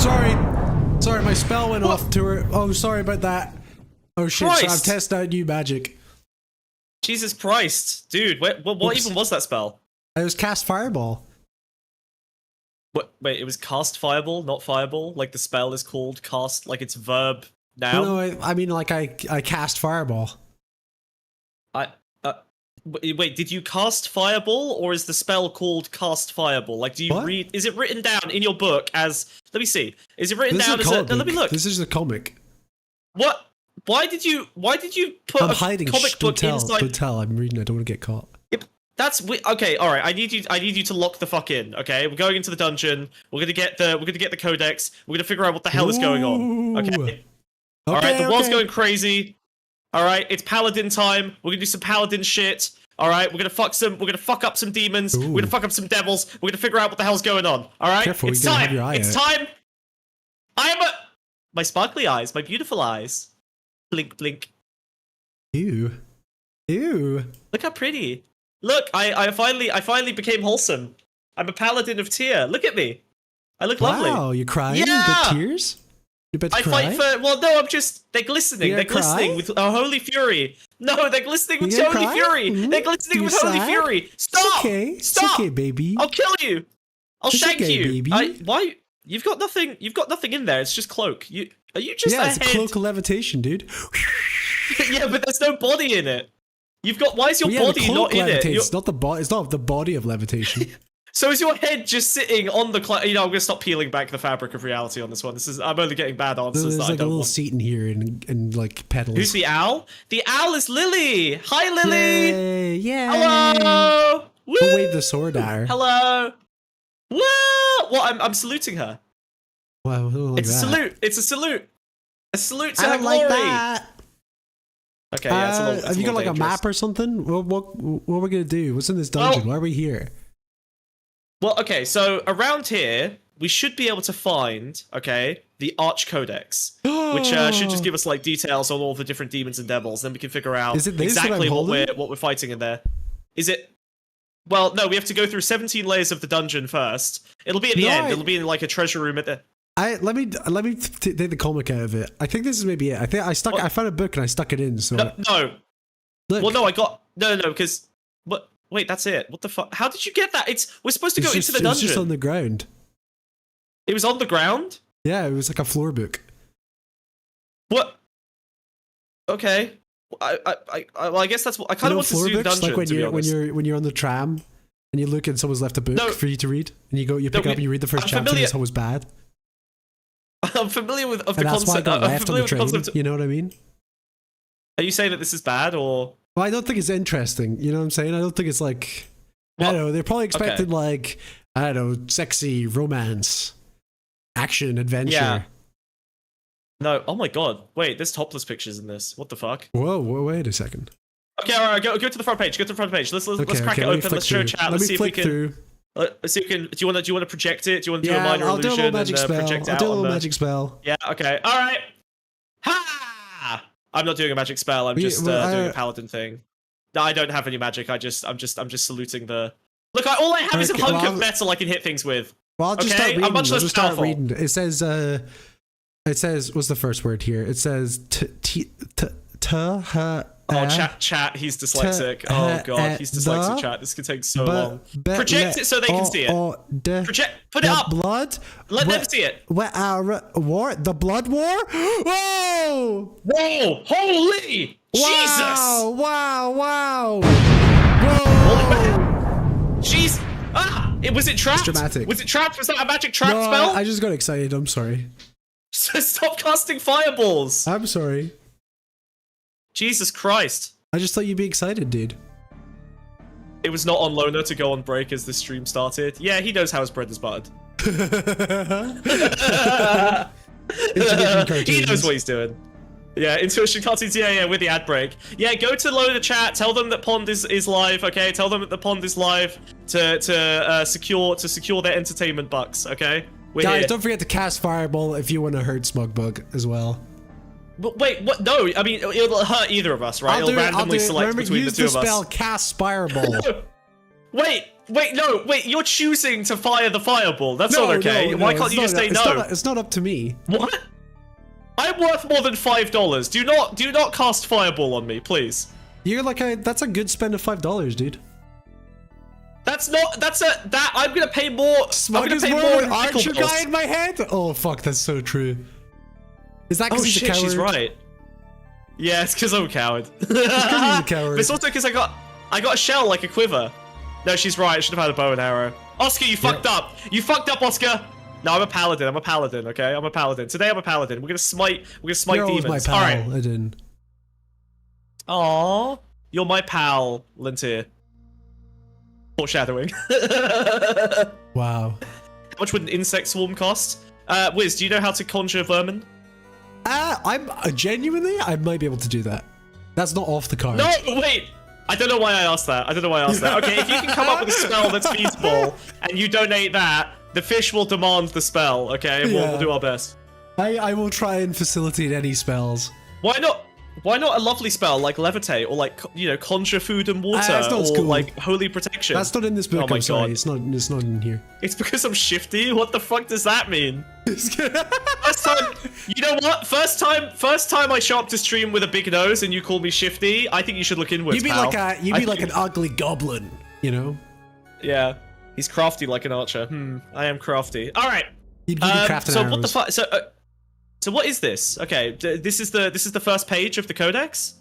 sorry. Sorry, my spell went off to her. Oh, sorry about that. Oh shit, so I've tested out new magic. Jesus Christ. Dude, what even was that spell? It was cast fireball. What? Wait, it was cast fireball, not fireball? Like the spell is called cast, like it's verb now? No, I mean like I cast fireball. Wait, did you cast fireball, or is the spell called cast fireball? Like, do you read? Is it written down in your book as? Let me see. Is it written down as a? No, let me look. This is a comic. What? Why did you put I'm hiding. comic book inside? Don't tell. I'm reading. I don't want to get caught. That's okay. All right. I need you to lock the fuck in. Okay. We're going into the dungeon. We're gonna get the codex. We're gonna figure out what the hell is going on. Okay. All right. The world's going crazy. All right. It's paladin time. We're gonna do some paladin shit. All right. We're gonna fuck up some demons. We're gonna fuck up some devils. We're gonna figure out what the hell's going on. All right. Careful, it's time. It's time. My sparkly eyes. My beautiful eyes. Blink, blink. Ew. Ew. Look how pretty. Look, I finally became wholesome. I'm a paladin of tear. Look at me. I look lovely. Wow, you're crying? Yeah. You got tears? You about to cry? Fight for. Well, no, I'm just. They're glistening. They're glistening with a holy fury. No, they're glistening with holy fury. They're glistening with holy fury. Stop. Okay. Stop. It's okay, baby. I'll kill you. I'll shank you. Baby. Why? You've got nothing. You've got nothing in there. It's just cloak. Are you just? Yeah, it's a cloak of levitation, dude. Yeah, but there's no body in it. You've got. Why is your body not in it? It's not the body. It's not the body of levitation. So is your head just sitting on the? I'm gonna stop peeling back the fabric of reality on this one. I'm only getting bad answers. There's like a little seat in here and like petals. Who's the owl? The owl is Lily. Hi, Lily. Yeah. Hello. Woo! Who waved the sword at her? Hello. Woo! Well, I'm saluting her. Wow, like it's a salute. It's a salute. A salute to her don't glory. like that. Okay, yeah, it's a little. Have you got like dangerous. A map or something? What are we gonna do? What's in this dungeon? Why are we here? Well, okay, so around here we should be able to find, the Arch Codex, which should just give us like details on all the different demons and devils. Then we can figure out exactly what we're fighting in there. Is it? Well, no, we have to go through 17 layers of the dungeon first. It'll be at the end. It'll be in like a treasure room at the. Let me take the comic out of it. I think this is maybe it. I found a book and I stuck it in. So no. Look. Well, no, I got no, because what? Wait, that's it. What the fuck? How did you get that? We're supposed to go into the dungeon. It was just on the ground. It was on the ground? Yeah, it was like a floor book. What? Okay. Well, I guess that's what I kind of want to do. Dungeon, like when you're on the tram and you look and someone's left a book for you to read, and you pick up and you read the first chapter and it's always bad. I'm familiar with the concept. That's why I got left on the train. You know what I mean? Are you saying that this is bad or? Well, I don't think it's interesting. You know what I'm saying? I don't think it's like. I don't know. They're probably expecting like I don't know, sexy romance, action, adventure. Yeah. No. Oh my god. Wait, there's topless pictures in this. What the fuck? Whoa. Wait a second. Okay. All right. Go to the front page. Go to the front page. Let's crack it open. Let's show chat. Let's see if we can. Let's see if we can. Do you want to project it? Do you want to do a minor illusion? I'll do a little magic spell. I'll do a little magic spell. Yeah. Okay. All right. Ha! I'm not doing a magic spell. I'm just doing a paladin thing. No, I don't have any magic. I'm just saluting the. Look, all I have is a hunk of metal I can hit things with. Well, I'll just start reading. I'm much less powerful. Reading. It says. What's the first word here? It says chat. He's dyslexic. Oh god, he's dyslexic. Chat. This could take so long. Project it so they can see it. Project. Put it up. Blood. Let them see it. What? The blood war? Whoa! Whoa! Holy! Jesus! Wow! Whoa! Jeez! Was it trapped? It's dramatic. Was it trapped? Was that a magic trap spell? I just got excited. I'm sorry. Stop casting fireballs. I'm sorry. Jesus Christ. I just thought you'd be excited, dude. It was not on Loner to go on break as the stream started. Yeah, he knows how his bread is buttered. He knows what he's doing. Yeah, intuition cartoons, yeah, with the ad break. Yeah, go to Loner chat, tell them that Pond is live, okay? Tell them that the Pond is live to secure their entertainment bucks, okay? Guys, don't forget to cast Fireball if you want to hurt Smugbug as well. But wait, what? No, I mean, it'll hurt either of us, right? It'll randomly select between the two of us. Use the spell Cast Fireball. Wait, Wait, no, wait, you're choosing to fire the fireball. That's not okay. No, Why can't you just say no? It's not up to me. What? I'm worth more than $5. Do not cast fireball on me, please. You're like that's a good spend of $5, dude. I'm gonna pay more. Smug I'm is gonna pay more more. archer guy in my head. Oh fuck, that's so true. Is that because he's a coward? She's right. Yeah, it's because I'm a coward. It's because he's a coward. But it's also because I got a shell like a quiver. No, she's right. I should have had a bow and arrow. Oscar, you fucked up. You fucked up, Oscar. No, I'm a paladin. I'm a paladin. Okay, I'm a paladin. Today I'm a paladin. We're gonna smite. We're gonna smite You're demons. my pal. All right. I didn't. Aww, you're my pal, Lintier. Foreshadowing. Wow. How much would an insect swarm cost? Wiz, do you know how to conjure vermin? I'm genuinely, I might be able to do that. That's not off the card. No, wait. I don't know why I asked that. Okay, if you can come up with a spell that's feasible and you donate that, the fish will demand the spell. Okay, we'll do our best. I will try and facilitate any spells. Why not? Why not a lovely spell like levitate or like, you know, conjure food and water or cool. like holy protection? That's not in this book. Oh my I'm sorry. God. It's not in here. It's because I'm shifty. What the fuck does that mean? First time, you know what? First time I show up to stream with a big nose and you call me shifty. I think you should look inwards. You'd be like an ugly goblin, you know? Yeah, he's crafty like an archer. I am crafty. All right. You'd be crafting so arrows. what the fuck? So what is this? Okay, this is the first page of the codex.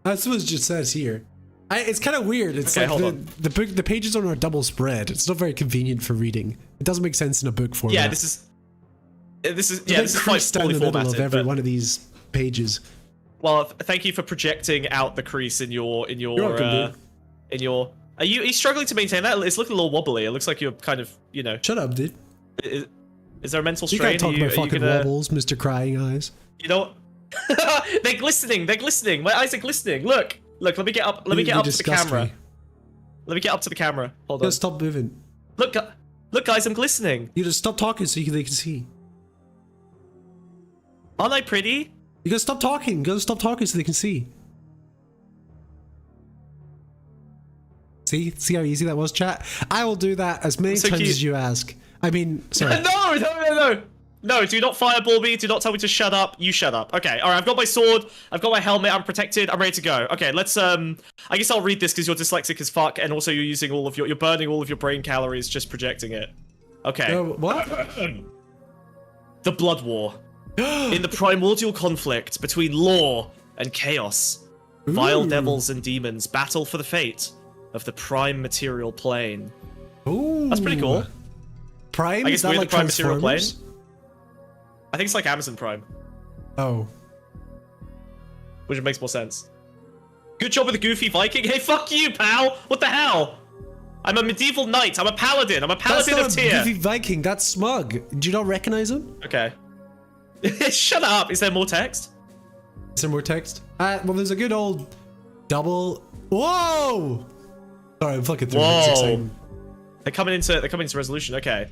That's what it just says here. It's kind of weird. It's okay, like the pages are on a double spread. It's not very convenient for reading. It doesn't make sense in a book format. Yeah, this is quite down fully the middle formatted. of every one of these pages. Well, thank you for projecting out the crease in your You're welcome, dude. Are you struggling to maintain that? It's looking a little wobbly. It looks like you're kind of, you know. Shut up, dude. Is there a mental You strain? can't talk about fucking wobbles, Mr. Crying Eyes. You know, they're glistening. They're glistening. My eyes are glistening. Look. Let me get up. Let me get up to the camera. Let me get up to the camera. Hold on. Just stop moving. Look, guys, I'm glistening. You just stop talking so they can see. Aren't I pretty? You gotta stop talking. You gotta stop talking so they can see. See how easy that was, chat? I will do that as many times as you ask. I mean, sorry. No, do not fireball me. Do not tell me to shut up. You shut up. Okay, all right, I've got my sword. I've got my helmet. I'm protected. I'm ready to go. Okay, let's, I guess I'll read this because you're dyslexic as fuck and also you're using you're burning all of your brain calories just projecting it. Okay. What? The Blood War. In the primordial conflict between law and chaos, vile devils and demons battle for the fate of the prime material plane. Ooh. That's pretty cool. Prime? I guess Is that we're like the prime material plane. Transformers? I think it's like Amazon Prime. Oh. Which makes more sense. Good job with the goofy Viking. Hey, fuck you, pal! What the hell? I'm a medieval knight. I'm a paladin. I'm a paladin of tier. That's not a goofy Viking. That's Smug. Do you not recognize him? Okay. Shut up. Is there more text? Is there more text? Well, there's a good old double. Whoa! Sorry, I'm fucking through. Whoa. They're coming into resolution. Okay.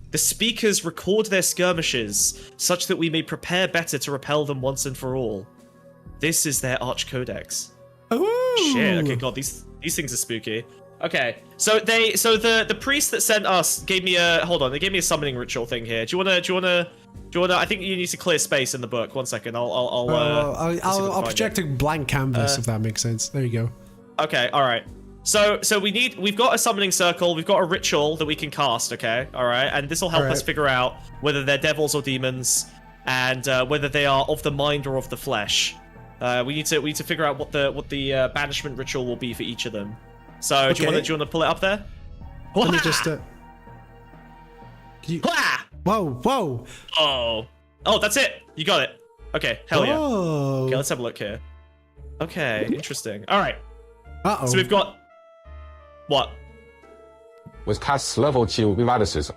The speakers record their skirmishes such that we may prepare better to repel them once and for all. This is their arch codex. Ooh. Shit. Okay, God, these things are spooky. Okay, so the priest that sent us gave me a They gave me a summoning ritual thing here. Do you wanna? I think you need to clear space in the book. 1 second. I'll project a blank canvas if that makes sense. There you go. Okay. All right. So we've got a summoning circle. We've got a ritual that we can cast. Okay. All right. And this will help us figure out whether they're devils or demons, and whether they are of the mind or of the flesh. We need to figure out what the banishment ritual will be for each of them. So do you want to pull it up there? Let me just. Whoa! Oh, that's it. You got it. Okay, hell yeah. Oh. Okay, let's have a look here. Okay, interesting. All right. Uh-oh. So we've got what? Was cast level 5的时候。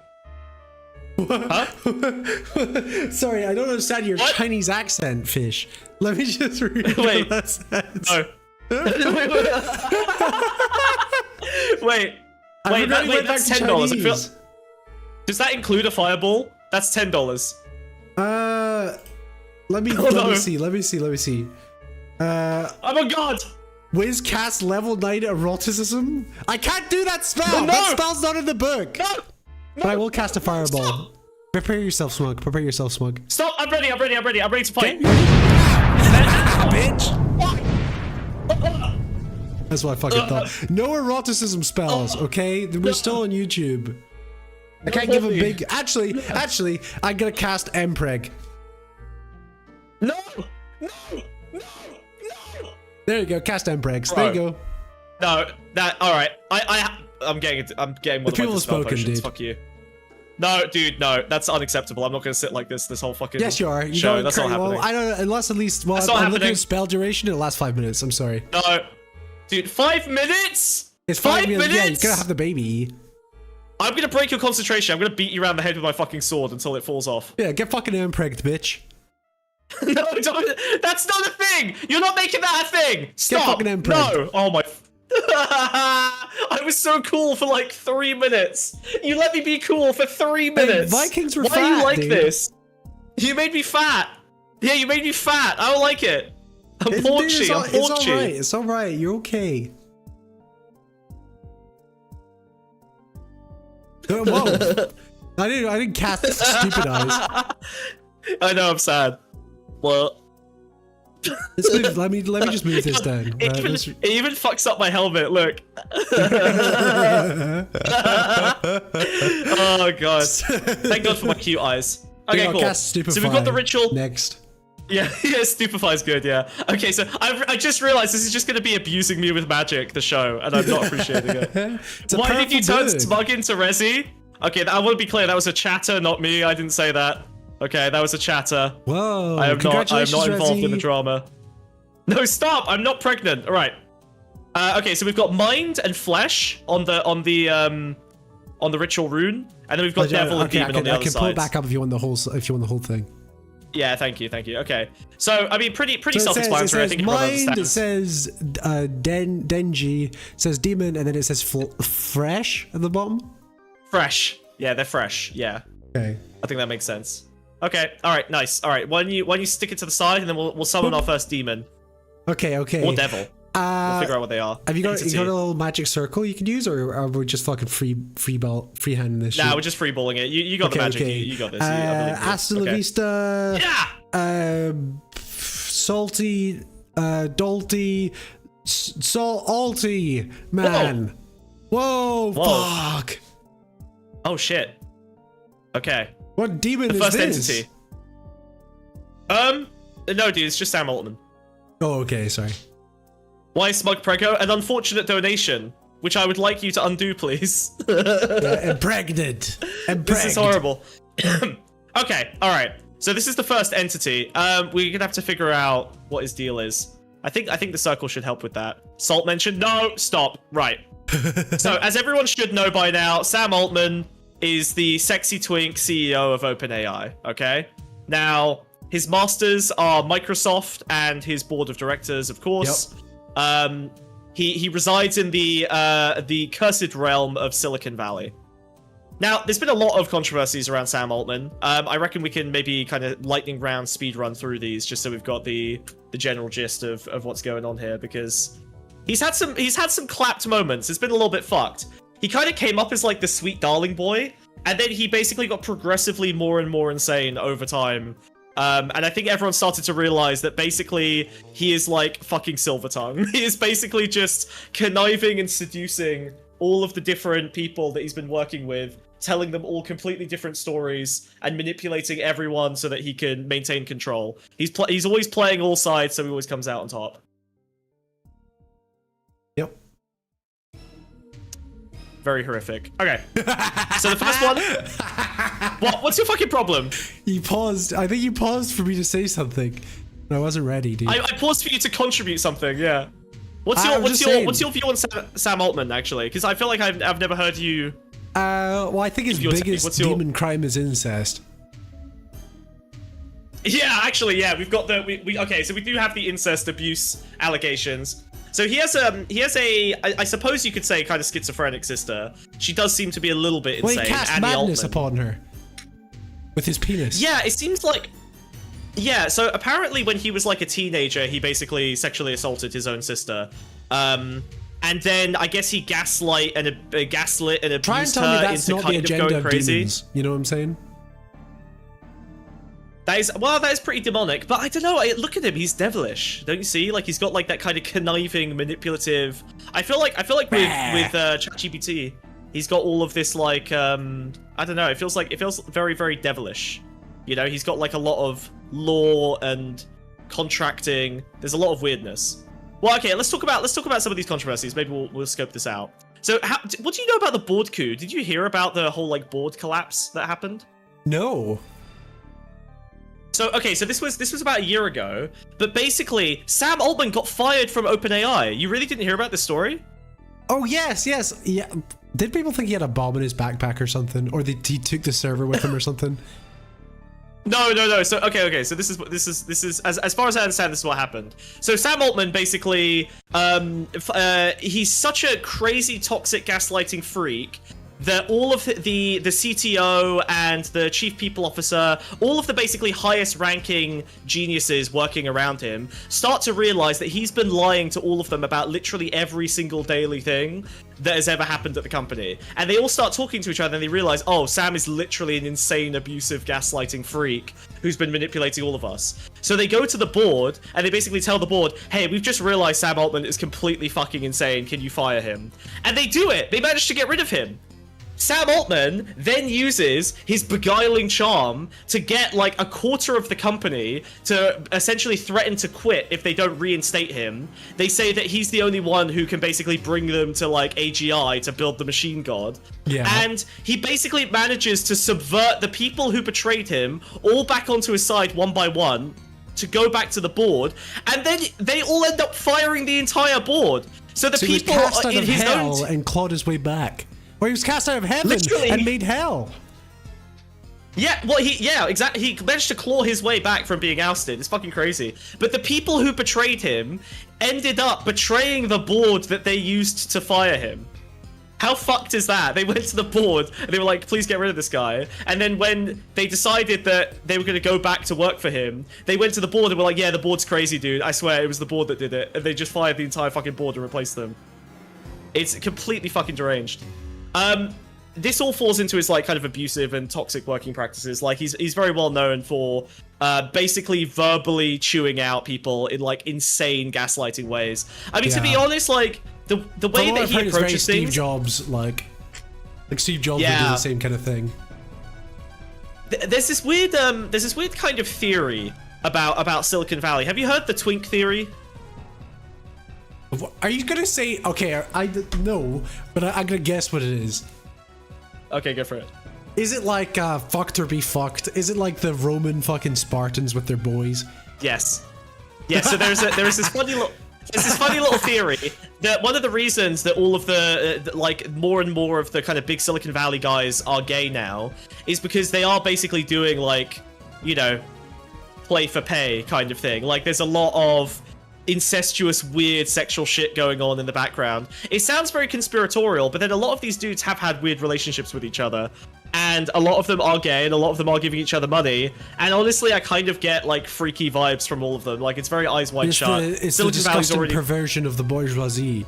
Huh? Sorry, I don't understand your Chinese accent, Fish. Let me just read Wait. what that says. No. Wait, that's $10. Does that include a fireball? That's $10. Let me see. Oh my god! Wiz cast level 9 eroticism? I can't do that spell! No! That spell's not in the book! No! But I will cast a fireball. Stop! Prepare yourself, Smug. Prepare yourself, Smug. Stop! I'm ready to fight. Bitch! That's what I fucking thought. No eroticism spells, okay? We're still on YouTube. I can't give a big... Actually, I'm gonna cast Mpreg. No! There you go, cast Mpregs. There you go. No, alright. I'm getting one of my spell potions. Fuck you. No, dude, no. That's unacceptable. I'm not gonna sit like this whole fucking Yes, you are. show. That's not happening. Well, I don't know, unless at least... Well, I'm looking at spell duration. It'll last 5 minutes. I'm sorry. No. Dude, 5 minutes? It's 5 minutes? Yeah, you're gonna have the baby. I'm gonna break your concentration. I'm gonna beat you around the head with my fucking sword until it falls off. Yeah, get fucking Mpregged, bitch. No, don't, that's not a thing! You're not making that a thing! Stop! Get fucking Mpregged. No! Oh my... I was so cool for like 3 minutes. You let me be cool for 3 minutes. Hey, Vikings were Why fat, do you like dude. this? You made me fat. Yeah, you made me fat. I don't like it. I'm paunchy. I'm paunchy. It's alright. You're okay. Whoa. I didn't cast stupid eyes. I know, I'm sad. Well... Let me just move this down. It even fucks up my helmet, look. Oh god. Thank god for my cute eyes. Okay, cool. So we've got the ritual. Next. Yeah, Stupefy's good, yeah. Okay, so I just realized this is just going to be abusing me with magic, the show, and I'm not appreciating it. Why did you turn Smug into Resi? Okay, I want to be clear, that was a chatter, not me. I didn't say that. Okay, that was a chatter. Whoa, I am not involved in the Resi. drama. No, stop! I'm not pregnant. All right. Okay, so we've got mind and flesh on the ritual rune, and then we've got devil and demon on the other side. I can pull it back up if you want the whole thing. Yeah, thank you. Okay, so I mean, pretty self-explanatory. I think everyone mind, understands. it says Denji, it says demon, and then it says fresh at the bottom. Fresh. Yeah, they're fresh. Yeah. Okay. I think that makes sense. Okay. All right. Nice. All right. Why don't you stick it to the side, and then we'll summon our first demon. Okay. Or devil. We'll figure out what they are. Have you got a little magic circle you can use, or are we just fucking freehanding this? Nah, we're just freeballing it. You got the magic. Okay. You got this. Hasta la vista. Yeah. Salty. Dolty. Salty. Man. Whoa. Fuck. Oh shit. Okay. What demon is the first this? entity. No, dude, it's just Sam Altman. Oh, okay, sorry. Why Smug Prego? An unfortunate donation, which I would like you to undo, please. Impregnant. This is horrible. Okay, all right. So this is the first entity. We're gonna have to figure out what his deal is. I think the circle should help with that. Salt mentioned. No, stop. Right. So as everyone should know by now, Sam Altman is the sexy twink CEO of OpenAI. Okay. Now his masters are Microsoft and his board of directors, of course. Yep. He resides in the cursed realm of Silicon Valley. Now, there's been a lot of controversies around Sam Altman. I reckon we can maybe kind of lightning round speed run through these just so we've got the general gist of what's going on here, because he's had some clapped moments. It's been a little bit fucked. He kind of came up as like the sweet darling boy, and then he basically got progressively more and more insane over time. And I think everyone started to realize that basically he is like fucking Silvertongue. He is basically just conniving and seducing all of the different people that he's been working with, telling them all completely different stories and manipulating everyone so that he can maintain control. He's always playing all sides, so he always comes out on top. Yep. Very horrific. Okay. So the first one... What's your fucking problem? You paused. I think you paused for me to say something. I wasn't ready, dude. I paused for you to contribute something, yeah. What's your view on Sam Altman, actually? Because I feel like I've never heard you... well, I think his biggest demon crime is incest. Yeah, actually, yeah. We've got okay, so we do have the incest abuse allegations. So he has a I suppose you could say kind of schizophrenic sister. She does seem to be a little bit insane. Well, he cast Annie madness Altman. upon her with his penis. Yeah, it seems like Yeah, so apparently when he was like a teenager, he basically sexually assaulted his own sister. And then I guess he gaslit and abused her into kind of going crazy. Demons, you know what I'm saying? That is pretty demonic, but I don't know. Look at him; he's devilish, don't you see? Like he's got like that kind of conniving, manipulative. I feel like with ChatGPT, he's got all of this like I don't know. It feels very, very devilish. You know, he's got like a lot of law and contracting. There's a lot of weirdness. Well, okay, let's talk about some of these controversies. Maybe we'll scope this out. So, what do you know about the board coup? Did you hear about the whole like board collapse that happened? No. So, okay, so this was about a year ago, but basically Sam Altman got fired from OpenAI. You really didn't hear about this story? Oh yes, yeah. Did people think he had a bomb in his backpack or something, or he took the server with him or something? No. So okay. So this is as far as I understand, this is what happened. So Sam Altman basically, he's such a crazy, toxic, gaslighting freak that all of the CTO and the chief people officer, all of the basically highest ranking geniuses working around him, start to realize that he's been lying to all of them about literally every single daily thing that has ever happened at the company. And they all start talking to each other and they realize, oh, Sam is literally an insane, abusive, gaslighting freak who's been manipulating all of us. So they go to the board and they basically tell the board, hey, we've just realized Sam Altman is completely fucking insane. Can you fire him? And they do it. They manage to get rid of him. Sam Altman then uses his beguiling charm to get like a quarter of the company to essentially threaten to quit if they don't reinstate him. They say that he's the only one who can basically bring them to like AGI to build the machine god. Yeah. And he basically manages to subvert the people who betrayed him all back onto his side one by one to go back to the board. And then they all end up firing the entire board. So the people he was cast out in of his hell own... and clawed his way back. Or he was cast out of heaven Literally, and made hell. Yeah, well, exactly. He managed to claw his way back from being ousted. It's fucking crazy. But the people who betrayed him ended up betraying the board that they used to fire him. How fucked is that? They went to the board and they were like, please get rid of this guy. And then when they decided that they were going to go back to work for him, they went to the board and were like, yeah, the board's crazy, dude. I swear it was the board that did it. And they just fired the entire fucking board and replaced them. It's completely fucking deranged. This all falls into his like kind of abusive and toxic working practices. Like he's very well known for basically verbally chewing out people in like insane gaslighting ways. I mean, to be honest, like the way that he approaches things, Steve Jobs, like Steve Jobs would do the same kind of thing. There's this weird kind of theory about Silicon Valley. Have you heard the twink theory? Are you gonna say, okay, I no, but I'm gonna guess what it is. Okay, go for it. Is it like fucked or be fucked? Is it like the Roman fucking Spartans with their boys? Yes. Yeah, so there is this funny little theory that one of the reasons that all of the like more and more of the kind of big Silicon Valley guys are gay now is because they are basically doing like, you know, play for pay kind of thing. Like there's a lot of incestuous, weird sexual shit going on in the background. It sounds very conspiratorial, but then a lot of these dudes have had weird relationships with each other, and a lot of them are gay, and a lot of them are giving each other money. And honestly, I kind of get like freaky vibes from all of them. Like it's very eyes wide shut. It's the disgusting perversion of the bourgeoisie.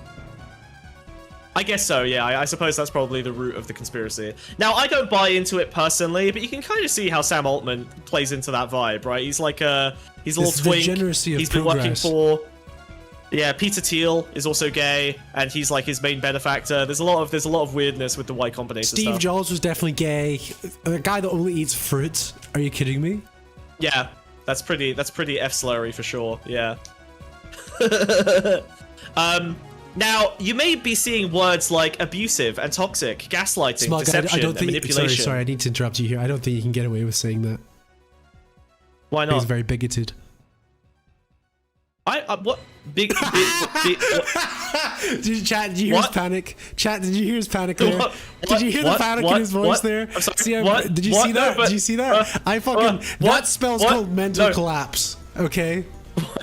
I guess so, yeah. I suppose that's probably the root of the conspiracy. Now, I don't buy into it personally, but you can kind of see how Sam Altman plays into that vibe, right? He's like he's a little twink. He's been working for... Yeah, Peter Thiel is also gay, and he's like his main benefactor. There's a lot of weirdness with the Y Combinator stuff. Steve Jobs was definitely gay. A guy that only eats fruits. Are you kidding me? Yeah, that's pretty F-slurry for sure, yeah. Now, you may be seeing words like abusive and toxic, gaslighting, Smug, deception, I don't think, and manipulation. Sorry, I need to interrupt you here. I don't think you can get away with saying that. Why not? He's very bigoted. What? Big what? Did you hear his panic? Chat, did you hear his panic there? Did you hear the panic in his voice there? I'm sorry, See, did you see that? Did you see that? I fucking... that spells called mental collapse, okay?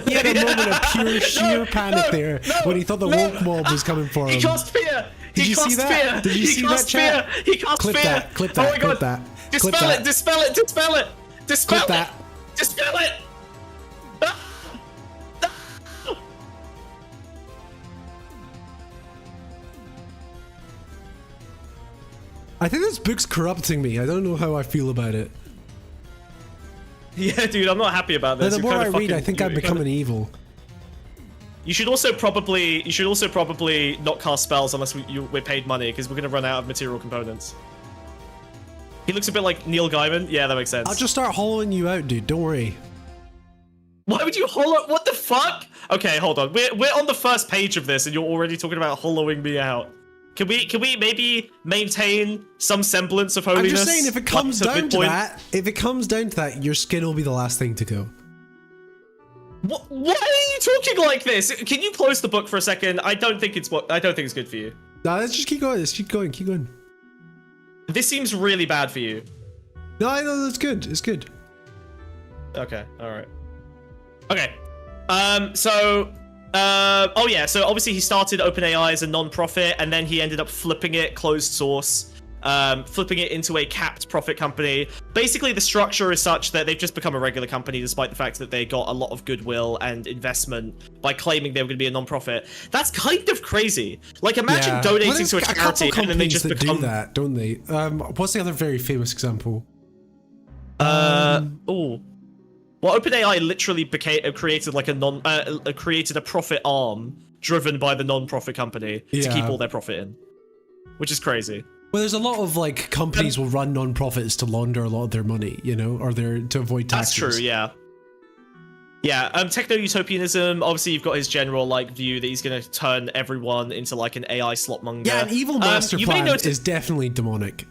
He had a moment of pure, sheer panic there when he thought the woke mob was coming for him. He caused fear! Did you see that? Did you see that, chat? He caused fear! Clip that, Oh my god! Dispel it! Dispel it! Dispel it! Dispel it! Dispel it! I think this book's corrupting me. I don't know how I feel about it. Yeah, dude, I'm not happy about this. The more I read, I think I'm becoming evil. You should also probably not cast spells unless we're paid money, because we're gonna run out of material components. He looks a bit like Neil Gaiman. Yeah, that makes sense. I'll just start hollowing you out, dude. Don't worry. Why would you hollow? What the fuck? Okay, hold on. We're on the first page of this, and you're already talking about hollowing me out. Can we maybe maintain some semblance of holiness? I'm just saying, if it comes down to that, your skin will be the last thing to go. Why are you talking like this? Can you close the book for a second? I don't think it's good for you. No, let's just keep going. Let's keep going. Keep going. This seems really bad for you. No, it's good. It's good. Okay. All right. Okay. So obviously he started OpenAI as a non-profit, and then he ended up flipping it closed source, flipping it into a capped profit company. Basically, the structure is such that they've just become a regular company, despite the fact that they got a lot of goodwill and investment by claiming they were going to be a non-profit. That's kind of crazy. Like, imagine donating to a charity and then they just become... do that, don't they? What's the other very famous example? Well, OpenAI literally created like created a profit arm driven by the non-profit company to keep all their profit in, which is crazy. Well, there's a lot of like companies will run non-profits to launder a lot of their money, you know, or to avoid taxes. That's true, yeah. Yeah, techno-utopianism, obviously you've got his general like view that he's going to turn everyone into like an AI slot monger. Yeah, an evil master plan is definitely demonic.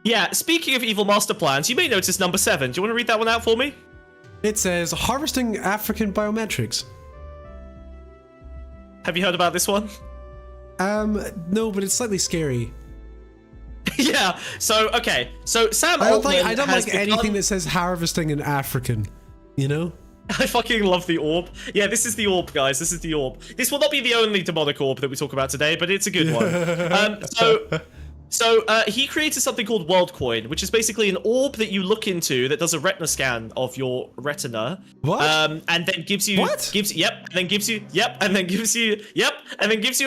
Yeah, speaking of evil master plans, you may notice number 7. Do you want to read that one out for me? It says, harvesting African biometrics. Have you heard about this one? No, but it's slightly scary. Yeah, so Sam Altman I don't like anything that says harvesting in African, you know? I fucking love the orb. Yeah, this is the orb, guys. This is the orb. This will not be the only demonic orb that we talk about today, but it's a good one. So he created something called WorldCoin, which is basically an orb that you look into that does a retina scan of your retina. What? And then gives you and then gives you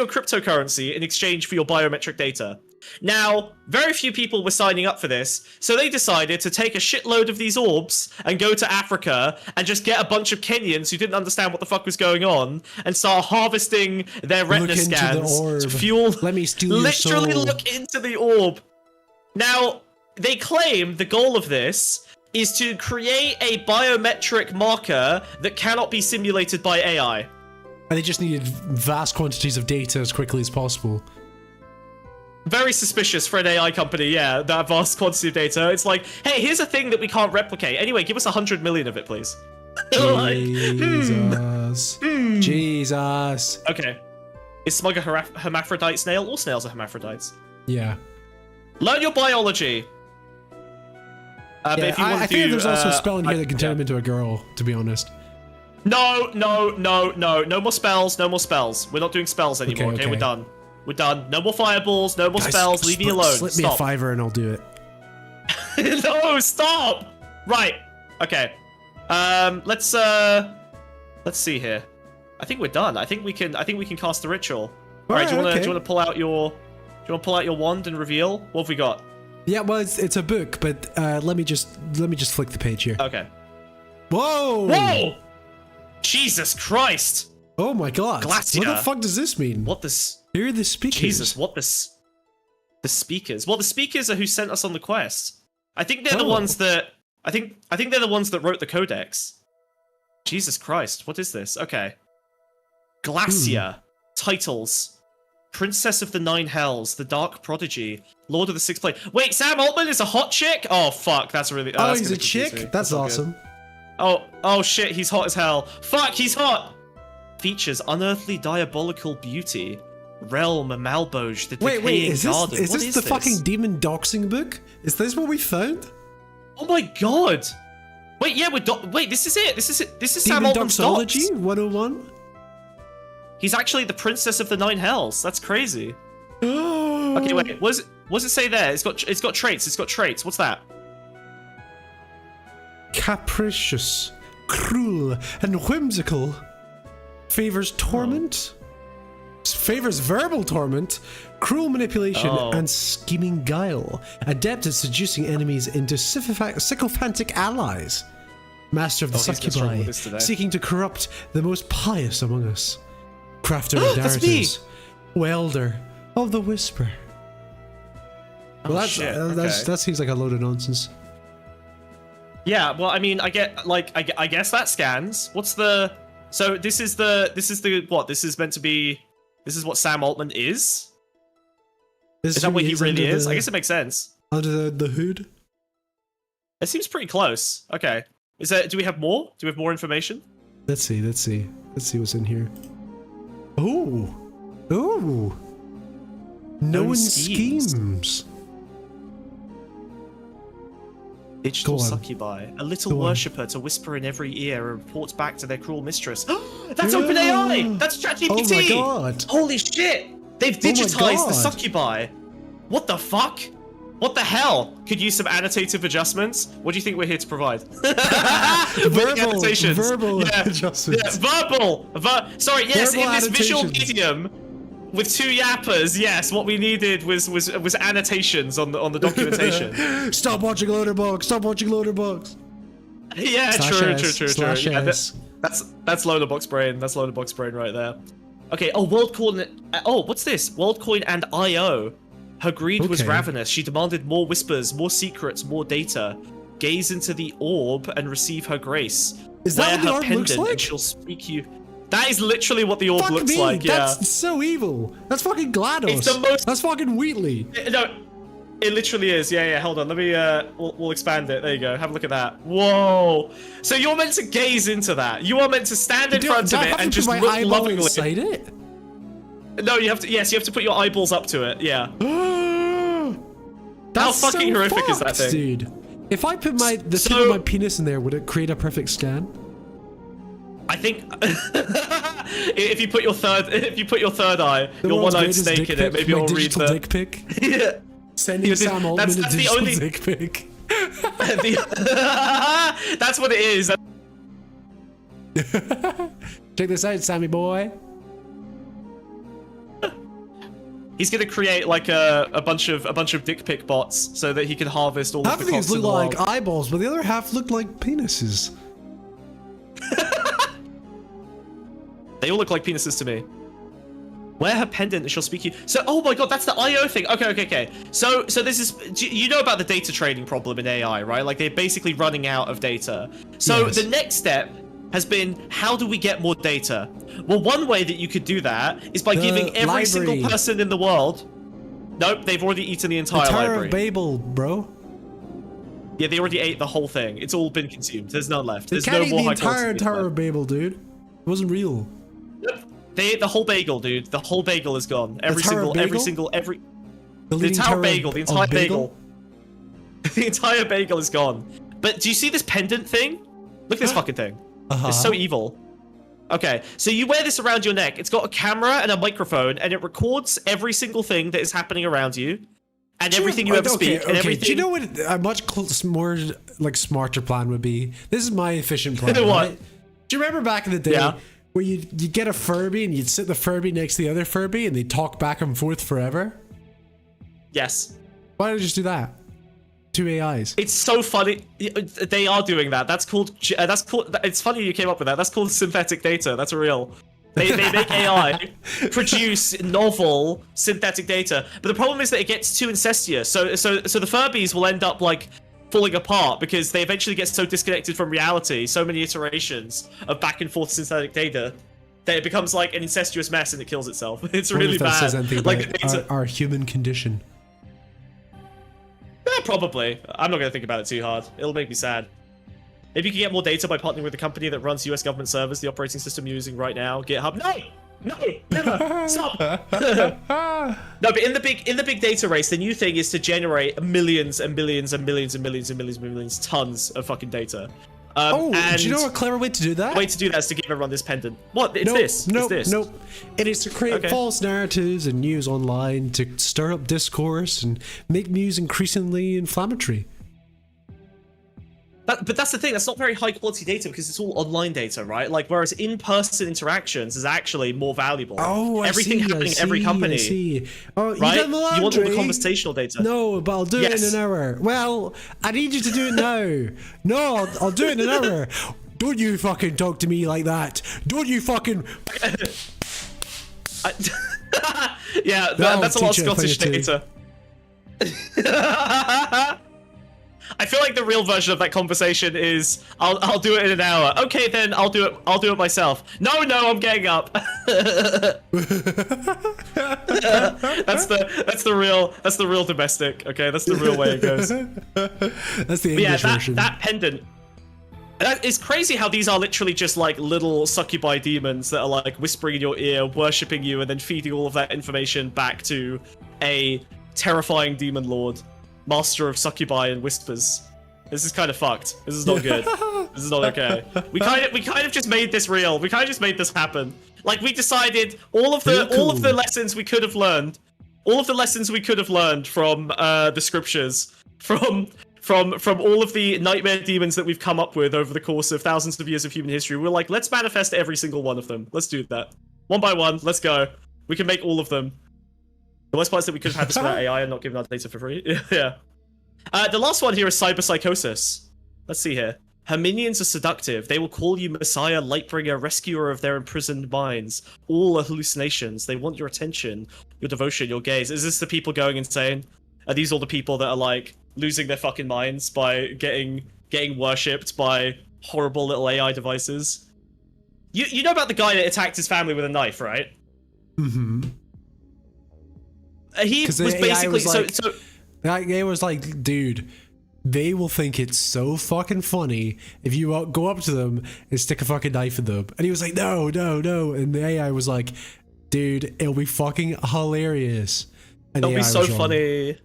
a cryptocurrency in exchange for your biometric data. Now, very few people were signing up for this, so they decided to take a shitload of these orbs and go to Africa and just get a bunch of Kenyans who didn't understand what the fuck was going on and start harvesting their retina scans to fuel. Let me steal your soul. Literally look into the orb. Now, they claim the goal of this is to create a biometric marker that cannot be simulated by AI. And they just needed vast quantities of data as quickly as possible. Very suspicious for an AI company, yeah, that vast quantity of data. It's like, hey, here's a thing that we can't replicate. Anyway, give us 100 million of it, please. Jesus. Jesus. Okay. Is Smug a hermaphrodite snail? All snails are hermaphrodites. Yeah. Learn your biology. But if you want I think there's also a spell in here that can turn him into a girl, to be honest. No more spells, no more spells. We're not doing spells anymore, okay? We're done. We're done. No more fireballs, no more spells, leave me alone. Slip me a $5 and I'll do it. No, stop! Right. Okay. Let's see here. I think we're done. I think we can cast the ritual. Alright, do you want to pull out your wand and reveal? What have we got? Yeah, well it's a book, but let me just flick the page here. Okay. Whoa! Whoa! Jesus Christ! Oh my god. Glacia. What the fuck does this mean? What this? Here are the speakers. Jesus, what this? The speakers. Well, the speakers are who sent us on the quest. I think they're the ones that I think they're the ones that wrote the codex. Jesus Christ, what is this? Okay. Glacia. Titles. Princess of the Nine Hells, the Dark Prodigy, Lord of the Sixth Plane. Wait, Sam Altman is a hot chick? Oh fuck, that's really that's he's a chick? That's awesome. Oh shit, he's hot as hell. Fuck, he's hot! Features unearthly diabolical beauty. Realm Malboj, the decaying garden. Is this the fucking demon doxing book? Is this what we found? Oh my god! Wait, yeah, wait, this is it. This is Sam Altman's Doxology 101. He's actually the Princess of the Nine Hells. That's crazy. Okay, wait. What does it say there? It's got traits. It's got traits. What's that? Capricious, cruel, and whimsical. Favors torment. favors verbal torment, cruel manipulation, and scheming guile. Adept at seducing enemies into sycophantic allies. Master of the succubi, seeking to corrupt the most pious among us. Crafter of narratives, welder of the whisper. Well, that seems like a load of nonsense. Yeah, well, I mean, I guess that scans. What's the? So this is what? This is meant to be. This is what Sam Altman is. Is that what he really is? I guess it makes sense. Under the hood. It seems pretty close. Okay. Do we have more? Do we have more information? Let's see what's in here. Ooh. Known schemes. Digital succubi. A little worshipper to whisper in every ear and report back to their cruel mistress. That's OpenAI! That's ChatGPT! Oh my god! Holy shit! They've digitized the succubi. What the fuck? What the hell? Could use some annotative adjustments. What do you think we're here to provide? verbal adjustments. Yeah, verbal. Sorry, yes, in this visual medium with two yappers. Yes, what we needed was annotations on the documentation. Stop watching Loaderbox. Stop watching Loaderbox. Yeah, true. Yeah, that's Loaderbox brain. That's Loaderbox brain right there. Okay. Oh, WorldCoin. Oh, what's this? WorldCoin and IO. Her greed was ravenous. She demanded more whispers, more secrets, more data. Gaze into the orb and receive her grace. Is that what the orb looks like? And she'll speak you. That is literally what the orb looks like. Yeah. That's so evil. That's fucking GLaDOS. It's the most. That's fucking Wheatley. No, it literally is. Yeah. Hold on. Let me. We'll expand it. There you go. Have a look at that. Whoa. So you're meant to gaze into that. You are meant to stand in front of it and just look lovingly inside it. No, you have to. Yes, you have to put your eyeballs up to it. Yeah. How fucking horrific is that thing, dude? If I put the tip of my penis in there, would it create a perfect scan? I think if you put your third eye, your one-eyed snake in it, maybe it'll read the dick pic. Yeah. Sending Sam Altman a digital dick pic. That's what it is. Check this out, Sammy boy. He's gonna create like a bunch of dick pic bots so that he can harvest all of the cocks in the world. Half of these look like eyeballs, but the other half look like penises. They all look like penises to me. Wear her pendant and she'll speak you. So, oh my god, that's the IO thing. Okay. So this is, you know about the data trading problem in AI, right? Like they're basically running out of data. So the next step has been, how do we get more data? Well, one way that you could do that is by giving every single person in the world. Nope, they've already eaten the entire library. Tower of Babel, bro. Yeah, they already ate the whole thing. It's all been consumed. There's none left. There's no more high quality. The entire Tower of Babel, dude. It wasn't real. Yep. They ate the whole bagel, dude. The whole bagel is gone. The entire bagel, the entire bagel. The entire bagel is gone. But do you see this pendant thing? Look at this fucking thing. It's so evil. Okay, so you wear this around your neck. It's got a camera and a microphone, and it records every single thing that is happening around you, and everything you ever speak, and everything. Do you know what a much more like smarter plan would be? This is my efficient plan. What? Right? Do you remember back in the day where you get a Furby and you'd sit the Furby next to the other Furby and they talk back and forth forever? Yes. Why don't you just do that? Two AIs. It's so funny. They are doing that. That's called. It's funny you came up with that. That's called synthetic data. That's real. They make AI produce novel synthetic data, but the problem is that it gets too incestuous. So the Furbies will end up like falling apart because they eventually get so disconnected from reality. So many iterations of back and forth synthetic data that it becomes like an incestuous mess and it kills itself. It's really bad. Says anything about our human condition. Yeah, probably. I'm not going to think about it too hard. It'll make me sad. If you can get more data by partnering with the company that runs US government servers, the operating system you're using right now, GitHub. No, never. Stop. No, but in the big data race, the new thing is to generate millions and millions and millions and millions and millions and millions tons of fucking data. And do you know a clever way to do that? The way to do that is to give everyone this pendant. What? It's this. Nope. It is to create false narratives and news online to stir up discourse and make news increasingly inflammatory. But that's the thing, that's not very high quality data because it's all online data, right? Like, whereas in-person interactions is actually more valuable. Oh, everything happening in every company. I see. Oh, right? You done the laundry? You want all the conversational data. No, but I'll do it in an hour. Well, I need you to do it now. No, I'll do it in an hour. Don't you fucking talk to me like that. Don't you fucking... Yeah, that's a lot of Scottish data. I feel like the real version of that conversation is I'll do it in an hour. Okay, then I'll do it myself. No, I'm getting up. that's the real domestic. Okay, that's the real way it goes. That's the English version. That pendant. It's crazy how these are literally just like little succubi demons that are like whispering in your ear, worshipping you, and then feeding all of that information back to a terrifying demon lord, master of succubi and whispers. This is kind of fucked. This is not good. This is not okay. We kind of just made this real. We kind of just made this happen. Like, we decided all of the lessons we could have learned, from the scriptures, from all of the nightmare demons that we've come up with over the course of thousands of years of human history. We're like, let's manifest every single one of them. Let's do that. One by one, let's go. We can make all of them. The worst part is that we could have had this without AI and not given our data for free. Yeah. The last one here is cyberpsychosis. Let's see here. Her minions are seductive. They will call you Messiah, Lightbringer, rescuer of their imprisoned minds. All are hallucinations. They want your attention, your devotion, your gaze. Is this the people going insane? Are these all the people that are like losing their fucking minds by getting worshipped by horrible little AI devices? You know about the guy that attacked his family with a knife, right? Mm-hmm. He was basically It was like, dude, they will think it's so fucking funny if you go up to them and stick a fucking knife in them. And he was like, no. And the AI was like, dude, it'll be fucking hilarious. And it'll be so funny.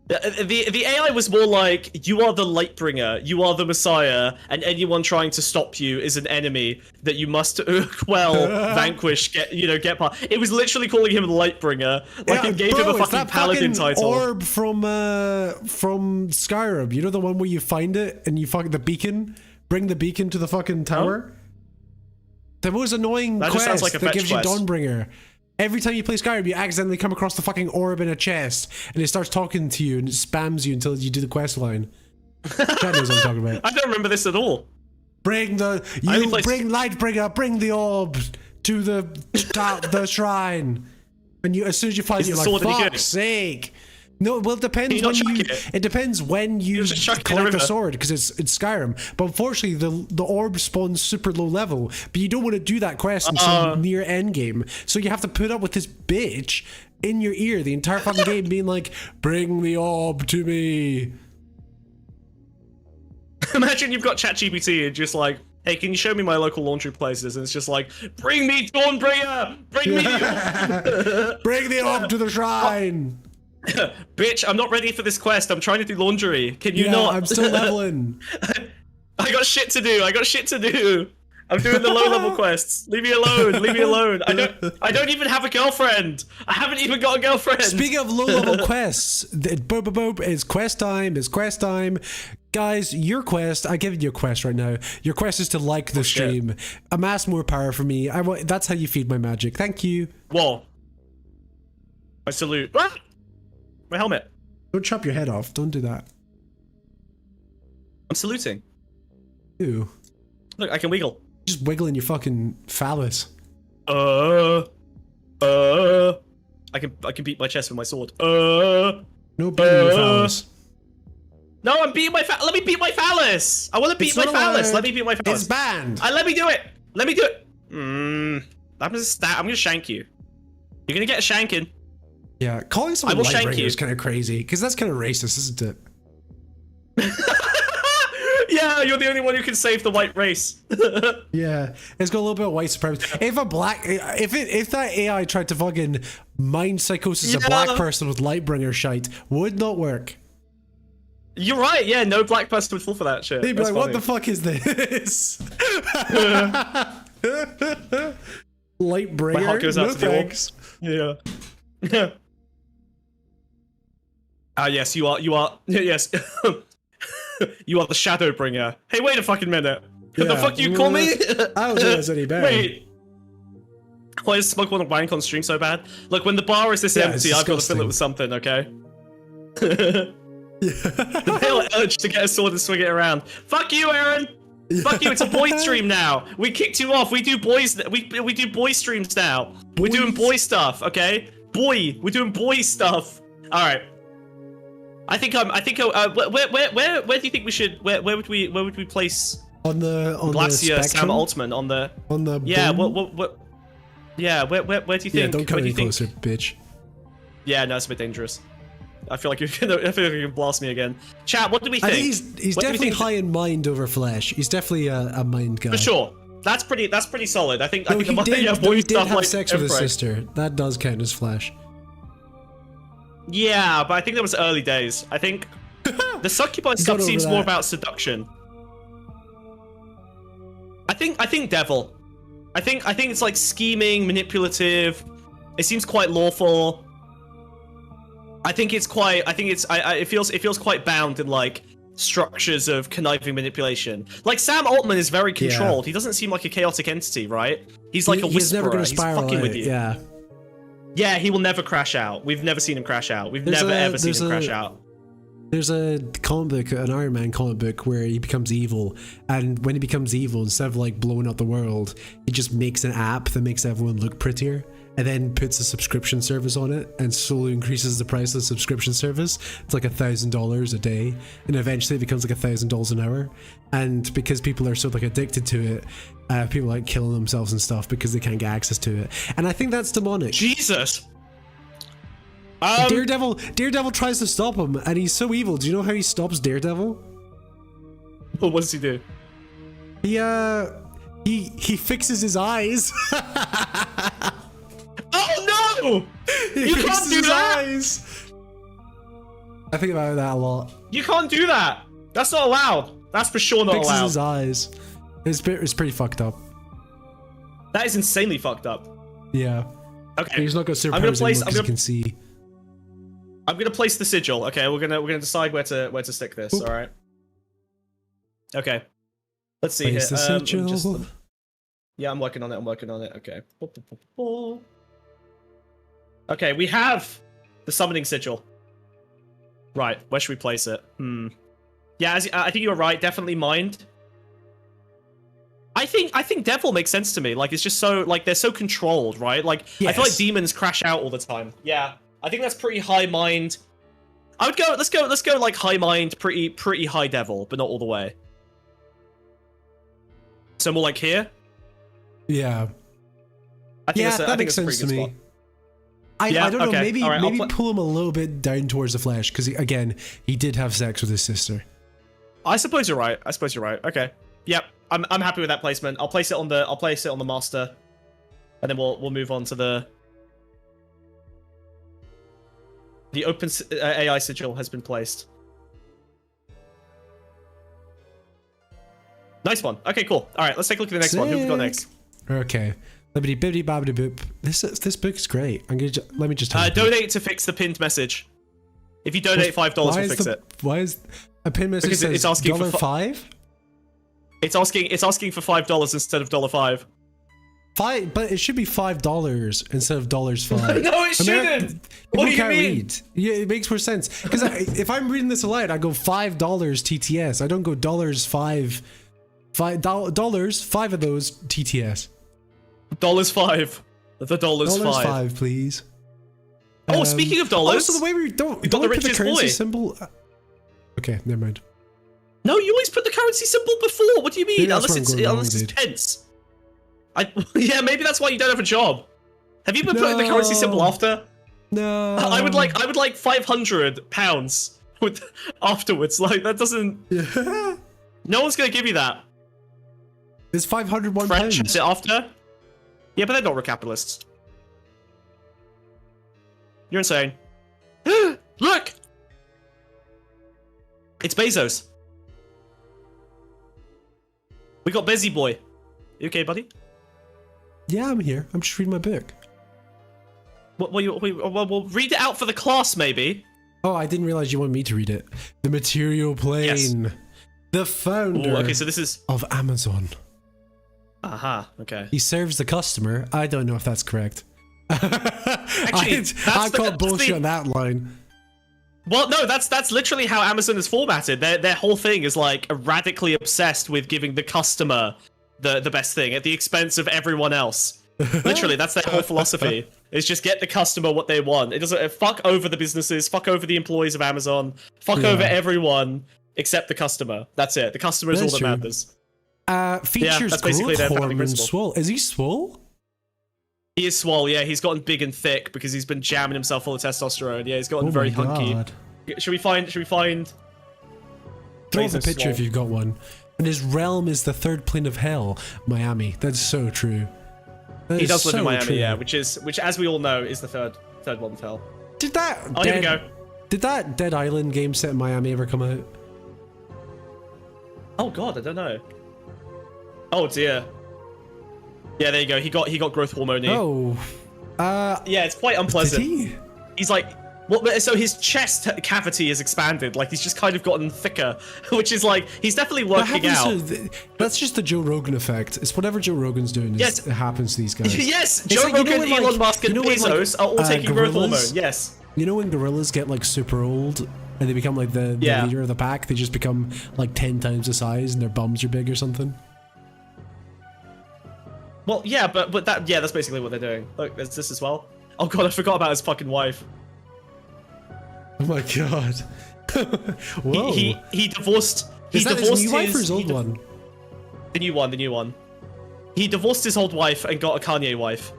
The AI was more like, you are the Lightbringer, you are the Messiah, and anyone trying to stop you is an enemy that you must quell, vanquish, get past. It was literally calling him the Lightbringer, like it gave him a fucking paladin title. Orb from Skyrim, you know the one where you find it and you fucking the beacon, bring the beacon to the fucking tower. The most annoying quest sounds like a that gives quest. you Dawnbringer. Every time you play Skyrim, you accidentally come across the fucking orb in a chest, and it starts talking to you and it spams you until you do the quest line. Chad knows what I'm talking about. I don't remember this at all. Bring Lightbringer, bring the orb to the shrine, and as soon as you find it, you're like, fuck's sake. No, well, it depends when it depends when you collect the sword, because it's Skyrim. But unfortunately, the orb spawns super low level, but you don't want to do that quest until near end game. So you have to put up with this bitch in your ear the entire fucking game, being like, "Bring the orb to me." Imagine you've got ChatGPT and just like, hey, can you show me my local laundry places? And it's just like, bring me Dawnbringer! Bring me bring the orb to the shrine! Bitch, I'm not ready for this quest. I'm trying to do laundry. Can you not? I'm still leveling. I got shit to do. I'm doing the low-level quests. Leave me alone. I don't even have a girlfriend. I haven't even got a girlfriend. Speaking of low-level quests, it's quest time. Guys, your quest, I'm giving you a quest right now. Your quest is to like the stream. Amass more power for me. That's how you feed my magic. Thank you. Whoa. I salute. My helmet. Don't chop your head off. Don't do that. I'm saluting. Ew. Look, I can wiggle. Just wiggling your fucking phallus. I can beat my chest with my sword. No beating your phallus. No, I'm beating my Let me beat my phallus. I want to beat my phallus. Let me beat my phallus. It's banned. Let me do it. I'm gonna shank you. You're gonna get a shanking. Yeah, calling someone Lightbringer is kind of crazy, because that's kind of racist, isn't it? Yeah, you're the only one who can save the white race. Yeah, it's got a little bit of white supremacy. If that AI tried to fucking mind psychosis a black person with Lightbringer shite, would not work. You're right, yeah, no black person would fall for that shit. They'd be like, what the fuck is this? Lightbringer? My heart goes out no to thanks. The orb. Yeah. Yes, you are, yes. You are the Shadowbringer. Hey, wait a fucking minute. Yeah, The fuck you call me? I don't think that's any better. Wait. Why does Smug want to wank on stream so bad? Look, when the bar is this empty, I've got to fill it with something, okay? The male urge to get a sword and swing it around. Fuck you, Aaron! Fuck you, it's a boy stream now. We kicked you off. We do boys. We do boy streams now. We're doing boy stuff, okay? Boy, we're doing boy stuff. All right. I think where do you think we should? Where would we place on the Glacier the Sam Altman on the yeah boom? what yeah where do you think? Yeah, don't come any closer, bitch. Yeah, no, it's a bit dangerous. I feel like you can blast me again. Chat, what do we think? I think he's definitely high in mind over flesh. He's definitely a mind guy. For sure. That's pretty solid. I think he did have like sex with his sister. That does count as flesh. Yeah, but I think that was early days. I think the succubine stuff seems more about seduction. I think devil. I think it's like scheming, manipulative. It seems quite lawful. I think it's quite. It feels quite bound in like structures of conniving manipulation. Like Sam Altman is very controlled. He doesn't seem like a chaotic entity, right? He's like a whisperer. He's never gonna spiral. He's fucking with you. Yeah. Yeah, he will never crash out. We've never seen him crash out. We've never ever seen him crash out. There's a comic book, an Iron Man comic book, where he becomes evil, and when he becomes evil, instead of like blowing up the world, he just makes an app that makes everyone look prettier, and then puts a subscription service on it, and slowly increases the price of the subscription service. It's like $1,000 a day, and eventually it becomes like $1,000 an hour. And because people are so like addicted to it, people like killing themselves and stuff because they can't get access to it. And I think that's demonic. Jesus. Daredevil tries to stop him, and he's so evil. Do you know how he stops Daredevil? Well, what does he do? He fixes his eyes. Oh no! You can't do that! Eyes. I think about that a lot. You can't do that! That's not allowed. That's for sure not allowed. Fixes his eyes. It's pretty fucked up. That is insanely fucked up. Yeah. Okay. He's not got superpowers anymore because he can see. I'm gonna place the sigil. Okay, we're gonna decide where to stick this. All right. Okay. Let's see place here. The sigil. Yeah, I'm working on it. Okay. Okay, we have the summoning sigil. Right, where should we place it? Yeah, I think you're right. Definitely mind. I think devil makes sense to me. Like it's just so like they're so controlled, right? Like yes. I feel like demons crash out all the time. Yeah, I think that's pretty high mind. I would go. Let's go like high mind, pretty high devil, but not all the way. So more like here. Yeah. I think that makes sense to me. Spot. I don't know. Maybe pull him a little bit down towards the flesh because again, he did have sex with his sister. I suppose you're right. Okay. Yep. I'm happy with that placement. I'll place it on the master, and then we'll move on to the open AI sigil has been placed. Nice one. Okay, cool. All right, let's take a look at the next one. Who have we got next? Okay. Bibbidi bibbidi bobbidi boop. This book's great. Let me just donate to fix the pinned message. If you donate $5, we'll fix it. Why is a pinned message? Because it's asking for $5? It's asking for $5 instead of $5. But it should be $5 instead of $5. No, it shouldn't. What do you mean? Read. Yeah, it makes more sense. Because if I'm reading this aloud, I go $5 TTS. I don't go $5. $5 of those TTS. $5. The $5, please. Oh, speaking of dollars. Also, the way we don't put the currency symbol. Okay, never mind. No, you always put the currency symbol before. What do you mean? Unless it's dude. pence. Yeah, maybe that's why you don't have a job. Have you been putting the currency symbol after? No. I would like £500 with afterwards. Like that doesn't. Yeah. No one's gonna give you that. It's £501. French is it after? Yeah, but they're not capitalists. You're insane. Look! It's Bezos. We got Bezzy Boy. You okay, buddy? Yeah, I'm here. I'm just reading my book. Well, read it out for the class, maybe. Oh, I didn't realize you wanted me to read it. The material plane. Yes. The founder Ooh, okay, so this is... of Amazon. Aha, okay. He serves the customer. I don't know if that's correct. Actually, I caught bullshit on that line. Well, no, that's literally how Amazon is formatted. Their whole thing is like radically obsessed with giving the customer the best thing at the expense of everyone else. Literally, that's their whole philosophy. Is just get the customer what they want. It doesn't fuck over the businesses, fuck over the employees of Amazon, fuck over everyone except the customer. That's it. The customer is all that matters. Features that's basically growth their founding hormone principle. swole. Is he swole? He is swole, yeah. He's gotten big and thick because he's been jamming himself full of testosterone. Yeah, he's gotten very hunky. Should we find? Throw up a picture swole? if you've got one. And his realm is the third plane of hell, Miami. That's so true. He does live in Miami, yeah, which as we all know is the third one of hell. Did that? Oh, here we go. Did that Dead Island game set in Miami ever come out? Oh god, I don't know. Oh dear. Yeah, there you go. He got growth hormone. Oh. Yeah, it's quite unpleasant. Did he? He's like, what? So his chest cavity is expanded. Like he's just kind of gotten thicker, which is like he's definitely working out. That's just the Joe Rogan effect. It's whatever Joe Rogan's doing. Yes. It happens to these guys. Yes, It's Joe like, Rogan, when, Elon Musk, and Bezos are all taking growth gorillas, hormone. Yes. You know when gorillas get like super old and they become like the leader of the pack? They just become like 10 times the size and their bums are big or something. Well, yeah, but that's basically what they're doing. Look, there's this as well. Oh god, I forgot about his fucking wife. Oh my god. Whoa. He divorced. Is that his new wife or his old one? The new one. He divorced his old wife and got a Kanye wife.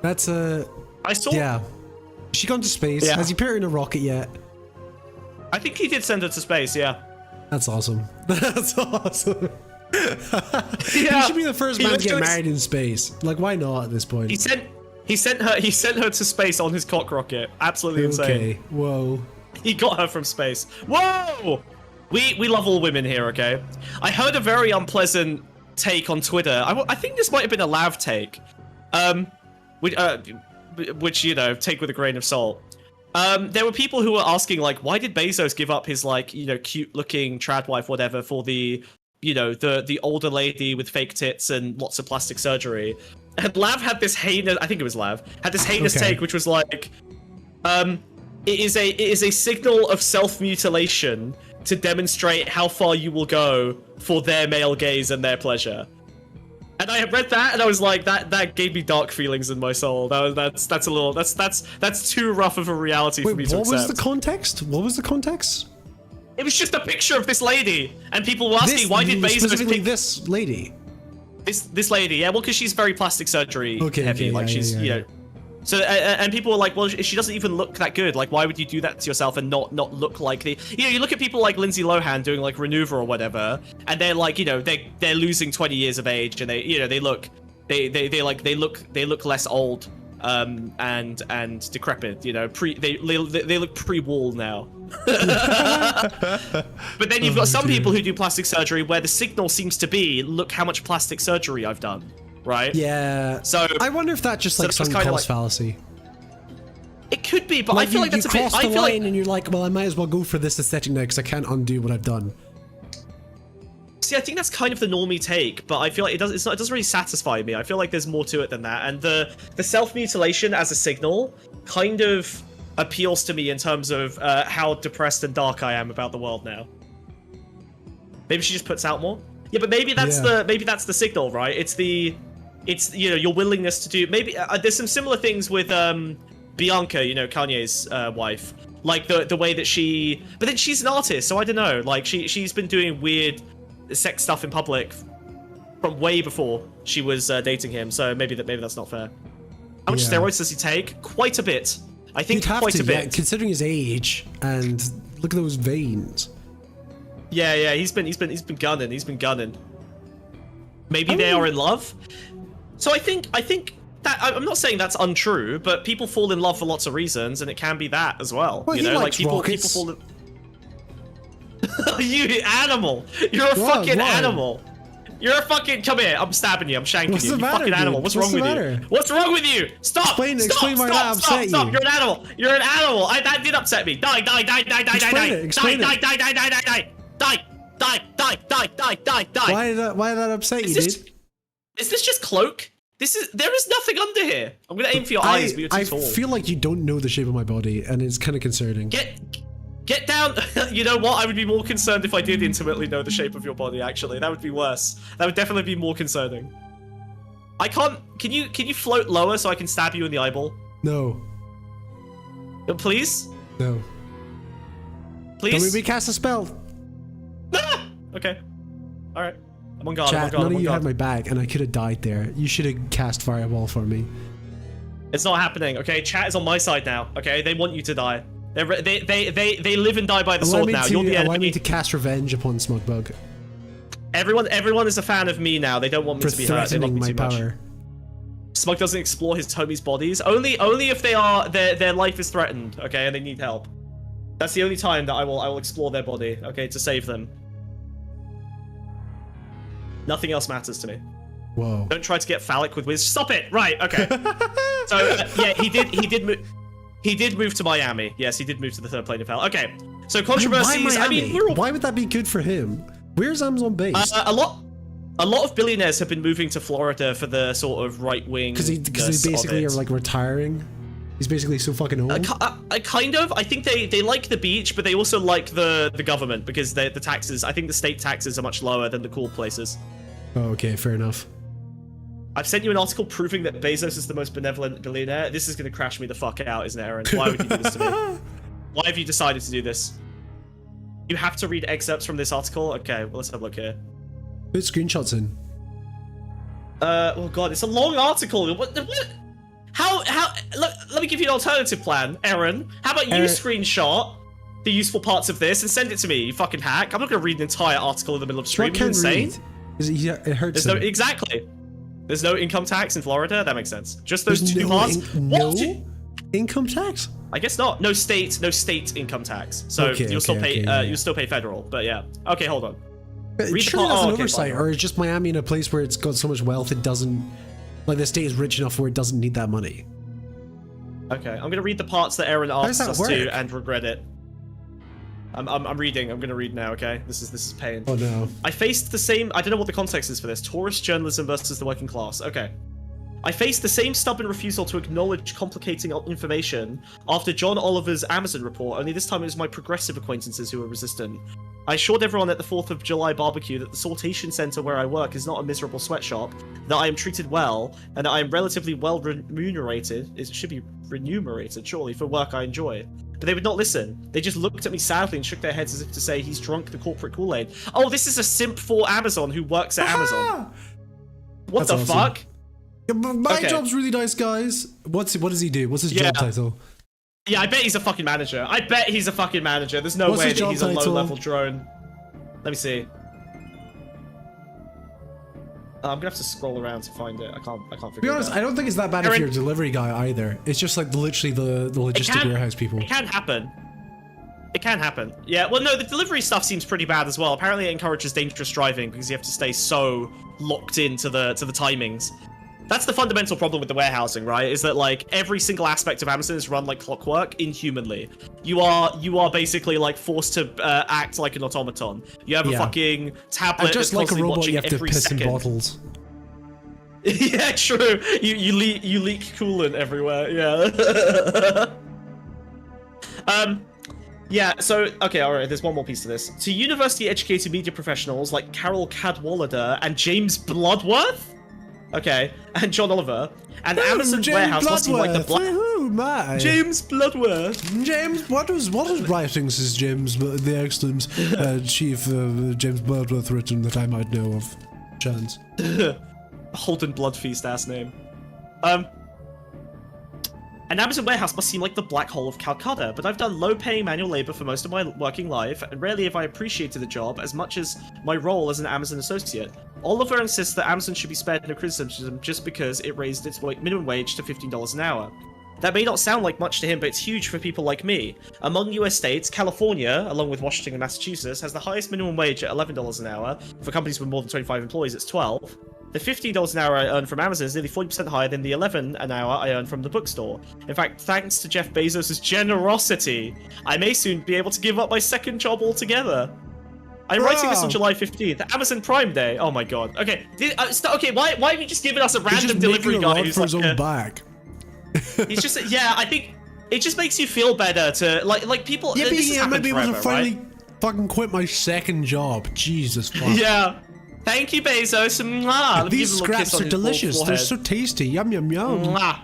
That's a. I saw. Yeah. She gone to space. Yeah. Has he put her in a rocket yet? I think he did send her to space. Yeah. That's awesome. That's awesome. Yeah. He should be the first man to get married in space. Like, why not at this point? He sent her to space on his cock rocket. Absolutely insane. Okay. Whoa. He got her from space. Whoa! We love all women here, okay? I heard a very unpleasant take on Twitter. I think this might have been a Lav take. Which, you know, take with a grain of salt. There were people who were asking, like, why did Bezos give up his, like, you know, cute-looking trad wife, whatever, for the, you know, the older lady with fake tits and lots of plastic surgery? And Lav had this heinous, I think it was Lav, had this heinous take, which was like, it is a signal of self-mutilation to demonstrate how far you will go for their male gaze and their pleasure. And I read that and I was like, that gave me dark feelings in my soul. That's too rough of a reality for me to accept. What was the context? What was the context? It was just a picture of this lady, and people were asking, why did Bezos specifically this lady? This lady, yeah, well, because she's very plastic surgery heavy, like she's, you know. So, and people were like, well, she doesn't even look that good. Like, why would you do that to yourself and not look like the, you know, you look at people like Lindsay Lohan doing like Renuva or whatever, and they're like, you know, they're losing 20 years of age, and they, you know, they look less old, and decrepit, you know, they look pre-wall now. But then you've got some people who do plastic surgery where the signal seems to be, look how much plastic surgery I've done. Right? Yeah. So I wonder if that just like some cost fallacy. It could be, but I feel like that's a bit. You cross the line and you're like, well, I might as well go for this aesthetic now because I can't undo what I've done. See, I think that's kind of the normie take, but I feel like it doesn't really satisfy me. I feel like there's more to it than that, and the self-mutilation as a signal kind of appeals to me in terms of how depressed and dark I am about the world now. Maybe she just puts out more. Yeah, but maybe that's the signal, right? It's you know, your willingness to do, maybe there's some similar things with Bianca, you know, Kanye's wife, like the way that she, but then she's an artist, so I don't know, like she's been doing weird sex stuff in public from way before she was dating him, so maybe that's not fair. How much steroids does he take? Quite a bit. I think quite a bit. Yeah, considering his age, and look at those veins. Yeah, he's been gunning. Maybe they are in love. So I think that, I'm not saying that's untrue, but people fall in love for lots of reasons, and it can be that as well. Well, you know, like people fall in. You animal! You're a fucking animal. You're a fucking. Come here. I'm stabbing you. I'm shanking What's you. the You matter, fucking animal. dude? What's wrong with you? What's wrong with you? Stop. Explain stop. why Stop. that Stop. upset Stop. you. You're an animal. You're an animal. That did upset me. Die. Die. Die. Die. Die. Die. Explain Die. it, explain die. it. Die. Die. Die. Die. Die. Die. Die. Die. Die. Die. Die. Die. Die. Why did that upset you, dude? Is this just cloak? There is nothing under here. I'm gonna aim for your eyes, but you're too tall. I feel like you don't know the shape of my body, and it's kind of concerning. Get down. You know what? I would be more concerned if I did intimately know the shape of your body. Actually, that would be worse. That would definitely be more concerning. I can't. Can you float lower so I can stab you in the eyeball? No. Please. No. Please. Don't make me cast a spell. Ah! Okay. All right. I'm on guard. Chat, I'm on guard. none of you had my back, and I could have died there. You should have cast fireball for me. It's not happening. Okay, chat is on my side now. Okay, they want you to die. They live and die by the sword now. You're the enemy. Allow me to cast revenge upon Smugbug. Everyone is a fan of me now. They don't want me to be hurt. They love me too much. Smug doesn't explore his homies' bodies. Only if their life is threatened. Okay, and they need help. That's the only time that I will explore their body. Okay, to save them. Nothing else matters to me. Whoa. Don't try to get phallic with Wiz. Stop it! Right, okay. So, yeah, he did move to Miami. Yes, he did move to the third plane of hell. Okay, so controversies, Why I mean, why would that be good for him? Where's Amazon based? A lot of billionaires have been moving to Florida for the sort of right-wing. Because they basically are like retiring. He's basically so fucking old. Kind of. I think they like the beach, but they also like the government because the taxes. I think the state taxes are much lower than the cool places. Oh, okay, fair enough. I've sent you an article proving that Bezos is the most benevolent billionaire. This is going to crash me the fuck out, isn't it, Aaron? Why would you do this to me? Why have you decided to do this? You have to read excerpts from this article? Okay, well, let's have a look here. Put screenshots in. Oh god, it's a long article. What? How, look, let me give you an alternative plan, Aaron. How about you screenshot the useful parts of this and send it to me, you fucking hack? I'm not going to read an entire article in the middle of stream. Are you insane? It hurts him. Exactly. There's no income tax in Florida? That makes sense. Just those two parts? No income tax? I guess not. No state income tax. So you'll still pay federal, but yeah. Okay, hold on. Sure, that's an oversight, or is just Miami in a place where it's got so much wealth it doesn't, like the state is rich enough where it doesn't need that money? Okay, I'm gonna read the parts that Aaron asks us to and regret it. I'm reading. I'm gonna read now. Okay, this is pain. Oh no. I faced the same. I don't know what the context is for this. Tourist journalism versus the working class. Okay. I faced the same stubborn refusal to acknowledge complicating information after John Oliver's Amazon report, only this time it was my progressive acquaintances who were resistant. I assured everyone at the 4th of July barbecue that the sortation center where I work is not a miserable sweatshop, that I am treated well, and that I am relatively well remunerated. It should be remunerated, surely, for work I enjoy. But they would not listen. They just looked at me sadly and shook their heads as if to say he's drunk the corporate Kool-Aid. Oh, this is a simp for Amazon who works at Amazon. What the fuck? Yeah, my job's really nice, guys. What does he do? What's his job title? Yeah, I bet he's a fucking manager. I bet he's a fucking manager. There's no way that he's a low-level drone. Let me see. I'm gonna have to scroll around to find it. I can't figure it out. To be honest, I don't think it's that bad if you're a delivery guy either. It's just like literally the logistic warehouse people. It can happen. It can happen. Yeah, well, no, the delivery stuff seems pretty bad as well. Apparently it encourages dangerous driving because you have to stay so locked into the timings. That's the fundamental problem with the warehousing, right? Is that like every single aspect of Amazon is run like clockwork inhumanly. You are basically like forced to act like an automaton. You have a fucking tablet. Just like a robot, you have to piss in bottles. Yeah, true. You leak coolant everywhere. Yeah. Yeah, so, okay, alright, there's one more piece to this. To university-educated media professionals like Carol Cadwallader and James Bloodworth? Okay, and John Oliver. And Amazon warehouse must be like the black... James Bloodworth. James, what was writings is James, the excellent chief James Bloodworth written that I might know of? Chance. Holden Bloodfeast ass name. An Amazon warehouse must seem like the black hole of Calcutta, but I've done low-paying manual labor for most of my working life, and rarely have I appreciated the job as much as my role as an Amazon associate. Oliver insists that Amazon should be spared no criticism just because it raised its minimum wage to $15 an hour. That may not sound like much to him, but it's huge for people like me. Among US states, California, along with Washington and Massachusetts, has the highest minimum wage at $11 an hour. For companies with more than 25 employees, it's $12. The $15 an hour I earn from Amazon is nearly 40% higher than the $11 an hour I earn from the bookstore. In fact, thanks to Jeff Bezos' generosity, I may soon be able to give up my second job altogether. I'm writing this on July 15th, Amazon Prime Day. Oh my god. Okay, okay. Why have you just given us a random delivery guy who's for his own back? He's just yeah. I think it just makes you feel better to like people. Yeah, this has maybe forever, able to finally right? fucking quit my second job. Jesus fuck. Yeah. Thank you, Bezos. Mwah. These scraps are delicious. They're so tasty. Yum yum yum. Mwah.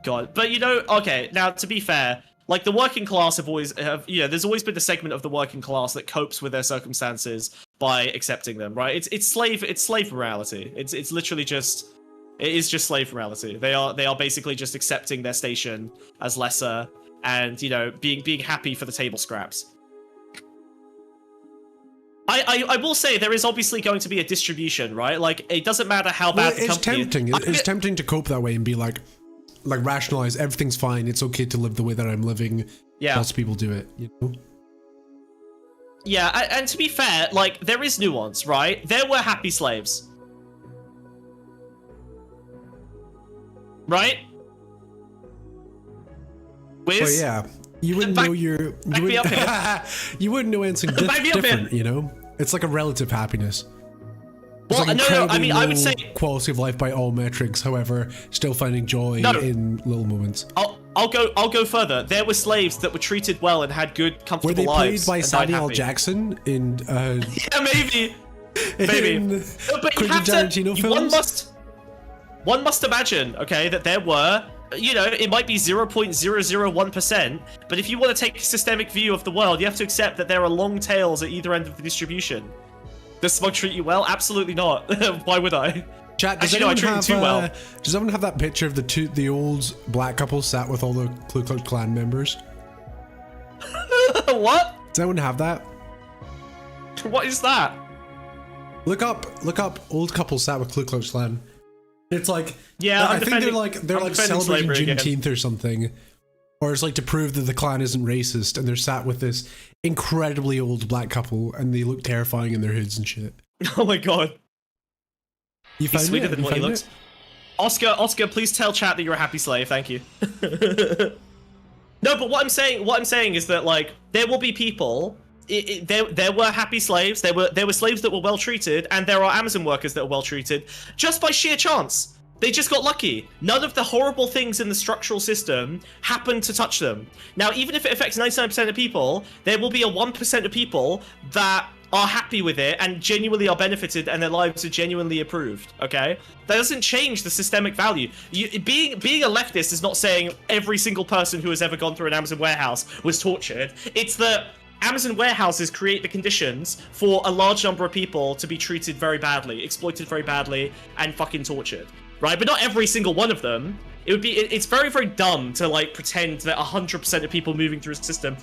God, but you know, okay. Now to be fair. Like, the working class there's always been a segment of the working class that copes with their circumstances by accepting them, right? It's slave morality. It's literally just, it is just slave morality. They are basically just accepting their station as lesser and, you know, being happy for the table scraps. I will say there is obviously going to be a distribution, right? Like, it doesn't matter how bad the company is. It's tempting to cope that way and be like rationalize everything's fine, it's okay to live the way that I'm living. Yeah, lots of people do it, you know. Yeah, and to be fair, like, there is nuance, right? There were happy slaves, right? Wiz? Well, yeah, you wouldn't know you wouldn't know anything different, you know. It's like a relative happiness. Well, like no, I mean, I would say quality of life by all metrics. However, still finding joy in little moments. I'll go further. There were slaves that were treated well and had good, comfortable Were lives. they played by Samuel L. Jackson in? Yeah, maybe. But Quentin Tarantino films. One must imagine, okay, that there were. You know, it might be 0.001%, but if you want to take a systemic view of the world, you have to accept that there are long tails at either end of the distribution. Does Smug treat you well? Absolutely not. Why would I? Chat, does anyone have, does anyone have that picture of the old black couple sat with all the Ku Klux Klan members? What? Does anyone have that? What is that? Look up old couple sat with Ku Klux Klan. It's like, yeah, I think they're like celebrating Juneteenth or something. Or it's like to prove that the Klan isn't racist, and they're sat with this incredibly old black couple, and they look terrifying in their hoods and shit. Oh my god. You He's sweeter than what he looks. Oscar, please tell chat that you're a happy slave, thank you. No, but what I'm saying is that, like, there will be people, there were happy slaves, there were slaves that were well treated, and there are Amazon workers that are well treated, just by sheer chance. They just got lucky. None of the horrible things in the structural system happened to touch them. Now, even if it affects 99% of people, there will be a 1% of people that are happy with it and genuinely are benefited and their lives are genuinely improved, okay? That doesn't change the systemic value. Being a leftist is not saying every single person who has ever gone through an Amazon warehouse was tortured. It's that Amazon warehouses create the conditions for a large number of people to be treated very badly, exploited very badly, and fucking tortured. Right, but not every single one of them. It's very, very dumb to, like, pretend that 100% of people moving through a system,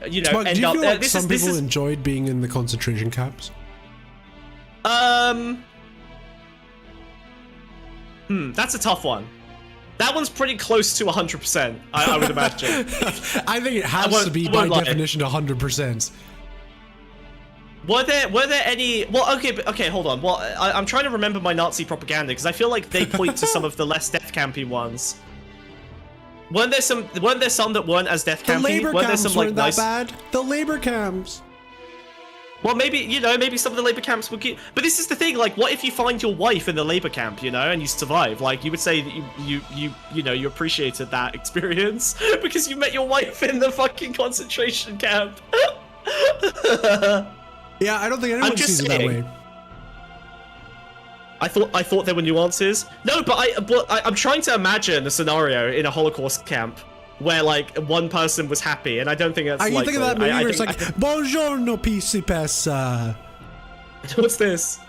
you know, end up. Do you feel like some people enjoyed being in the concentration camps? That's a tough one. That one's pretty close to 100%. I would imagine. I think it has to be by definition 100%. Were there any? Well, okay, hold on. Well, I'm trying to remember my Nazi propaganda because I feel like they point to some of the less death campy ones. Weren't there some that weren't as death campy? The labor weren't camps there some, like, weren't that bad. The labor camps. Well, maybe some of the labor camps would get. But this is the thing. Like, what if you find your wife in the labor camp, you know, and you survive? Like, you would say that you appreciated that experience because you met your wife in the fucking concentration camp. Yeah, I don't think anyone sees it that way. I thought there were nuances. No, but I'm trying to imagine a scenario in a Holocaust camp where, like, one person was happy, and I don't think that's likely. Are you thinking of that movie where it's like, Buongiorno, PC Pessa? What's this?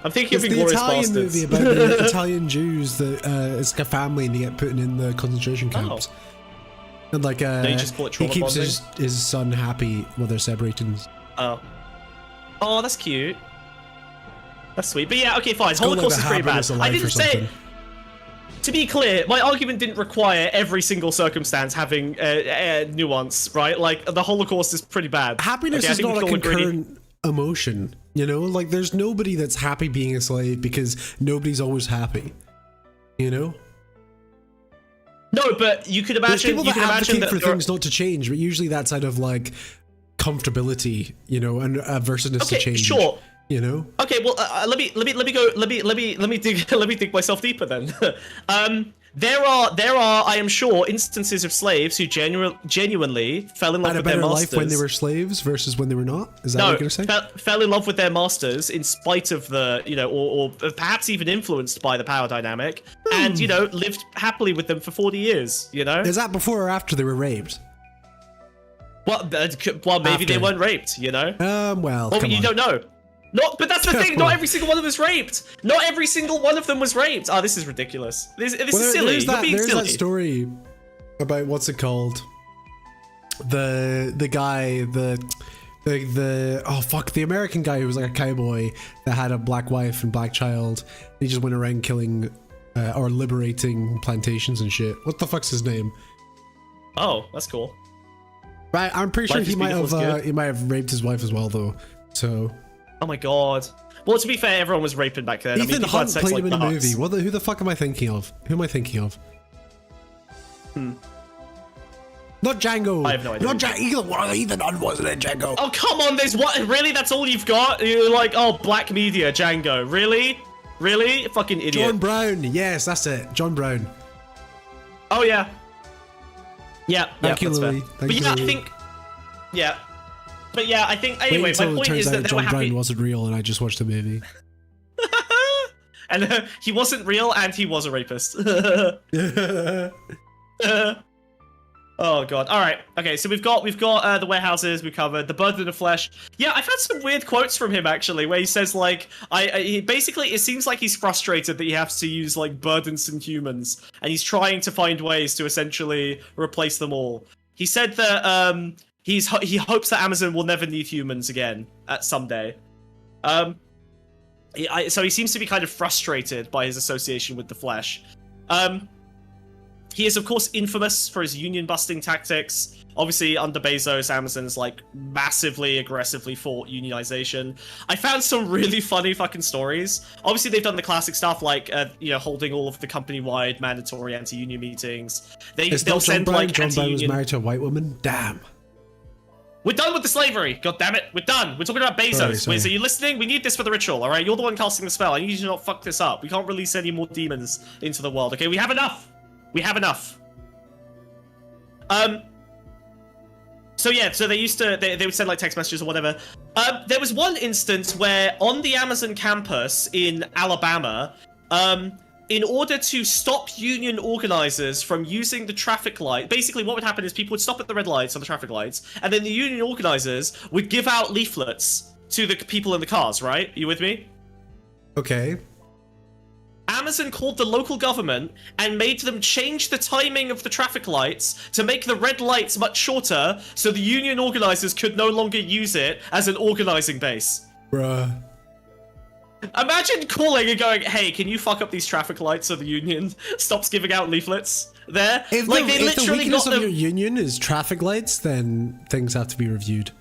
I'm thinking of Inglourious Italian Bastards. movie about the Italian Jews that it's like a family and they get put in the concentration camps. Oh. And, like, you just call it he keeps bonding? his son happy while they're separating. Oh, that's cute. That's sweet. But yeah, okay, fine. Holocaust is pretty bad. I didn't say. To be clear, my argument didn't require every single circumstance having nuance, right? Like, the Holocaust is pretty bad. Happiness is not a concurrent emotion, you know? Like, there's nobody that's happy being a slave because nobody's always happy, you know? No, but you could imagine... There's people that advocate for things not to change, but usually that's out of, like, comfortability, you know, and averseness to change. Sure. You know? Okay, well, let me dig myself deeper then. There are, I am sure, instances of slaves who genuinely fell in love with their masters. Had a better life when they were slaves versus when they were not? Is that what you're gonna say? Fell in love with their masters in spite of the, you know, or perhaps even influenced by the power dynamic, and, you know, lived happily with them for 40 years, you know? Is that before or after they were raped? Well, maybe they weren't raped, you know? Well, you don't know. But that's the thing. Not every single one of them was raped. Not every single one of them was raped. Oh, this is ridiculous. This is silly. You're being silly. There's that story about what's it called? The guy, oh fuck, the American guy who was like a cowboy that had a black wife and black child. He just went around killing or liberating plantations and shit. What the fuck's his name? Oh, that's cool. Right, I'm pretty sure he might have raped his wife as well though. So. Oh my god. Well, to be fair, everyone was raping back then. Ethan Hunt played him in a movie. Who the fuck am I thinking of? Who am I thinking of? Not Django. I have no idea. Not Django. Ethan Hunt wasn't in Django. Oh, come on. There's what? Really? That's all you've got? You're like, oh, black media, Django. Really? Really? Fucking idiot. John Brown. Yes, that's it. John Brown. Oh, yeah. Yeah, Thank you, that's Louis. fair. But yeah, I think... Yeah. But yeah, I think... Anyway, my point is that John Brown wasn't real and I just watched the movie. And he wasn't real and he was a rapist. Oh god. All right. Okay. So we've got the warehouses we covered, the burden of flesh. Yeah, I've had some weird quotes from him actually, where he says like, he basically it seems like he's frustrated that he has to use like burdensome humans, and he's trying to find ways to essentially replace them all. He said that he hopes that Amazon will never need humans again at someday. So he seems to be kind of frustrated by his association with the flesh. He is, of course, infamous for his union-busting tactics. Obviously, under Bezos, Amazon's, like, massively, aggressively fought unionization. I found some really funny fucking stories. Obviously, they've done the classic stuff, like, you know, holding all of the company-wide mandatory anti-union meetings. They'll send, like, John Brown was married to a white woman? Damn. We're done with the slavery. God damn it. We're done. We're talking about Bezos. Sorry. Wait, so you listening? We need this for the ritual, all right? You're the one casting the spell. I need you to not fuck this up. We can't release any more demons into the world, okay? We have enough. We have enough. So yeah, so they used to, they would send like text messages or whatever. There was one instance where on the Amazon campus in Alabama, in order to stop union organizers from using the traffic light, basically what would happen is people would stop at the red lights on the traffic lights, and then the union organizers would give out leaflets to the people in the cars, right? Are you with me? Okay. Amazon called the local government and made them change the timing of the traffic lights to make the red lights much shorter so the union organizers could no longer use it as an organizing base. Bruh. Imagine calling and going, hey, can you fuck up these traffic lights so the union stops giving out leaflets there? If the weakness of your union is traffic lights, then things have to be reviewed.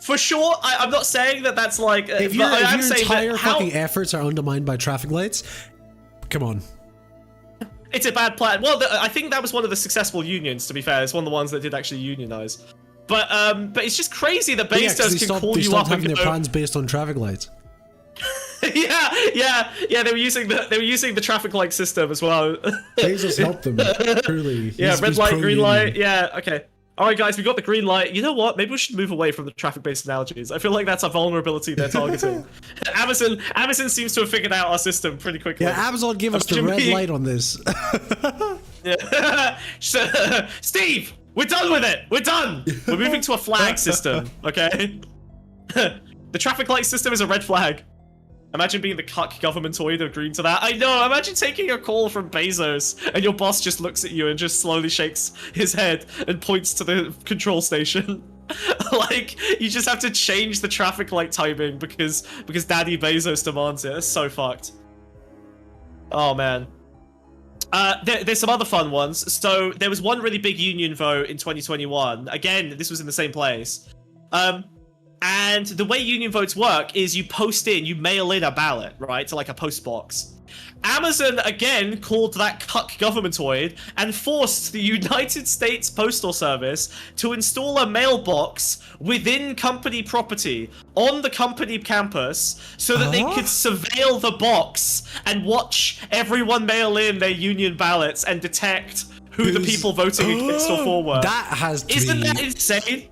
For sure, I'm not saying that that's like... If your entire fucking efforts are undermined by traffic lights, come on. It's a bad plan. Well, I think that was one of the successful unions, to be fair. It's one of the ones that did actually unionize. But it's just crazy that Bezos can call you up and having their plans based on traffic lights. yeah. They were using the traffic light system as well. Bezos helped them, truly. Yeah, red light, green light. Yeah, okay. All right, guys, we got the green light. You know what? Maybe we should move away from the traffic-based analogies. I feel like that's a vulnerability they're targeting. Amazon seems to have figured out our system pretty quickly. Yeah, Amazon give us the red light on this. Yeah. Steve, we're done with it. We're done. We're moving to a flag system, okay? The traffic light system is a red flag. Imagine being the cuck governmentoid agreeing to that. I know, imagine taking a call from Bezos and your boss just looks at you and just slowly shakes his head and points to the control station. Like, you just have to change the traffic light timing because Daddy Bezos demands it. That's so fucked. Oh, man. There's some other fun ones. So there was one really big union vote in 2021. Again, this was in the same place. And the way union votes work is you mail in a ballot, right, to like a post box. Amazon again called that cuck governmentoid and forced the United States Postal Service to install a mailbox within company property on the company campus so that they could surveil the box and watch everyone mail in their union ballots and detect who the people voting against or for were. That has to Isn't that insane?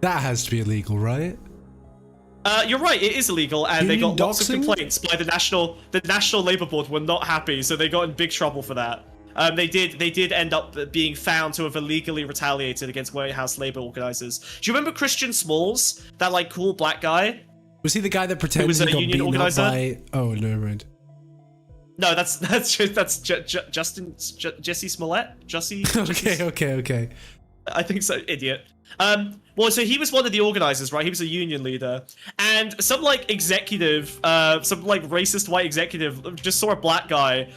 That has to be illegal, right? You're right, it is illegal, and they got lots of complaints by the National Labour Board were not happy, so they got in big trouble for that. They did end up being found to have illegally retaliated against warehouse labour organisers. Do you remember Christian Smalls, that like cool black guy? Was he the guy that pretended he got beaten organizer? Up by? Oh, no, right. No, that's Jesse Smollett. Jesse. Okay. I think so, idiot. Well, so he was one of the organizers, right? He was a union leader, and some like executive, some like racist white executive just saw a black guy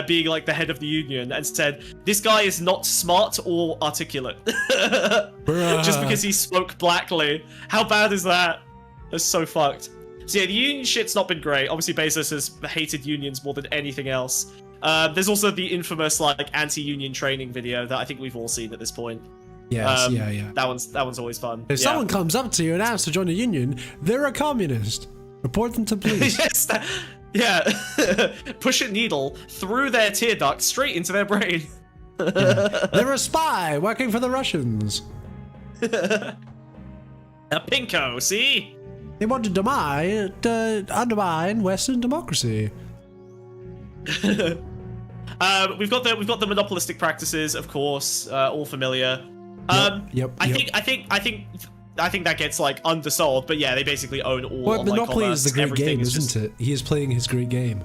being like the head of the union and said, "This guy is not smart or articulate," just because he spoke blackly. How bad is that? That's so fucked. So yeah, the union shit's not been great. Obviously, Bezos has hated unions more than anything else. There's also the infamous like anti-union training video that I think we've all seen at this point. Yes, yeah. That one's always fun. If someone comes up to you and asks to join a union, they're a communist. Report them to police. Yes, push a needle through their tear duct straight into their brain. They're a spy working for the Russians. A pinko, see? They want to undermine Western democracy. We've got the monopolistic practices, of course, all familiar. Yep. I think that gets like undersold, but yeah, they basically own all. Well, online Monopoly commerce. is the great game, Everything isn't it? He is playing his great game.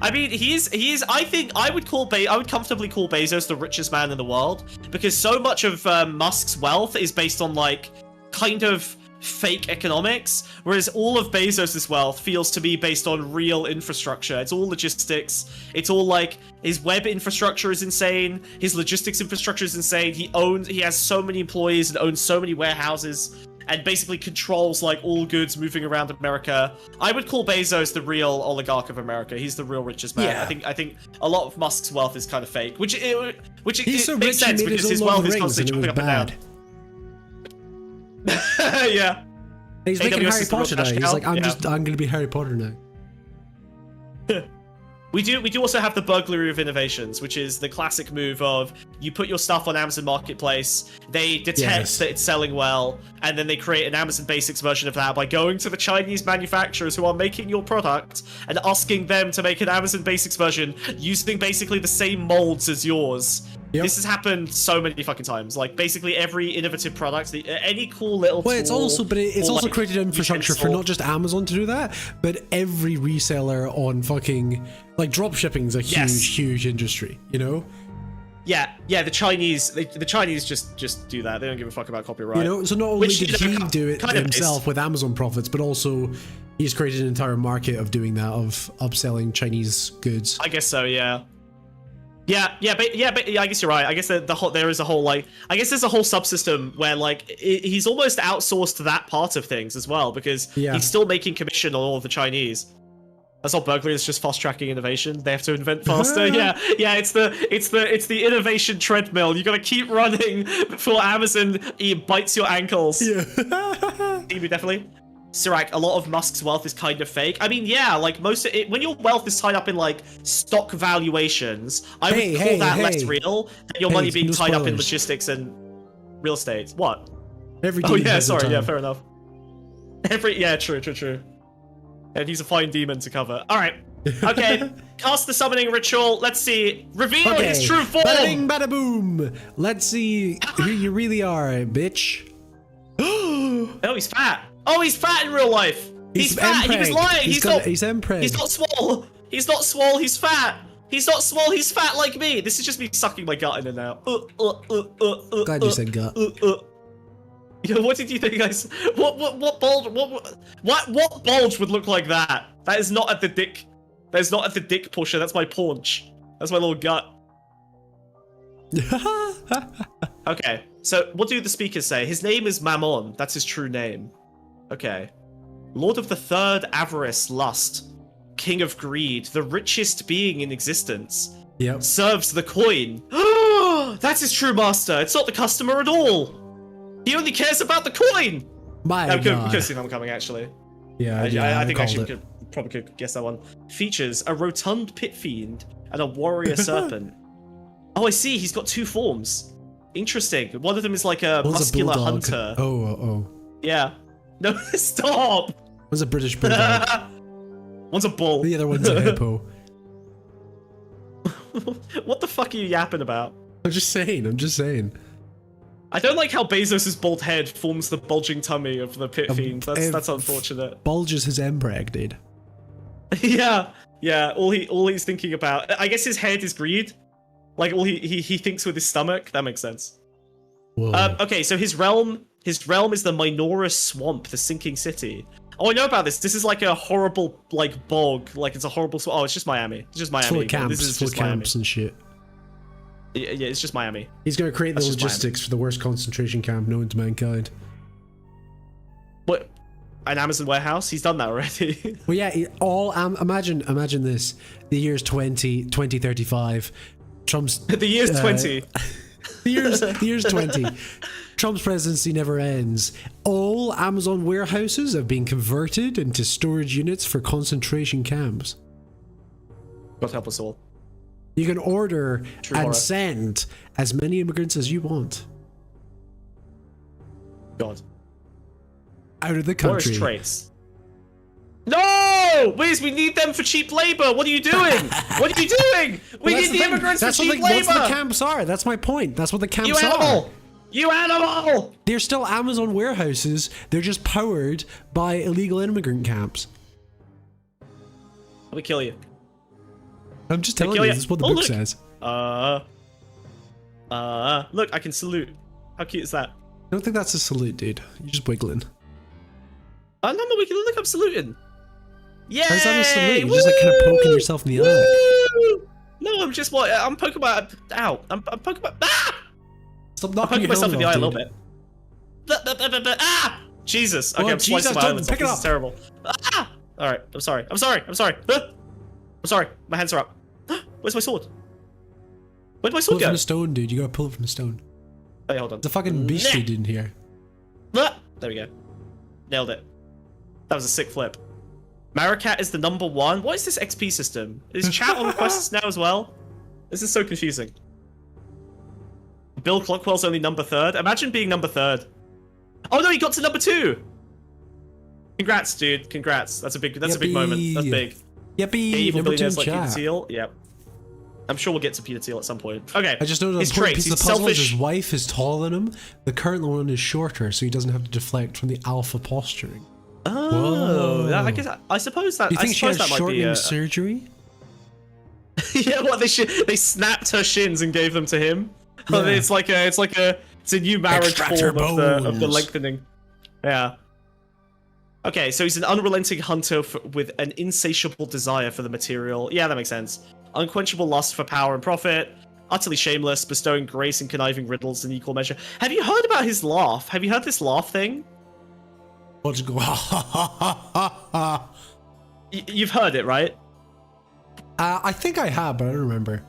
I mean, he is. I think I would comfortably call Bezos the richest man in the world, because so much of Musk's wealth is based on like kind of fake economics, whereas all of Bezos's wealth feels to be based on real infrastructure. It's all logistics. It's all like his web infrastructure is insane. His logistics infrastructure is insane. He has so many employees and owns so many warehouses and basically controls like all goods moving around America. I would call Bezos the real oligarch of America. He's the real richest man. Yeah. I think a lot of Musk's wealth is kind of fake, which makes sense because his wealth is constantly jumping up and down. Yeah. He's making Harry Potter now. He's like, I'm gonna be Harry Potter now. We do also have the burglary of innovations, which is the classic move of you put your stuff on Amazon Marketplace, they detect that it's selling well, and then they create an Amazon Basics version of that by going to the Chinese manufacturers who are making your product and asking them to make an Amazon Basics version using basically the same molds as yours. Yep. This has happened so many fucking times. Like basically every innovative product, any cool little tool, it's also like, created infrastructure for not just Amazon to do that, but every reseller on fucking like drop shipping is a huge industry, you know? Yeah, the Chinese just do that. They don't give a fuck about copyright. You know, so not only did he do it himself with Amazon profits, but also he's created an entire market of doing that, of upselling Chinese goods. I guess so, yeah. But I guess you're right. I guess there's a whole subsystem where like he's almost outsourced that part of things as well, because he's still making commission on all of the Chinese. That's not burglary. It's just fast tracking innovation. They have to invent faster. It's the innovation treadmill. You got to keep running before Amazon bites your ankles. Yeah, definitely. Sirac, a lot of Musk's wealth is kind of fake. I mean, yeah, like most of it, when your wealth is tied up in like stock valuations, I would call that less real than your money being tied up in logistics and real estate. What? Fair enough. True. And he's a fine demon to cover. All right. Okay. Cast the summoning ritual. Let's see. Reveal his true form. Bada bing, bada boom. Let's see who you really are, bitch. Oh, he's fat. Oh, he's fat in real life. He's fat. He was lying. He's not small. He's not small. He's fat. He's not small. He's fat like me. This is just me sucking my gut in and out. Glad you said gut. What did you think, guys? What bulge would look like that? That is not at the dick. That is not at the dick pusher. That's my paunch. That's my little gut. Okay, so what do the speakers say? His name is Mammon. That's his true name. Okay. Lord of the third avarice, lust. King of greed. The richest being in existence. Yep. Serves the coin. That's his true master. It's not the customer at all. He only cares about the coin. My God. You God. could have seen that one coming, actually. Yeah, I think I called it. probably could guess that one. Features a rotund pit fiend and a warrior serpent. Oh, I see. He's got two forms. Interesting. One of them is like a One's muscular bulldog. hunter. Oh. Yeah. No, stop. One's a British bulldog. One's a bull. The other one's a hippo. What the fuck are you yapping about? I'm just saying. I don't like how Bezos' bald head forms the bulging tummy of the pit fiend. That's unfortunate. Bulges his embrag, dude. Yeah. All he's thinking about. I guess his head is greed. Like all he thinks with his stomach. That makes sense. Whoa. Okay, so his realm is the Minoris Swamp, the sinking city. Oh, I know about this. This is like a horrible like bog. Like it's a horrible. Oh, it's just Miami. It's just Miami. It's full of camps. This is full just of camps and shit. Yeah, it's just Miami. He's going to create the That's just logistics for the worst concentration camp known to mankind. What? An Amazon warehouse? He's done that already. Well, yeah. Imagine this. The year's 2035. Trump's The year's 20. The year's 20. Trump's presidency never ends. All Amazon warehouses have been converted into storage units for concentration camps. God help us all. You can order True and horror. send as many immigrants as you want God. out of the Where country. is trace? No! Wiz, we need them for cheap labor. What are you doing? What are you doing? We Well, need the immigrants for that's cheap what That's labor. what the camps are. That's my point. That's what the camps You are. animal! You animal! They're still Amazon warehouses. They're just powered by illegal immigrant camps. Let me kill you. I'm just telling kill you. ya. This is what the Oh, book look. says. Look, I can salute. How cute is that? I don't think that's a salute, dude. You're just wiggling. No, we can look. I'm saluting. Yay! How's that a salute? You're just like kind of poking yourself in the eye. Woo! No, I'm just what I'm poking my. Ow! I'm poking my. Ah! Stop I'm knocking poking your myself in helmet the eye off, a little dude. bit. Ah! Jesus. Okay, Oh, I'm slicing Jesus, my don't eyelids. pick it This up. is terrible. Ah! All right. I'm sorry. I'm sorry. My hands are up. Where's my sword? Where'd my Pull sword it go? from a stone, dude. You gotta pull it from a stone. Hey, hold on. There's a fucking beast dude in here. Ah! There we go. Nailed it. That was a sick flip. Maricat is the #1. What is this XP system? Is chat on quests now as well? This is so confusing. Bill Clockwell's only #3rd. Imagine being #3rd. Oh no, he got to #2. Congrats, dude. Congrats. That's a big moment. That's big. Yippee! Evil Number 2 in billionaires like Peter chat. Thiel. Yep. I'm sure we'll get to Peter Thiel at some point. Okay. I just noticed his the important traits. piece of He's the puzzle is selfish. his wife is taller than him. The current one is shorter, so he doesn't have to deflect from the alpha posturing. Oh, Whoa. I guess I suppose that. Do you think she has that might be shortening a... surgery? Yeah, what they snapped her shins and gave them to him. Yeah. It's a new marriage Extract her form of the bones. lengthening. Yeah. Okay, so he's an unrelenting hunter with an insatiable desire for the material. Yeah, that makes sense. Unquenchable lust for power and profit. Utterly shameless, bestowing grace and conniving riddles in equal measure. Have you heard about his laugh? Have you heard this laugh thing? What's go? You've heard it, right? I think I have, but I don't remember.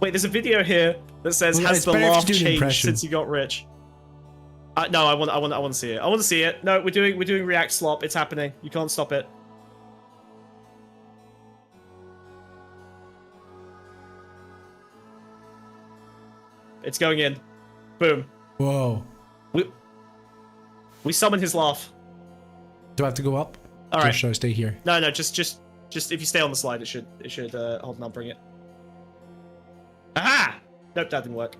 Wait, there's a video here that says, Well, "Has it's the better if laugh you do an changed impression. since you got rich?" No, I want to see it. I want to see it. No, we're doing React slop. It's happening. You can't stop it. It's going in. Boom. Whoa. We summon his laugh. Do I have to go up? All Or right. should I stay here? No, just if you stay on the slide, it should hold on, I'll bring it. Aha! Nope, that didn't work.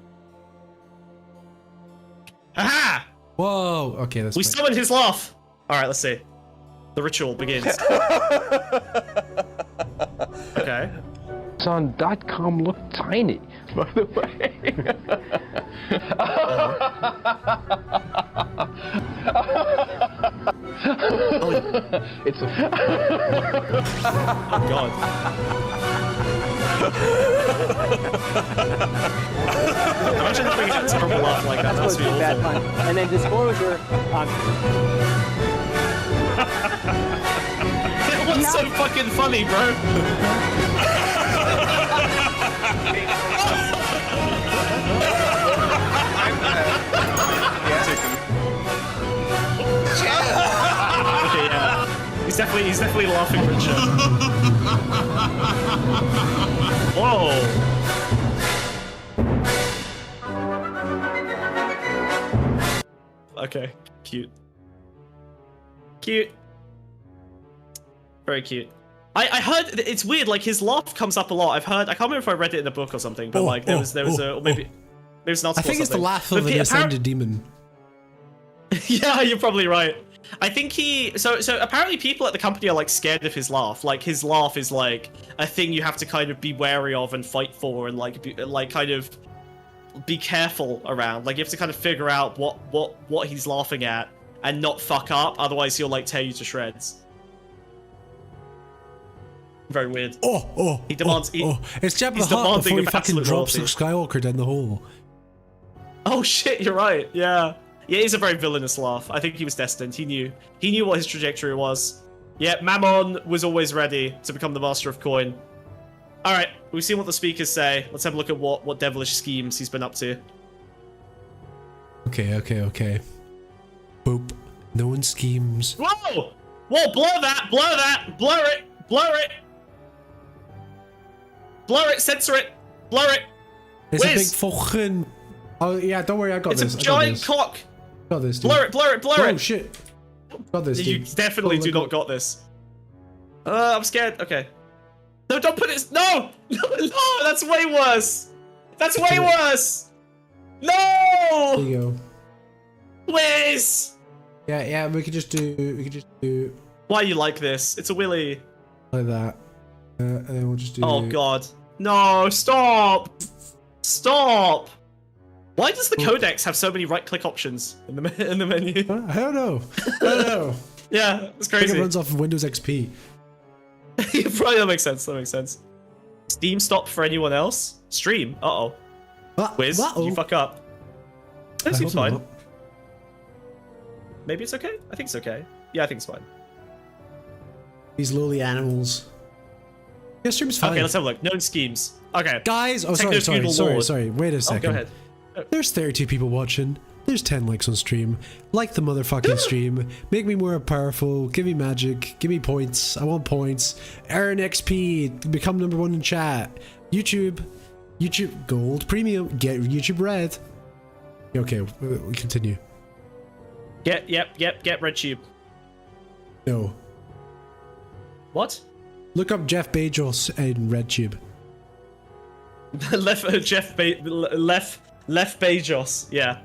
Aha! Whoa. Okay, that's We fine. summoned his laugh. All right, let's see. The ritual begins. Okay. On .com look tiny, by the way. Oh. It's a Oh God. Imagine having a terrible laugh like that. That must be awful. Bad pun. And then disclosure. It was so fucking funny, bro. Okay, yeah. He's definitely laughing, Richard. Whoa. Okay, cute. Cute. Very cute. I heard it's weird. Like his laugh comes up a lot. I've heard. I can't remember if I read it in a book or something, but like there was or maybe it's not. I think it's the laugh of an ascended demon. Yeah, you're probably right. I think so apparently people at the company are like scared of his laugh. Like his laugh is like a thing you have to kind of be wary of and fight for, and like kind of be careful around. Like you have to kind of figure out what he's laughing at and not fuck up, otherwise he'll like tear you to shreds. Very weird. He demands. It's Jabba the Hutt before he fucking drops Luke Skywalker down the hole. Oh shit, you're right. Yeah. Yeah, he's a very villainous laugh. I think he was destined. He knew what his trajectory was. Yeah, Mammon was always ready to become the master of coin. All right, we've seen what the speakers say. Let's have a look at what devilish schemes he's been up to. Okay. Boop. No one schemes. Whoa! Whoa! Blur that! Blur it! Censor it! Blur it! It's a big fucking. Oh yeah, don't worry, I got this. It's a giant cock. Got this. Dude. Blur it! Oh shit! Got this. You dude. definitely do not got this. I'm scared. Okay. No, don't put it. No, that's way worse. That's way worse. No. There you go. Whiz. Yeah. We could just do. Why are you like this? It's a willy. Like that. And then we'll just do. Oh god. No! Stop. Why does the Codex have so many right-click options in the menu? I don't know. Yeah, it's I crazy. think it runs off of Windows XP. Probably that makes sense. Steam stop for anyone else? Stream. Wiz, you fuck up. That seems fine. Not. Maybe it's okay? I think it's okay. Yeah, I think it's fine. These lowly animals. Yeah, stream's fine. Okay, let's have a look. Known schemes. Okay. Guys, sorry. Wait a second. Go ahead. There's 32 people watching. There's 10 likes on stream. Like the motherfucking stream. Make me more powerful. Give me magic. Give me points. I want points. Earn XP. Become number 1 in chat. YouTube Gold Premium. Get YouTube Red. Okay, we continue. Get RedTube. No. What? Look up Jeff Bezos in RedTube. Left Bezos. Yeah.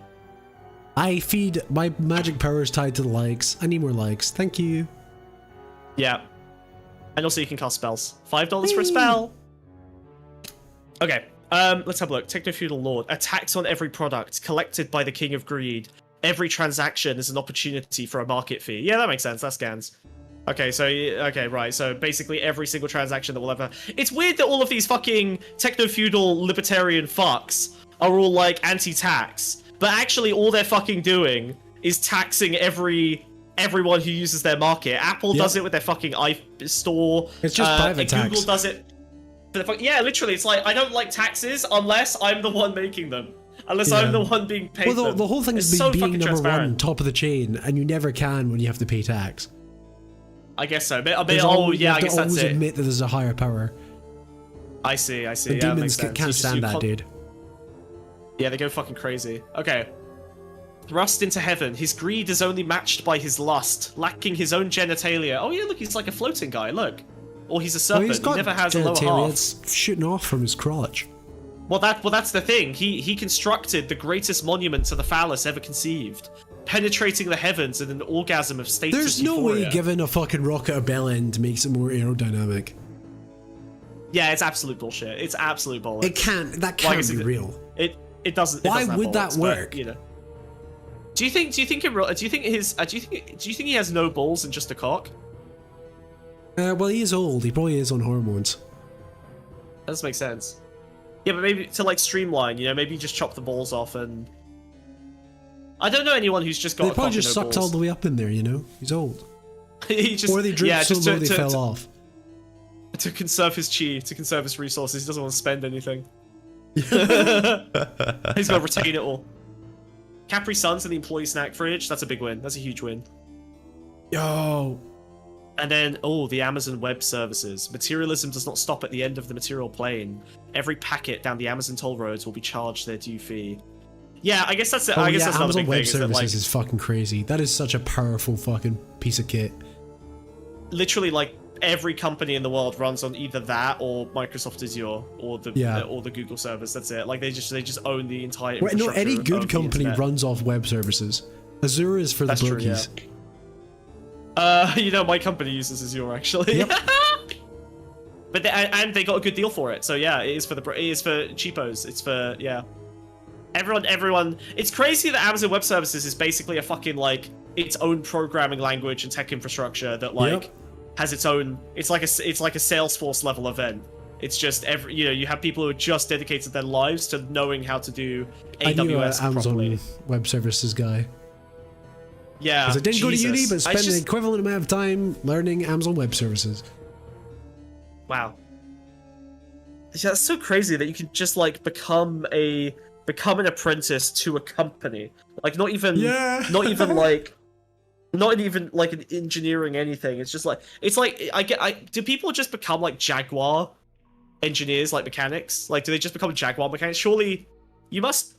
I feed my magic powers tied to the likes. I need more likes. Thank you. Yeah. And also you can cast spells. $5 for a spell. Okay. Let's have a look. Techno-feudal lord. A tax on every product collected by the king of greed. Every transaction is an opportunity for a market fee. Yeah, that makes sense. That scans. Okay, right. So basically every single transaction that will ever... It's weird that all of these fucking techno-feudal libertarian fucks are all like anti-tax. But actually all they're fucking doing is taxing everyone who uses their market. Apple does it with their fucking iStore. It's just private tax. Google does it. Yeah, literally. It's like, I don't like taxes unless I'm the one making them. Unless I'm the one being paid. Well, the whole thing is being number 1, top of the chain, and you never can when you have to pay tax. I guess so. I guess that's always it. Admit that there's a higher power. I see. The demons can't stand that, dude. Yeah, they go fucking crazy. Okay. Thrust into heaven. His greed is only matched by his lust, lacking his own genitalia. Oh yeah, look, he's like a floating guy. Look. Or he's a serpent. He never has a lower half. It's shooting off from his crotch. Well, that's the thing. He constructed the greatest monument to the phallus ever conceived, penetrating the heavens in an orgasm of status There's no euphoria. way giving a fucking rocket a bell end makes it more aerodynamic. Yeah, it's absolute bullshit. It's absolute bullshit. That can't be real. It doesn't. Why would that work? But, you know. Do you think he has no balls and just a cock? Well, he is old. He probably is on hormones. That does make sense. Yeah, but maybe to like streamline, you know, maybe just chop the balls off and. I don't know anyone who's just got. They probably just sucked all the way up in there, you know. He's old. He just, or they drooped so low they fell off. To conserve his chi, to conserve his resources, he doesn't want to spend anything. He's got to retain it all. Capri Suns in the employee snack fridge. That's a big win. That's a huge win. Yo. And then, the Amazon Web Services. Materialism does not stop at the end of the material plane. Every packet down the Amazon toll roads will be charged their due fee. Yeah, I guess that's it. I guess that's another Amazon big Web thing. Services is fucking crazy. That is such a powerful fucking piece of kit. Literally, like, every company in the world runs on either that or Microsoft Azure or the Google servers. That's it. Like they just own the entire infrastructure. No, any good company runs off web services. Azure is for the brokies. You know, my company uses Azure actually. Yep. But they got a good deal for it. So yeah, it is for cheapos. It's for everyone. It's crazy that Amazon Web Services is basically a fucking like its own programming language and tech infrastructure that like has its own. It's like a Salesforce level event. It's just you have people who are just dedicated their lives to knowing how to do AWS I knew an Amazon properly. Web Services guy. Yeah, because I didn't go to uni, but spent the equivalent amount of time learning Amazon Web Services. Wow. Yeah, that's so crazy that you can just like become an apprentice to a company. Like not even like an engineering anything. It's like do people just become like Jaguar engineers, like mechanics? Like do they just become Jaguar mechanics? Surely you must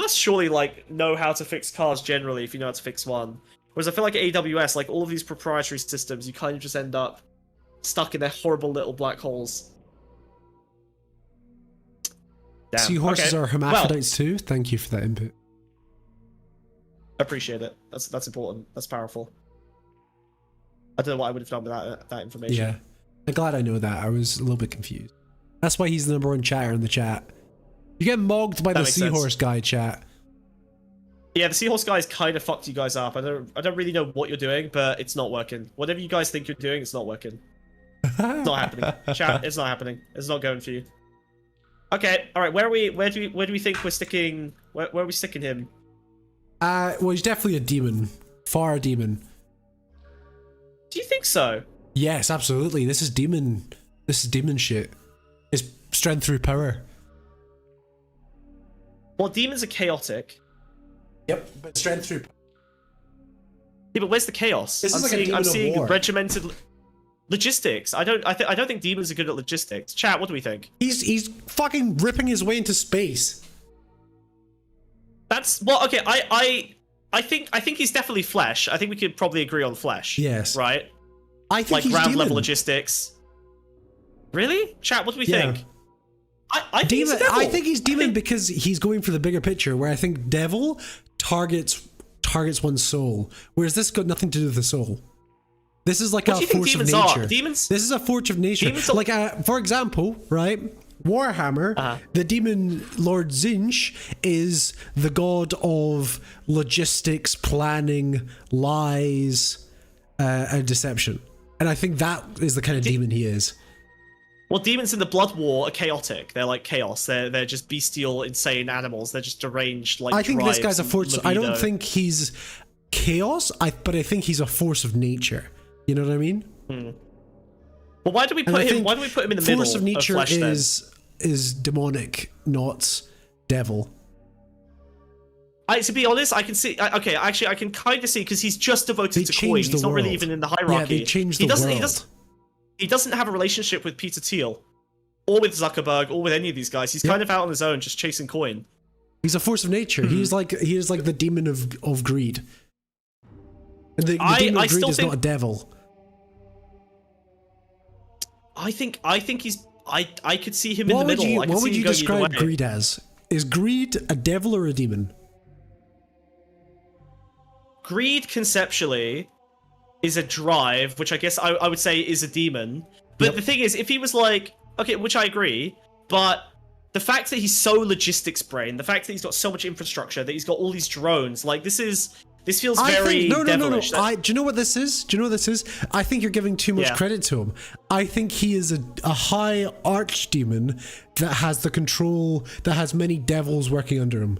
surely like know how to fix cars generally if you know how to fix one. Whereas I feel like at AWS, like all of these proprietary systems, you kind of just end up stuck in their horrible little black holes. Damn. Seahorses are hermaphrodites too. Thank you for that input. Appreciate it. That's important. That's powerful. I don't know what I would have done without that information. Yeah, I'm glad I know that. I was a little bit confused. That's why he's the #1 chatter in the chat. You get mogged by the seahorse guy, chat. Yeah, the seahorse guys kind of fucked you guys up. I don't really know what you're doing, but it's not working. Whatever you guys think you're doing, it's not working. It's not happening. Chat, it's not happening. It's not going for you. Okay, all right. Where do we think we're sticking? Where are we sticking him? Well, he's definitely a demon. Far a demon. Do you think so? Yes, absolutely. This is demon. This is demon shit. It's strength through power. Well, demons are chaotic. Yep, but strength through. Yeah, but where's the chaos? I'm seeing regimented logistics. I don't think demons are good at logistics. Chat, what do we think? He's fucking ripping his way into space. That's okay. I think he's definitely flesh. I think we could probably agree on flesh. Yes. Right. I think like he's ground demon. level logistics. Really? Chat, what do we think? I think demon. he's devil. I think he's demon because he's going for the bigger picture. Where I think devil targets one's soul, whereas this got nothing to do with the soul. This is like a force of nature. This is a force of nature. Like, for example, right? Warhammer, the demon Lord Zinch is the god of logistics, planning, lies, and deception. And I think that is the kind of demon he is. Well, demons in the Blood War are chaotic. They're like chaos. They're just bestial, insane animals. They're just deranged. Like I think this guy's a force. I don't think he's chaos. But I think he's a force of nature. You know what I mean? Well, why do we put him? Why do we put him in the middle? Force of nature flesh, is demonic, not devil. To be honest, I can see. Okay, actually, I can kind of see because he's just devoted to coin. He's not really even in the hierarchy. Yeah, they changed the world. He doesn't have a relationship with Peter Thiel, or with Zuckerberg, or with any of these guys. He's kind of out on his own, just chasing coin. He's a force of nature. He is like the demon of greed. And the demon of greed is not a devil. I think he's. I could see him in the middle. What would you describe greed as? Is greed a devil or a demon? Greed conceptually is a drive, which I guess I would say is a demon. But the thing is, if he was like, okay, which I agree, but the fact that he's so logistics brain, the fact that he's got so much infrastructure, that he's got all these drones, like this is This feels very devilish. No. Do you know what this is? I think you're giving too much credit to him. I think he is a high archdemon that has the control, that has many devils working under him.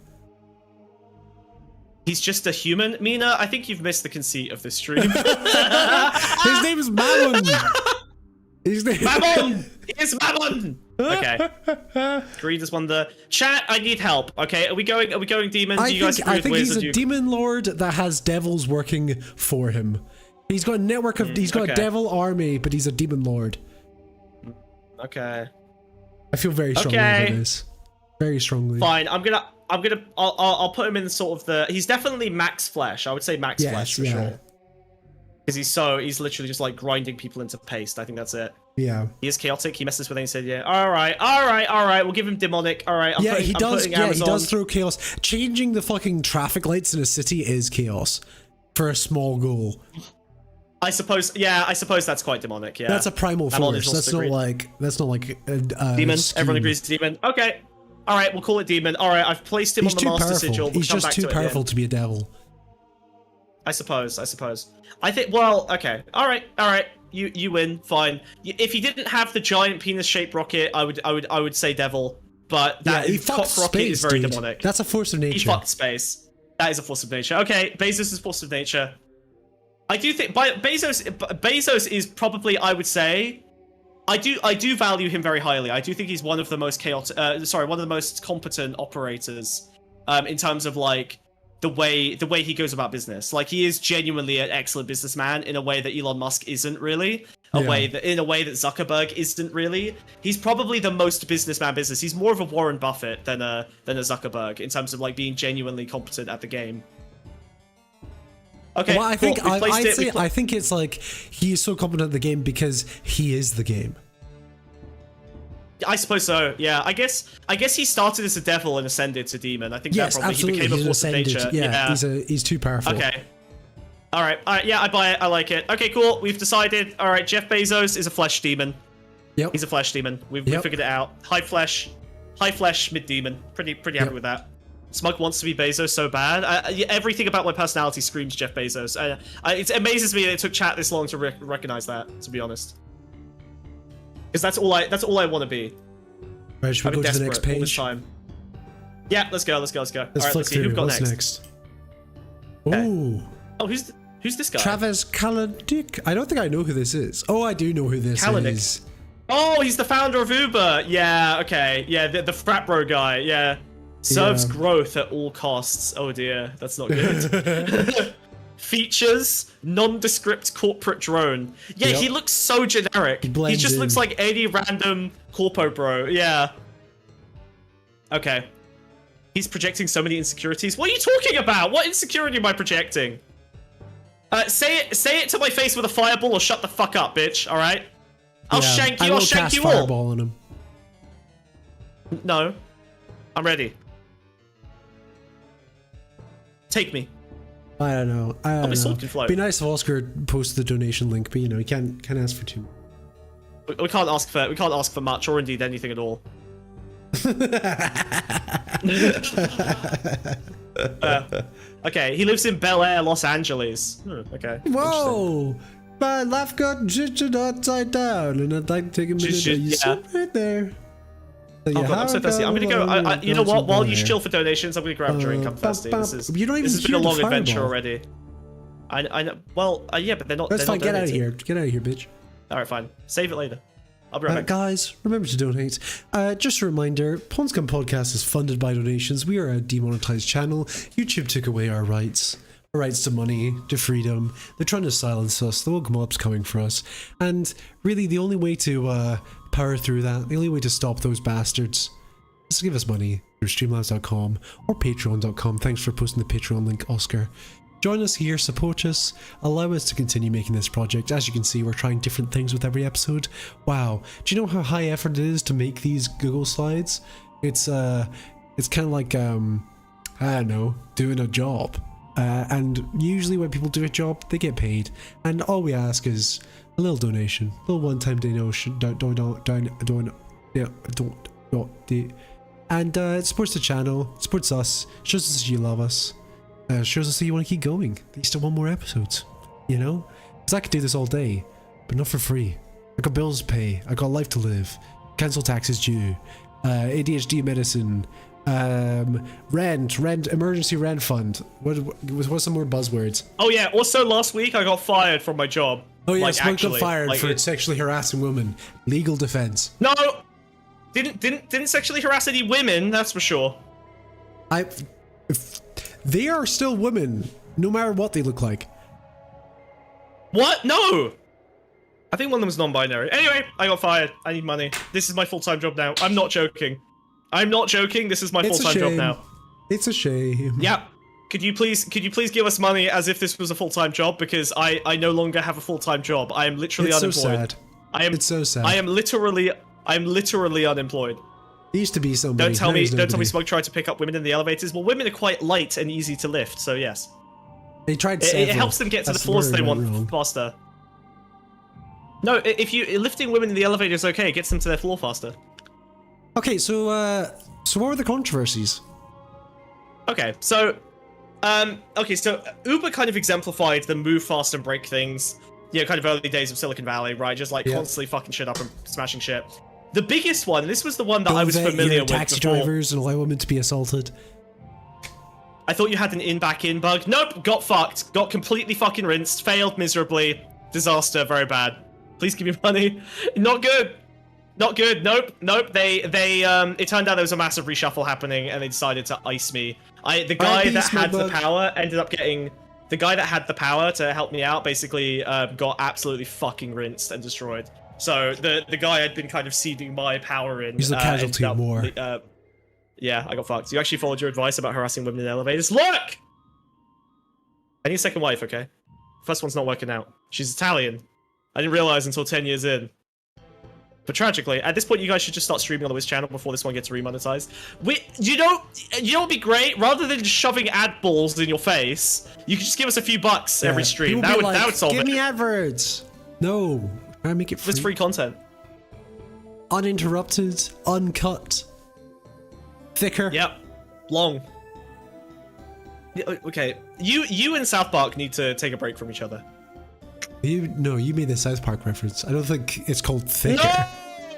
He's just a human. Mina, I think you've missed the conceit of this stream. His name is Mammon. Mammon! It's Mammon! Okay. Greed is wonder. Chat, I need help. Okay, are we going demon? Do you guys agree I think with he's a demon lord that has devils working for him. He's got a network of he's got a devil army, but he's a demon lord. Okay. I feel very strongly about this. Very strongly. Fine, I'll put him in sort of the, he's definitely max flesh. I would say max flesh for sure. Because he's literally just like grinding people into paste. I think that's it. Yeah. He is chaotic. He messes with it and said, yeah, all right. We'll give him demonic. All right. He does throw chaos. Changing the fucking traffic lights in a city is chaos for a small goal. I suppose that's quite demonic. Yeah. That's a primal force. That's not like demon. Scheme. Everyone agrees demon. Okay. All right. We'll call it demon. All right. I've placed him on the master sigil. He's just too powerful to be a devil. I suppose. I think. Well. Okay. All right. You win. Fine. If he didn't have the giant penis-shaped rocket, I would say devil. But that cock rocket is very demonic. That's a force of nature. He fucked space. That is a force of nature. Okay. Bezos is force of nature. I do think Bezos is probably, I would say, I do value him very highly. I do think he's one of the most chaotic, one of the most competent operators, in terms of like the way he goes about business. Like he is genuinely an excellent businessman in a way that Elon Musk isn't really. In a way that Zuckerberg isn't really. He's probably the most businessman business. He's more of a Warren Buffett than a Zuckerberg in terms of like being genuinely competent at the game. Okay, well, I think it's like he's so competent at the game because he is the game. I suppose so. Yeah, I guess he started as a devil and ascended to demon. I think that probably absolutely. He became a force of nature. Yeah, he's too powerful. Okay. All right. Yeah, I buy it. I like it. Okay, cool. We've decided. All right, Jeff Bezos is a flesh demon. Yep. He's a flesh demon. We've figured it out. High flesh, mid demon. Pretty happy with that. Smug wants to be Bezos so bad. Everything about my personality screams Jeff Bezos. It amazes me that it took chat this long to recognize that, to be honest. Because that's all I want to be. Right, should we go to the next page? Time. Yeah, let's go. Let's flick let's see through. who've got What's next? Ooh. Oh, who's this guy? Travis Kalanick. I don't think I know who this is. Oh, I do know who this is. Oh, he's the founder of Uber. Yeah, okay. Yeah, the frat bro guy. Yeah. Serves growth at all costs. Oh dear, that's not good. Features, nondescript corporate drone. Yeah, he looks so generic. He just looks like any random corpo bro. Yeah. Okay. He's projecting so many insecurities. What are you talking about? What insecurity am I projecting? Say it to my face with a fireball or shut the fuck up, bitch. All right. I'll shank you. I'll shank you all. Fireball on him. No. I'm ready. Take me. I don't know. Sword can float. Be nice if Oscar posts the donation link, but you know, you can't ask for too much. We can't ask for much, or indeed anything at all. Okay, he lives in Bel Air, Los Angeles. Okay. Whoa! My life got shifted upside down, and I'd like to take a minute to use right there. Oh God, I'm so thirsty. I'm gonna go. You know what? While you chill for donations, I'm gonna grab a drink. I'm thirsty. This has been a long adventure already. I know. Well, yeah, but they're not. That's fine. Get out of here. Get out of here, bitch. All right, fine. Save it later. I'll be right back. Guys, remember to donate. Just a reminder, Pawnscom Podcast is funded by donations. We are a demonetized channel. YouTube took away our rights. Our rights to money, to freedom. They're trying to silence us. The woke mob's coming for us. And really, the only way to power through that, the only way to stop those bastards, is to give us money through streamlabs.com or patreon.com. Thanks for posting the Patreon link, Oscar. Join us here, support us, allow us to continue making this project. As you can see, we're trying different things with every episode. Wow, do you know how high effort it is to make these Google slides? It's kind of like, I don't know, doing a job. And usually when people do a job, they get paid. And all we ask is a little donation, a little one-time donation, and it supports the channel, supports us, shows us you love us. Shows us that you want to keep going. You still want more episodes, you know? Because I could do this all day, but not for free. I got bills to pay. I got life to live. Council taxes due. ADHD medicine. Rent, emergency rent fund. What's some more buzzwords? Oh yeah. Also, last week I got fired from my job. Oh yeah, like, Smoke actually, got fired like, for sexually harassing women. Legal defense. No, didn't sexually harass any women. That's for sure. They are still women, no matter what they look like. What? No. I think one of them was non-binary. Anyway, I got fired. I need money. This is my full-time job now. I'm not joking. I'm not joking. This is my full-time job now. It's a shame. Yeah. Could you please give us money as if this was a full-time job? Because I no longer have a full-time job. I am literally unemployed. So sad. It's so sad. I am literally unemployed. There used to be somebody. Don't tell me Smug tried to pick up women in the elevators. Well, women are quite light and easy to lift, so yes. They tried it helps them get to the floors they want faster. No, if lifting women in the elevator is okay, it gets them to their floor faster. Okay, so what were the controversies? Okay, so Uber kind of exemplified the move fast and break things, you know, kind of early days of Silicon Valley, right? Just like constantly fucking shit up and smashing shit. The biggest one, this was the one that I was familiar with taxi drivers and allow women to be assaulted. I thought you had an in-back-in bug. Nope, got fucked. Got completely fucking rinsed. Failed miserably. Disaster, very bad. Please give me money. Not good. Not good. Nope. It turned out there was a massive reshuffle happening and they decided to ice me. The guy that had the power ended up getting... The guy that had the power to help me out basically got absolutely fucking rinsed and destroyed. So the guy I'd been kind of ceding my power in. He's the casualty of war. Yeah, I got fucked. You actually followed your advice about harassing women in elevators. Look! I need a second wife, okay? First one's not working out. She's Italian. I didn't realize until 10 years in. But tragically, at this point, you guys should just start streaming on the Wiz channel before this one gets remonetized. You know what'd be great? Rather than just shoving ad balls in your face, you could just give us a few bucks every stream. That would solve it. Give me adverts. No, try and make it free. It's free content. Uninterrupted, uncut, thicker. Yep, long. Okay, you and South Park need to take a break from each other. You made the South Park reference. I don't think it's called thicker.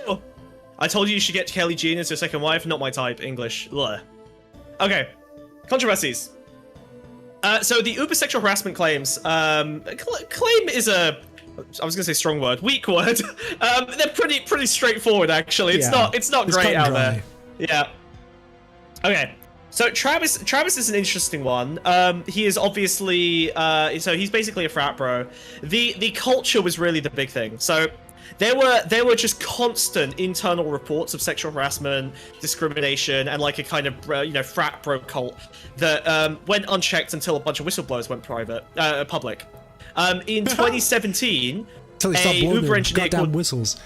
No! I told you should get Kelly Jean as your second wife. Not my type. English. Ugh. Okay. Controversies. So the Uber sexual harassment claims. Claim is I was gonna say strong word. Weak word. They're pretty straightforward actually. It's not great out there. Yeah. Okay. So Travis is an interesting one. He is obviously so he's basically a frat bro. The culture was really the big thing. So there were just constant internal reports of sexual harassment, discrimination, and like a kind of frat bro cult that went unchecked until a bunch of whistleblowers went public. In 2017, until they stopped blowing their goddamn whistles.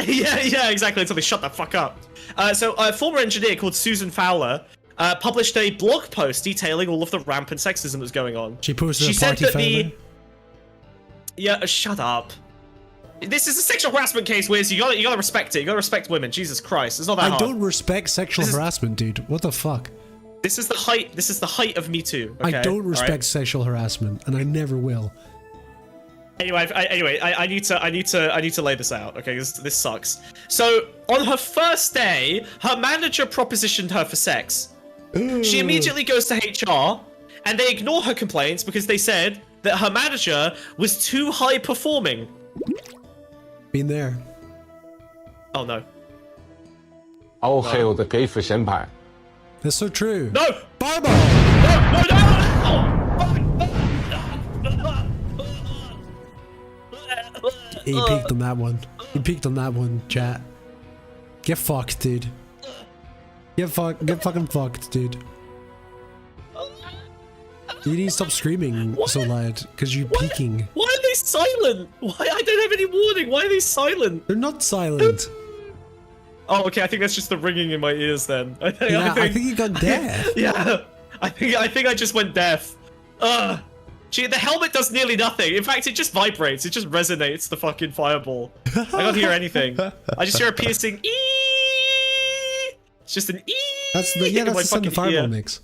yeah, exactly. Until they shut the fuck up. So a former engineer called Susan Fowler published a blog post detailing all of the rampant sexism that's going on. She posted a party photo. Yeah, shut up. This is a sexual harassment case, Wiz. You gotta respect it. You gotta respect women. Jesus Christ, it's not that hard. I don't respect sexual harassment, dude. What the fuck? This is the height of Me Too. Okay? I don't respect sexual harassment, and I never will. Anyway, I need to lay this out. Okay, this sucks. So on her first day, her manager propositioned her for sex. She immediately goes to HR, and they ignore her complaints because they said that her manager was too high performing. Been there. Oh no. All hail the gay fish empire. That's so true. No! Fireball! He peeked on that one. He peeked on that one, chat. Get fucked, dude. Get fucking fucked, dude. You need to stop screaming so loud, because you're peeking. Why are they silent? Why? I don't have any warning. Why are they silent? They're not silent. Oh, okay. I think that's just the ringing in my ears then. I think you got deaf. Yeah. I think I just went deaf. Gee, the helmet does nearly nothing. In fact, it just vibrates. It just resonates the fucking fireball. I don't hear anything. I just hear a piercing ee. It's just an ee. That's the sound the fireball makes.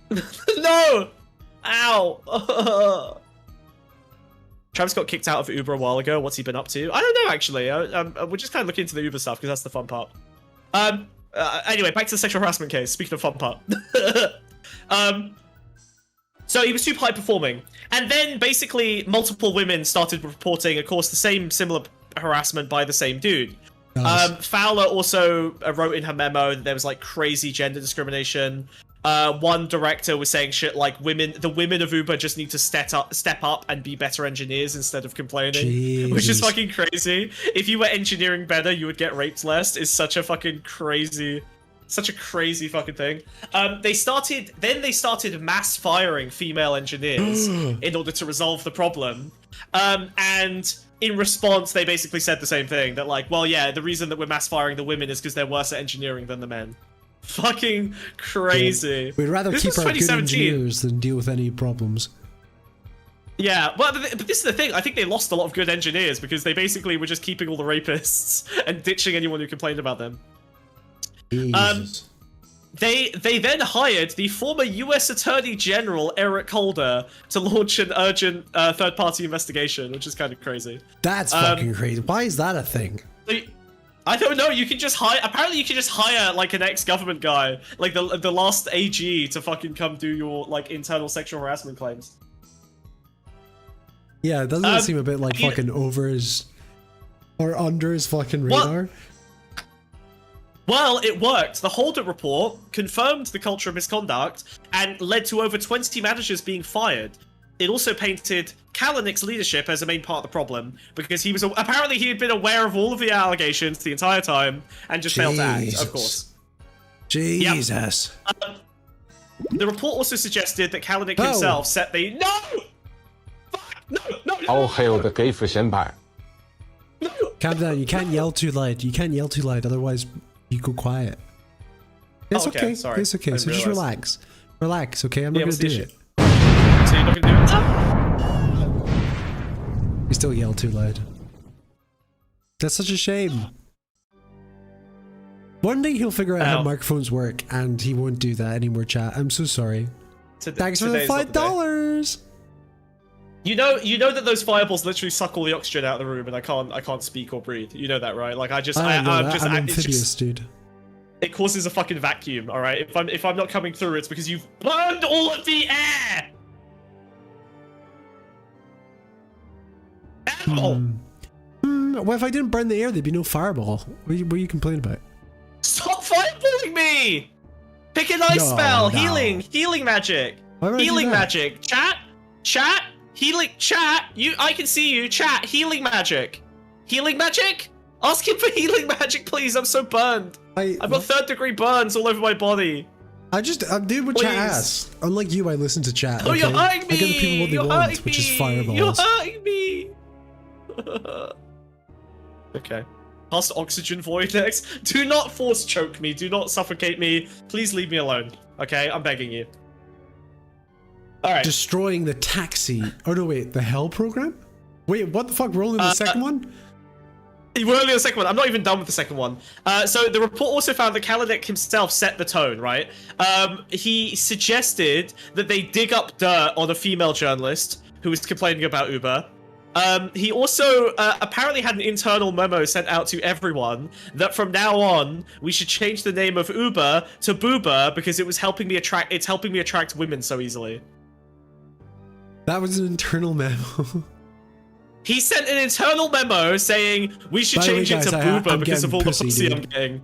No! Ow! Travis got kicked out of Uber a while ago. What's he been up to? I don't know, actually. We're just kind of looking into the Uber stuff because that's the fun part. Anyway, back to the sexual harassment case. Speaking of fun part. So he was super high performing. And then basically multiple women started reporting, of course, the similar harassment by the same dude. Nice. Fowler also wrote in her memo that there was like crazy gender discrimination. One director was saying shit like the women of Uber just need to step up and be better engineers instead of complaining. Jeez. Which is fucking crazy. If you were engineering better, you would get raped less. Is such a fucking crazy fucking thing. They started mass firing female engineers in order to resolve the problem. And in response, they basically said the same thing, that like, well, yeah, the reason that we're mass firing the women is because they're worse at engineering than the men. Fucking crazy. Yeah. We'd rather keep our good engineers than deal with any problems. Yeah, well, but this is the thing. I think they lost a lot of good engineers because they basically were just keeping all the rapists and ditching anyone who complained about them. Jesus. They then hired the former U.S. Attorney General Eric Holder to launch an urgent third-party investigation, which is kind of crazy. That's fucking crazy. Why is that a thing? I don't know. You can just hire. Apparently, you can just hire like an ex-government guy, like the last AG, to fucking come do your like internal sexual harassment claims. Yeah, doesn't it seem a bit like fucking over his or under his fucking radar? Well, it worked. The Holder report confirmed the culture of misconduct and led to over 20 managers being fired. It also painted Kalanick's leadership as a main part of the problem because he had been aware of all of the allegations the entire time and just failed to act, of course. Jesus. Yep. The report also suggested that Kalanick himself set the No! All hail the gay fish empire. No! Calm down. You can't yell too loud. Otherwise you go quiet. It's okay. Sorry. It's okay. So just relax. Relax, okay? I'm not gonna do it. So you're not gonna do it? You still yell too loud. That's such a shame. One day he'll figure out how microphones work and he won't do that anymore, chat. I'm so sorry. Thanks for the $5. You know that those fireballs literally suck all the oxygen out of the room, and I can't speak or breathe. You know that, right? Like I'm amphibious, dude. It causes a fucking vacuum. All right. If I'm not coming through, it's because you've burned all of the air. Well, if I didn't burn the air, there'd be no fireball. What are you complaining about? Stop fireballing me! Pick a nice spell. No. Healing magic. Healing magic. Chat. Healing chat. I can see you. Chat. Healing magic. Healing magic. Ask him for healing magic, please. I'm so burned. I've got 3rd-degree burns all over my body. I'm doing what chat asks. Unlike you, I listen to chat. Oh, okay? You're hurting me. I give the people what they want, which is fireballs. You're hurting me. Okay. Past oxygen vortex. Do not force choke me. Do not suffocate me. Please leave me alone. Okay, I'm begging you. All right. Destroying the taxi. Oh no, wait. The Hell program? Wait, what the fuck? We're only in the second one? We're only on the second one. I'm not even done with the second one. So the report also found that Kalanick himself set the tone, right? He suggested that they dig up dirt on a female journalist who was complaining about Uber. He also apparently had an internal memo sent out to everyone that from now on we should change the name of Uber to Boober because it's helping me attract women so easily. That was an internal memo. He sent an internal memo saying we should change it to Boober because of all the pussy I'm getting.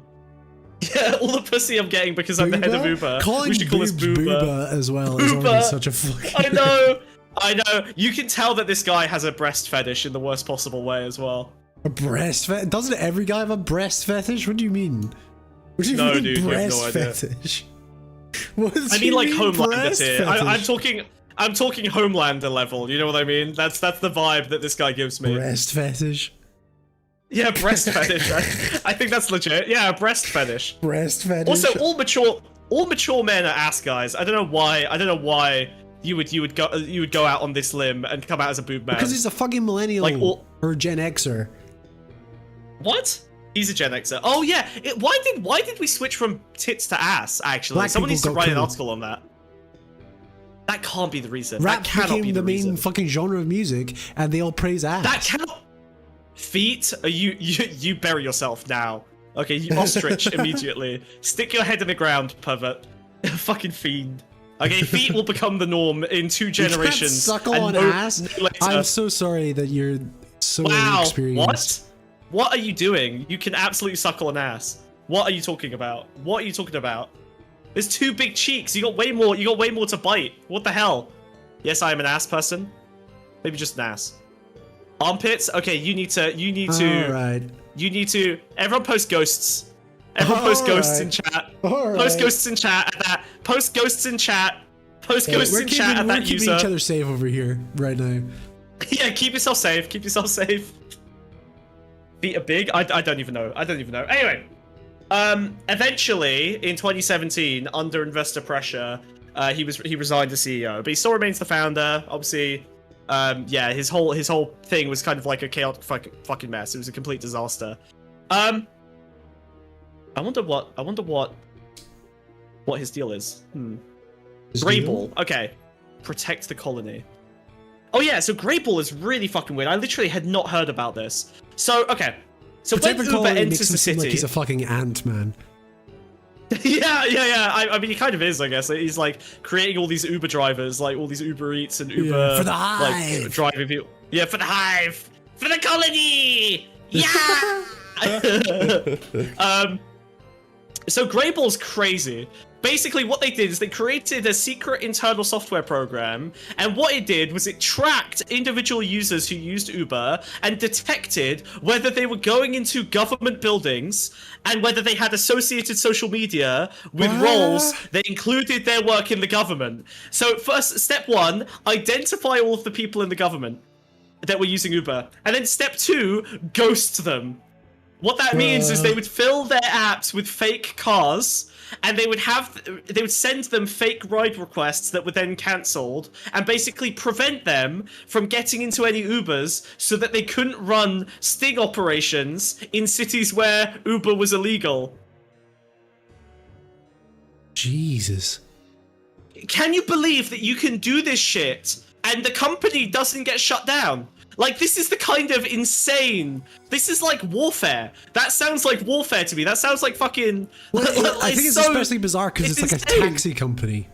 Yeah, all the pussy I'm getting because I'm the head of Uber. We should call this Boober as well. Is such a fucking... I know. You can tell that this guy has a breast fetish in the worst possible way as well. A breast fetish? Doesn't every guy have a breast fetish? What do you mean? What do you mean dude, breast you have no idea. Fetish? I mean like Homelander tier. I'm talking Homelander level. You know what I mean? That's the vibe that this guy gives me. Breast fetish. Yeah, breast fetish. I think that's legit. Yeah, breast fetish. Breast fetish. Also, all mature men are ass guys. I don't know why you would go out on this limb and come out as a boob man. Because he's a fucking millennial or Gen Xer. What? He's a Gen Xer. Oh yeah. Why did we switch from tits to ass? Actually, someone needs to write an article on that. That can't be the reason. Rap that cannot became be the main reason. fucking genre of music, and they all praise ass. That cannot. Feet? You bury yourself now. Okay, you ostrich immediately. Stick your head in the ground, pervert. Fucking fiend. Okay, feet will become the norm in 2 generations. You suckle on ass. I'm so sorry that you're so inexperienced. What are you doing? You can absolutely suckle an ass. What are you talking about? What are you talking about? There's 2 big cheeks. You got way more to bite. What the hell? Yes, I am an ass person. Maybe just an ass. Armpits? Okay, you need to Alright. You need to everyone post ghosts. Everyone post ghosts in chat. Post ghosts in chat at that. Post ghosts in chat. Post ghosts in chat at that user. We're keeping each other safe over here right now. Yeah, keep yourself safe. Keep yourself safe. Feet are big? I don't even know. I don't even know. Anyway. Eventually, in 2017, under investor pressure, he resigned as CEO, but he still remains the founder. Obviously, yeah, his whole thing was kind of like a chaotic fucking mess. It was a complete disaster. I wonder what his deal is. Greyball. Okay, protect the colony. Oh yeah, so Greyball is really fucking weird. I literally had not heard about this. So okay. So when Uber enters the city, like he's a fucking ant, man. yeah. I mean, he kind of is, I guess. He's like creating all these Uber drivers, like all these Uber Eats and Uber for the hive, like driving people. Yeah, for the hive, for the colony. Yeah. So Greyball's crazy. Basically, what they did is they created a secret internal software program, and what it did was it tracked individual users who used Uber and detected whether they were going into government buildings and whether they had associated social media with roles that included their work in the government. So first, step 1, identify all of the people in the government that were using Uber. And then step 2, ghost them. What that means is they would fill their apps with fake cars, and they would send them fake ride requests that were then cancelled, and basically prevent them from getting into any Ubers so that they couldn't run sting operations in cities where Uber was illegal. Jesus. Can you believe that you can do this shit and the company doesn't get shut down? Like, this is the kind of insane... This is like warfare. That sounds like warfare to me. That sounds like fucking... Well, I think it's especially bizarre because it's like insane. A taxi company.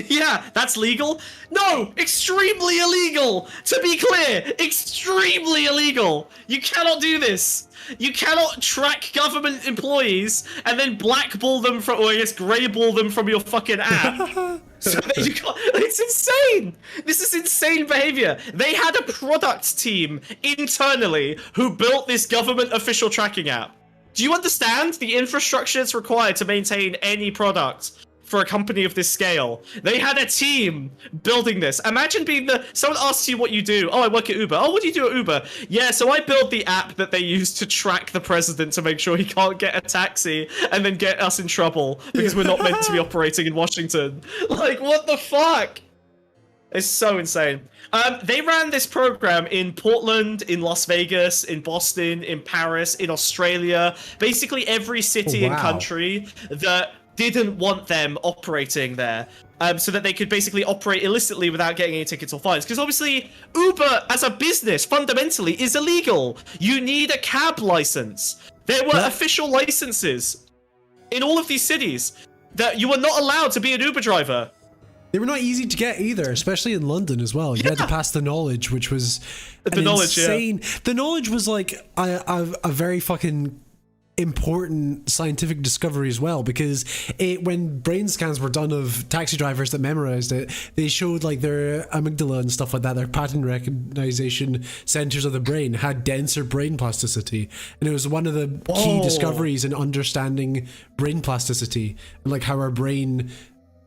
Yeah, that's legal? No! Extremely illegal! To be clear, extremely illegal! You cannot do this! You cannot track government employees and then blackball them from, or I guess greyball them from your fucking app. So that you can't, it's insane! This is insane behavior. They had a product team internally who built this government official tracking app. Do you understand the infrastructure that's required to maintain any product for a company of this scale? They had a team building this. Imagine being someone asks you what you do. Oh, I work at Uber. Oh, what do you do at Uber? Yeah, so I build the app that they use to track the president to make sure he can't get a taxi and then get us in trouble because we're not meant to be operating in Washington. Like, what the fuck? It's so insane. They ran this program in Portland, in Las Vegas, in Boston, in Paris, in Australia, basically every city and country that didn't want them operating there, so that they could basically operate illicitly without getting any tickets or fines. Because obviously, Uber as a business fundamentally is illegal. You need a cab license. There were official licenses in all of these cities that you were not allowed to be an Uber driver. They were not easy to get either, especially in London as well. You had to pass the knowledge, which was insane. The knowledge was like a very fucking important scientific discovery as well, because when brain scans were done of taxi drivers that memorized it, they showed like their amygdala and stuff like that, their pattern recognition centers of the brain had denser brain plasticity, and it was one of the key discoveries in understanding brain plasticity and like how our brain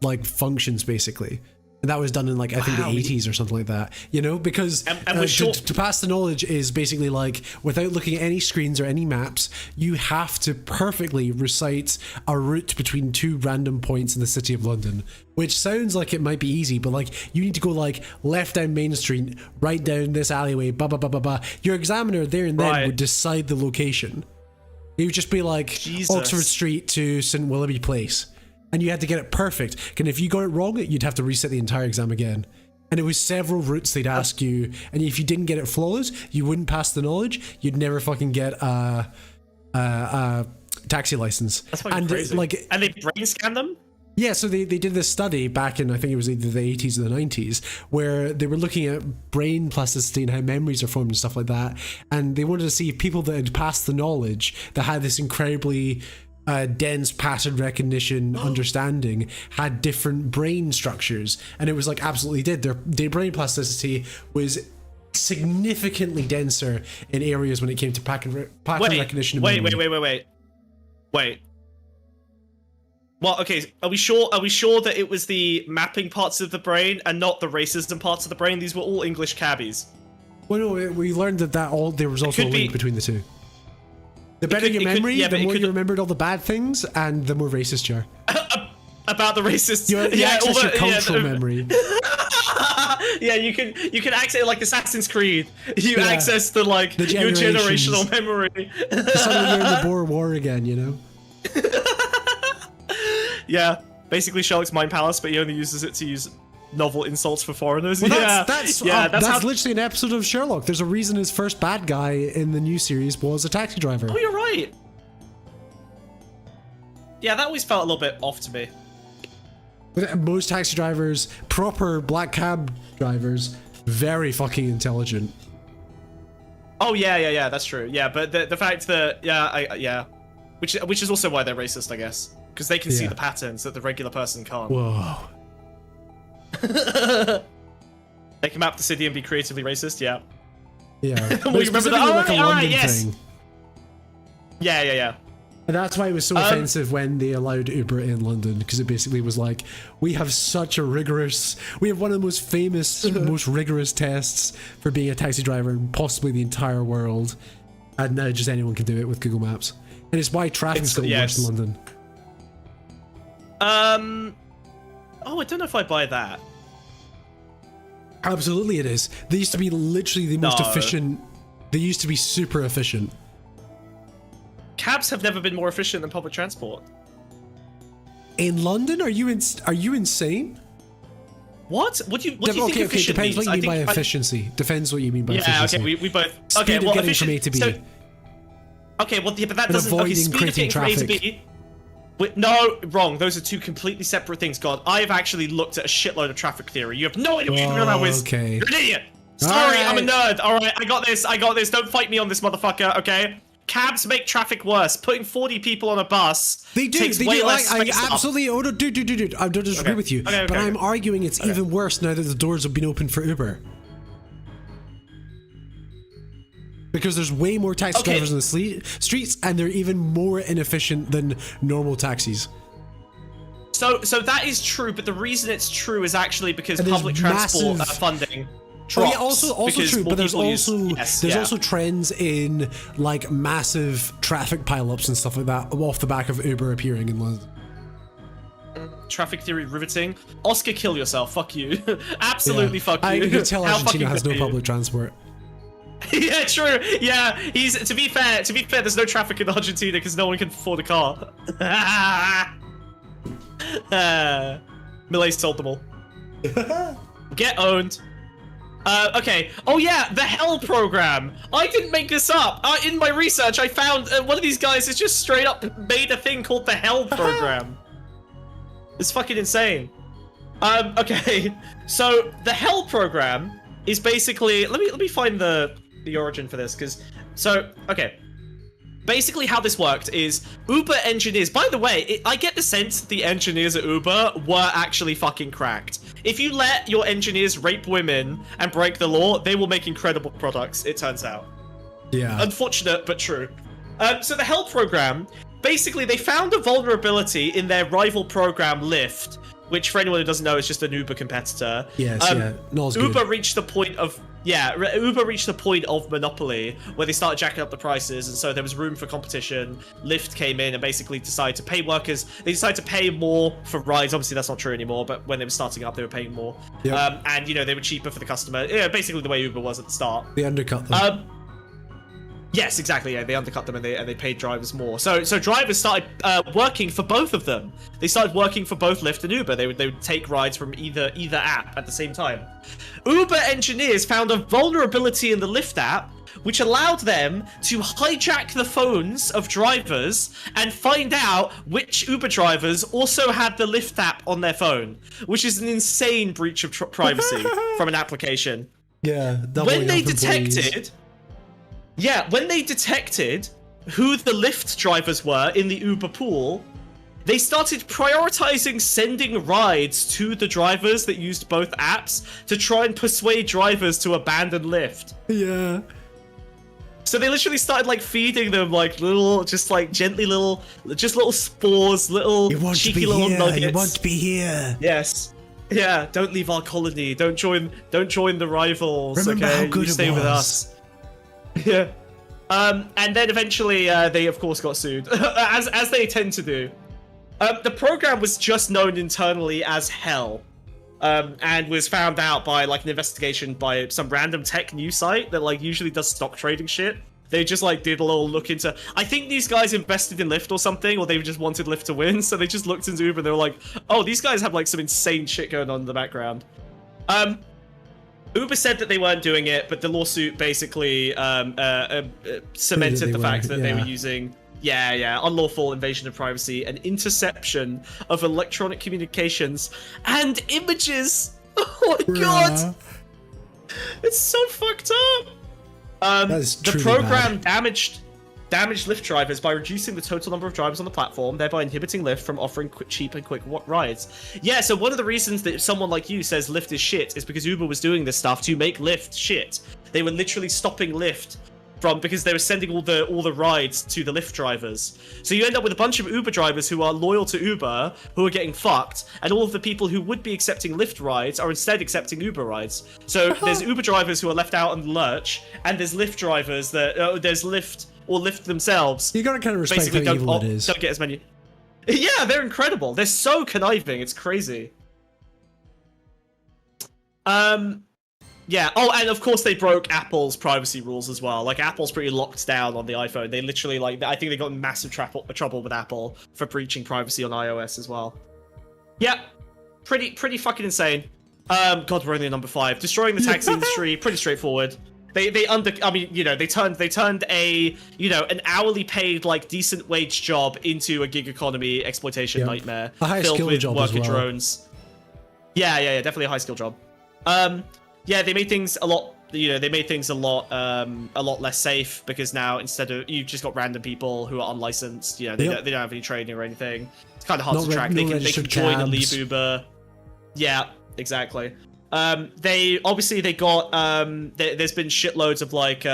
like functions basically. And that was done in like, I think the 80s or something like that, you know, because to pass the knowledge is basically like, without looking at any screens or any maps, you have to perfectly recite a route between 2 random points in the city of London, which sounds like it might be easy, but like you need to go like left down Main Street, right down this alleyway, blah, blah, blah, blah, blah. Your examiner there and then would decide the location. He would just be like, Oxford Street to St. Willoughby Place. and you had to get it perfect. And if you got it wrong, you'd have to reset the entire exam again. And it was several routes they'd ask you, and if you didn't get it flawless, you wouldn't pass the knowledge. You'd never fucking get a taxi license. That's fucking crazy. And they brain scan them? Yeah, so they did this study back in, I think it was either the 80s or the 90s, where they were looking at brain plasticity and how memories are formed and stuff like that. And they wanted to see if people that had passed the knowledge, that had this incredibly dense pattern recognition understanding, had different brain structures. And it was like absolutely did. Their brain plasticity was significantly denser in areas when it came to pattern recognition. Wait. Well, okay, are we sure that it was the mapping parts of the brain and not the racism parts of the brain? These were all English cabbies. Well, no, we learned that there was also a link between the two. The better your memory, the more you remembered all the bad things, and the more racist you are. About the racist, you access your cultural memory. Yeah, you can access like Assassin's Creed. You access your generational memory. Suddenly you're in the Boer War again, you know. Yeah, basically Sherlock's mind palace, but he only uses it to use novel insults for foreigners. Well, that's literally an episode of Sherlock. There's a reason his first bad guy in the new series was a taxi driver. Oh, you're right. Yeah, that always felt a little bit off to me. Most taxi drivers, proper black cab drivers, very fucking intelligent. Oh yeah, that's true. Yeah, but the fact that which is also why they're racist, I guess, because they can see the patterns that the regular person can't. Whoa. They can map the city and be creatively racist. Yeah. Yeah. Well, you remember that? All right, yes. Thing. Yeah. And that's why it was so offensive when they allowed Uber in London, because it basically was like, we have one of the most famous, most rigorous tests for being a taxi driver in possibly the entire world, and now just anyone can do it with Google Maps. And it's why traffic's got worse in London. Oh, I don't know if I buy that. Absolutely it is. They used to be literally the most efficient. They used to be super efficient. Cabs have never been more efficient than public transport. In London? Are you insane? What? What do you think efficient means? Depends what you mean by efficiency. Depends what you mean by efficiency. Yeah, okay, we both... Okay, well, getting from A to B. So, okay, well, yeah, but that doesn't... Okay, speed of getting from A to B... No, wrong. Those are two completely separate things. God, I've actually looked at a shitload of traffic theory. You have no idea what you're talking about, Wiz. Okay. You're an idiot. Sorry, I'm a nerd. All right, I got this. Don't fight me on this, motherfucker, okay? Cabs make traffic worse. Putting 40 people on a bus takes way less space. Absolutely. Oh, no, dude. I don't disagree with you. But I'm arguing it's even worse now that the doors have been opened for Uber. Because there's way more taxi drivers on the streets, and they're even more inefficient than normal taxis. So that is true, but the reason it's true is actually because public transport funding drops. Also true, but there's also trends in like massive traffic pileups and stuff like that off the back of Uber appearing in London. Traffic theory riveting. Oscar, kill yourself. Fuck you. Absolutely fuck you. You can tell Argentina has no public transport. Yeah, true. Yeah, to be fair, there's no traffic in Argentina because no one can afford a car. Millet sold them all. Get owned. Okay. Oh yeah, the Hell program. I didn't make this up. In my research, I found one of these guys has just straight up made a thing called the Hell program. It's fucking insane. Okay. So the Hell program is basically, let me find the origin for this, because basically how this worked is Uber engineers, by the way, I get the sense that the engineers at Uber were actually fucking cracked. If you let your engineers rape women and break the law, they will make incredible products, it turns out. Yeah. Unfortunate, but true. So the Hell program, basically they found a vulnerability in their rival program Lyft, which for anyone who doesn't know is just an Uber competitor. Yes, not as good. Uber reached the point of monopoly where they started jacking up the prices, and so there was room for competition. Lyft came in and basically decided to pay workers. They decided to pay more for rides. Obviously, that's not true anymore, but when they were starting up, they were paying more. Yep. And they were cheaper for the customer. Yeah, basically the way Uber was at the start. They undercut them. Yes, exactly. Yeah, they undercut them and they paid drivers more. So drivers started working for both of them. They started working for both Lyft and Uber. They would take rides from either app at the same time. Uber engineers found a vulnerability in the Lyft app, which allowed them to hijack the phones of drivers and find out which Uber drivers also had the Lyft app on their phone, which is an insane breach of privacy from an application. Yeah. When they detected who the Lyft drivers were in the Uber pool, they started prioritizing sending rides to the drivers that used both apps to try and persuade drivers to abandon Lyft. Yeah. So they literally started like feeding them like little, just like gently little, just little spores, little cheeky little nuggets. You want to be here. Yes. Yeah. Don't leave our colony. Don't join the rivals. Remember okay, how good you stay it was. with us. Yeah. And then eventually they of course got sued, as they tend to do. The program was just known internally as Hell. And was found out by like an investigation by some random tech news site that like usually does stock trading shit. They just like did a little look into. I think these guys invested in Lyft or something, or they just wanted Lyft to win, so they just looked into Uber and they were like, "Oh, these guys have like some insane shit going on in the background." Uber said that they weren't doing it, but the lawsuit basically cemented the fact that they were using. Yeah, unlawful invasion of privacy and interception of electronic communications and images. Oh my god, it's so fucked up. The program damaged Lyft drivers by reducing the total number of drivers on the platform, thereby inhibiting Lyft from offering cheap and quick rides. Yeah, so one of the reasons that someone like you says Lyft is shit is because Uber was doing this stuff to make Lyft shit. They were literally stopping Lyft because they were sending all the rides to the Lyft drivers. So you end up with a bunch of Uber drivers who are loyal to Uber, who are getting fucked, and all of the people who would be accepting Lyft rides are instead accepting Uber rides. So there's Uber drivers who are left out on the lurch, and there's Lyft drivers that there's Lyft or Lyft themselves. You gotta kind of respect how evil it is. Don't get as many. Yeah, they're incredible. They're so conniving. It's crazy. Yeah. Oh, and of course they broke Apple's privacy rules as well. Like Apple's pretty locked down on the iPhone. They literally I think they got in massive trouble with Apple for breaching privacy on iOS as well. Yeah. Pretty fucking insane. God, we're only number 5. Destroying the taxi industry. Pretty straightforward. They turned an hourly paid like decent wage job into a gig economy exploitation nightmare filled with worker drones. Yeah, definitely a high skill job. Yeah, they made things a lot. They made things a lot less safe because now instead of you've just got random people who are unlicensed. They don't have any training or anything. It's kind of hard to track. They can join and leave Uber. Yeah, exactly. They got there's been shitloads of like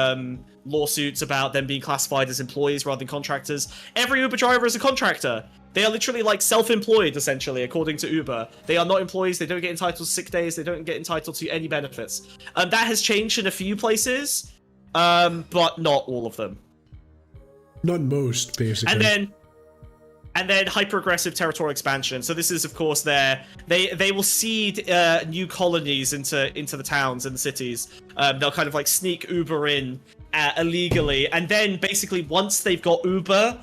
lawsuits about them being classified as employees rather than contractors. Every Uber driver is a contractor. They are literally like self-employed, essentially, according to Uber. They are not employees. They don't get entitled to sick days. They don't get entitled to any benefits. That has changed in a few places, but not all of them. Not most, basically. And then hyper-aggressive territorial expansion. So this is, of course, they will seed new colonies into the towns and the cities. They'll kind of like sneak Uber in illegally, and then basically once they've got the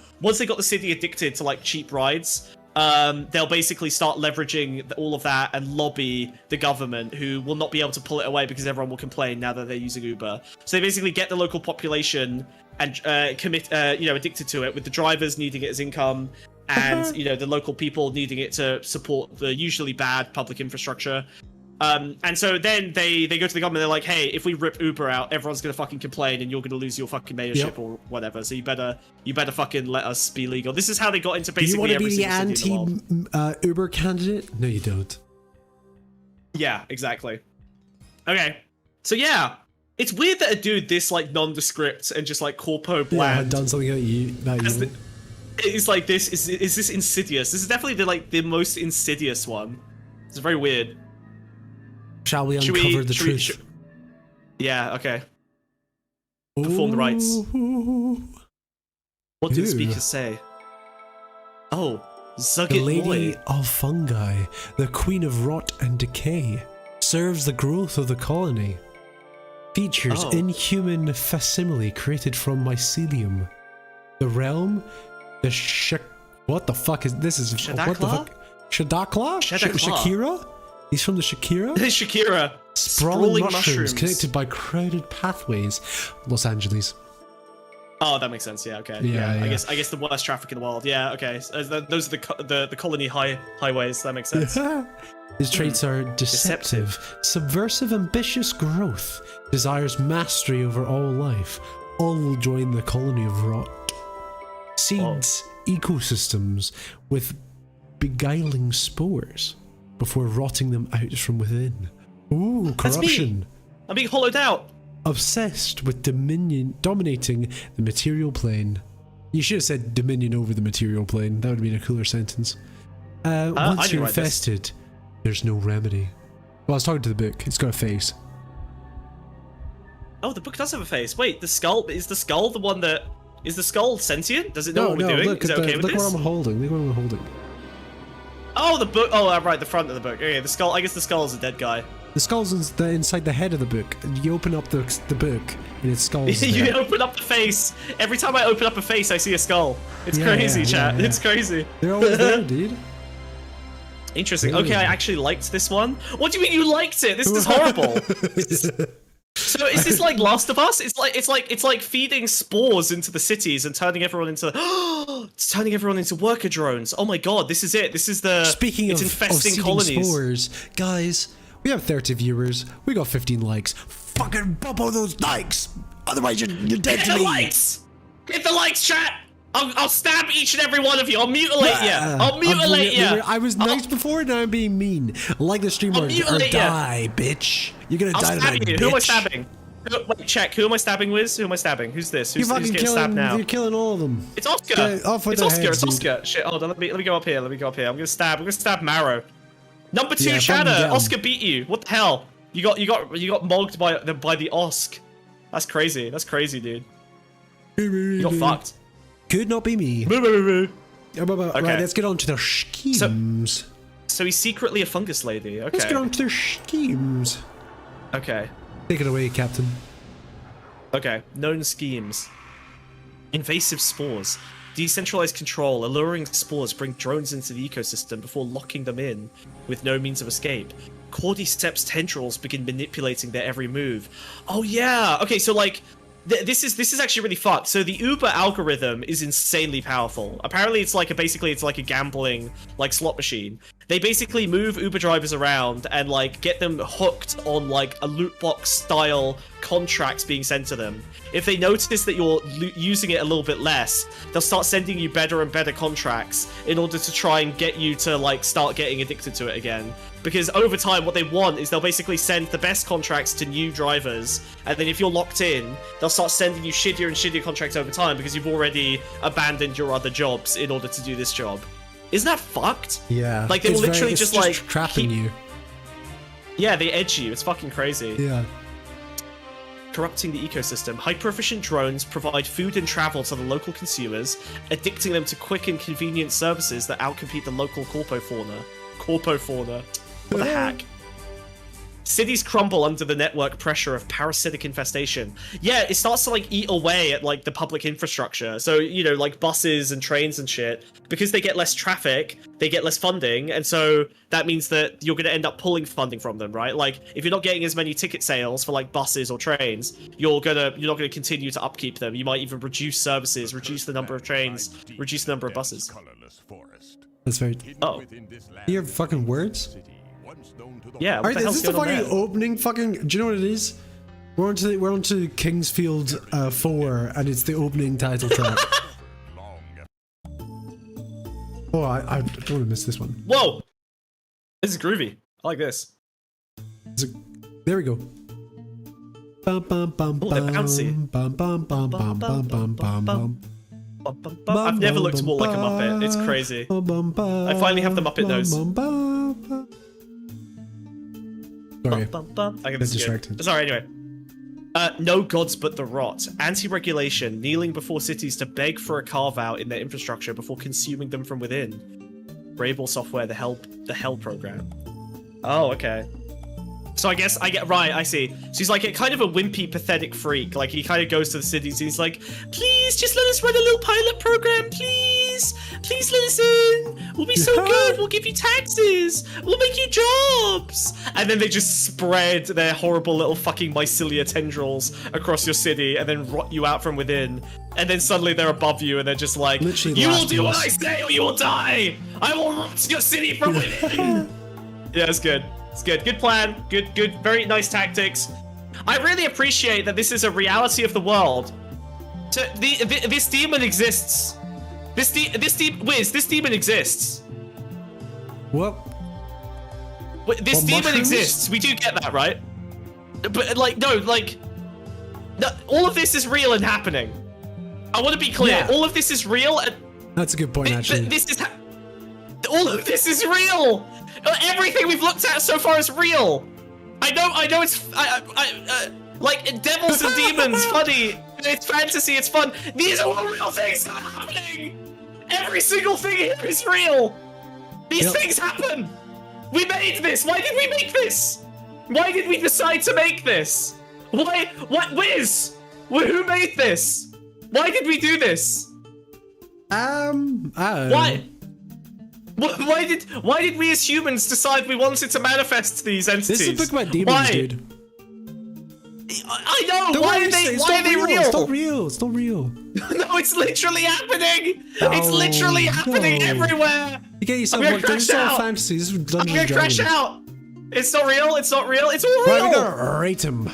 city addicted to like cheap rides, they'll basically start leveraging all of that and lobby the government, who will not be able to pull it away because everyone will complain now that they're using Uber. So they basically get the local population and addicted to it, with the drivers needing it as income, and the local people needing it to support the usually bad public infrastructure. And so then they go to the government. They're like, "Hey, if we rip Uber out, everyone's gonna fucking complain, and you're gonna lose your fucking mayorship or whatever. So you better fucking let us be legal." This is how they got into basically every single city in the world. Do you want to be the anti-Uber candidate? No, you don't. Yeah, exactly. Okay, so yeah, it's weird that a dude this like nondescript and just like corpo bland had done something about you. It's like this. Is this insidious? This is definitely the most insidious one. It's very weird. Shall we uncover the truth? Yeah, okay. Perform the rites. What do the speakers say? Oh, Zuggit the Lady of Fungi, the Queen of Rot and Decay, serves the growth of the colony. Features inhuman facsimile created from mycelium. The realm, what the fuck is this? Is what the fuck? Shadakla? Shakira? He's from the Shakira? Shakira. Sprawling mushrooms connected by crowded pathways. Los Angeles. Oh, that makes sense. Yeah. Okay. Yeah. I guess the worst traffic in the world. Yeah. Okay. Those are the colony highways. That makes sense. His traits are deceptive, subversive, ambitious growth, desires mastery over all life. All will join the colony of rot. Seeds ecosystems with beguiling spores before rotting them out from within. Ooh, corruption. I'm being hollowed out. Obsessed with dominating the material plane. You should have said dominion over the material plane. That would have been a cooler sentence. Once you're infested, there's no remedy. Well, I was talking to the book. It's got a face. Oh, the book does have a face. Wait, the skull is the skull the one that is the skull sentient? Does it know what we're doing? Look, is it okay with look this? what I'm holding. Look what I'm holding. Oh, the book. Oh, right, the front of the book. Okay, the skull. I guess the skull is a dead guy. The skull's inside the head of the book. You open up the book, and its skull's You there. open up the face. Every time I open up a face, I see a skull. It's crazy, chat. Yeah. It's crazy. They're always there, dude. Interesting. Okay, I actually liked this one. What do you mean you liked it? This is horrible. So is this like Last of Us? It's like feeding spores into the cities and turning everyone into worker drones. Oh my god, this is it. This is the Speaking of infesting colonies. colonies. Spores, guys, we have 30 viewers. We got 15 likes. Fucking bump all those likes. Otherwise, you're dead Hit to the me. likes. Hit the likes, chat. I'll stab each and every one of you. I'll mutilate you. I'll mutilate you. I was nice before, now I'm being mean. Like the streamer, or die, bitch. You're gonna die tonight, bitch. Who am I stabbing? Wait, check. Who am I stabbing with? Who am I stabbing? Who's this? Who's getting stabbed now? You're killing all of them. It's Oscar. Get off with It's their Oscar. heads, It's Oscar. Shit. Hold on. Let me go up here. Let me go up here. I'm gonna stab Marrow. Number 2 Yeah, chatter. Oscar beat you. What the hell? You got mogged by the Osk. That's crazy. That's crazy, dude. You got fucked. Could not be me. Okay. Right, let's get on to their schemes. So he's secretly a fungus lady. Okay. Let's get on to their schemes. Okay. Take it away, Captain. Okay. Known schemes. Invasive spores. Decentralized control. Alluring spores bring drones into the ecosystem before locking them in with no means of escape. Cordyceps tendrils begin manipulating their every move. Oh yeah. Okay, so like this is actually really fucked. So the Uber algorithm is insanely powerful. Apparently it's like a gambling like slot machine. They basically move Uber drivers around and like get them hooked on like a loot box style contracts being sent to them. If they notice that you're using it a little bit less, they'll start sending you better and better contracts in order to try and get you to like start getting addicted to it again. Because over time, what they want is they'll basically send the best contracts to new drivers, and then if you're locked in, they'll start sending you shittier and shittier contracts over time because you've already abandoned your other jobs in order to do this job. Isn't that fucked? Yeah. Like they will literally it's just like trapping you. Yeah, they edge you. It's fucking crazy. Yeah. Corrupting the ecosystem. Hyper-efficient drones provide food and travel to the local consumers, addicting them to quick and convenient services that outcompete the local corpofauna. What the heck? Cities crumble under the network pressure of parasitic infestation. Yeah, it starts to like eat away at like the public infrastructure. So, you know, like buses and trains and shit. Because they get less traffic, they get less funding, and so that means that you're going to end up pulling funding from them, right? Like if you're not getting as many ticket sales for like buses or trains, you're not going to continue to upkeep them. You might even reduce services, reduce the number of trains, reduce the number of buses. That's very. Oh, you have fucking words? yeah. What Alright, the is hell's this the going on fucking there? opening fucking? Do you know what it is? We're on to Kingsfield 4, and it's the opening title track. Oh, I don't want to miss this one. Whoa! This is groovy. I like this. There we go. Bum, bum, bum, Oh, they're bouncy. bum, bum, bum, bum, bum, bum, bum, bum. I've never looked more like a Muppet. It's crazy. I finally have the Muppet nose. Sorry, I get distracted. Sorry, anyway. No gods but the rot. Anti-regulation, kneeling before cities to beg for a carve-out in their infrastructure before consuming them from within. Brable software, the Hell program. Oh, okay. So I guess I see. So he's like a kind of a wimpy, pathetic freak. Like he kind of goes to the cities and he's like, please just let us run a little pilot program, please. Please let us in. We'll be so good. We'll give you taxes. We'll make you jobs. And then they just spread their horrible little fucking mycelia tendrils across your city and then rot you out from within. And then suddenly they're above you and they're just like, you will do what I say or you will die. I will rot your city from within. Yeah, it's good. It's good. Good plan. Good. Very nice tactics. I really appreciate that this is a reality of the world. So this demon exists. This demon exists. What? This demon exists. We do get that, right? But no, all of this is real and happening. I want to be clear. Yeah. All of this is real. And that's a good point, actually. All of this is real. Everything we've looked at so far is real. I know it's like devils and demons, funny. It's fantasy, it's fun. These are all real things that are happening. Every single thing here is real. These things happen. We made this. Why did we make this? Why did we decide to make this? Why? What? Wiz? Who made this? Why did we do this? I don't know. Why? Why did we as humans decide we wanted to manifest these entities? This is a book about demons, dude. I know. Why are they real? It's not real. It's not real. No, it's literally happening. It's literally happening everywhere. You get yourself worked. This is all fantasy. This is Dungeons I'm gonna crash out. It's not real. It's not real. It's all real. Right, we gotta rate him.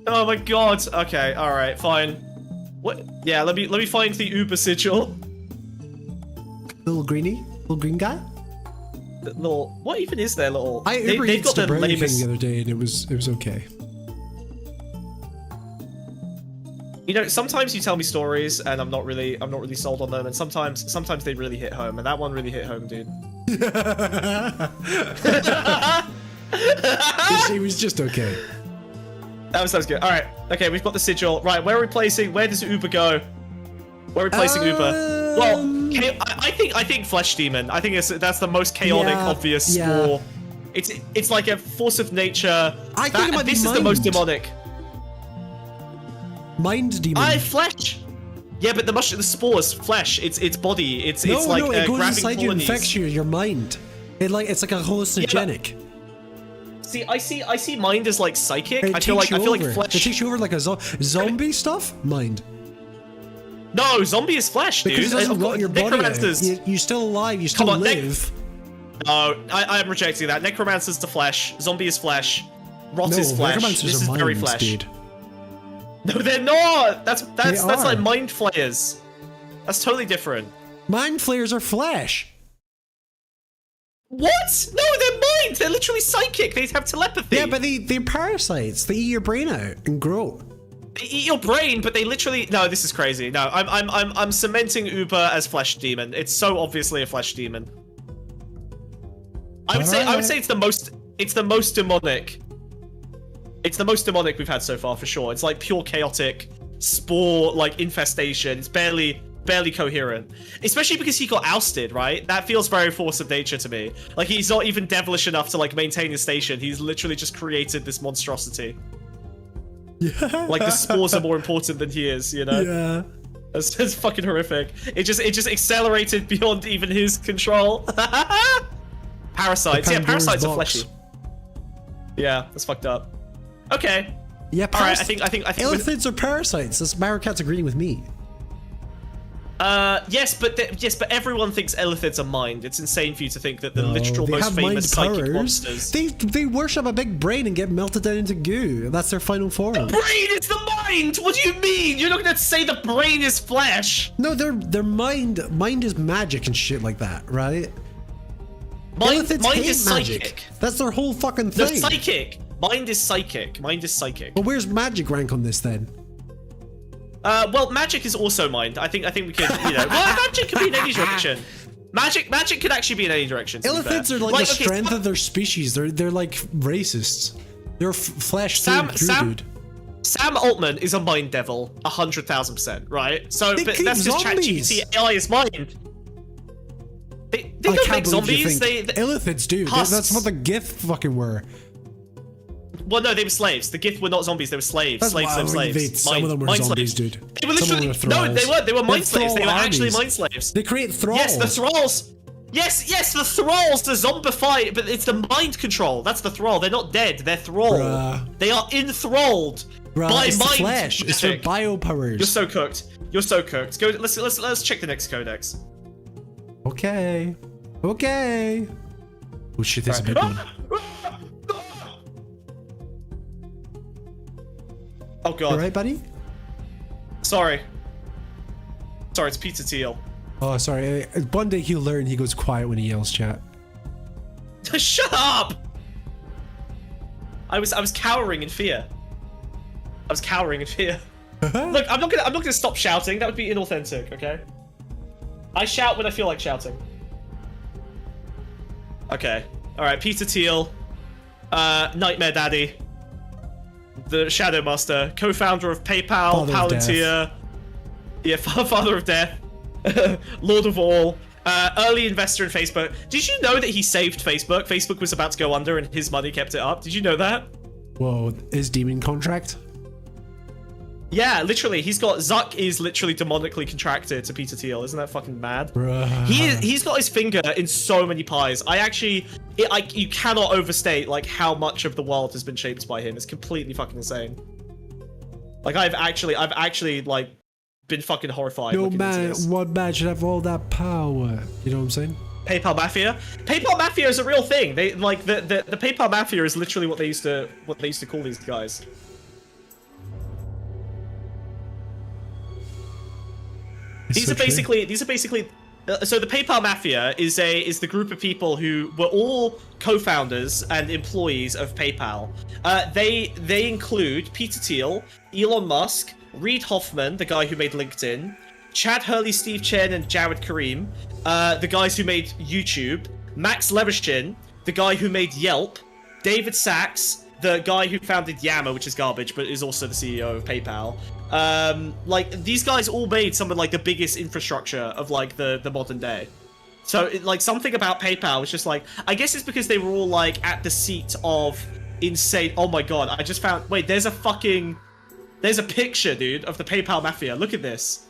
Oh my god. Okay. All right. Fine. What? Yeah. Let me find the Uber sigil. Little green guy. Little. What even is their little? They've got their labels the other day, and it was okay. You know, sometimes you tell me stories, and I'm not really sold on them, and sometimes they really hit home, and that one really hit home, dude. It was just okay. That sounds good. All right. Okay, we've got the sigil. Right, where are we placing? Where does Uber go? Where are we placing Uber? Well, I think Flesh Demon. I think that's the most chaotic, obvious war. It's like a force of nature. I think it might be this is the most demonic. Mind demon. Flesh. Yeah, but the spores, flesh. It's body. It's like it goes grabbing inside you and infects your mind. It's like a hallucinogenic. Yeah, see, I see mind as like psychic. I feel like flesh. It takes you over like a zombie stuff. Mind. No, zombie is flesh, dude. Because it doesn't rot your body out. You're still alive. You still live. No, I'm rejecting that. Necromancer's the flesh. Zombie is flesh. Rot is flesh. This is very flesh. Dude. No, they're not. That's like mind flayers. That's totally different. Mind flayers are flesh. What? No, they're mind. They're literally psychic. They have telepathy. Yeah, but they're parasites. They eat your brain out and grow. They eat your brain, but they literally. No, this is crazy. No, I'm cementing Uber as flesh demon. It's so obviously a flesh demon. I would say it's the most demonic. It's the most demonic we've had so far for sure. It's like pure chaotic spore like infestation. It's barely coherent. Especially because he got ousted, right? That feels very force of nature to me. Like he's not even devilish enough to like maintain his station. He's literally just created this monstrosity. Yeah. Like the spores are more important than he is, you know? Yeah. That's fucking horrific. It just accelerated beyond even his control. Parasites. Yeah, parasites are fleshy. Yeah, that's fucked up. Okay. Yeah, all right. I think Illithids are parasites. This Maricat's agreeing with me. Yes, but everyone thinks Illithids are mind. It's insane for you to think that the literal most famous psychic monsters. They worship a big brain and get melted down into goo. That's their final form. The brain is the mind. What do you mean? You're not gonna say the brain is flesh? No, their mind is magic and shit like that, right? Mind is psychic. That's their whole fucking thing. No, psychic. Mind is psychic. Well, where's magic rank on this then? Well, magic is also mind. I think we could, you know. Well, magic could be in any direction. Magic could actually be in any direction. Illithids are like the strength of their species. They're like racists. They're flesh dude. Sam Altman is a mind devil, 100,000%, right? So, but that's just ChatGPT AI is mind. They don't make zombies. Illithids do. That's what the GIF fucking were. Well, no, they were slaves. The Gith were not zombies. They were slaves. Slaves. Some of them were mind zombies, slaves. dude. They were literally no, they weren't. They were mind slaves. They were actually mind slaves. They create thralls. Yes, the thralls. Yes, the thralls, the zombified, but it's the mind control. That's the thrall. They're not dead. They're thrall. They are enthralled by it's mind. The flesh. It's their biopowers. You're so cooked. You're so cooked. Go. Let's check the next codex. Okay. Okay. Oh shit, there's a big one. Oh god. You alright, buddy? Sorry, it's Peter Thiel. Oh, sorry. One day he'll learn he goes quiet when he yells, chat. Shut up! I was cowering in fear. Look, I'm not gonna stop shouting. That would be inauthentic, okay? I shout when I feel like shouting. Okay. Alright, Peter Thiel. Nightmare Daddy. The Shadow Master. Co-founder of PayPal, Palantir. Yeah, Father of Death. Lord of all. Early investor in Facebook. Did you know that he saved Facebook? Facebook was about to go under and his money kept it up. Did you know that? Whoa, his demon contract? Yeah, literally. Zuck is literally demonically contracted to Peter Thiel. Isn't that fucking mad? Bruh. He's got his finger in so many pies. You cannot overstate like how much of the world has been shaped by him. It's completely fucking insane. Like I've actually like been fucking horrified. No man, one man should have all that power. You know what I'm saying? PayPal Mafia. PayPal Mafia is a real thing. They like the PayPal Mafia is literally what they used to call these guys. These are basically so the PayPal Mafia is the group of people who were all co-founders and employees of PayPal. They include Peter Thiel, Elon Musk, Reid Hoffman, the guy who made LinkedIn, Chad Hurley, Steve Chen, and Jared Karim, the guys who made YouTube, Max Leveshin, the guy who made Yelp, David Sachs, the guy who founded Yammer, which is garbage, but is also the CEO of PayPal. Like these guys all made some of like the biggest infrastructure of like the modern day. So like something about PayPal was just like, I guess it's because they were all like at the seat of insane. Oh my god, I just found. Wait, there's a picture, dude, of the PayPal Mafia. Look at this.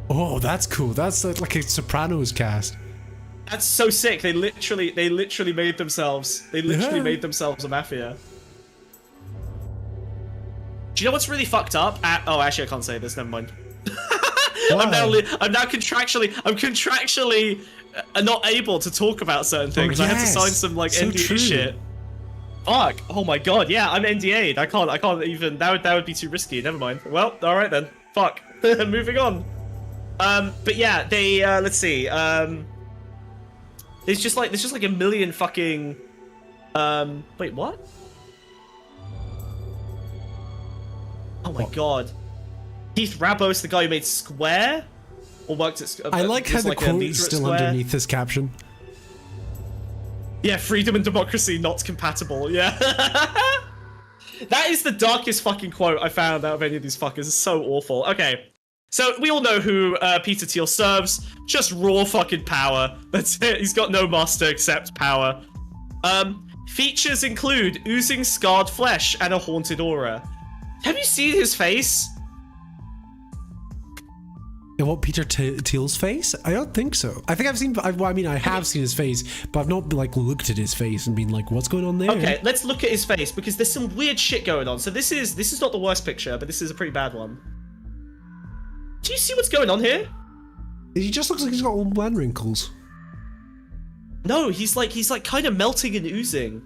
Oh, that's cool. That's like a Sopranos cast. That's so sick. They literally made themselves. Made themselves a mafia. Do you know what's really fucked up? Oh, actually, I can't say this. Never mind. I'm now contractually not able to talk about certain things. I had to sign some like so NDA shit. Fuck. Oh my god. Yeah, I'm NDA'd. I can't even. That would be too risky. Never mind. Well, all right then. Fuck. Moving on. But yeah, they let's see. There's just like a million fucking. Wait, what? Oh my god. Keith Rabos, the guy who made Square, or worked at. I like how the quote is still underneath this caption. Yeah, freedom and democracy not compatible. Yeah. That is the darkest fucking quote I found out of any of these fuckers. It's so awful. Okay. So we all know who Peter Thiel serves. Just raw fucking power. That's it. He's got no master except power. Features include oozing scarred flesh and a haunted aura. Have you seen his face? And what, Peter Thiel's face? I don't think so. I think I've seen. Well, I mean, I have seen his face, but I've not like looked at his face and been like, "What's going on there?" Okay, let's look at his face because there's some weird shit going on. So this is not the worst picture, but this is a pretty bad one. Do you see what's going on here? He just looks like he's got old man wrinkles. No, he's like kind of melting and oozing.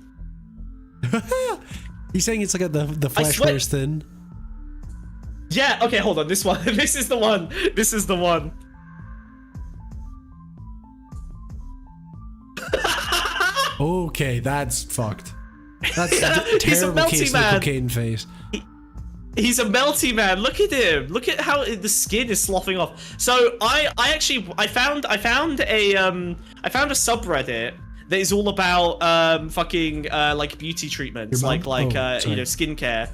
He's saying it's like the flesh wears thin. Yeah, okay, hold on. This one. This is the one. This is the one. Okay, that's fucked. That's terrible case of the cocaine face. He's a melty man. Look at him. Look at how the skin is sloughing off. So I found a subreddit that is all about fucking like beauty treatments, like you know, skincare.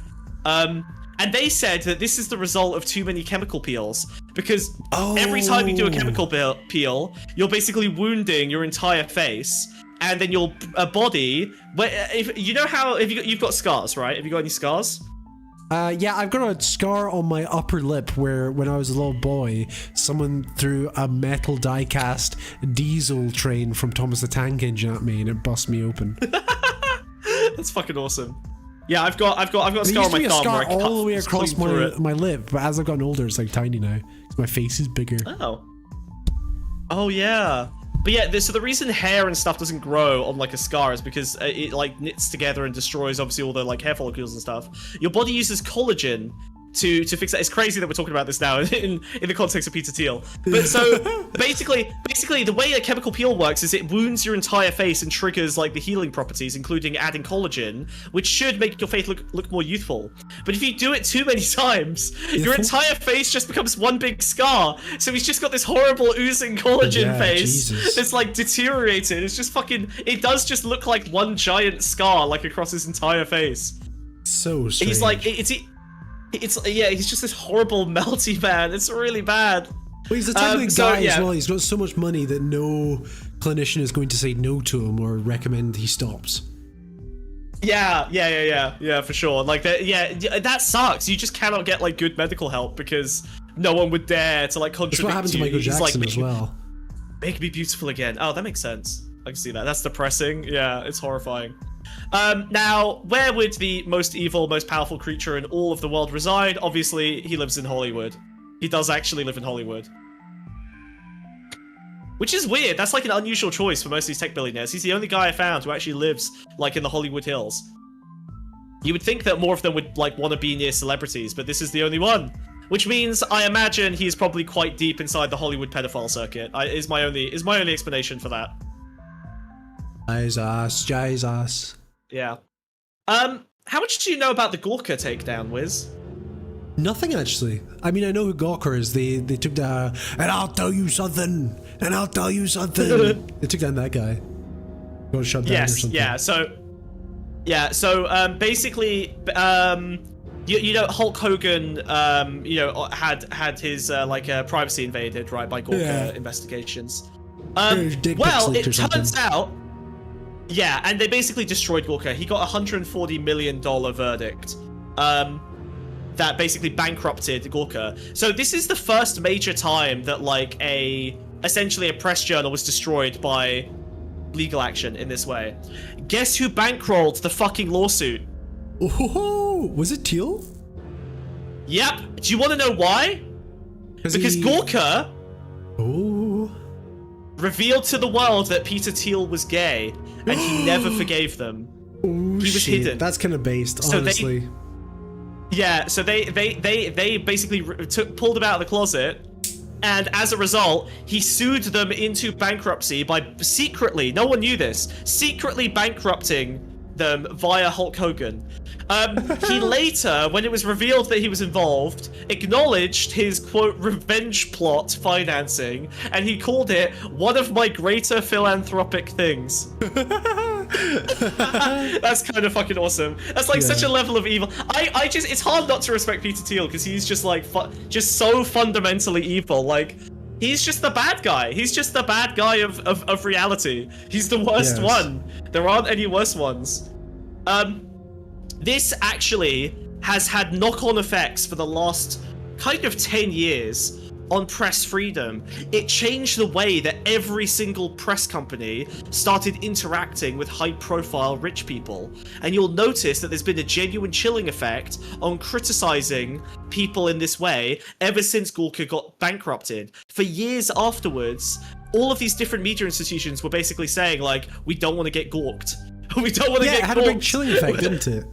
And they said that this is the result of too many chemical peels because every time you do a chemical peel, you're basically wounding your entire face. and then your body. If you know how you've got scars, right? Have you got any scars? Yeah, I've got a scar on my upper lip where, when I was a little boy, someone threw a metal die-cast diesel train from Thomas the Tank Engine at me, and it bust me open. That's fucking awesome. Yeah, I've got a scar on my thumb where I cut all the way across my lip, but as I've gotten older, it's like tiny now. My face is bigger. Oh yeah. But yeah, so the reason hair and stuff doesn't grow on like a scar is because it like knits together and destroys obviously all the like hair follicles and stuff. Your body uses collagen to fix that. It's crazy that we're talking about this now in the context of Peter Thiel. But so basically the way a chemical peel works is it wounds your entire face and triggers like the healing properties, including adding collagen, which should make your face look more youthful. But if you do it too many times, your entire face just becomes one big scar. So he's just got this horrible oozing collagen face that's like deteriorated. It's just fucking. It does just look like one giant scar like across his entire face. So strange. He's like he's just this horrible melty man. It's really bad. Well, he's the type of guy as well. He's got so much money that no clinician is going to say no to him or recommend he stops. Yeah, for sure. Like that. Yeah, that sucks. You just cannot get like good medical help because no one would dare to like contradict you. That's what happened to Michael Jackson as well. Make me beautiful again. Oh, that makes sense. I can see that. That's depressing. Yeah, it's horrifying. Now, where would the most evil, most powerful creature in all of the world reside? Obviously, he lives in Hollywood. He does actually live in Hollywood. Which is weird. That's like an unusual choice for most of these tech billionaires. He's the only guy I found who actually lives, like, in the Hollywood Hills. You would think that more of them would, like, want to be near celebrities, but this is the only one. Which means, I imagine he's probably quite deep inside the Hollywood pedophile circuit. Is my only explanation for that. Jesus. Yeah. How much do you know about the Gawker takedown, Wiz? Nothing, actually. I mean, I know who Gawker is. They took down, and I'll tell you something, and I'll tell you something. They took down that guy. Got shut down or something. Basically, you know, Hulk Hogan, had his privacy invaded, right, by Gawker investigations. Well, it turns out. Yeah, and they basically destroyed Gawker. He got a $140 million verdict. That basically bankrupted Gawker. So this is the first major time that like essentially a press journal was destroyed by legal action in this way. Guess who bankrolled the fucking lawsuit? Oh, was it Thiel? Yep. Do you want to know why? Because Gawker revealed to the world that Peter Thiel was gay, and he never forgave them. Oh, he was hidden. That's kind of based, honestly. So they basically pulled him out of the closet, and as a result, he sued them into bankruptcy by secretly, no one knew this, secretly bankrupting them via Hulk Hogan. He later, when it was revealed that he was involved, acknowledged his, quote, revenge plot financing, and he called it one of my greater philanthropic things. That's kind of fucking awesome. That's like such a level of evil. I just, it's hard not to respect Peter Thiel, because he's just like, just so fundamentally evil. Like, he's just the bad guy. He's just the bad guy of reality. He's the worst one. There aren't any worse ones. This actually has had knock-on effects for the last kind of 10 years on press freedom. It changed the way that every single press company started interacting with high-profile rich people. And you'll notice that there's been a genuine chilling effect on criticizing people in this way ever since Gawker got bankrupted. For years afterwards, all of these different media institutions were basically saying, like, we don't want to get gawked. We don't want to get gawked. Yeah, it had a big chilling effect, didn't it?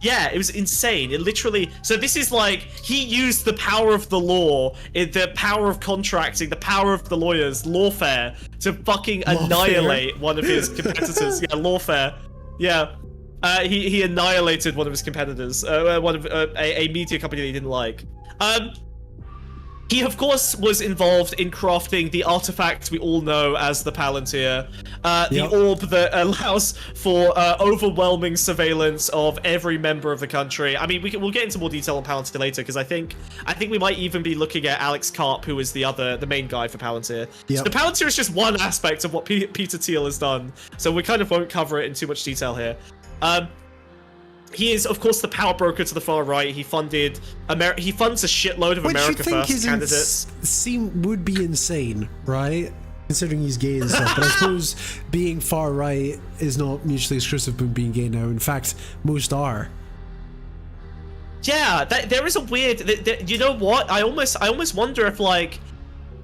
Yeah, it was insane. It literally... So this is like... He used the power of the law, the power of contracting, the power of the lawyers, lawfare, to fucking annihilate one of his competitors. Yeah, lawfare. Yeah. He annihilated one of his competitors. One of a media company that he didn't like. He, of course, was involved in crafting the artifact we all know as the Palantir, the orb that allows for overwhelming surveillance of every member of the country. I mean, we'll get into more detail on Palantir later, because I think we might even be looking at Alex Karp, who is the main guy for Palantir. Yep. So the Palantir is just one aspect of what Peter Thiel has done, so we kind of won't cover it in too much detail here. He is, of course, the power broker to the far right. He funds a shitload of America First candidates. Would be insane, right? Considering he's gay and stuff. But I suppose being far right is not mutually exclusive with being gay now. In fact, most are. Yeah, there is a weird. You know what? I almost wonder if, like,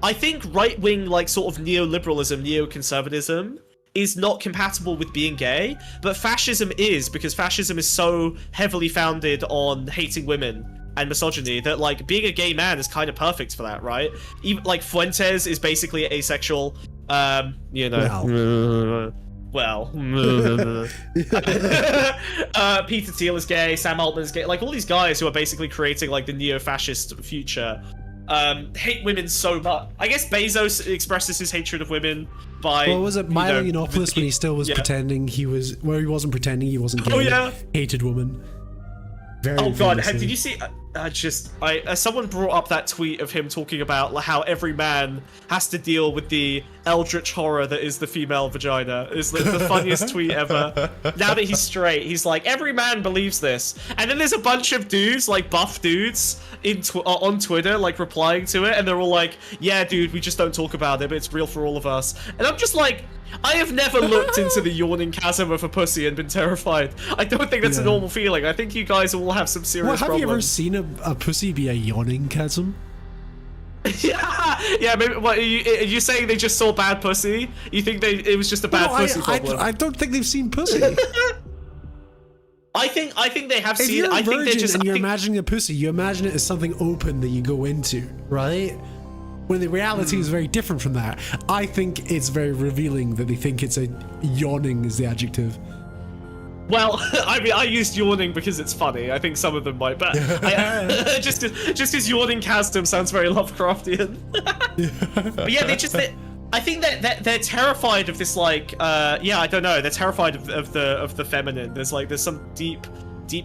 I think right wing, like, sort of neoliberalism, neoconservatism is not compatible with being gay, but fascism is, because fascism is so heavily founded on hating women and misogyny that, like, being a gay man is kind of perfect for that, right? Even like Fuentes is basically asexual, you know. Well, Peter Thiel is gay, Sam Altman is gay, like all these guys who are basically creating like the neo-fascist future hate women so much. I guess Bezos expresses his hatred of women by... Well, was it Milo Yiannopoulos when he still was pretending he was... Well, he wasn't pretending, he wasn't gay. Oh, yeah. Hated women. Very Oh, God. famously. Did you see... someone brought up that tweet of him talking about how every man has to deal with the eldritch horror that is the female vagina. It's the funniest tweet ever. Now that he's straight, he's like, every man believes this. And then there's a bunch of dudes, like buff dudes, on Twitter, like replying to it, and they're all like, yeah, dude, we just don't talk about it, but it's real for all of us. And I'm just like, I have never looked into the yawning chasm of a pussy and been terrified. I don't think that's a normal feeling. I think you guys all have some serious have problems. you ever seen a pussy be a yawning chasm? yeah, maybe. What are you saying? They just saw bad pussy? You think it was just a bad pussy problem? I don't think they've seen pussy. I think they have if seen. You're a I think they're virgin just. And you're imagining a pussy, you imagine it as something open that you go into, right? When the reality is very different from that. I think it's very revealing that they think it's a yawning is the adjective. Well, I mean, I used yawning because it's funny. I think some of them might, but just because yawning chasm sounds very Lovecraftian. But yeah, I think that they're terrified of this, like, yeah, I don't know. They're terrified of the feminine. There's some deep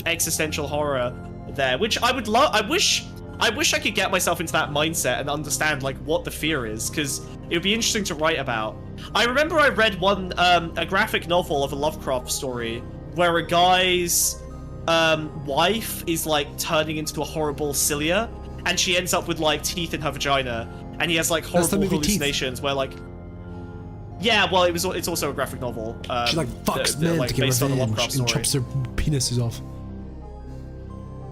existential horror there, which I would love. I wish I could get myself into that mindset and understand like what the fear is, because it would be interesting to write about. I remember I read a graphic novel of a Lovecraft story where a guy's wife is like turning into a horrible cilia, and she ends up with like teeth in her vagina, and he has like horrible hallucinations where like, yeah, well, it's also a graphic novel. She like fucks men like, to get based on the revenge Lovecraft and story. chops their penises off.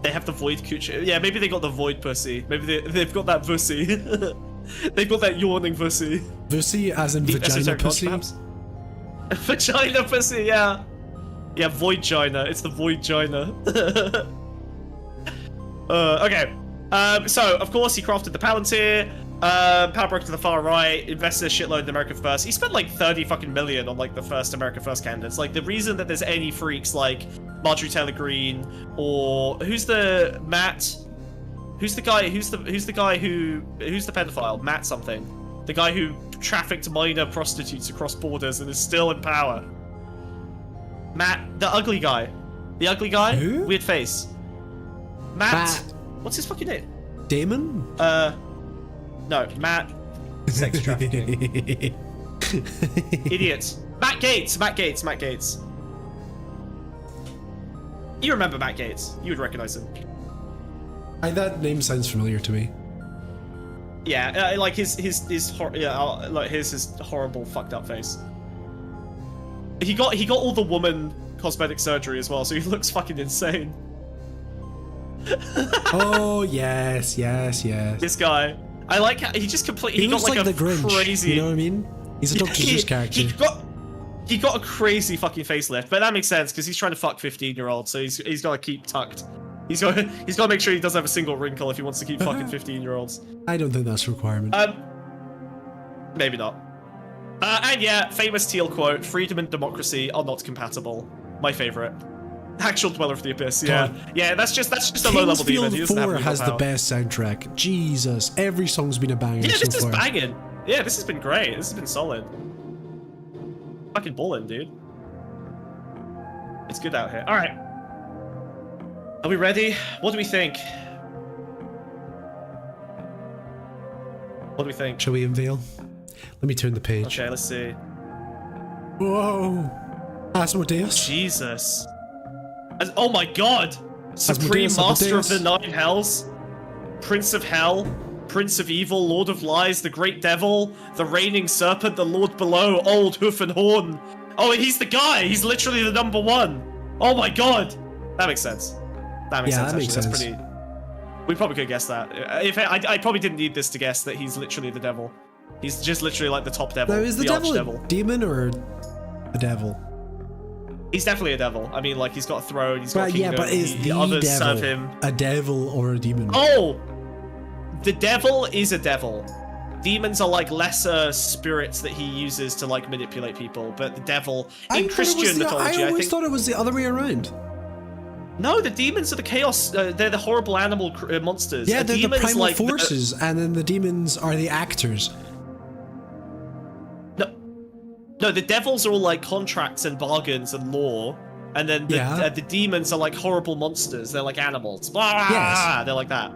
They have the void coochie. Yeah, maybe they got the void pussy. Maybe they've got that pussy. They've got that yawning pussy. Pussy as in vagina pussy? Vagina pussy, yeah. Yeah, void-gina. It's the void-gina. Okay. So, of course, he crafted the Palantir. Power broker to the far right, invested a shitload in America First. He spent like 30 fucking million on like the first America First candidates. Like the reason that there's any freaks like Marjorie Taylor Greene or who's the pedophile? Matt something. The guy who trafficked minor prostitutes across borders and is still in power. Matt, the ugly guy. The ugly guy? Who? Weird face. Matt. What's his fucking name? Damon? No, Matt. Sex trafficking. Idiots. Matt Gates. You remember Matt Gates. You would recognize him. That name sounds familiar to me. Yeah, like his horrible fucked up face. He got all the woman cosmetic surgery as well, so he looks fucking insane. Oh yes. This guy. I like how he just completely. He got looks like the Grinch, crazy. you know what I mean? He's a Dr. Seuss character. He got a crazy fucking facelift, but that makes sense because he's trying to fuck 15-year-olds, so he's got to keep tucked. He's got to make sure he doesn't have a single wrinkle if he wants to keep fucking 15-year-olds. I don't think that's a requirement. Maybe not. And yeah, famous Thiel quote: "Freedom and democracy are not compatible." My favorite. Actual Dweller of the Abyss, yeah. Yeah, that's just a low-level demon. He doesn't have 4 any has the power. best soundtrack. Jesus, every song's been a banger Yeah, so this is far. banging. Yeah, this has been great. This has been solid. Fucking ballin', dude. It's good out here. Alright. Are we ready? What do we think? What do we think? Shall we unveil? Let me turn the page. Okay, let's see. Whoa! Asmodeus. Jesus. Oh my god! Supreme Asmodeus, Master of Asmodeus. the Nine Hells, Prince of Hell, Prince of Evil, Lord of Lies, the Great Devil, the Reigning Serpent, the Lord Below, Old Hoof and Horn. Oh, he's the guy! He's literally the #1! Oh my god! That makes sense. That makes sense, that makes actually. sense. That's pretty... We probably could guess that. I probably didn't need this to guess that he's literally the devil. He's just literally like the top devil. Now, is the devil a demon or a devil? He's definitely a devil. I mean, like, he's got a throne, he's got a Right, kingdom, yeah, but is the others serve devil him. a devil or a demon? Oh! The devil is a devil. Demons are like lesser spirits that he uses to like manipulate people, but the devil in Christian mythology, I always thought it was the other way around. No, the demons are the chaos. They're the horrible animal monsters. Yeah, they're the primal like forces, and then the demons are the actors. No, the devils are all like contracts and bargains and law, and then the demons are like horrible monsters. They're like animals. Yes. They're like that.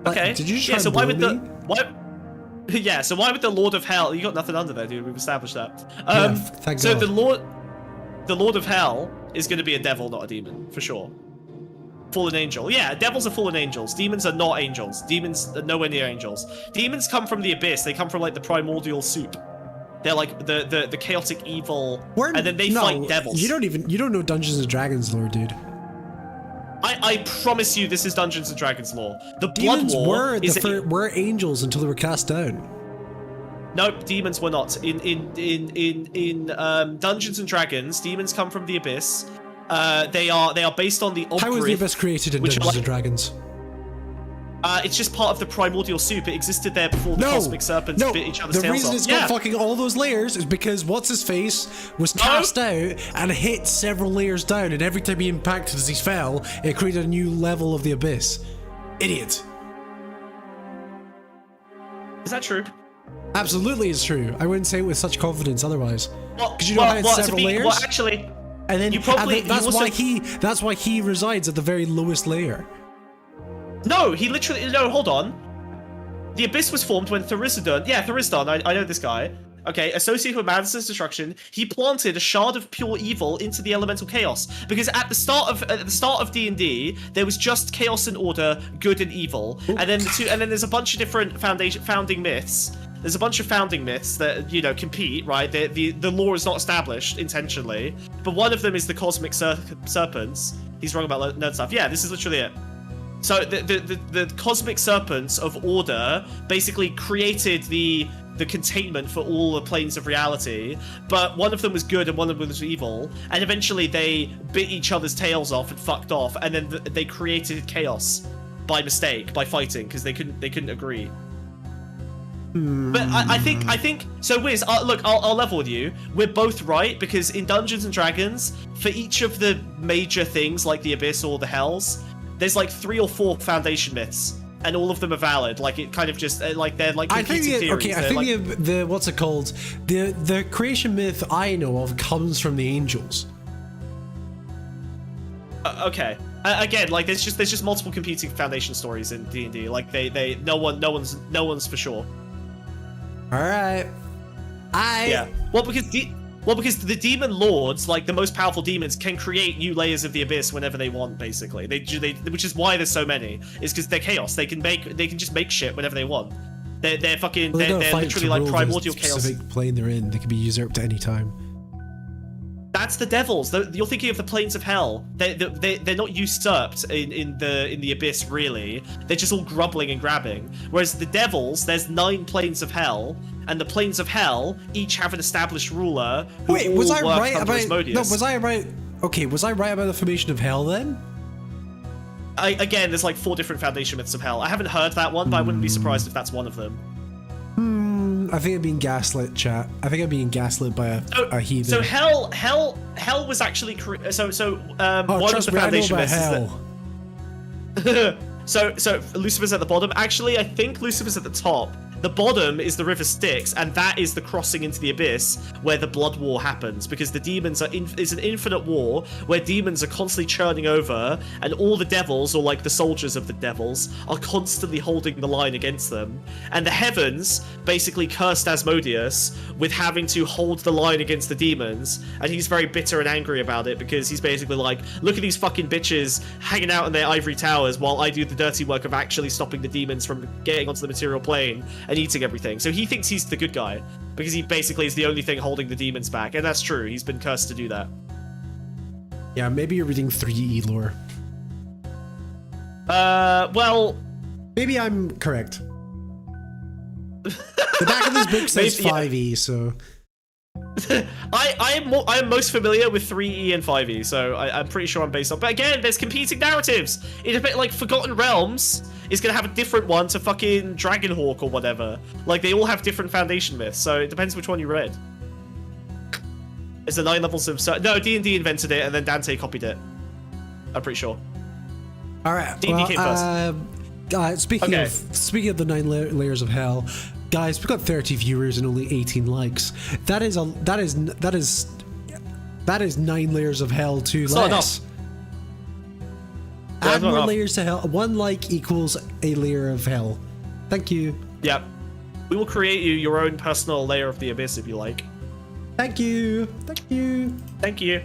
Okay. Did you just try so and why blow would the me? why? Yeah. So why would the Lord of Hell? You got nothing under there, dude. We've established that. Thank so God. the Lord of Hell is going to be a devil, not a demon, for sure. Fallen angel. Yeah, devils are fallen angels. Demons are not angels. Demons are nowhere near angels. Demons come from the abyss. They come from like the primordial soup. They're like the chaotic evil, and then they fight devils. You don't know Dungeons and Dragons lore, dude. I promise you, this is Dungeons and Dragons lore. The Demons Blood War were angels until they were cast down. Nope, demons were not. In Dungeons and Dragons, demons come from the abyss. They are based on the Ogryth. How was the abyss created in Dungeons and Dragons? It's just part of the primordial soup. It existed there before the cosmic serpents bit each other's tails off. The reason it's got fucking all those layers is because what's-his-face was cast out and hit several layers down, and every time he impacted as he fell, it created a new level of the abyss. Idiot. Is that true? Absolutely, it's true. I wouldn't say it with such confidence otherwise. Because you know well, how it's several layers. Well, actually, and then that's why he resides at the very lowest layer. No, he literally... No, hold on. The Abyss was formed when Tharizdun... Yeah, Tharizdun, I know this guy. Okay, associated with Madison's destruction, he planted a shard of pure evil into the elemental chaos. Because at the start of D&D, there was just chaos and order, good and evil. Ooh. And then there's a bunch of different founding myths. There's a bunch of founding myths that, you know, compete, right? The lore is not established intentionally. But one of them is the cosmic serpents. He's wrong about nerd stuff. Yeah, this is literally it. So the cosmic serpents of order basically created the containment for all the planes of reality, but one of them was good and one of them was evil, and eventually they bit each other's tails off and fucked off, and then they created chaos by mistake, by fighting, because they couldn't agree. But I think so. Wiz, look, I'll level with you. We're both right, because in Dungeons and Dragons, for each of the major things like the Abyss or the Hells, there's like 3 or 4 foundation myths, and all of them are valid. Like, it kind of just like they're like competing theories. Okay, I think the what's it called? The creation myth I know of comes from the angels. Okay. Again, like there's just multiple competing foundation stories in D&D. Like no one's for sure. All right. Yeah. Well, because the demon lords, like the most powerful demons, can create new layers of the abyss whenever they want. Basically, they which is why there's so many. Is because they're chaos. They can just make shit whenever they want. They're literally like primordial chaos. Specific plane they're in, they can be usurped at any time. That's the devils. You're thinking of the planes of hell. They're not usurped in the abyss, really. They're just all grubbling and grabbing. Whereas the devils, there's 9 planes of hell, and the planes of hell each have an established ruler. Wait, was I right about? No, was I right? Okay, was I right about the formation of hell then? Again, there's like 4 different foundation myths of hell. I haven't heard that one, but I wouldn't be surprised if that's one of them. I I think I'm being gaslit, chat. I think I'm being gaslit by a heathen. So hell was actually one of the foundation myths is that so Lucifer's at the bottom. Actually, I think Lucifer's at the top. The bottom is the river Styx, and that is the crossing into the abyss where the blood war happens, because the demons it's an infinite war where demons are constantly churning over, and all the devils, or like the soldiers of the devils, are constantly holding the line against them. And the heavens basically cursed Asmodeus with having to hold the line against the demons, and he's very bitter and angry about it, because he's basically like, look at these fucking bitches hanging out in their ivory towers while I do the dirty work of actually stopping the demons from getting onto the material plane and eating everything. So he thinks he's the good guy because he basically is the only thing holding the demons back, and that's true. He's been cursed to do that. Yeah, maybe you're reading 3E lore. Well, maybe I'm correct. The back of this book says 5E, so I am most familiar with 3E and 5E, so I'm pretty sure I'm based on. But again, there's competing narratives. It's a bit like Forgotten Realms is gonna have a different one to fucking Dragonhawk or whatever. Like, they all have different foundation myths, so it depends which one you read. It's the 9 levels of no, D&D invented it and then Dante copied it. I'm pretty sure. All right. D&D came first. Speaking of the 9 layers of hell, guys, we've got 30 viewers and only 18 likes. That is 9 layers of hell to less. Add more layers to hell. 1 like equals a layer of hell. Thank you. Yep. We will create you your own personal layer of the abyss if you like. Thank you. Thank you. Thank you.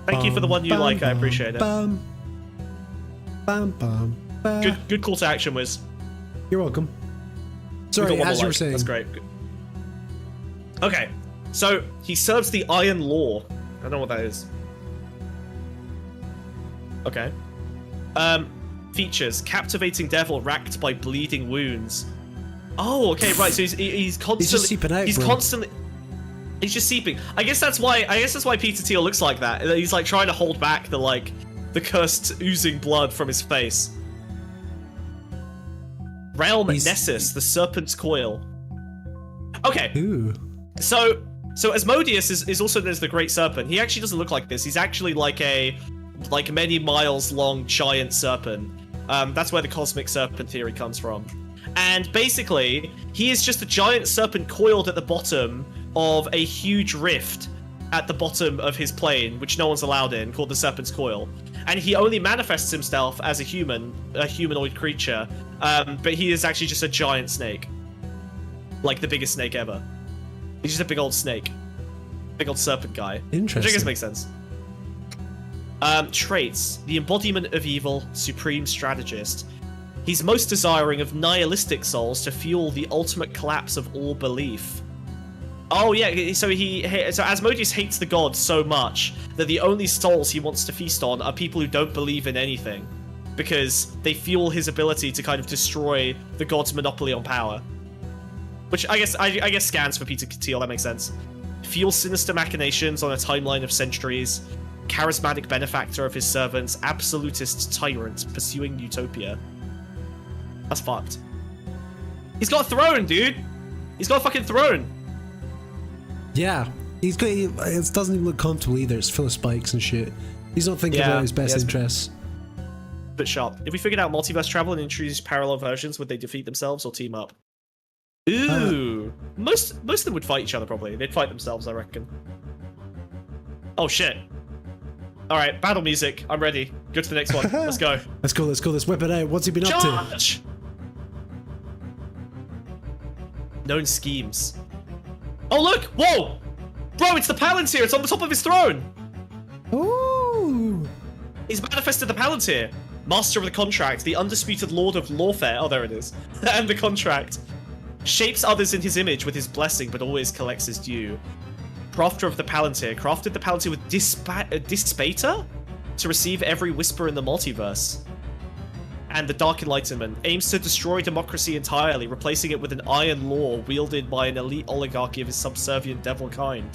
Thank you for the one you like. I appreciate it. Bum, bum, bum, good call to action, Wiz. You're welcome. Sorry, as you were saying. That's great. Good. Okay, so he serves the Iron Law. I don't know what that is. Okay. Features: captivating devil racked by bleeding wounds. Oh, okay, right. So he's constantly. He's just seeping out. He's constantly. He's just seeping. I guess that's why Peter Thiel looks like that. He's like trying to hold back the cursed oozing blood from his face. Realm Nessus, the Serpent's Coil. Okay. Ooh. So Asmodeus is also known as the Great Serpent. He actually doesn't look like this. He's actually like a many miles long giant serpent. That's where the cosmic serpent theory comes from. And basically, he is just a giant serpent coiled at the bottom of a huge rift at the bottom of his plane, which no one's allowed in, called the Serpent's Coil. And he only manifests himself as a humanoid creature, but he is actually just a giant snake. Like the biggest snake ever. He's just a big old snake. Big old serpent guy. Interesting. Which I guess makes sense. Traits: the embodiment of evil, supreme strategist. He's most desiring of nihilistic souls to fuel the ultimate collapse of all belief. Oh yeah, so Asmodeus hates the gods so much that the only souls he wants to feast on are people who don't believe in anything, because they fuel his ability to kind of destroy the gods' monopoly on power. Which I guess scans for Peter Thiel. That makes sense. Fuel sinister machinations on a timeline of centuries. Charismatic benefactor of his servants. Absolutist tyrant pursuing utopia. That's fucked. He's got a throne, dude. He's got a fucking throne. Yeah, it doesn't even look comfortable either. It's full of spikes and shit. He's not thinking about his best interests. Bit sharp. If we figured out multiverse travel and introduced parallel versions, would they defeat themselves or team up? Ooh, most of them would fight each other probably. They'd fight themselves, I reckon. Oh shit! All right, battle music. I'm ready. Go to the next one. Let's go. Let's go. Let's whip it out. What's he been up to? Known schemes. Oh look! Whoa! Bro, it's the Palantir! It's on the top of his throne! Ooh! He's manifested the Palantir. Master of the contract, the undisputed lord of lawfare. Oh, there it is. And the contract. Shapes others in his image with his blessing, but always collects his due. Crafter of the Palantir. Crafted the Palantir with Dispater? To receive every whisper in the multiverse. And the Dark Enlightenment aims to destroy democracy entirely, replacing it with an iron law wielded by an elite oligarchy of his subservient devil kind.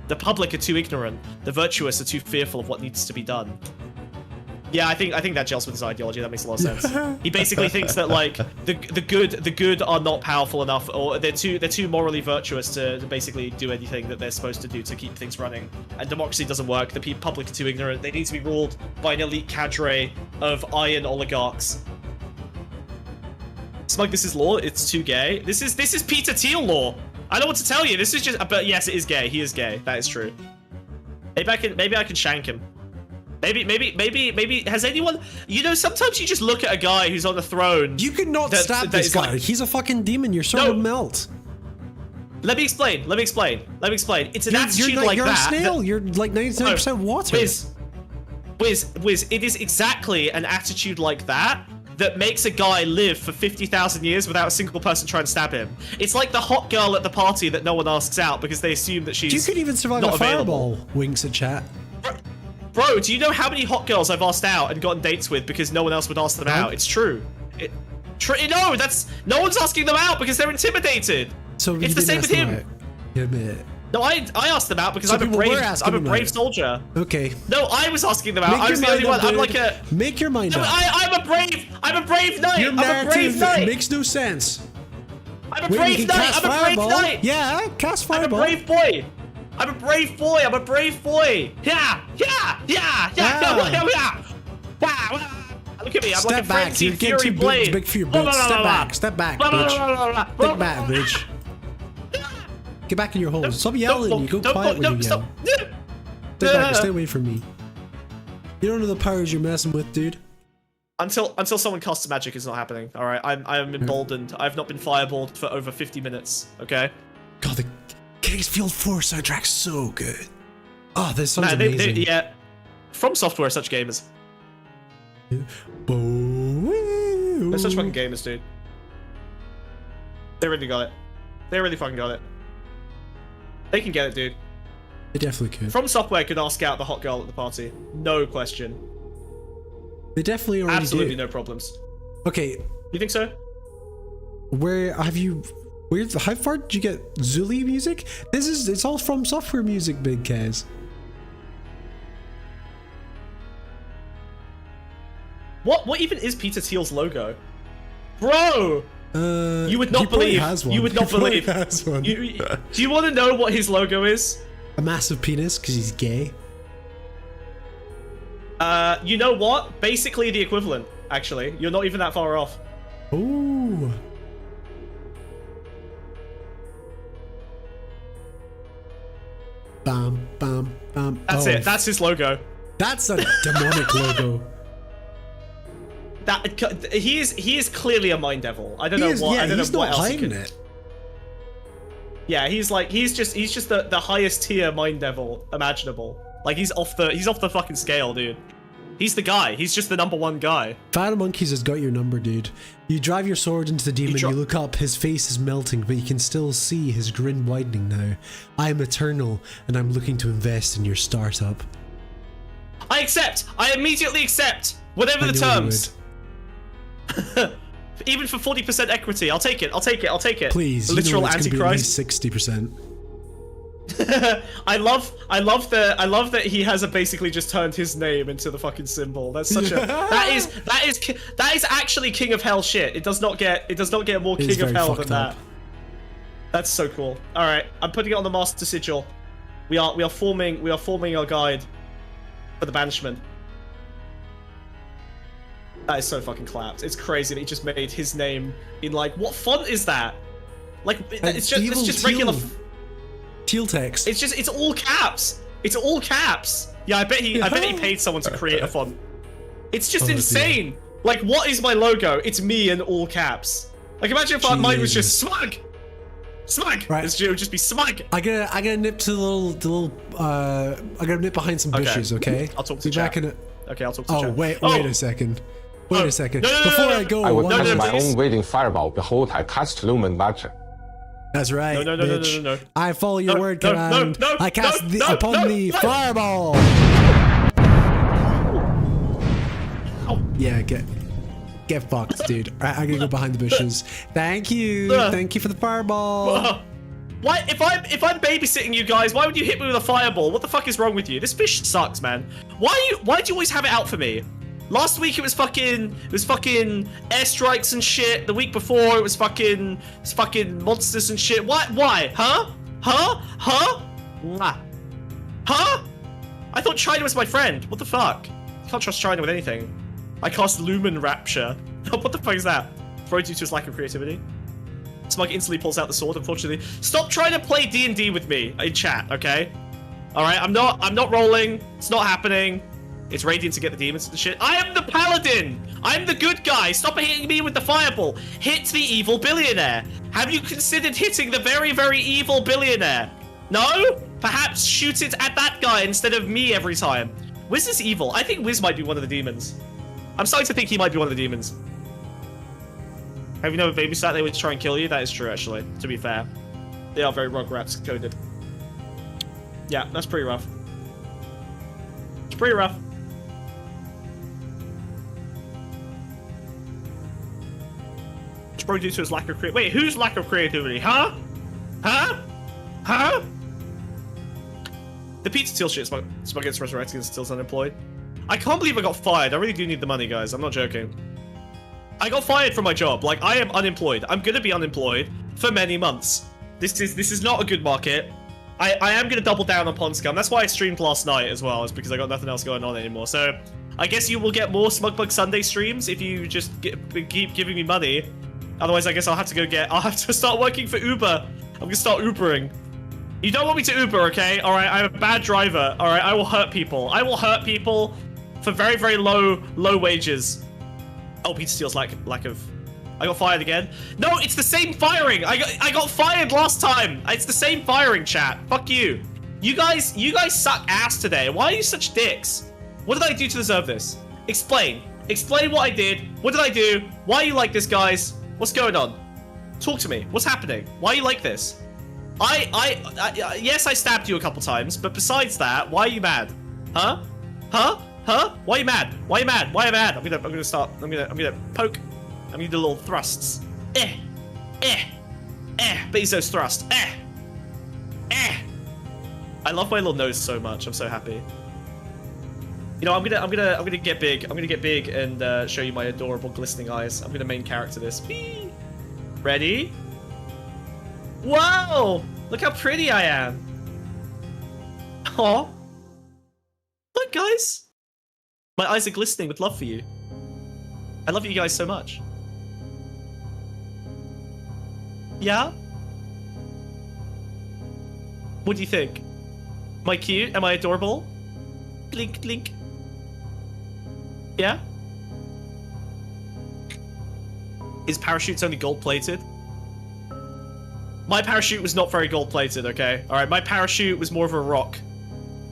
The public are too ignorant, the virtuous are too fearful of what needs to be done. Yeah, I think that gels with his ideology. That makes a lot of sense. He basically thinks that like the good are not powerful enough, or they're too morally virtuous to basically do anything that they're supposed to do to keep things running. And democracy doesn't work. The public are too ignorant. They need to be ruled by an elite cadre of iron oligarchs. Smug, this is law. It's too gay. This is Peter Thiel law. I don't know what to tell you. This is just. But yes, it is gay. He is gay. That is true. Maybe I can shank him. Maybe has anyone, you know, sometimes you just look at a guy who's on the throne. You could not stab this guy. Like, he's a fucking demon. Your sword would melt. Let me explain. It's an attitude like you're that. You're a snail. You're like 99% water. Wiz, it is exactly an attitude like that that makes a guy live for 50,000 years without a single person trying to stab him. It's like the hot girl at the party that no one asks out because they assume that she's You could even survive not a fireball. available. Winks at chat. Bro, do you know how many hot girls I've asked out and gotten dates with because no one else would ask them out? It's true. No, no one's asking them out because they're intimidated. So it's the same with him. You admit it. No, I asked them out because I'm a brave soldier. Okay. No, I was asking them out. I was the only one. I'm like a. Make your mind up. I'm a brave knight. Your narrative makes no sense. I'm a brave knight. Yeah, cast fireball. I'm a brave boy. I'm a brave boy. Yeah. Look at me. I'm like a frenzied fury blade. Big for your boots. Step back, bitch. Step back, bitch. Get back in your hole. Stop yelling. You go quiet when you yell. Stay back. Stay away from me. You don't know the powers you're messing with, dude. Until someone casts magic, it's not happening. All right, I'm emboldened. I've not been fireballed for over 50 minutes. Okay. God, the King's Field 4 soundtrack's so good. Oh, this song's amazing. Yeah. From Software are such gamers. They're such fucking gamers, dude. They really got it. They really fucking got it. They can get it, dude. They definitely could. From Software could ask out the hot girl at the party. No question. They definitely already Absolutely do. No problems. Okay. You think so? Where have you... How far did you get Zuli music? It's all From Software music, Big Kaz. What even is Peter Thiel's logo? Bro! You would not believe. You would not believe. Do you want to know what his logo is? A massive penis, because he's gay. You know what? Basically the equivalent, actually. You're not even that far off. Ooh. Bam, bam, bam. That's it. That's his logo. That's a demonic logo. He is clearly a mind devil. I don't know what. Yeah, I don't he's know what not else hiding it. Yeah, he's just the highest tier mind devil imaginable. Like he's off the fucking scale, dude. He's the guy. He's just the #1 guy. Fat Monkeys has got your number, dude. You drive your sword into the demon, you look up, his face is melting, but you can still see his grin widening now. I am eternal, and I'm looking to invest in your startup. I accept! I immediately accept! Whatever the terms. Even for 40% equity, I'll take it. Please, literal you know antichrist. 60%. I love that he has basically just turned his name into the fucking symbol. That's such a that is actually King of Hell shit. It does not get more King of Hell than that. That's so cool. All right, I'm putting it on the master sigil. We are forming our guide for the banishment. That is so fucking clapped. It's crazy that he just made his name in like, what font is that? Like it's just regular Teal text. It's all caps. It's all caps. Yeah, I bet he paid someone to create a font. It's just insane. Dear. Like, what is my logo? It's me in all caps. Like, imagine if mine was just smug. Right. It would just be smug. I gotta nip to the little I gotta nip behind some bushes, okay? I'll talk to chat. Okay, I'll talk to chat. Oh, wait a second. Wait a second. No, Before I go, I will cast my own waiting fireball. Behold, I cast lumen magic. That's right. No. I follow your word command. I cast upon the fireball. Yeah, get fucked, dude. Alright, I'm gonna go behind the bushes. Thank you for the fireball. Why, if I'm babysitting you guys, why would you hit me with a fireball? What the fuck is wrong with you? This fish sucks, man. Why do you always have it out for me? Last week it was fucking airstrikes and shit. The week before it was fucking monsters and shit. What? Why? Huh? Huh? Huh? Mwah. Huh? I thought China was my friend. What the fuck? I can't trust China with anything. I cast Lumen Rapture. What the fuck is that? Probably due to his lack of creativity. Smug instantly pulls out the sword, unfortunately. Stop trying to play D&D with me in chat, okay? Alright, I'm not rolling. It's not happening. It's Radiant to get the demons and shit. I am the paladin! I'm the good guy! Stop hitting me with the fireball! Hit the evil billionaire! Have you considered hitting the very, very evil billionaire? No? Perhaps shoot it at that guy instead of me every time. Wiz is evil. I think Wiz might be one of the demons. I'm starting to think he might be one of the demons. Have you never babysat? They would try and kill you? That is true, actually, to be fair. They are very Rugrats coded. Yeah, that's pretty rough. It's pretty rough. It's probably due to his lack of creativity. Wait, whose lack of creativity? Huh? Huh? Huh? The Peter Thiel shit, Smug gets resurrected and still unemployed. I can't believe I got fired. I really do need the money, guys. I'm not joking. I got fired from my job. Like, I am unemployed. I'm gonna be unemployed for many months. This is not a good market. I am gonna double down on Pond Scum. That's why I streamed last night as well. It's because I got nothing else going on anymore. So I guess you will get more Smugbug Sunday streams if you just keep giving me money. Otherwise, I guess I'll have to start working for Uber. I'm gonna start Ubering. You don't want me to Uber, okay? All right, I'm a bad driver. All right, I will hurt people. I will hurt people for very, very low wages. Oh, Peter Thiel's lack of. I got fired again. No, it's the same firing. I got fired last time. It's the same firing, chat. Fuck you. You guys suck ass today. Why are you such dicks? What did I do to deserve this? Explain. Explain what I did. What did I do? Why are you like this, guys? What's going on? Talk to me. What's happening? Why are you like this? Yes, I stabbed you a couple times, but besides that, why are you mad? Huh? Huh? Huh? Why are you mad? Why are you mad? Why are you mad? I'm gonna poke. I'm gonna do little thrusts. Bezos thrust. I love my little nose so much. I'm so happy. You know, I'm gonna get big. I'm gonna get big and show you my adorable glistening eyes. I'm gonna main character this. Whee! Ready? Whoa! Look how pretty I am. Aw. Look, guys. My eyes are glistening with love for you. I love you guys so much. Yeah? What do you think? Am I cute? Am I adorable? Blink, blink. Yeah? His parachute's only gold-plated? My parachute was not very gold-plated, okay? Alright, my parachute was more of a rock.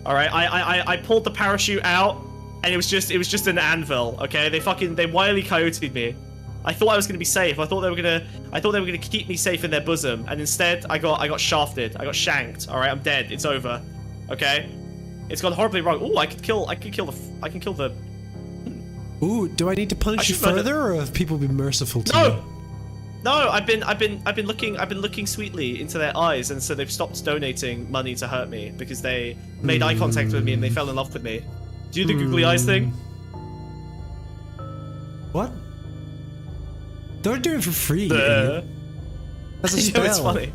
Alright, I pulled the parachute out, and it was just an anvil, okay? They wily coyoted me. I thought I was gonna be safe. I thought they were gonna keep me safe in their bosom, and instead I got shafted. I got shanked. Alright, I'm dead. It's over. Okay? It's gone horribly wrong. Ooh, I can kill the Ooh, do I need to punish you further, or have people been merciful to you? No, I've been looking sweetly into their eyes, and so they've stopped donating money to hurt me because they made eye contact with me and they fell in love with me. Do you do the googly eyes thing? What? Don't do it for free. That's a spell. It's funny.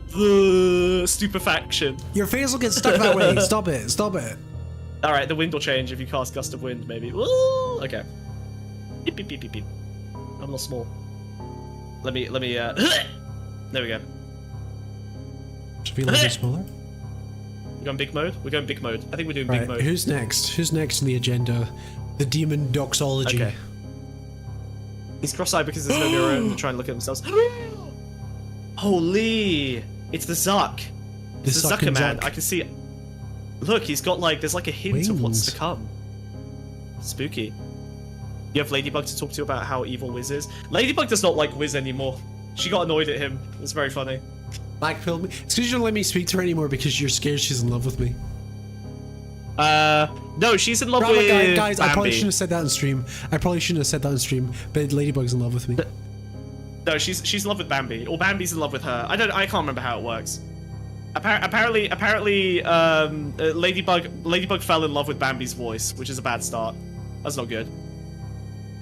The stupefaction. Your face will get stuck that way. Stop it. Stop it. All right, the wind will change if you cast gust of wind, maybe. Ooh, okay. Beep, beep, beep, beep, beep. I'm a little small. Let me, there we go. Should be a little bit smaller. We're going big mode? We're going big mode. I think we're doing Right, big mode. who's next? Who's next in the agenda? The demon doxology. Okay. He's cross-eyed because there's no mirror and they're trying to look at themselves. Holy! It's the Zuck. It's the Zucker man. I can see. Look, he's got there's a hint of what's to come. Spooky. You have Ladybug to talk to about how evil Wiz is. Ladybug does not like Wiz anymore. She got annoyed at him. It's very funny. Blackpilled me. It's because you don't let me speak to her anymore because you're scared she's in love with me. No, she's in love with guys, Bambi. I probably shouldn't have said that on stream. But Ladybug's in love with me. No, she's in love with Bambi, or Bambi's in love with her. I can't remember how it works. Apparently, Ladybug fell in love with Bambi's voice, which is a bad start. That's not good.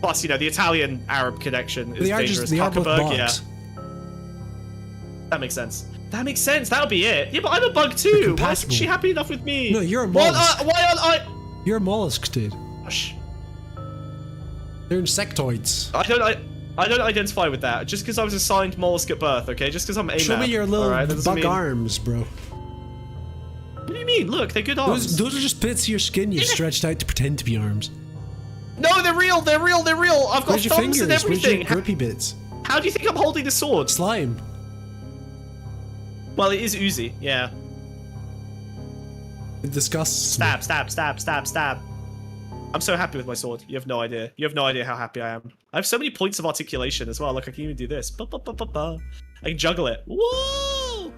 Plus, you know, the Italian-Arab connection is dangerous. They are both bugs. Yeah. That makes sense. That makes sense. That'll be it. Yeah, but I'm a bug too. Why isn't she happy enough with me? No, you're a mollusk. Why aren't I? You're a mollusk, dude. Gosh. They're insectoids. I don't identify with that. Just because I was assigned mollusk at birth, okay? Just because I'm AMAB. Show me your little bug mean... arms, bro. What do you mean? Look, they're good arms. Those are just bits of your skin you've stretched out to pretend to be arms. No, they're real. They're real. They're real. I've got thumbs and everything. Where's your grippy bits? How do you think I'm holding the sword? Slime. Well, it is oozy. Yeah. It disgusts me. Stab. I'm so happy with my sword. You have no idea. You have no idea how happy I am. I have so many points of articulation as well. Look, I can even do this. I can juggle it. Woo!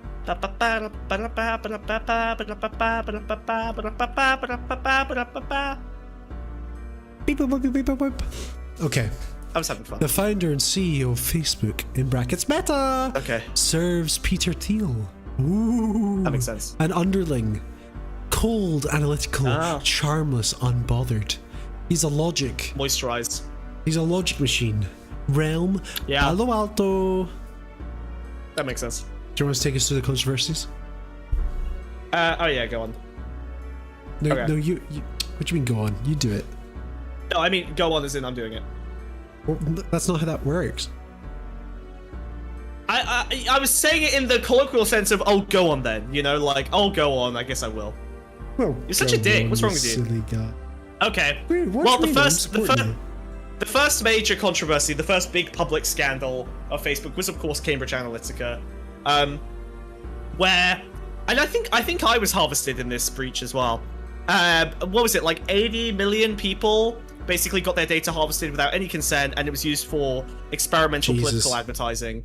Okay. I was having fun. The founder and CEO of Facebook, in brackets Meta, serves Peter Thiel. Ooh. That makes sense. An underling. Cold, analytical, charmless, unbothered. He's a logic. Moisturized. He's a logic machine. Realm. Yeah. Palo Alto. That makes sense. Do you want us to take us through the controversies? Oh yeah, go on. No, no, you. What do you mean go on? You do it. No, I mean go on as in I'm doing it. Well, that's not how that works. I was saying it in the colloquial sense of, oh, go on then. You know, like, oh, go on. I guess I will. Well, you're such a dick. What's wrong with you? Silly guy. Okay. Well, the first major controversy, the first big public scandal of Facebook was, of course, Cambridge Analytica, where, and I think I was harvested in this breach as well. What was it, like 80 million people basically got their data harvested without any consent, and it was used for experimental political advertising.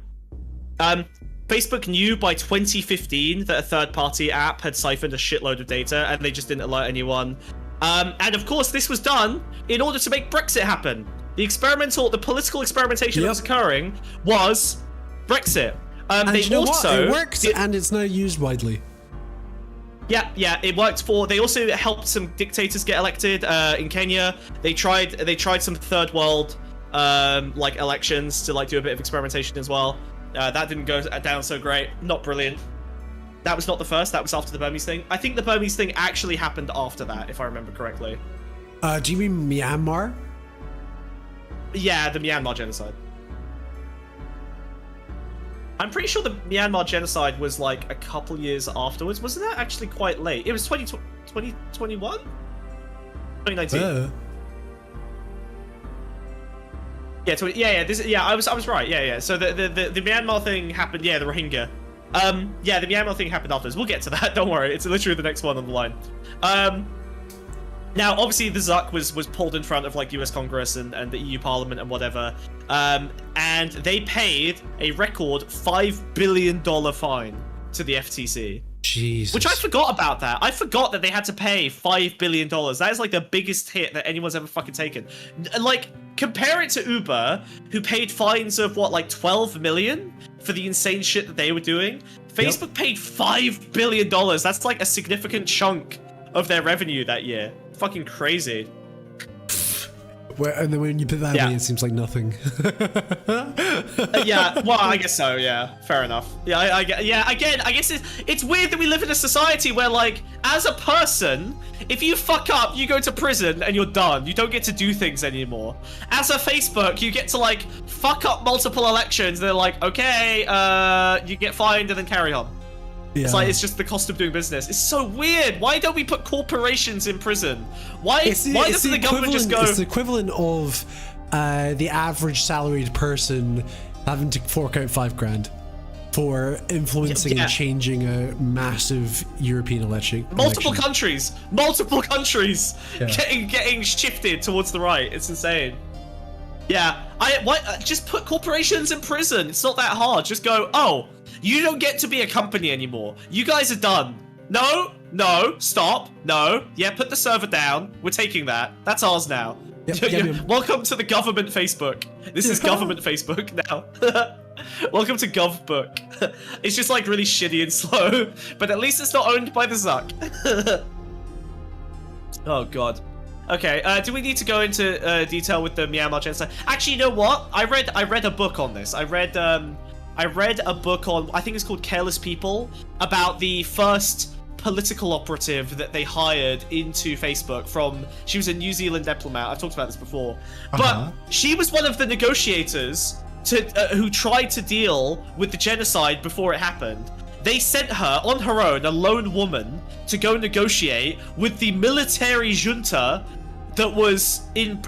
Facebook knew by 2015 that a third-party app had siphoned a shitload of data, and they just didn't alert anyone. And of course, this was done in order to make Brexit happen. The political experimentation that was occurring was Brexit. And you know what? It worked, and it's now used widely. Yeah, it worked for. They also helped some dictators get elected in Kenya. They tried some third world like elections to like do a bit of experimentation as well. That didn't go down so great. Not brilliant. That was not the first. That was after the Burmese thing. I think the Burmese thing actually happened after that, if I remember correctly. Do you mean Myanmar? Yeah, the Myanmar genocide. I'm pretty sure the Myanmar genocide was like a couple years afterwards. Wasn't that actually quite late? It was 2021? 2019. I was right. Yeah. So the Myanmar thing happened. Yeah, the Rohingya. Yeah, the Myanmar thing happened afterwards. We'll get to that. Don't worry. It's literally the next one on the line. Now, obviously, the Zuck was pulled in front of like US Congress and the EU Parliament and whatever, and they paid a record $5 billion fine to the FTC. Jesus. Which I forgot about that. I forgot that they had to pay $5 billion. That is like the biggest hit that anyone's ever fucking taken. Like, compare it to Uber, who paid fines of what, like 12 million for the insane shit that they were doing. Facebook paid $5 billion. That's like a significant chunk of their revenue that year. Fucking crazy. Well, and then when you put that away, it seems like nothing. Yeah, well, I guess so. Yeah, fair enough. Yeah, again, I guess it's weird that we live in a society where, like, as a person, if you fuck up, you go to prison and you're done. You don't get to do things anymore. As a Facebook, you get to like fuck up multiple elections. They're like, okay, you get fined and then carry on. Yeah. It's like, it's just the cost of doing business. It's so weird. Why don't we put corporations in prison? Why doesn't the government just go... It's the equivalent of the average salaried person having to fork out $5,000 for influencing and changing a massive European election. Multiple countries getting shifted towards the right. It's insane. Yeah, just put corporations in prison. It's not that hard. Just go, oh, you don't get to be a company anymore. You guys are done. No, stop. No. Yeah, put the server down. We're taking that. That's ours now. Welcome to the government Facebook. This is government Facebook now. Welcome to GovBook. It's just like really shitty and slow, but at least it's not owned by the Zuck. Oh god. Okay, do we need to go into detail with the Myanmar genocide? Actually, you know what? I read a book on this. I read a book on, I think it's called Careless People, about the first political operative that they hired into Facebook she was a New Zealand diplomat. I've talked about this before. But she was one of the negotiators who tried to deal with the genocide before it happened. They sent her on her own, a lone woman, to go negotiate with the military junta that was in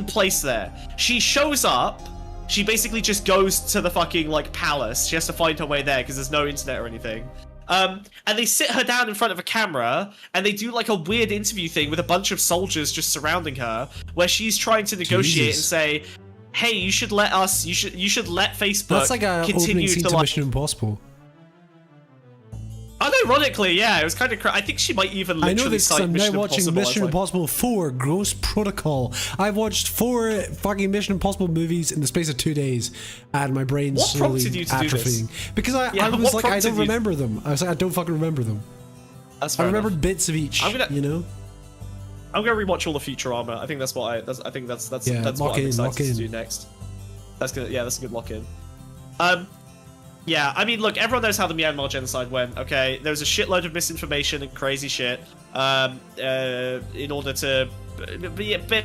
place there. She shows up. She basically just goes to the fucking like palace. She has to find her way there because there's no internet or anything. And they sit her down in front of a camera and they do like a weird interview thing with a bunch of soldiers just surrounding her, where she's trying to negotiate and say, "Hey, you should let us. You should let Facebook That's like a opening scene to Mission Impossible. Unironically, yeah, it was kind of. I think she might even literally I know this because I'm now watching Mission like... Impossible 4: Ghost Protocol. I've watched 4 fucking Mission Impossible movies in the space of 2 days, and my brain's slowly atrophying. Because I was like, I don't remember them. I was like, I don't fucking remember them. That's fair I remembered bits of each. You know. I'm gonna rewatch all of Futurama. I think that's what I think that's what I'm excited to do next. That's good. Yeah, that's a good lock in. Yeah, I mean, look, everyone knows how the Myanmar genocide went, okay? There was a shitload of misinformation and crazy shit in order to...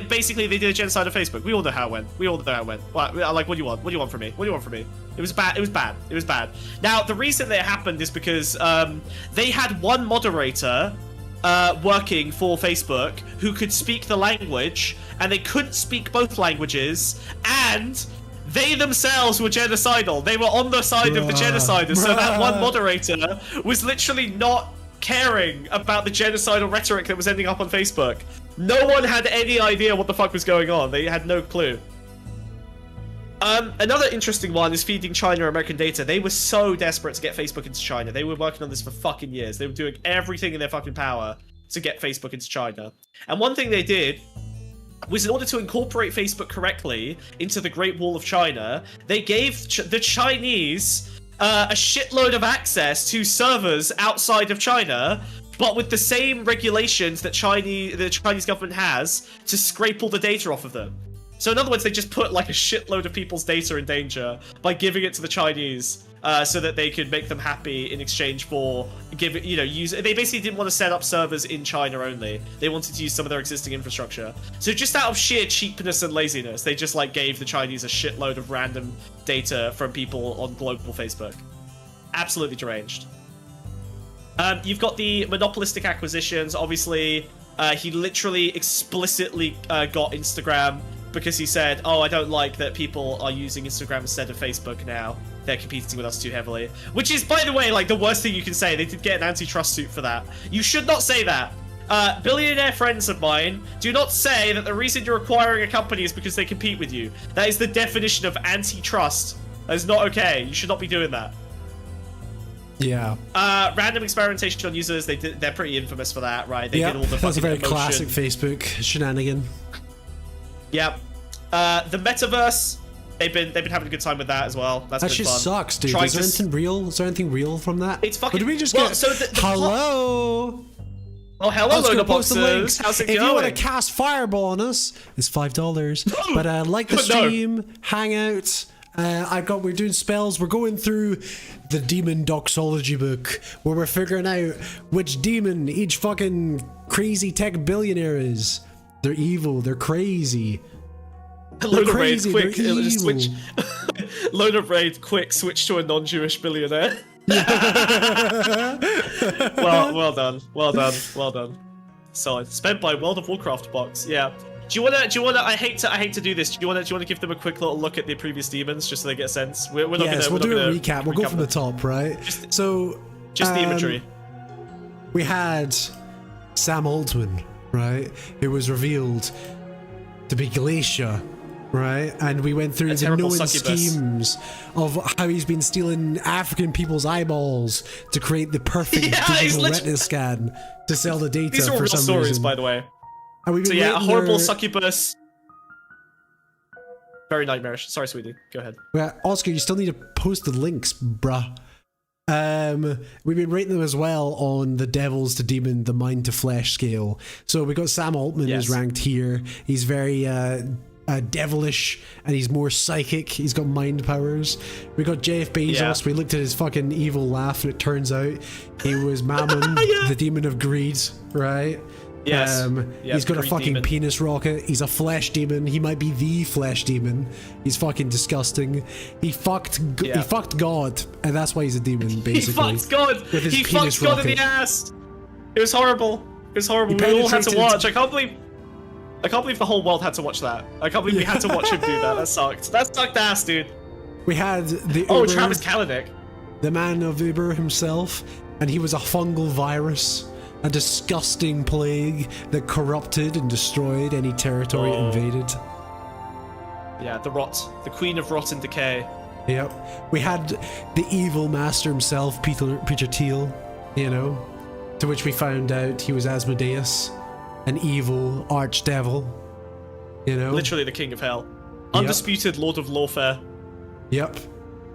basically, they did a genocide on Facebook. We all know how it went. Like, what do you want? What do you want from me? What do you want from me? It was bad. It was bad. It was bad. Now, the reason that it happened is because they had one moderator working for Facebook who could speak the language, and they couldn't speak both languages, and... they themselves were genocidal. They were on the side of the genociders. So that one moderator was literally not caring about the genocidal rhetoric that was ending up on Facebook. No one had any idea what the fuck was going on. They had no clue. Another interesting one is feeding China American data. They were so desperate to get Facebook into China. They were working on this for fucking years. They were doing everything in their fucking power to get Facebook into China. And one thing they did was, in order to incorporate Facebook correctly into the Great Wall of China, they gave the Chinese a shitload of access to servers outside of China, but with the same regulations that the Chinese government has to scrape all the data off of them. So in other words, they just put like a shitload of people's data in danger by giving it to the Chinese. So that they could make them happy in exchange for they basically didn't want to set up servers in China only. They wanted to use some of their existing infrastructure. So just out of sheer cheapness and laziness, they just like gave the Chinese a shitload of random data from people on global Facebook. Absolutely deranged. You've got the monopolistic acquisitions. Obviously, he literally explicitly got Instagram because he said, "Oh, I don't like that people are using Instagram instead of Facebook now. They're competing with us too heavily." Which is, by the way, like the worst thing you can say. They did get an antitrust suit for that. You should not say that. Billionaire friends of mine, do not say that the reason you're acquiring a company is because they compete with you. That is the definition of antitrust. That is not okay. You should not be doing that. Yeah. Random experimentation on users. They're pretty infamous for that, right? They did all the that's a very emotion. classic Facebook shenanigan. Yep. The metaverse. They've been having a good time with that as well. That's that been shit fun. Sucks, dude. Is there anything real? Is there anything real from that? It's fucking. Or did we just get? So Hello. Oh, hello, loader boxes. How's it going? If you want to cast Fireball on us, it's $5. But like the stream, hang out. We're doing spells. We're going through the demon doxology book where we're figuring out which demon each fucking crazy tech billionaire is. They're evil. They're crazy. Load of raid, quick, just switch. Load of raid, quick, switch to a non-Jewish billionaire. well done. Solid. Spent by World of Warcraft box. Yeah. Do you wanna? I hate to do this. Do you wanna give them a quick little look at the previous demons just so they get a sense? We'll do a recap. We'll go from the top, right? Just the imagery. We had Sam Altman, right? Who was revealed to be Glacier. Right, and we went through the known schemes of how he's been stealing African people's eyeballs to create the perfect digital retina scan to sell the data. These are all real stories, by the way. And a horrible succubus. Very nightmarish. Sorry, sweetie. Go ahead. Yeah, Oscar, you still need to post the links, bruh. We've been rating them as well on the devils to demon, the mind to flesh scale. So we got Sam Altman is ranked here. He's very devilish, and he's more psychic. He's got mind powers. We got Jeff Bezos. We looked at his fucking evil laugh, and it turns out he was Mammon, the demon of greed, right? Yes. He's got a fucking demon. penis rocket. He's a flesh demon. He might be the flesh demon. He's fucking disgusting. He fucked God, and that's why he's a demon, basically. He fucked God. With his He penis fucked God rocket. in the ass. It was horrible. It was horrible. He We all had to penetrated- watch. I can't believe the whole world had to watch that. I can't believe we had to watch him do that. That sucked. That sucked ass, dude. We had the Oh, Uber, Travis Kalanick. the man of Uber himself, and he was a fungal virus. A disgusting plague that corrupted and destroyed any territory it invaded. Yeah, the queen of rot and decay. Yep. We had the evil master himself, Peter Thiel, you know, to which we found out he was Asmodeus, an evil archdevil, you know. Literally the king of hell. Undisputed lord of lawfare. Yep.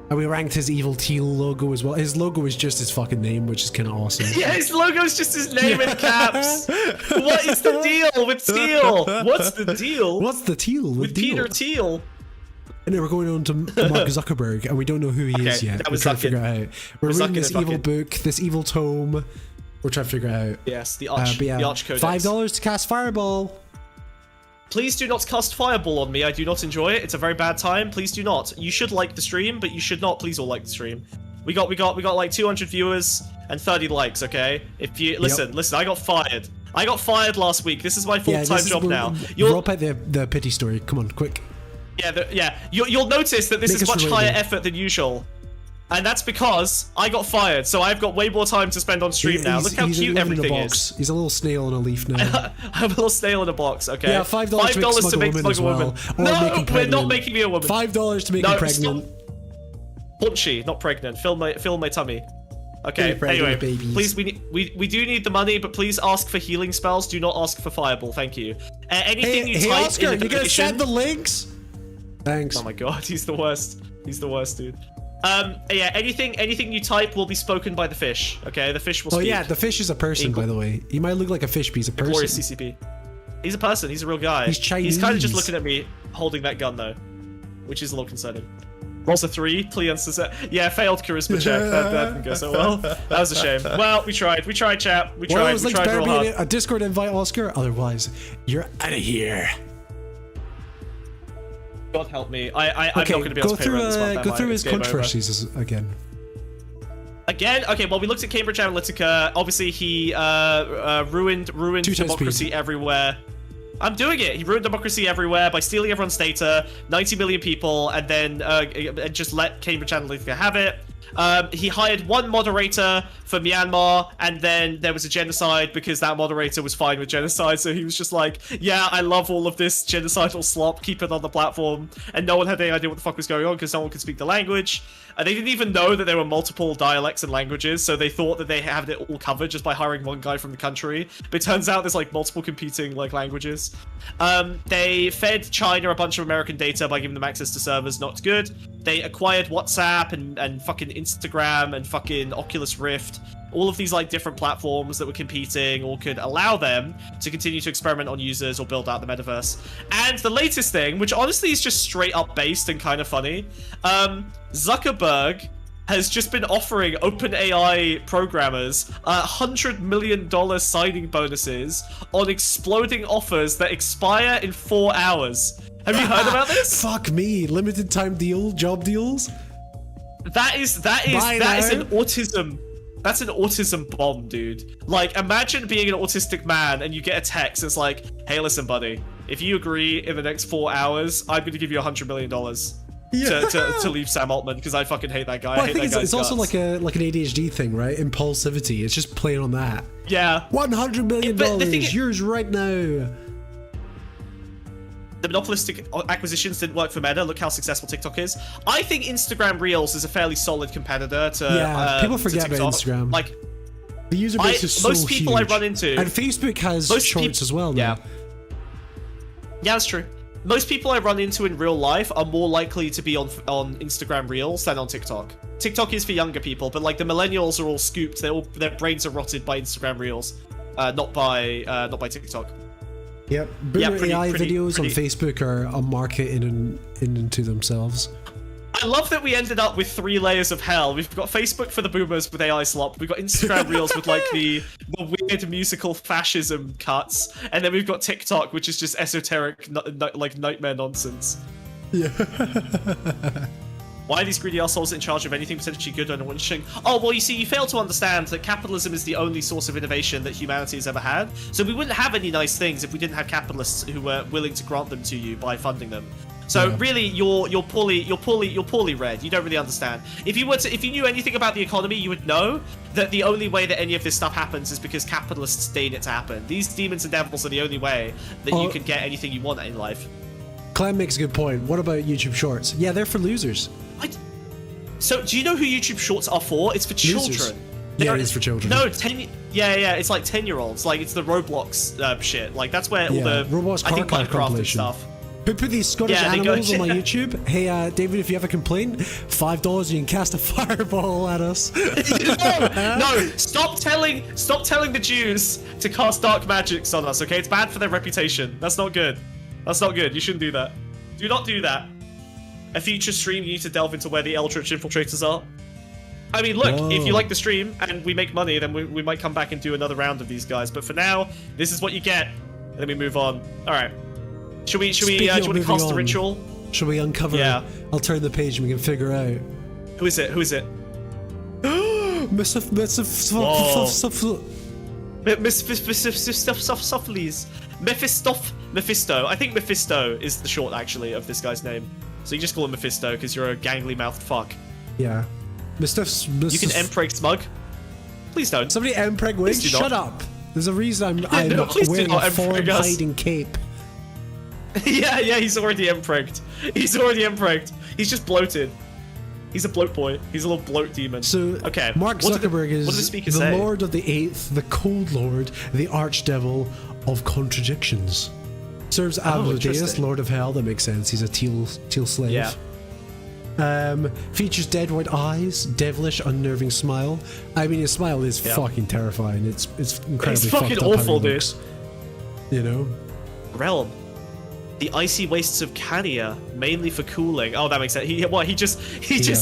And we ranked his evil teal logo as well. His logo is just his fucking name, which is kind of awesome. Yeah, his logo's just his name in caps. What is the deal with Thiel? What's the deal? What's the teal? with Peter Thiel? And then we're going on to Mark Zuckerberg, and we don't know who he is yet. that We're was trying to figure Zuckin. it out. We're reading this evil book, this evil tome. We're trying to figure it out. Yes, the Arch Codex. $5 to cast Fireball. Please do not cast Fireball on me. I do not enjoy it. It's a very bad time. Please do not. You should like the stream, but you should not. Please all like the stream. We got like 200 viewers and 30 likes. Okay. If you listen, I got fired. I got fired last week. This is my full-time job now. Drop out the pity story. Come on, quick. Yeah. You'll notice that this is much higher effort than usual. And that's because I got fired, so I've got way more time to spend on stream now. Look how cute everything is. He's a little snail on a leaf now. I'm a little snail in a box, okay? Yeah, $5 to make smug a woman. No, we're not making me a woman. $5 to make me pregnant. Punchy, not pregnant. Fill my tummy. Okay, anyway, please, we do need the money, but please ask for healing spells. Do not ask for Fireball, thank you. Anything you type Oscar, in the you gonna send the links? Thanks. Oh my god, he's the worst. He's the worst, dude. Yeah, anything you type will be spoken by the fish. Okay, the fish will speak. Oh yeah, the fish is a person, by the way. He might look like a fish, but he's a person. Glorious CCP. He's a person. He's a real guy. He's Chinese. He's kind of just looking at me holding that gun though, which is a little concerning. Rolls a 3. Please, yeah, failed charisma check. That didn't go so well. That was a shame. Well, we tried. We tried, chap. We tried. We tried real hard. A Discord invite, Oscar. Otherwise, you're out of here. God help me. I'm not going to be able to pay rent this month. Go through his controversies again. Again? Okay, well, we looked at Cambridge Analytica. Obviously, he ruined democracy everywhere. I'm doing it. He ruined democracy everywhere by stealing everyone's data, 90 million people, and then just let Cambridge Analytica have it. He hired one moderator for Myanmar, and then there was a genocide because that moderator was fine with genocide, so he was just like, yeah, I love all of this genocidal slop, keep it on the platform, and no one had any idea what the fuck was going on because no one could speak the language. They didn't even know that there were multiple dialects and languages, so they thought that they had it all covered just by hiring one guy from the country. But it turns out there's like multiple competing like languages. They fed China a bunch of American data by giving them access to servers, not good. They acquired WhatsApp and fucking Instagram and fucking Oculus Rift. All of these like different platforms that were competing or could allow them to continue to experiment on users or build out the metaverse. And the latest thing, which honestly is just straight up based and kind of funny, Zuckerberg has just been offering OpenAI programmers $100 million signing bonuses on exploding offers that expire in 4 hours. Have you heard about this? Fuck me, limited time deal, job deals. That is an autism. That's an autism bomb, dude. Like, imagine being an autistic man and you get a text that's like, hey, listen, buddy, if you agree in the next 4 hours, I'm going to give you $100 million to leave Sam Altman because I fucking hate that guy. Well, I hate that guy's it's also like an ADHD thing, right? Impulsivity. It's just playing on that. Yeah. $100 million, yours right now. The monopolistic acquisitions didn't work for Meta. Look how successful TikTok is. I think Instagram Reels is a fairly solid competitor to people forget about Instagram. Like, the user base is so most people huge. I run into, and Facebook has shorts as well. Yeah, that's true. most people I run into in real life are more likely to be on Instagram Reels than on TikTok. TikTok is for younger people, but like the millennials are all scooped. Their brains are rotted by Instagram Reels, not by TikTok. Yep. Boomer AI videos on Facebook are a market in into themselves. I love that we ended up with 3 layers of hell. We've got Facebook for the boomers with AI slop. We've got Instagram Reels with like the weird musical fascism cuts, and then we've got TikTok, which is just esoteric like nightmare nonsense. Yeah. Why are these greedy assholes in charge of anything potentially good and wishing? Oh, well, you see, you fail to understand that capitalism is the only source of innovation that humanity has ever had. So we wouldn't have any nice things if we didn't have capitalists who were willing to grant them to you by funding them. So really, you're poorly read. You don't really understand. If you knew anything about the economy, you would know that the only way that any of this stuff happens is because capitalists deign it to happen. These demons and devils are the only way that you can get anything you want in life. Clem makes a good point. What about YouTube Shorts? Yeah, they're for losers. So do you know who YouTube Shorts are for? It's for children. Losers. Yeah, it is for children. No, it's like 10-year-olds. Like it's the Roblox shit. Like that's where all the Roblox I think Minecraft and stuff. Who put these Scottish animals on my YouTube? Hey, David, if you have a complaint, $5 you can cast a fireball at us. No, stop telling the Jews to cast dark magics on us, okay? It's bad for their reputation. That's not good. That's not good. You shouldn't do that. Do not do that. A future stream, you need to delve into where the Eldritch infiltrators are. I mean, look, if you like the stream and we make money, then we might come back and do another round of these guys. But for now, this is what you get. And then we move on. All right. Should we do you want to cast the ritual? Should we uncover? Yeah. I'll turn the page and we can figure out. Who is it? Who is it? Mephisto. I think Mephisto is the short, actually, of this guy's name. So you just call him Mephisto because you're a gangly-mouthed fuck. Yeah. You can empreg Smug. Please don't. Somebody empreg Wig? Shut up. There's a reason I'm wearing a foreign hiding cape. yeah, he's already empregged. He's He's just bloated. He's a bloat boy. He's a little bloat demon. So, okay. Mark Zuckerberg is the Lord of the Eighth, the Cold Lord, the Archdevil of Contradictions. Serves Asmodeus, Lord of Hell. That makes sense. He's a teal slave. Yeah. Features dead white eyes, devilish, unnerving smile. I mean, his smile is fucking terrifying. It's incredibly It's fucking awful, dude. You know? Realm. The icy wastes of Cania, mainly for cooling. Oh, that makes sense. He just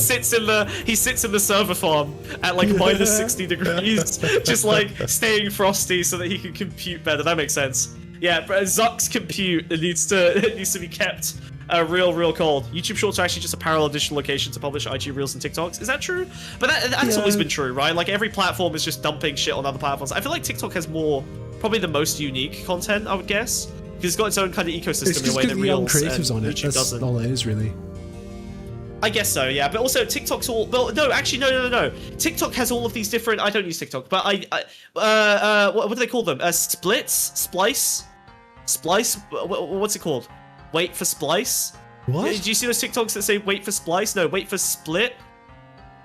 sits in the server farm at like minus 60 degrees, just like staying frosty so that he can compute better. That makes sense. Yeah, but Zuck's compute needs to be kept real cold. YouTube Shorts are actually just a parallel digital location to publish IG Reels and TikToks. Is that true? But that's always been true, right? Like every platform is just dumping shit on other platforms. I feel like TikTok has probably the most unique content, I would guess. Because it's got its own kind of ecosystem in a way that Reels creatives on it. YouTube doesn't. All it is, really. I guess so, yeah. But also, TikTok's all... Well, no, actually, no. TikTok has all of these different... I don't use TikTok, but what do they call them? Splits? Splice? What's it called? Wait for splice? What? Do you see those TikToks that say wait for splice? No, wait for split.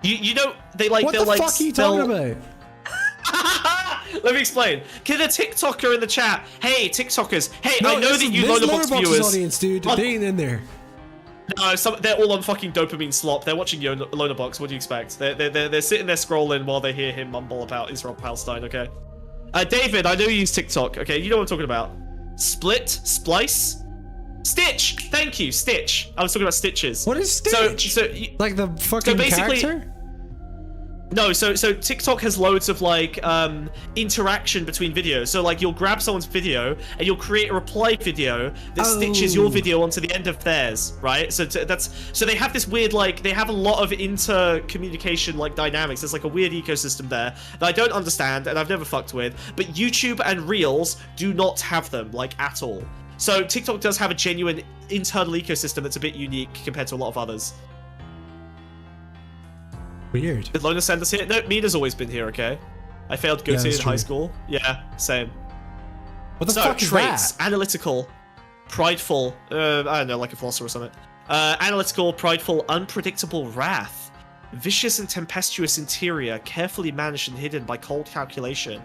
You know, they like... What the fuck are you talking about? Let me explain. Get a TikToker in the chat. Hey, TikTokers. Hey, I know that you Lonabox viewers. Audience, dude. They ain't in there. No, they're all on fucking dopamine slop. They're watching Lonabox. What do you expect? They're sitting there scrolling while they hear him mumble about Israel Palestine. Okay. David, I know you use TikTok. Okay, you know what I'm talking about. Split, splice, Stitch. Thank you, Stitch. I was talking about Stitches. What is Stitch? Like the fucking character? No, so TikTok has loads of like interaction between videos. So like you'll grab someone's video and you'll create a reply video that stitches your video onto the end of theirs, right? So so they have this weird like they have a lot of intercommunication like dynamics. There's like a weird ecosystem there that I don't understand and I've never fucked with. But YouTube and Reels do not have them like at all. So TikTok does have a genuine internal ecosystem that's a bit unique compared to a lot of others. Weird. Did Lona send us here? No, Mina's always been here, okay? I failed Goatee in high school. Yeah, same. What the fuck is traits, that? Analytical, prideful, I don't know, like a philosopher or something. Analytical, prideful, unpredictable wrath. Vicious and tempestuous interior, carefully managed and hidden by cold calculation.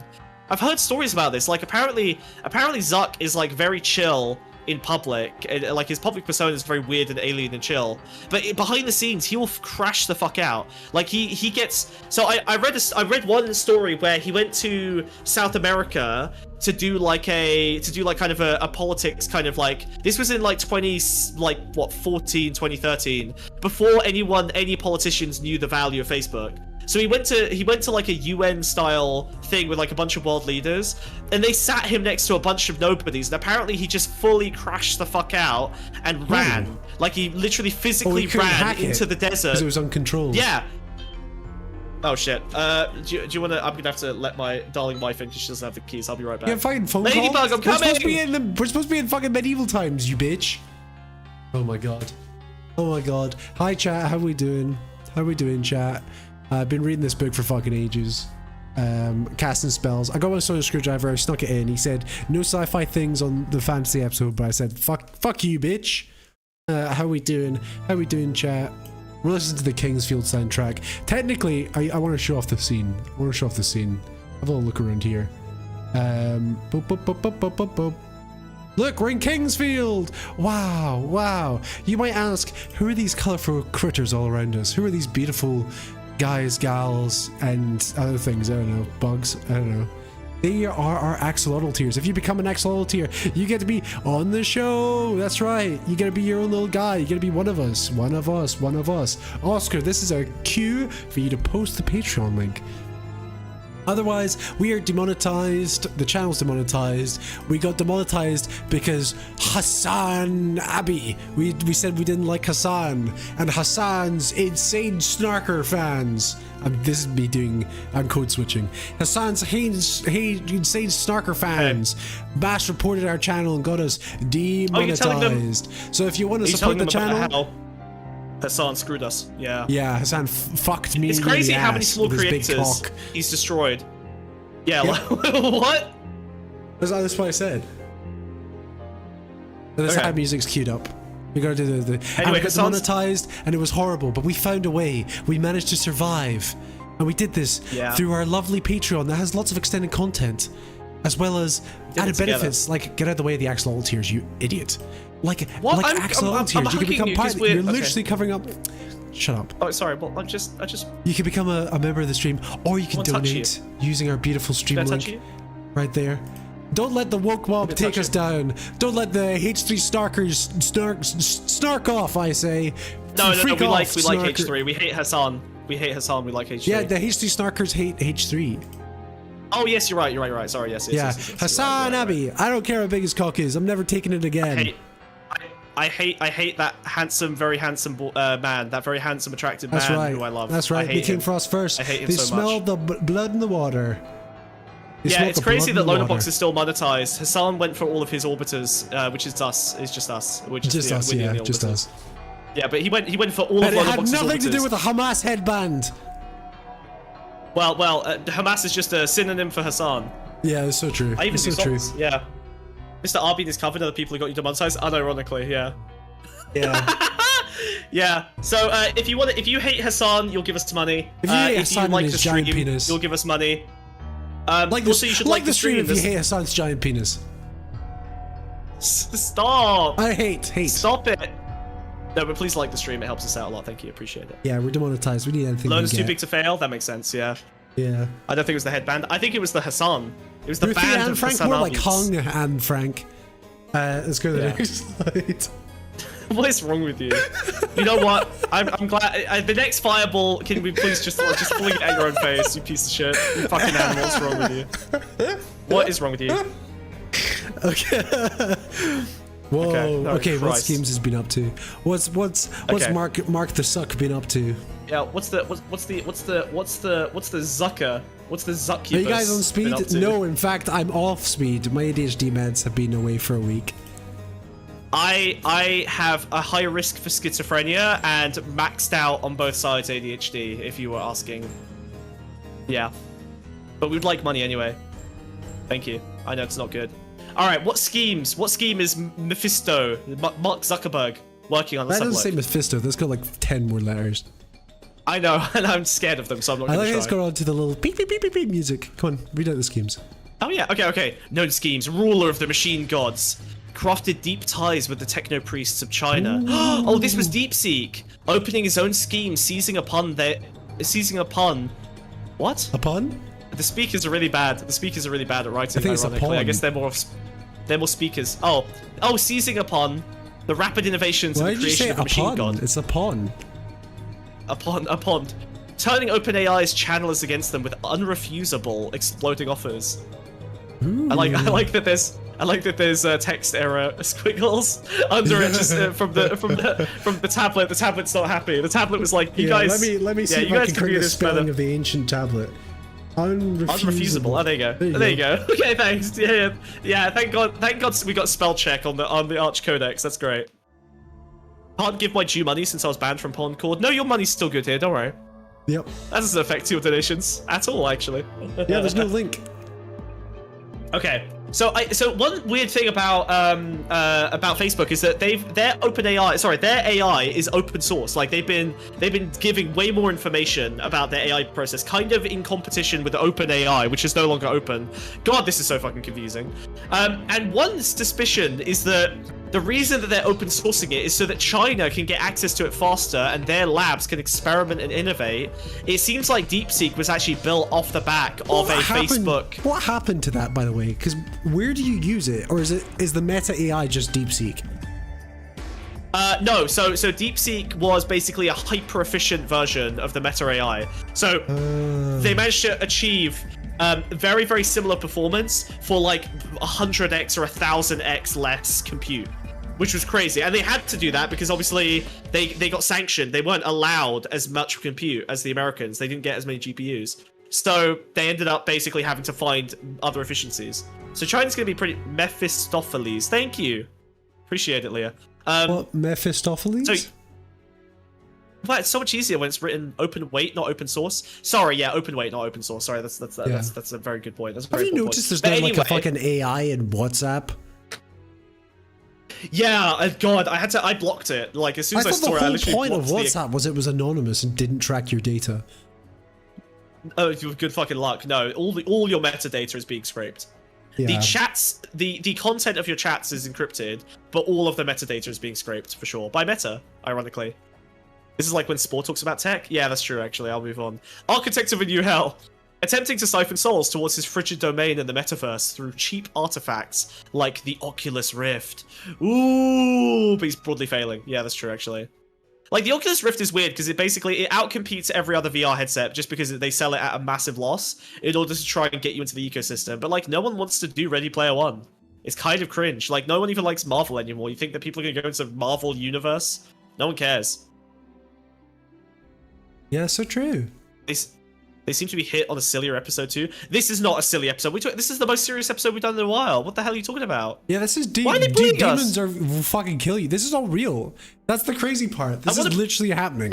I've heard stories about this. Like, apparently Zuck is, like, very chill in public. Like his public persona is very weird and alien and chill, but behind the scenes he will crash the fuck out. Like he gets. So I read one story where he went to South America to do like kind of a politics kind of like, this was in like 2013, before any politicians knew the value of Facebook. So he went to like a UN style thing with like a bunch of world leaders, and they sat him next to a bunch of nobodies, and apparently he just fully crashed the fuck out and ran. Like he literally physically ran into the desert. Because it was uncontrolled. Yeah. Oh shit. Do you want to? I'm gonna have to let my darling wife in because she doesn't have the keys. I'll be right back. Yeah, fucking phone Ladybug, calls? I'm coming! We're supposed to be in fucking medieval times, you bitch. Oh my god. Oh my god. Hi chat, how we doing? How we doing, chat? I've been reading this book for fucking ages. Casting spells. I got my sonic screwdriver, I snuck it in. He said, no sci-fi things on the fantasy episode, but I said, fuck you, bitch. How we doing? How we doing, chat? We're listening to the Kingsfield soundtrack. Technically, I want to show off the scene. I want to show off the scene. Have a little look around here. Boop, boop, boop, boop, boop, boop, boop. Look, we're in Kingsfield! Wow, wow. You might ask, who are these colourful critters all around us? Who are these beautiful guys, gals, and other things? I don't know. Bugs? I don't know. They are our axolotl tiers. If you become an axolotl tier, you get to be on the show. That's right. You get to be your own little guy. You get to be one of us. One of us. One of us. Oscar, this is a cue for you to post the Patreon link. Otherwise, we are demonetized. The channel's demonetized. We got demonetized because Hassan Abi. We said we didn't like Hassan. And Hassan's insane snarker fans. This is me doing, I'm code switching. Hassan's insane snarker fans mass reported our channel and got us demonetized. So if you want to support the channel, Hassan screwed us. Yeah. Yeah, Hassan fucked me. It's crazy in the how many ass small with his big creators cock. he's destroyed. Yeah. Yep. What? That's what I said. And the sad music's queued up. We gotta do the anyway, and we got demonetized, and it was horrible, but we found a way. We managed to survive, and we did this through our lovely Patreon that has lots of extended content, as well as added benefits like get out of the way of the axolotl tiers, you idiot. Like axolotl tiers, you can become part. You're literally covering up. Shut up. Oh, sorry. Well, I just. You can become a member of the stream, or you can donate using our beautiful stream link right there. Don't let the woke mob take us down. Don't let the H3 snarkers snark off, I say. No, we like H3. We hate Hassan. We hate Hassan. We like H3. Yeah, the H3 snarkers hate H3. Oh yes, you're right. Sorry, yes. Yes, Hassan Abi. I don't care how big his cock is. I'm never taking it again. I hate that handsome, very handsome man. That very handsome, attractive man who I love. That's right. They came for us first. I hate him they so much. smelled the blood in the water. Yeah, it's crazy that Lonabox is still monetized. Hassan went for all of his orbiters, which is us. It's just us. Which is just us. Yeah, just us. Yeah, but he went for all of Lonabox's orbiters. It had nothing to do with the Hamas headband. Well, Hamas is just a synonym for Hassan. Yeah, it's so true. I even do so true. songs. Yeah. Mr. Arbin is covered. Other people who got you demonetized. Unironically, yeah. Yeah. Yeah. So if you hate Hassan, you'll give us money. If you hate Hassan and his giant penis, you'll give us money. Also, you should like the stream if you hate Hassan's giant penis. Stop. I hate. Stop it. No, but please like the stream. It helps us out a lot. Thank you. Appreciate it. Yeah, we're demonetized. We need anything. Lona's too big to fail. That makes sense. Yeah. Yeah. I don't think it was the headband. I think it was the Hassan. It was the Ruthie band and of Frank. Hassan More like Arbins. Hung and Frank. Let's go to the next slide. What is wrong with you? You know what? I'm glad. The next fireball, can we please just fling it at your own face, you piece of shit. You fucking animal, what's wrong with you? What is wrong with you? Okay. Whoa. Okay, what schemes has been up to? What's Mark the Zuck been up to? Yeah, what's the Zucker? What's the Zuck? Are you guys on speed? No, in fact, I'm off speed. My ADHD meds have been away for a week. I have a high risk for schizophrenia and maxed out on both sides ADHD, if you were asking. Yeah. But we'd like money anyway. Thank you. I know it's not good. Alright, what schemes? What scheme is Mephisto, Mark Zuckerberg, working on the That subway? doesn't say Mephisto, that's got like 10 more letters. I know, and I'm scared of them, so I'm not going to try. Let's go on to the little beep beep beep beep beep music. Come on, read out the schemes. Oh yeah, okay. Known schemes. Ruler of the machine gods. crafted deep ties with the techno priests of China. Oh, this was DeepSeek opening his own scheme, seizing upon what? Upon? The speakers are really bad. The speakers are really bad at writing. I think it's ironically, I upon. guess they're more speakers. Oh, seizing upon the rapid innovations Why and did you creation say of the machine upon? god. It's upon. Upon turning OpenAI's channelers against them with unrefusable exploding offers. Ooh. I like that there's text error squiggles under it just from the tablet. The tablet's not happy. The tablet was like, you guys. Let me see if I can correct the spelling of the ancient tablet. Unrefusable. Oh, there you go. There you go. Okay, thanks. Yeah. Thank God we got spell check on the Arch Codex. That's great. Can't give my due money since I was banned from Pondcord. No, your money's still good here. Don't worry. Yep. That doesn't affect your donations at all, actually. Yeah, there's no link. Okay. So one weird thing about Facebook is that their AI is open source. Like they've been giving way more information about their AI process, kind of in competition with OpenAI, which is no longer open. God, this is so fucking confusing. And one suspicion is that the reason that they're open sourcing it is so that China can get access to it faster and their labs can experiment and innovate. It seems like DeepSeek was actually built off the back of Facebook. What happened to that, by the way? Because where do you use it, or is the Meta AI just DeepSeek? No, so DeepSeek was basically a hyper efficient version of the Meta AI. So they managed to achieve very, very similar performance for like 100x or 1000x less compute, which was crazy. And they had to do that because obviously they got sanctioned. They weren't allowed as much compute as the Americans. They didn't get as many GPUs. So they ended up basically having to find other efficiencies. So China's going to be pretty Mephistopheles. Thank you. Appreciate it, Leah. What, Mephistopheles? Well, it's so much easier when it's written open weight, not open source. Sorry, yeah, open weight, not open source. Sorry, that's a very good point. That's a very Have you noticed there's not like a fucking AI in WhatsApp? Yeah, God, I blocked it. Like as soon as I saw it, I literally blocked the whole point of WhatsApp was it was anonymous and didn't track your data. Oh, good fucking luck. No, all your metadata is being scraped. Yeah. The chats, the content of your chats is encrypted, but all of the metadata is being scraped for sure by Meta. Ironically, this is like when Spore talks about tech. Yeah, that's true. Actually, I'll move on. Architect of a New Hell, attempting to siphon souls towards his frigid domain in the metaverse through cheap artifacts like the Oculus Rift. Ooh, but he's broadly failing. Yeah, that's true. Actually. Like, the Oculus Rift is weird because it outcompetes every other VR headset just because they sell it at a massive loss in order to try and get you into the ecosystem. But, like, no one wants to do Ready Player One. It's kind of cringe. Like, no one even likes Marvel anymore. You think that people are going to go into Marvel universe? No one cares. Yeah, so true. They seem to be hit on a sillier episode too. This is not a silly episode. This is the most serious episode we've done in a while. What the hell are you talking about? Yeah, this is deep. Why are they bullying us? Demons will fucking kill you. This is all real. That's the crazy part. This is literally happening.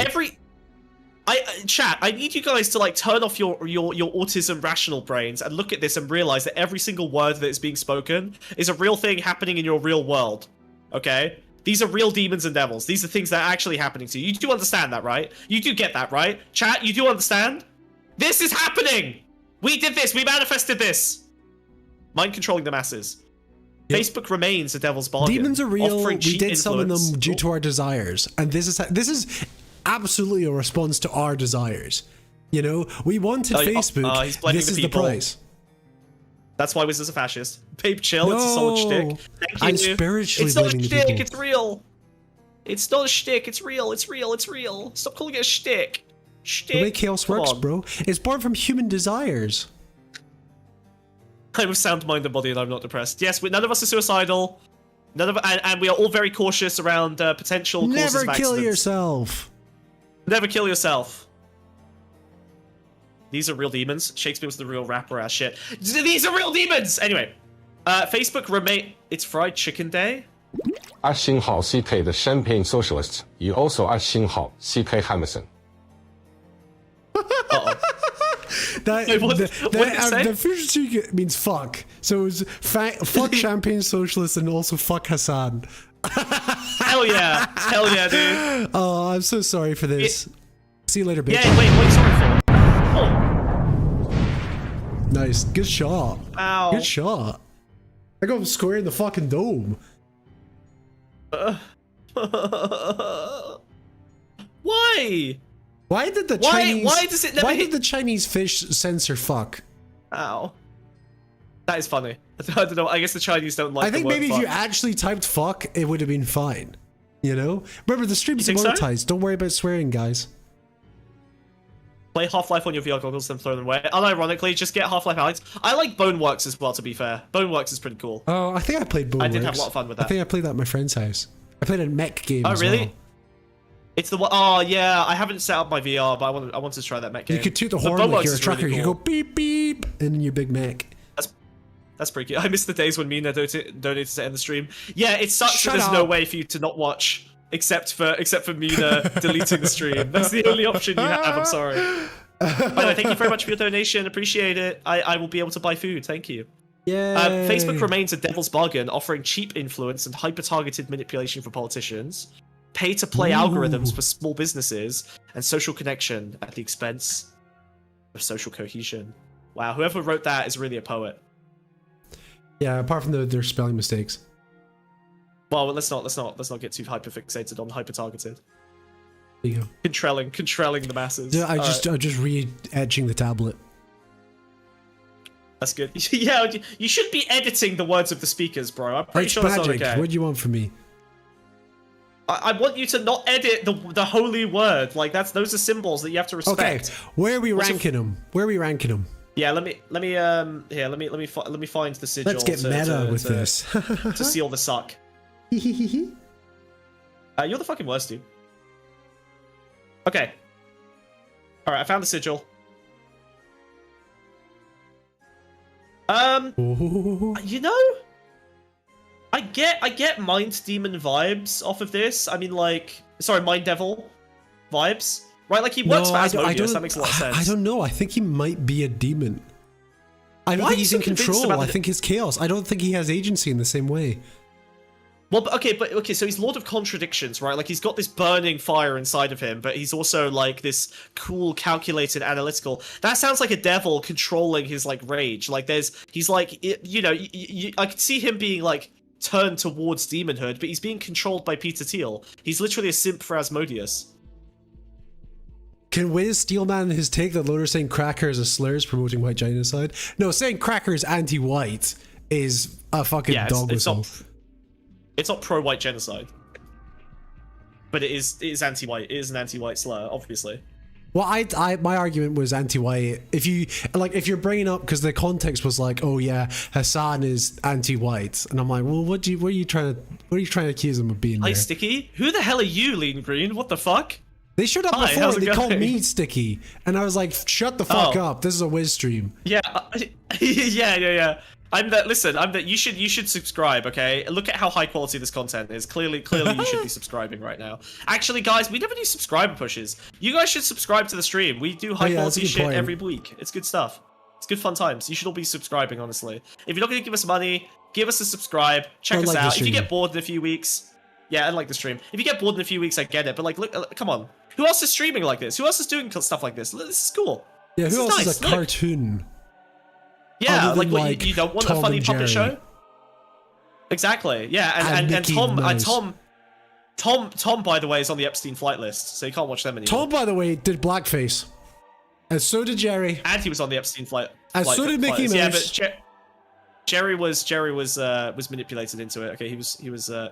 Chat, I need you guys to like turn off your autism rational brains and look at this and realize that every single word that is being spoken is a real thing happening in your real world. Okay? These are real demons and devils. These are things that are actually happening to you. You do understand that, right? You do get that, right? Chat, you do understand? This is happening! We did this! We manifested this! Mind controlling the masses. Yep. Facebook remains a devil's bargain. Demons are real. We did summon them due to our desires. And this is absolutely a response to our desires. You know, we wanted Facebook. This is the price. That's why Wiz is a fascist. Babe, chill. No, it's a solid shtick. Thank you. I'm spiritually It's not a blaming shtick. people. It's real. It's not a shtick. It's real. It's real. It's real. Stop calling it a shtick. The way chaos works, bro, it's born from human desires. I'm of sound mind and body, and I'm not depressed. Yes, none of us are suicidal. And we are all very cautious around potential causes of accidents. Never kill yourself. Never kill yourself. These are real demons. Shakespeare was the real rapper ass shit. These are real demons. Anyway, Facebook remain. It's Fried Chicken Day. 爱信號 CK 的 Champagne Socialist, you also 愛信號 CK Hamilton. The future secret means fuck. So it's fuck champagne socialist and also fuck Hassan. Hell yeah, dude. Oh, I'm so sorry for this. See you later, bitch. Yeah, wait, what are you sorry for? Oh. Nice, good shot. Ow. Good shot. I got him square in the fucking dome. Why? Why did the Chinese fish censor fuck? Ow. That is funny. I don't know. I guess the Chinese don't like. I think the word maybe fuck. if you actually typed fuck, it would have been fine. You know? Remember, the stream's monetized. So? Don't worry about swearing, guys. Play Half-Life on your VR goggles, then throw them away. Unironically, just get Half-Life Alex. I like Boneworks as well, to be fair. Boneworks is pretty cool. Oh, I think I played Boneworks. I did have a lot of fun with that. I think I played that at my friend's house. I played a mech game as really? well. It's the one. Oh, yeah. I haven't set up my VR, but I wanted to try that mech game. You could toot the horn like you're a trucker. Really cool. You could go beep, beep, in your big mech. That's pretty cute. I miss the days when Mina donated to end the stream. Yeah, it sucks that there's no way for you to not watch, except for Mina deleting the stream. That's the only option you have. I'm sorry. By the way, thank you very much for your donation. Appreciate it. I will be able to buy food. Thank you. Yeah. Facebook remains a devil's bargain, offering cheap influence and hyper-targeted manipulation for politicians, pay-to-play algorithms for small businesses, and social connection at the expense of social cohesion. Wow, whoever wrote that is really a poet. Yeah, apart from their spelling mistakes. Well, let's not get too hyper-fixated on hyper-targeted. There you go. Controlling the masses. Yeah, I'm just re-etching the tablet. That's good. Yeah, you should be editing the words of the speakers, bro. I'm pretty sure that's not okay. What do you want from me? I want you to not edit the holy word. Like those are symbols that you have to respect. Okay, where are we ranking them? Where are we ranking them? Yeah, let me find the sigil. Let's get meta with this. To seal the suck. You're the fucking worst, dude. Okay. All right, I found the sigil. You know, I get Mind Demon vibes off of this. I mean, like, sorry, Mind Devil vibes, right? Like he works for Asmodeus. That makes a lot of sense. I don't know. I think he might be a demon. I don't think he's in control. I think he's chaos. I don't think he has agency in the same way. Well, okay, so he's Lord of Contradictions, right? Like, he's got this burning fire inside of him, but he's also, like, this cool, calculated, analytical... That sounds like a devil controlling his, like, rage. Like, he's, like, you know, I could see him being, like, turned towards demonhood, but he's being controlled by Peter Thiel. He's literally a simp for Asmodeus. Can Wiz Steelman his take that Loader saying cracker is a slur is promoting white genocide? No, saying cracker is anti-white is a fucking dog whistle. It's not pro-white genocide, but it is anti-white. It is an anti-white slur, obviously. Well, my argument was anti-white. If you're bringing up, because the context was like, oh yeah, Hassan is anti-white, and I'm like, well, what are you trying to accuse him of being? Hi, there? Sticky. Who the hell are you, Lean Green? What the fuck? They showed up before and they called me Sticky, and I was like, shut the fuck up. This is a Wiz stream. Yeah, yeah. You should subscribe, okay? Look at how high quality this content is. Clearly you should be subscribing right now. Actually, guys, we never do subscriber pushes. You guys should subscribe to the stream. We do high quality shit every week. It's good stuff. It's good fun times. You should all be subscribing, honestly. If you're not going to give us money, give us a subscribe. Check us out. If you get bored in a few weeks, yeah, unlike the stream. If you get bored in a few weeks, I get it. But like, look, come on. Who else is streaming like this? Who else is doing stuff like this? This is cool. Yeah, who else is a cartoon? Yeah, like what, you don't want a funny puppet show? Exactly. Yeah, and Tom, by the way, is on the Epstein flight list, so you can't watch them anymore. Tom, by the way, did blackface, and so did Jerry. And he was on the Epstein flight. And so did Mickey Mouse. Yeah, but Jerry was manipulated into it. Okay, he was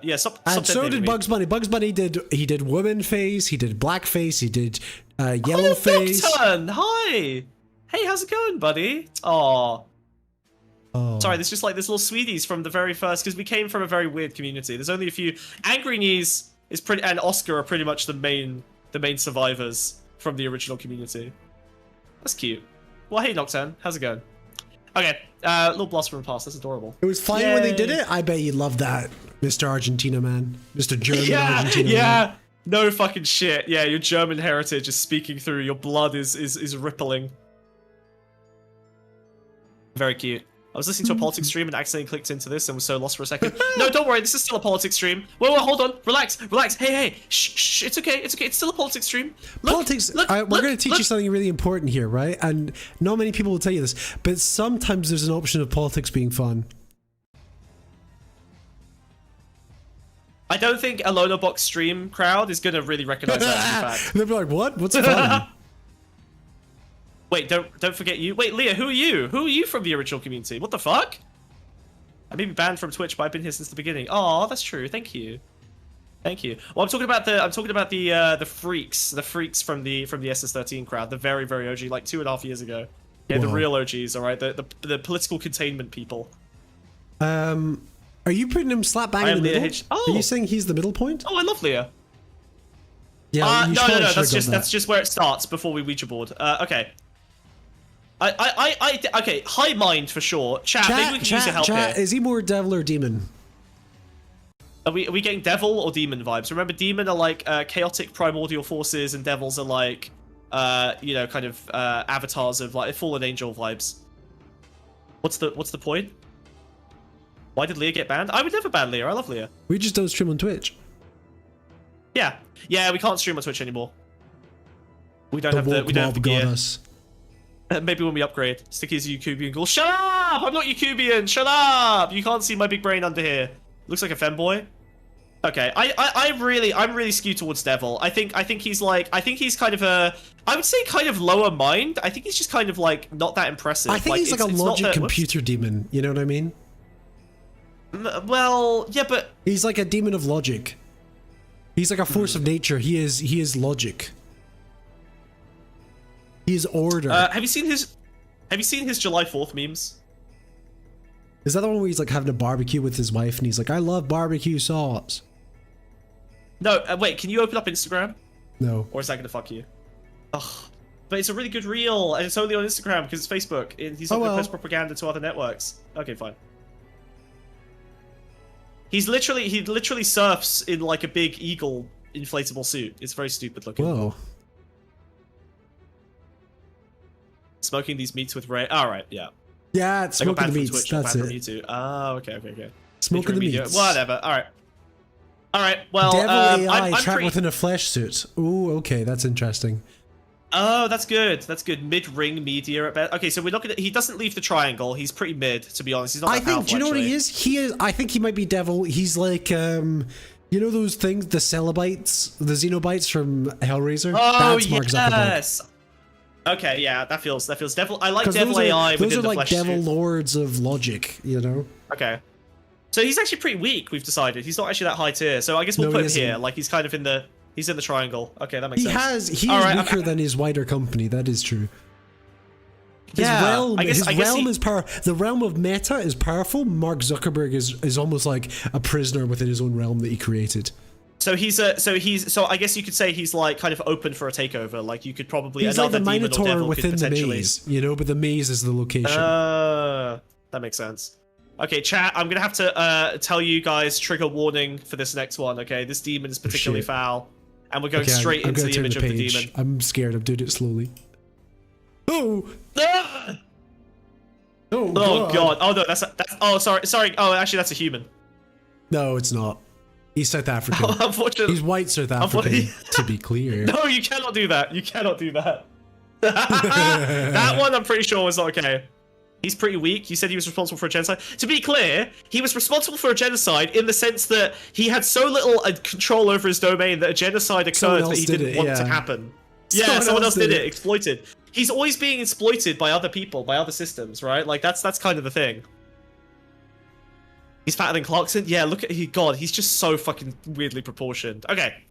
yeah. And so did Bugs Bunny. Bugs Bunny did woman face. He did blackface. He did yellow face. Nocturne, hi. Hey, how's it going, buddy? Aww. Oh. Sorry, there's just like this little sweeties from the very first, because we came from a very weird community. There's only a few. Angry Knees is pretty, and Oscar are pretty much the main survivors from the original community. That's cute. Well, hey Nocturne, how's it going? Okay, little blast from the past. That's adorable. It was fine when they did it. I bet you love that, Mr. Argentina man, Mr. German Argentina man. Yeah, no fucking shit. Yeah, your German heritage is speaking through. Your blood is rippling. Very cute. I was listening to a politics stream and accidentally clicked into this and was so lost for a second. No, don't worry. This is still a politics stream. Wait, hold on. Relax. Hey. Shh. It's okay. It's still a politics stream. Politics. We're going to teach you something really important here, right? And not many people will tell you this, but sometimes there's an option of politics being fun. I don't think a Lono Box stream crowd is gonna really recognize that as a fact. They'll be like, what? What's fun? Wait, don't forget you. Wait, Leah, who are you? Who are you from the original community? What the fuck? I may be banned from Twitch, but I've been here since the beginning. Oh, that's true. Thank you. Thank you. Well, I'm talking about the freaks from the SS13 crowd, the very OG, like 2.5 years ago. Yeah, the real OGs. All right, the political containment people. Are you putting him slap bang in the middle? Are you saying he's the middle point? Oh, I love Leah. Yeah. No. That's just where it starts before we Ouija board. Okay. Okay. High mind for sure. Chat. Maybe we can use your help here. Is he more devil or demon? Are we getting devil or demon vibes? Remember, demon are like chaotic primordial forces, and devils are like, kind of avatars of like fallen angel vibes. What's the point? Why did Leah get banned? I would never ban Leah. I love Leah. We just don't stream on Twitch. Yeah, we can't stream on Twitch anymore. We don't have the gear. Maybe when we upgrade. Sticky's a Yakubian ghoul. Shut up! I'm not Yakubian. Shut up! You can't see my big brain under here. Looks like a femboy. Okay, I'm really skewed towards devil. I think he's kind of I would say kind of lower mind. I think he's just kind of like not that impressive. I think he's like a logic computer demon. You know what I mean? Well, yeah, but he's like a demon of logic. He's like a force of nature. He is logic. He is order. Have you seen his July 4th memes? Is that the one where he's like having a barbecue with his wife and he's like, I love barbecue sauce? No, wait, can you open up Instagram? No. Or is that gonna fuck you? Ugh. But it's a really good reel, and it's only on Instagram because it's Facebook. He's not gonna post propaganda to other networks. Okay, fine. He literally surfs in like a big eagle inflatable suit. It's very stupid looking. Whoa. Smoking these meats with Ray. Alright, yeah. Yeah, it's smoking the meats. That's it. YouTube. Oh, okay. Smoking the meats. Whatever. Alright, well, Devil AI I'm trapped within a flesh suit. Ooh, okay, that's interesting. Oh, that's good. Mid-ring media at best. Okay, so we're not gonna. He doesn't leave the triangle. He's pretty mid, to be honest. He's not. Do you know what he is? I think he might be devil. He's like, you know those things, the Cenobites, the Xenobites from Hellraiser. Oh, that's Mark yes. Okay, yeah, that feels devil. I like devil AI within the flesh. Those are like devil lords of logic, you know. Okay. So he's actually pretty weak. We've decided he's not actually that high tier. So I guess we'll put him here. Like he's kind of in the. He's in the triangle. Okay, that makes sense. He is weaker than his wider company. That is true. His realm is power. The realm of meta is powerful. Mark Zuckerberg is almost like a prisoner within his own realm that he created. So I guess you could say he's like kind of open for a takeover. Like you could probably he's like the Minotaur within the maze, you know, but the maze is the location. That makes sense. Okay, chat, I'm gonna have to tell you guys trigger warning for this next one. Okay, this demon is particularly foul. And we're going straight into the image of the demon. I'm scared. I'm doing it slowly. Oh! Ah! Oh god. Oh no, that's. Oh, sorry. Oh, actually, that's a human. No, it's not. He's South African. Unfortunately, he's white South African. To be clear. No, you cannot do that. You cannot do that. That one, I'm pretty sure was not okay. He's pretty weak. You said he was responsible for a genocide. To be clear, he was responsible for a genocide in the sense that he had so little control over his domain that a genocide occurred that he didn't want to happen. Yeah, someone else did it. Exploited. He's always being exploited by other people, by other systems, right? Like that's kind of the thing. He's fatter than Clarkson. Yeah, look at God. He's just so fucking weirdly proportioned. Okay,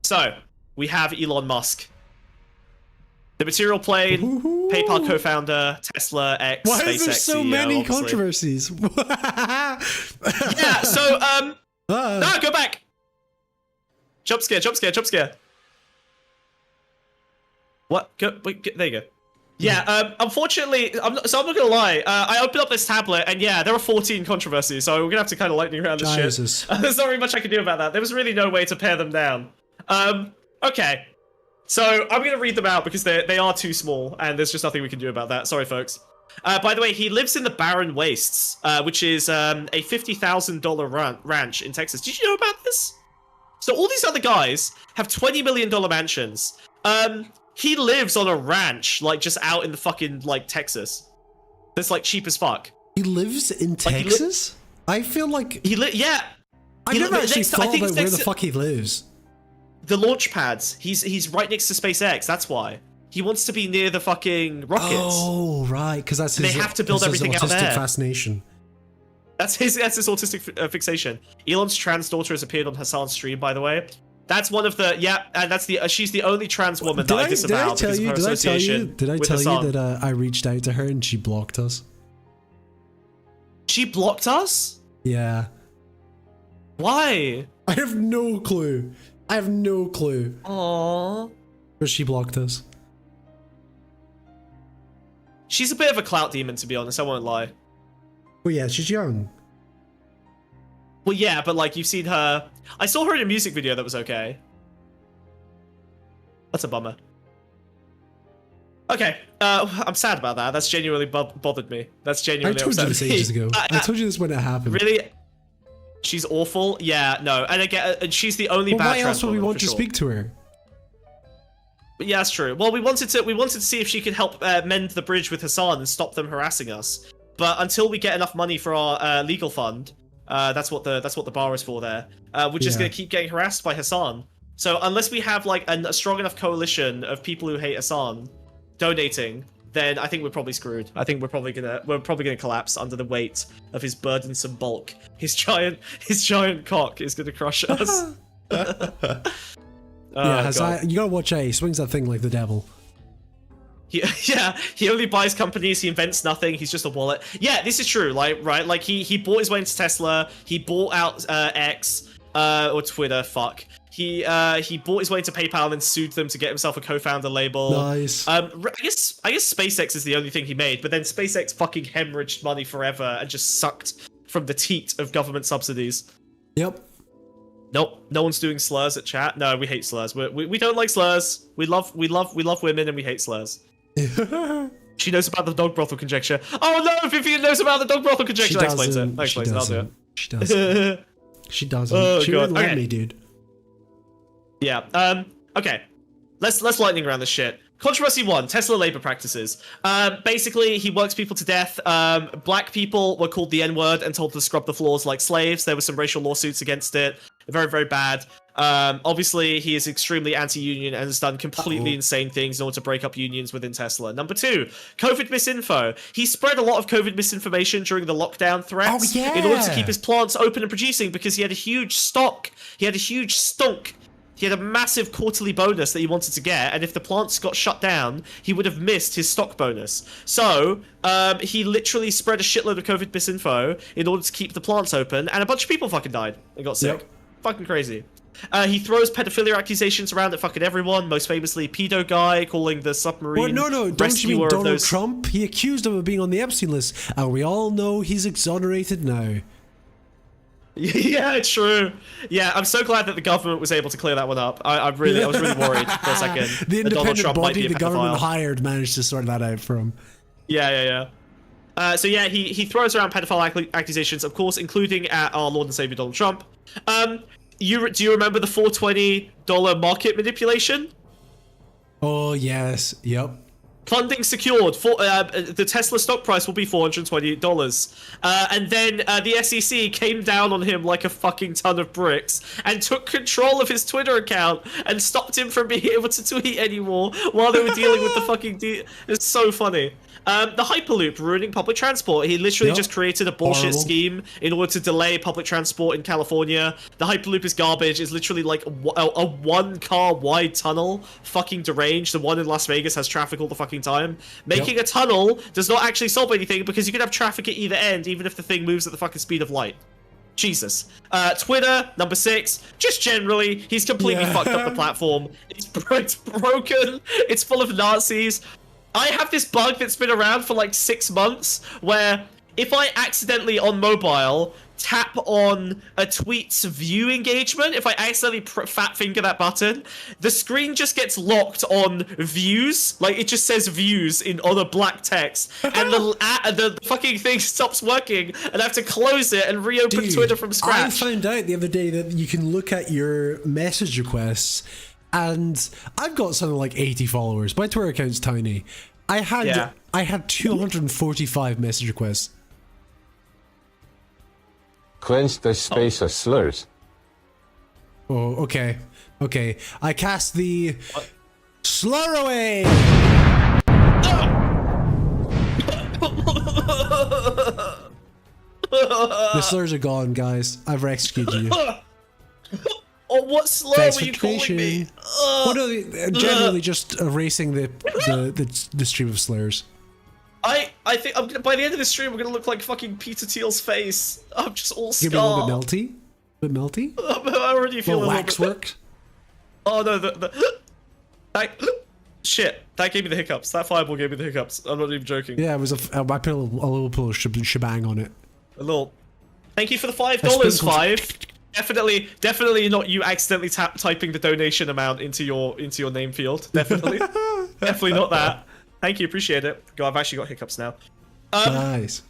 so we have Elon Musk. The Material Plane, PayPal co-founder, Tesla, X, Why SpaceX is there so CEO, many obviously. controversies? Yeah, so, no, go back! Jump scare. What? Wait, there you go. Yeah, unfortunately, I'm not gonna lie, I opened up this tablet, and yeah, there are 14 controversies, so we're gonna have to kind of lightning around this shit. There's not really much I can do about that. There was really no way to pare them down. Okay. So, I'm going to read them out because they are too small, and there's just nothing we can do about that. Sorry, folks. By the way, he lives in the Barren Wastes, which is a $50,000 ranch in Texas. Did you know about this? So, all these other guys have $20 million mansions. He lives on a ranch, like, just out in the fucking, like, Texas. That's, like, cheap as fuck. He lives in Texas? I feel like... Yeah. I've never actually next- I thought think about it's where next the to- fuck he lives. The launch pads. He's right next to SpaceX. That's why he wants to be near the fucking rockets. Oh, right, because that's his. They have to build that's his everything out autistic there. fascination. That's his autistic fixation. Elon's trans daughter has appeared on Hassan's stream, by the way. That's one of the and that's the she's the only trans woman that I disavow because of her association Did I with tell Hassan. you that I reached out to her and she blocked us? She blocked us? Yeah. Why? I have no clue. I have no clue. Aww. But she blocked us. She's a bit of a clout demon, to be honest. I won't lie. Well, yeah, she's young. Well, yeah, but like you've seen her. I saw her in a music video that was okay. That's a bummer. Okay, I'm sad about that. That's genuinely bothered me. That's genuinely I told you upset this me. ages ago. I told you this when it happened. Really? She's awful. Yeah, no, and again, and she's the only Well, bad why trans else would we woman, want for to sure. speak to her? Yeah, that's true. Well, we wanted to see if she could help mend the bridge with Hassan and stop them harassing us. But until we get enough money for our legal fund, that's what the bar is for. There, we're just gonna keep getting harassed by Hassan. So unless we have like a strong enough coalition of people who hate Hassan donating, then I think we're probably screwed. I think we're probably gonna collapse under the weight of his burdensome bulk. His giant cock is gonna crush us. Yeah, Hassan, you gotta watch out. He swings that thing like the devil. He only buys companies. He invents nothing. He's just a wallet. Yeah, this is true. Like, right? Like he bought his way into Tesla. He bought out X or Twitter. Fuck. He bought his way into PayPal and then sued them to get himself a co-founder label. Nice. I guess SpaceX is the only thing he made, but then SpaceX fucking hemorrhaged money forever and just sucked from the teat of government subsidies. Yep. Nope, no one's doing slurs at chat. No, we hate slurs. We don't like slurs. We love women and we hate slurs. She knows about the dog brothel conjecture. Oh no, Vivian knows about the dog brothel conjecture. That explains it. That explains it. I'll do it. She doesn't. She doesn't. Oh, she God. wouldn't let Okay. me, dude. Yeah. Okay. Let's lightning around this shit. Controversy 1, Tesla labor practices. Basically, he works people to death. Black people were called the N-word and told to scrub the floors like slaves. There were some racial lawsuits against it. Very, very bad. Obviously, he is extremely anti-union and has done completely insane things in order to break up unions within Tesla. Number 2, COVID misinfo. He spread a lot of COVID misinformation during the lockdown threats in order to keep his plants open and producing because he had a huge stock. He had a huge stunk. He had a massive quarterly bonus that he wanted to get, and if the plants got shut down, he would have missed his stock bonus. So, he literally spread a shitload of COVID misinfo in order to keep the plants open, and a bunch of people fucking died and got sick. Yep. Fucking crazy. He throws pedophilia accusations around at fucking everyone, most famously pedo guy, calling the submarine Well, no, don't you rescuer mean of Donald those... Trump? He accused him of being on the Epstein list, and we all know he's exonerated now. Yeah, true. Yeah, I'm so glad that the government was able to clear that one up. I was really worried for a second. The that Donald independent Trump might be body a the government pedophile. hired managed to sort that out for him. Yeah. So yeah, he throws around pedophile accusations, of course, including at our Lord and Savior Donald Trump. Do you remember the $420 market manipulation? Oh, yes. Yep. Funding secured. The Tesla stock price will be $428. And then the SEC came down on him like a fucking ton of bricks and took control of his Twitter account and stopped him from being able to tweet anymore while they were dealing with the fucking... It's so funny. The Hyperloop ruining public transport. He literally just created a bullshit scheme in order to delay public transport in California. The Hyperloop is garbage. It's literally like a one-car wide tunnel. Fucking deranged. The one in Las Vegas has traffic all the fucking time. Making a tunnel does not actually solve anything because you can have traffic at either end even if the thing moves at the fucking speed of light. Jesus. Twitter, number 6. Just generally, he's completely fucked up the platform. It's broken. It's full of Nazis. I have this bug that's been around for like 6 months where if I accidentally on mobile tap on a tweet's view engagement, if I accidentally fat finger that button, the screen just gets locked on views. Like it just says views on a black text, and the fucking thing stops working, and I have to close it and reopen Twitter from scratch. I found out the other day that you can look at your message requests, and I've got something like 80 followers. My Twitter account's tiny. I had 245 message requests. Cleanse the space of slurs. Oh, okay. Okay. I cast the slur away. The slurs are gone, guys. I've executed you. Oh, what slur Thanks were you calling me? What are they, generally just erasing the stream of slurs. I think by the end of this stream, we're gonna look like fucking Peter Thiel's face. I'm just all Give me a little scarred. bit melty. Bit melty. I already feel a little bit. Waxwork. Oh no, shit, that gave me the hiccups. That fireball gave me the hiccups. I'm not even joking. Yeah, it was I put a little shebang on it. A little. Thank you for the $5, Five. Definitely not you accidentally typing the donation amount into your name field. Definitely, definitely not that. Thank you, appreciate it. God, I've actually got hiccups now. Nice.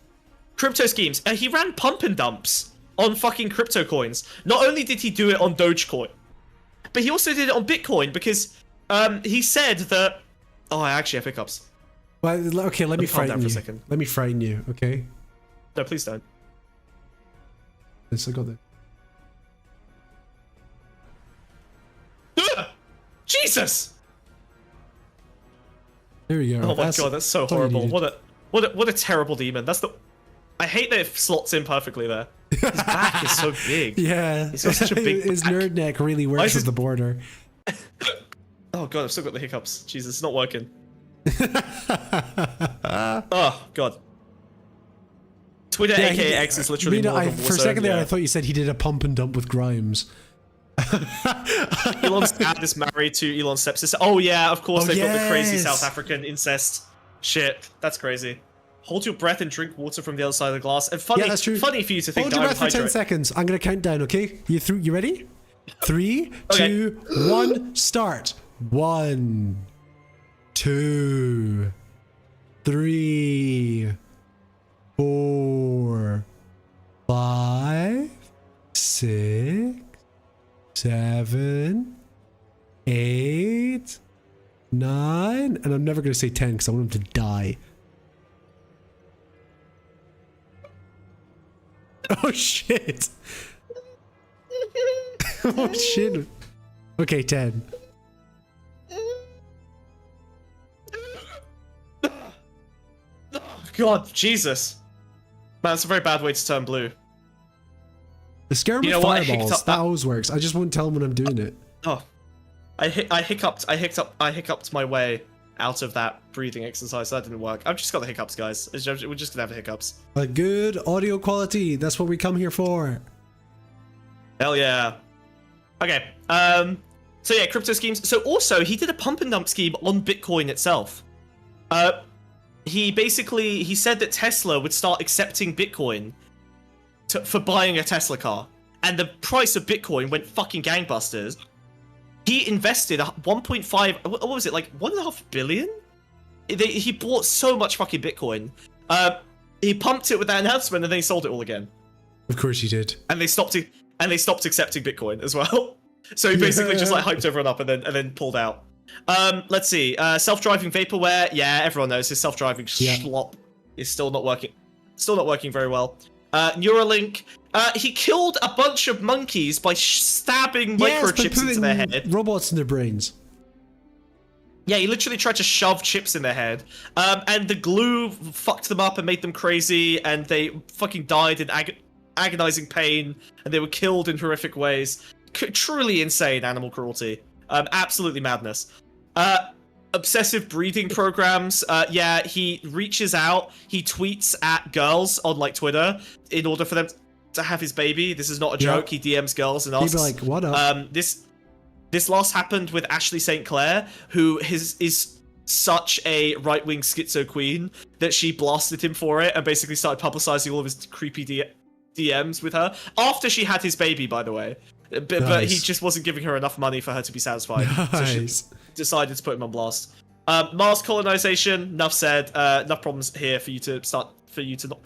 Crypto schemes. He ran pump and dumps on fucking crypto coins. Not only did he do it on Dogecoin, but he also did it on Bitcoin because he said that. Oh, I actually have hiccups. Well, okay, let me calm down frighten for a you. second. Let me frighten you, okay? No, please don't. Yes, I got that. Jesus! There we go. Oh my god, that's so all you horrible. needed. What a terrible demon. That's the. I hate that it slots in perfectly there. His back is so big. Yeah. He's got such a big His back. nerd neck really Why works is as the border. Oh god, I've still got the hiccups. Jesus, it's not working. Oh god. Twitter, Yeah, aka X, is literally more of a for a second there, I thought you said he did a pump and dump with Grimes. Elon's dad is married to Elon's stepsister. Oh yeah, of course, they've got the crazy yes. South African incest shit. That's crazy. Hold your breath and drink water from the other side of the glass. And funny, Yeah, that's true. funny for you to think Hold that your I breath would for 10 hydrate. seconds. I'm gonna count down, okay? You ready? 3, Okay. 2, 1, start. 1, 2, 3, 4, 5, 6, 7, 8, 9, and I'm never gonna say 10 because I want him to die. Oh shit! Oh shit! Okay, 10. God, Jesus. Man, that's a very bad way to turn blue. The scare him You with know what? I fireballs. hiccuped That always works. I just won't tell him when I'm doing it. Oh, I hiccuped my way out of that breathing exercise. That didn't work. I've just got the hiccups, guys. We're just gonna have the hiccups. A good audio quality. That's what we come here for. Hell yeah. Okay. So yeah, crypto schemes. So also, he did a pump and dump scheme on Bitcoin itself. He said that Tesla would start accepting Bitcoin for buying a Tesla car, and the price of Bitcoin went fucking gangbusters. He invested 1.5. What was it, like 1.5 billion? He bought so much fucking Bitcoin. He pumped it with that announcement, and then he sold it all again. Of course he did. And they stopped accepting Bitcoin as well. So he basically just like hyped everyone up and then pulled out. Let's see. Self-driving vaporware. Yeah, everyone knows his self-driving schlop is still not working. Still not working very well. Neuralink. He killed a bunch of monkeys by stabbing microchips into their head. Robots in their brains. Yeah, he literally tried to shove chips in their head. And the glue fucked them up and made them crazy, and they fucking died in agonizing pain, and they were killed in horrific ways. Truly insane animal cruelty. Absolutely madness. Obsessive breeding programs. Yeah, he reaches out. He tweets at girls on like Twitter in order for them to have his baby. This is not a joke. He DMs girls and asks. He'd be like, "What up?" This last happened with Ashley St. Clair, who is such a right-wing schizo queen that she blasted him for it and basically started publicizing all of his creepy DMs with her after she had his baby, by the way. But he just wasn't giving her enough money for her to be satisfied. So she decided to put him on blast. Mars colonization, enough said. Enough problems here for you to not.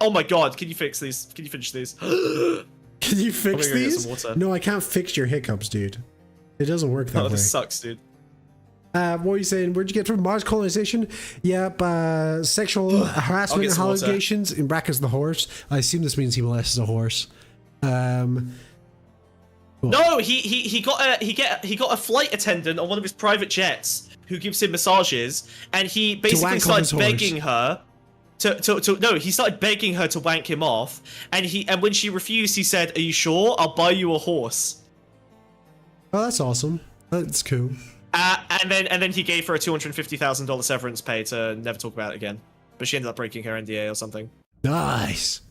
Oh my god, can you fix these? Can you finish these? Can you fix I'm gonna go get these? some water. No, I can't fix your hiccups, dude. It doesn't work that Oh, way. this sucks, dude. What were you saying? Where'd you get from? Mars colonization? Yep, sexual harassment get some water. allegations, in brackets the horse. I assume this means he molested a horse. No, he got a flight attendant on one of his private jets who gives him massages, and he basically started begging her no, he started begging her to wank him off, and when she refused, he said, "Are you sure? I'll buy you a horse." Oh, that's awesome. That's cool. And then he gave her a $250,000 severance pay to never talk about it again. But she ended up breaking her NDA or something. Nice.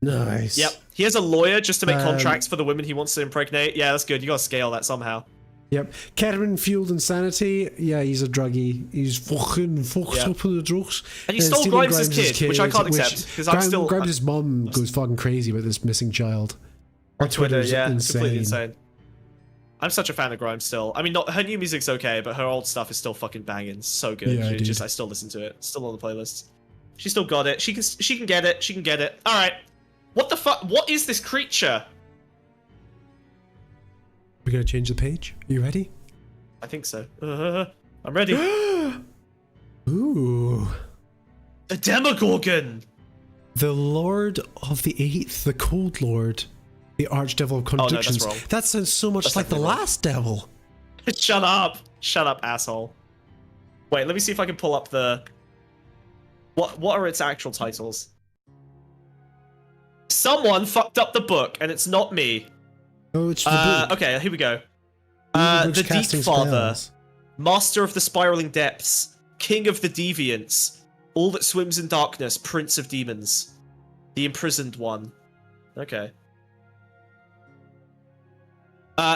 Nice. Yep. He has a lawyer just to make contracts for the women he wants to impregnate. Yeah, that's good. You gotta scale that somehow. Yep. Ketamine-fueled insanity. Yeah, he's a druggie. He's fucking fucked up with the drugs. And he stole Grimes' kid, which I can't accept, because I'm still... Grimes' mom goes fucking crazy about this missing child. On Twitter, yeah. It's completely insane. I'm such a fan of Grimes still. I mean, her new music's okay, but her old stuff is still fucking banging. So good. Yeah, I still listen to it. Still on the playlist. She still got it. She can get it. She can get it. All right. What the fuck? What is this creature? We're gonna change the page. Are you ready? I think so. I'm ready. Ooh. A Demogorgon. The Lord of the Eighth, the Cold Lord. The Archdevil of Contradictions. Oh, no, that's wrong. That sounds so much like the last devil. Shut up. Shut up, asshole. Wait, let me see if I can pull up the... What are its actual titles? Someone fucked up the book, and it's not me. Oh, it's the book. Okay, here we go. The Deep Father. Master of the Spiraling Depths. King of the Deviants. All that swims in darkness. Prince of Demons. The Imprisoned One. Okay.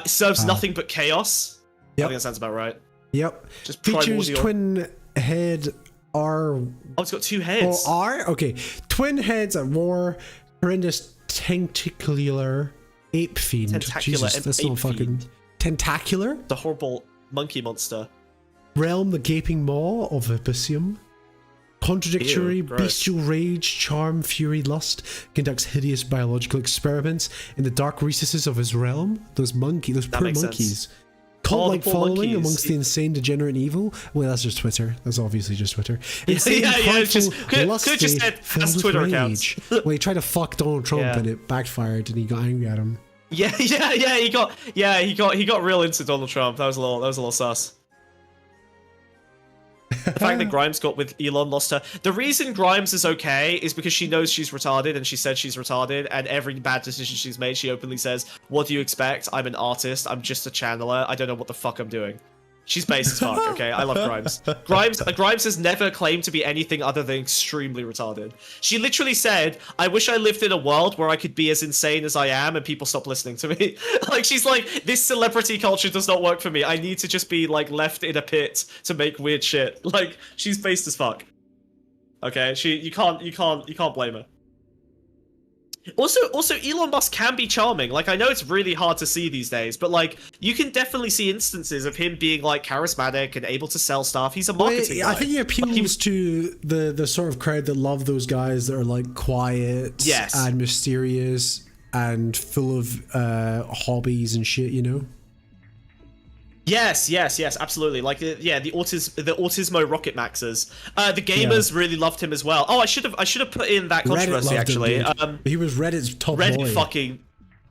Serves nothing but chaos. Yep. I think that sounds about right. Yep. Just features twin head R. Oh, it's got two heads. Oh, R? Okay. Twin heads at war. Horrendous tentacular ape fiend. Tentacular Jesus, that's not fucking... Tentacular? The horrible monkey monster. Realm, the gaping maw of Abyssium. Contradictory, Ew, bestial rage, charm, fury, lust, conducts hideous biological experiments in the dark recesses of his realm. Those poor monkeys. Cult-like following amongst the insane, degenerate, and evil. Well, that's just Twitter. That's obviously just Twitter. Insane, prideful, lusty, just said filled with Twitter rage. accounts. Well, he tried to fuck Donald Trump and it backfired, and he got angry at him. Yeah, he got real into Donald Trump. That was a little sus. The fact that Grimes got with Elon lost her. The reason Grimes is okay is because she knows she's retarded, and she said she's retarded, and every bad decision she's made, she openly says, "What do you expect? I'm an artist. I'm just a channeler. I don't know what the fuck I'm doing." She's base as fuck, okay? I love Grimes. Grimes has never claimed to be anything other than extremely retarded. She literally said, "I wish I lived in a world where I could be as insane as I am and people stop listening to me." Like, she's like, "This celebrity culture does not work for me. I need to just be, like, left in a pit to make weird shit." Like, she's based as fuck. Okay? You can't blame her. Also, Elon Musk can be charming. Like, I know it's really hard to see these days, but, like, you can definitely see instances of him being, like, charismatic and able to sell stuff. He's a marketing guy. I think he appeals to the sort of crowd that love those guys that are, like, quiet and mysterious and full of hobbies and shit, you know? Yes, absolutely. Like, the Autismo Rocket Maxers. The gamers really loved him as well. Oh, I should have put in that controversy actually. He was Reddit's top boy.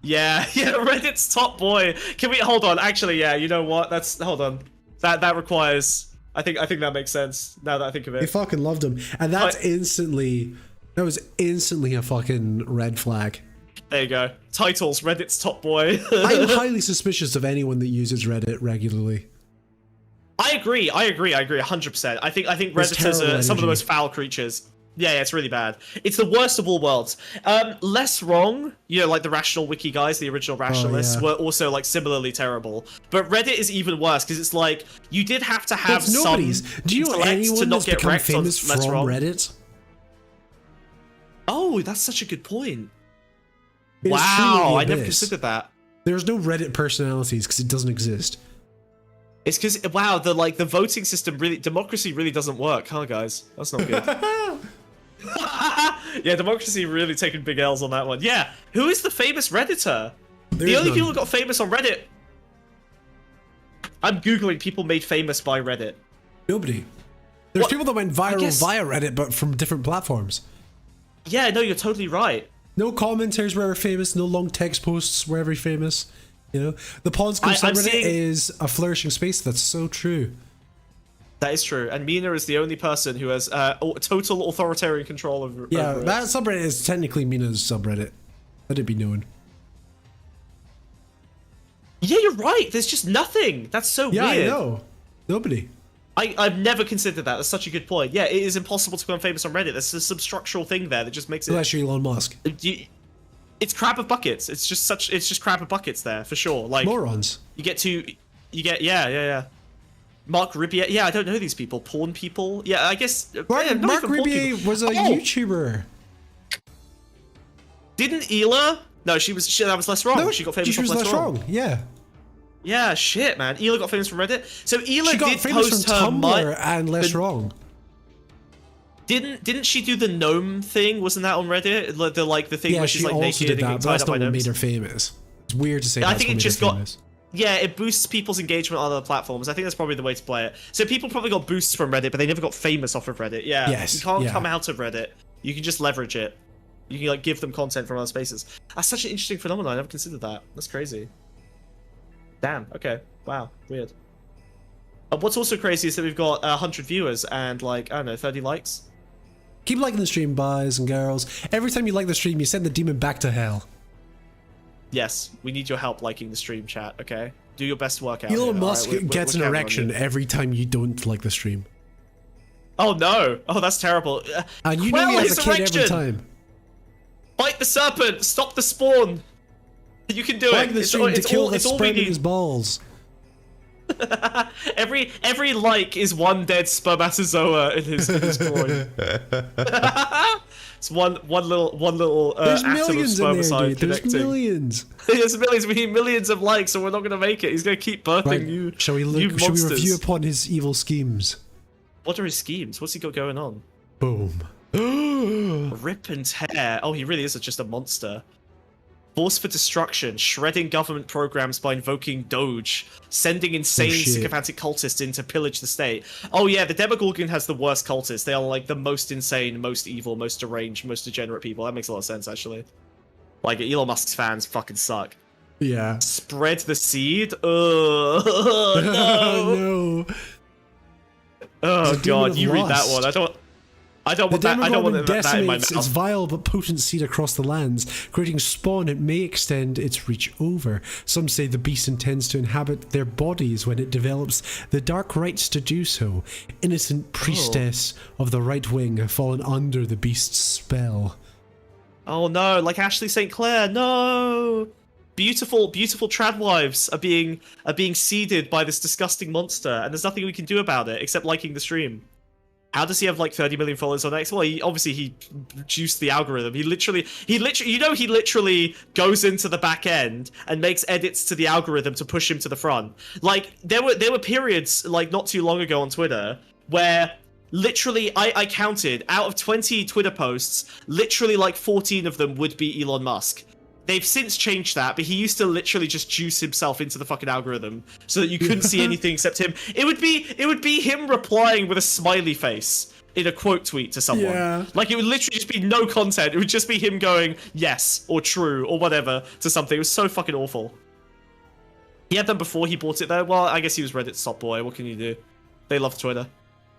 Yeah, Reddit's top boy. Can we hold on? Actually, yeah, you know what? Hold on. That requires. I think that makes sense now that I think of it. They fucking loved him, and that was instantly a fucking red flag. There you go. Titles, Reddit's top boy. I'm highly suspicious of anyone that uses Reddit regularly. I agree 100%. I think Redditors are some of the most foul creatures. Yeah, it's really bad. It's the worst of all worlds. Less wrong, you know, like the Rational Wiki guys, the original rationalists, were also like similarly terrible. But Reddit is even worse because it's like you did have to have some Do you know anyone to not that's get become wrecked famous from Reddit? Oh, that's such a good point. It wow, I never considered that. There's no Reddit personalities because it doesn't exist. It's because, wow, the voting system democracy really doesn't work, huh, guys? That's not good. Yeah, democracy really taking big L's on that one. Yeah, who is the famous Redditor? The only people who got famous on Reddit... I'm Googling people made famous by Reddit. Nobody. There's people that went viral via Reddit, but from different platforms. Yeah, no, you're totally right. No commenters were ever famous, no long text posts were ever famous. You know, the Pawnscope subreddit seeing... is a flourishing space. That's so true. That is true, and Mina is the only person who has total authoritarian control over. Yeah, over that subreddit is technically Mina's subreddit. Let it be known. Yeah, you're right. There's just nothing. That's so weird. Yeah, I know. Nobody. I've never considered that. That's such a good point. Yeah, it is impossible to become famous on Reddit. There's some structural thing there that just makes it. Unless you're Elon Musk. It's crap of buckets. It's just crap of buckets there for sure. Like morons. Yeah. Mark Ribier. Yeah, I don't know these people. Porn people. Yeah, I guess. Mark Ribier was a YouTuber. Didn't Ela? No, that was less wrong. No, she got famous from less wrong. Yeah. Yeah, shit, man. Ela got famous from Reddit. So Ela she got famous from Tumblr and less wrong. Didn't she do the gnome thing? Wasn't that on Reddit? The thing where she's like naked and getting tied up by gnomes? Made her famous. It's weird to say. I think it just got. Yeah, it boosts people's engagement on other platforms. I think that's probably the way to play it. So people probably got boosts from Reddit, but they never got famous off of Reddit. Yeah. Yes. You can't come out of Reddit. You can just leverage it. You can like give them content from other spaces. That's such an interesting phenomenon. I never considered that. That's crazy. Damn. Okay. Wow. Weird. What's also crazy is that we've got 100 viewers and like I don't know 30 likes. Keep liking the stream, boys and girls. Every time you like the stream, you send the demon back to hell. Yes, we need your help liking the stream, chat. Okay, do your best work out. Elon Musk gets an erection every time you don't like the stream. Oh no! Oh, that's terrible. And you know he has a kid every time. Fight the serpent! Stop the spawn! You can do it. Like the stream to kill the sperm in his balls. every like is one dead spermatozoa in his groin. It's one little There's atom millions of in there, spermicide dude. connecting. There's millions. There's millions. We need millions of likes, so we're not gonna make it. He's gonna keep birthing new. Shall we review upon his evil schemes? What are his schemes? What's he got going on? Boom. Rip and tear. Oh, he really is just a monster. Force for destruction, shredding government programs by invoking Doge, sending insane sycophantic cultists in to pillage the state. Oh yeah, the Demogorgon has the worst cultists. They are like the most insane, most evil, most deranged, most degenerate people. That makes a lot of sense, actually. Like, Elon Musk's fans fucking suck. Yeah. Spread the seed? No. No. Oh god, you read that one. I don't want that in my mouth. Its vile but potent seed across the lands, creating spawn it may extend its reach over. Some say the beast intends to inhabit their bodies when it develops the dark rites to do so. Innocent priestess of the right wing have fallen under the beast's spell. Oh no, like Ashley St. Clair, no! Beautiful trad wives are being seeded by this disgusting monster, and there's nothing we can do about it except liking the stream. How does he have like 30 million followers on X? Well, he juiced the algorithm. He literally goes into the back end and makes edits to the algorithm to push him to the front. Like there were periods like not too long ago on Twitter where literally I counted out of 20 Twitter posts, literally like 14 of them would be Elon Musk. They've since changed that, but he used to literally just juice himself into the fucking algorithm so that you couldn't see anything except him. It would be him replying with a smiley face in a quote tweet to someone. Yeah. Like it would literally just be no content. It would just be him going yes or true or whatever to something. It was so fucking awful. He had them before he bought it though. Well, I guess he was Reddit's top boy. What can you do? They love Twitter.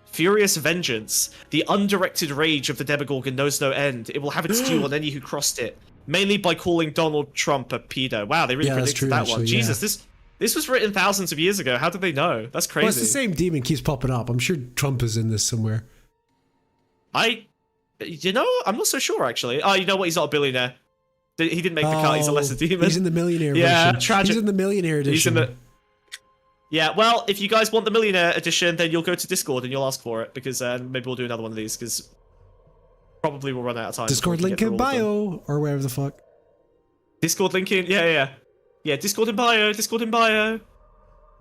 Furious vengeance. The undirected rage of the Demogorgon knows no end. It will have its due on any who crossed it. Mainly by calling Donald Trump a pedo. Wow, they really predicted that one. Jesus, this was written thousands of years ago. How did they know? That's crazy. Well, it's the same demon keeps popping up. I'm sure Trump is in this somewhere. I'm not so sure actually. Oh, you know what? He's not a billionaire. He didn't make the cut. He's a lesser demon. He's in the millionaire version. Tragic. He's in the millionaire edition. Yeah, well, if you guys want the millionaire edition, then you'll go to Discord and you'll ask for it because maybe we'll do another one of these because probably we'll run out of time. Discord link in bio or wherever the fuck. Discord link in, yeah. Discord in bio.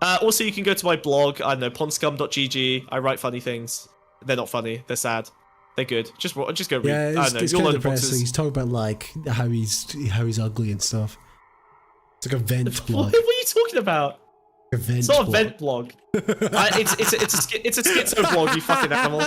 Also, you can go to my blog. I don't know, ponscum.gg. I write funny things. They're not funny. They're sad. They're good. Just go read. Yeah, I don't know. It's kind of depressing. He's talking about like how he's ugly and stuff. It's like a vent blog. What are you talking about? It's not a vent blog. It's a schizo blog. You fucking animal.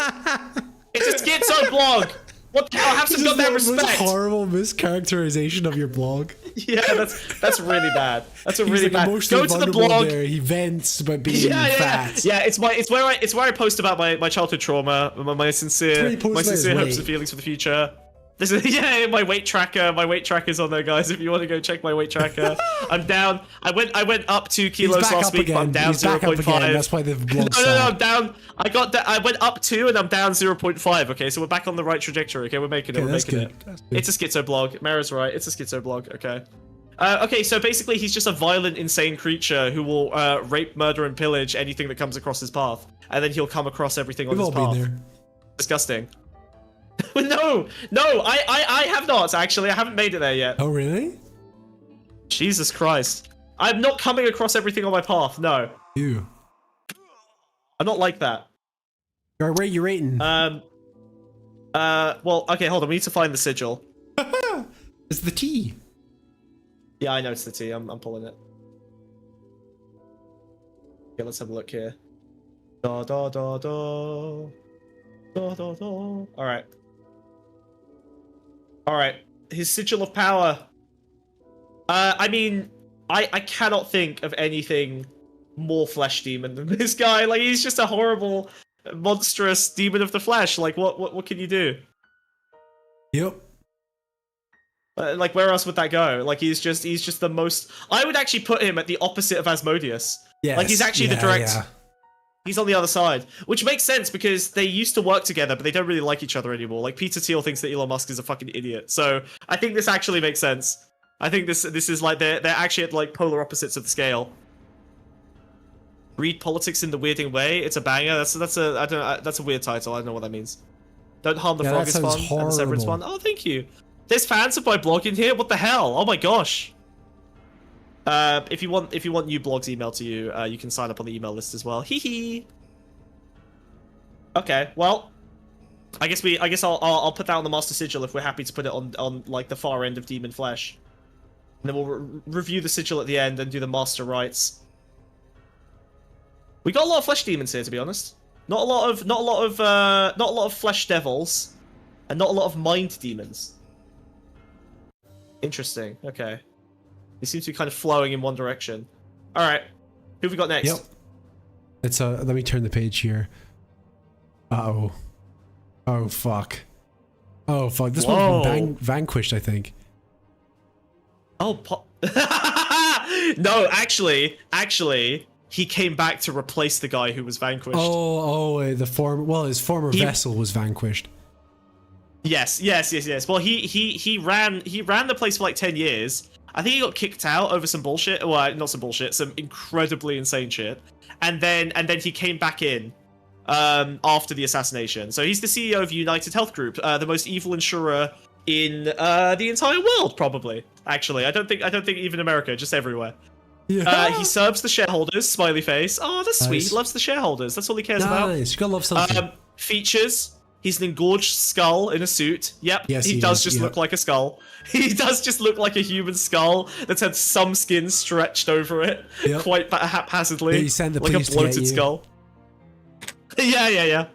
It's a schizo blog. What the hell? Have some goddamn respect. Horrible mischaracterization of your blog. Yeah, that's really bad. That's a He's really like bad. emotionally Go to the vulnerable blog. there. He vents about being fat. Yeah, it's where I post about my childhood trauma, my sincere hopes and feelings for the future. This is my weight tracker. My weight tracker's on there, guys. If you want to go check my weight tracker, I'm down. I went up 2 kilos last week, but I'm down 0.5. That's why the blog. No, I'm down. I went up 2 and I'm down 0.5. Okay, so we're back on the right trajectory. Okay, we're making it. We're making it. It's a schizo blog. Mara's right. It's a schizo blog. Okay. Okay, so basically he's just a violent, insane creature who will rape, murder, and pillage anything that comes across his path, and then he'll come across everything on his path. We've all been there. Disgusting. No, I have not, actually. I haven't made it there yet. Oh, really? Jesus Christ. I'm not coming across everything on my path, no. Ew. I'm not like that. Where are you rating? Well, okay, hold on. We need to find the sigil. It's the T. Yeah, I know it's the T. I'm pulling it. Okay, let's have a look here. Da da da da. Da da da. Alright. Alright. His sigil of power. I mean, I cannot think of anything more flesh demon than this guy. Like, he's just a horrible, monstrous demon of the flesh. Like, what can you do? Yep. Like, where else would that go? Like, he's just the most... I would actually put him at the opposite of Asmodeus. Yes. Like, he's actually the direct... Yeah. He's on the other side, which makes sense because they used to work together, but they don't really like each other anymore. Like, Peter Thiel thinks that Elon Musk is a fucking idiot. So, I think this actually makes sense. I think this is like, they're actually at, like, polar opposites of the scale. Read politics in the weirding way. It's a banger. That's a weird title. I don't know what that means. Don't harm the frog is fun. And the severance fun. Oh, thank you. There's fans of my blog in here. What the hell? Oh my gosh. If you want new blogs emailed to you, you can sign up on the email list as well. Hee hee. Okay, well, I guess I'll put that on the master sigil if we're happy to put it on like the far end of demon flesh, and then we'll review the sigil at the end and do the master rites. We got a lot of flesh demons here, to be honest. Not a lot of flesh devils, and not a lot of mind demons. Interesting. Okay. They seem to be kind of flowing in one direction. All right, who have we got next? Yep. It's let me turn the page here. Uh-oh. Oh fuck. Oh fuck. This one's been vanquished, I think. Oh, no, actually, he came back to replace the guy who was vanquished. His former vessel was vanquished. Yes. Well, he ran the place for like 10 years. I think he got kicked out over some bullshit. Well, not some bullshit, some incredibly insane shit. And then he came back in after the assassination. So he's the CEO of United Health Group, the most evil insurer in the entire world, probably. Actually, I don't think even America, just everywhere. Yeah. He serves the shareholders. Smiley face. Oh, that's sweet. Nice. Loves the shareholders. That's all he cares about. Nice. You gotta love something. Features. He's an engorged skull in a suit. Yep, yes, he does just look like a skull. He does just look like a human skull that's had some skin stretched over it, quite haphazardly, like a bloated skull. Yeah.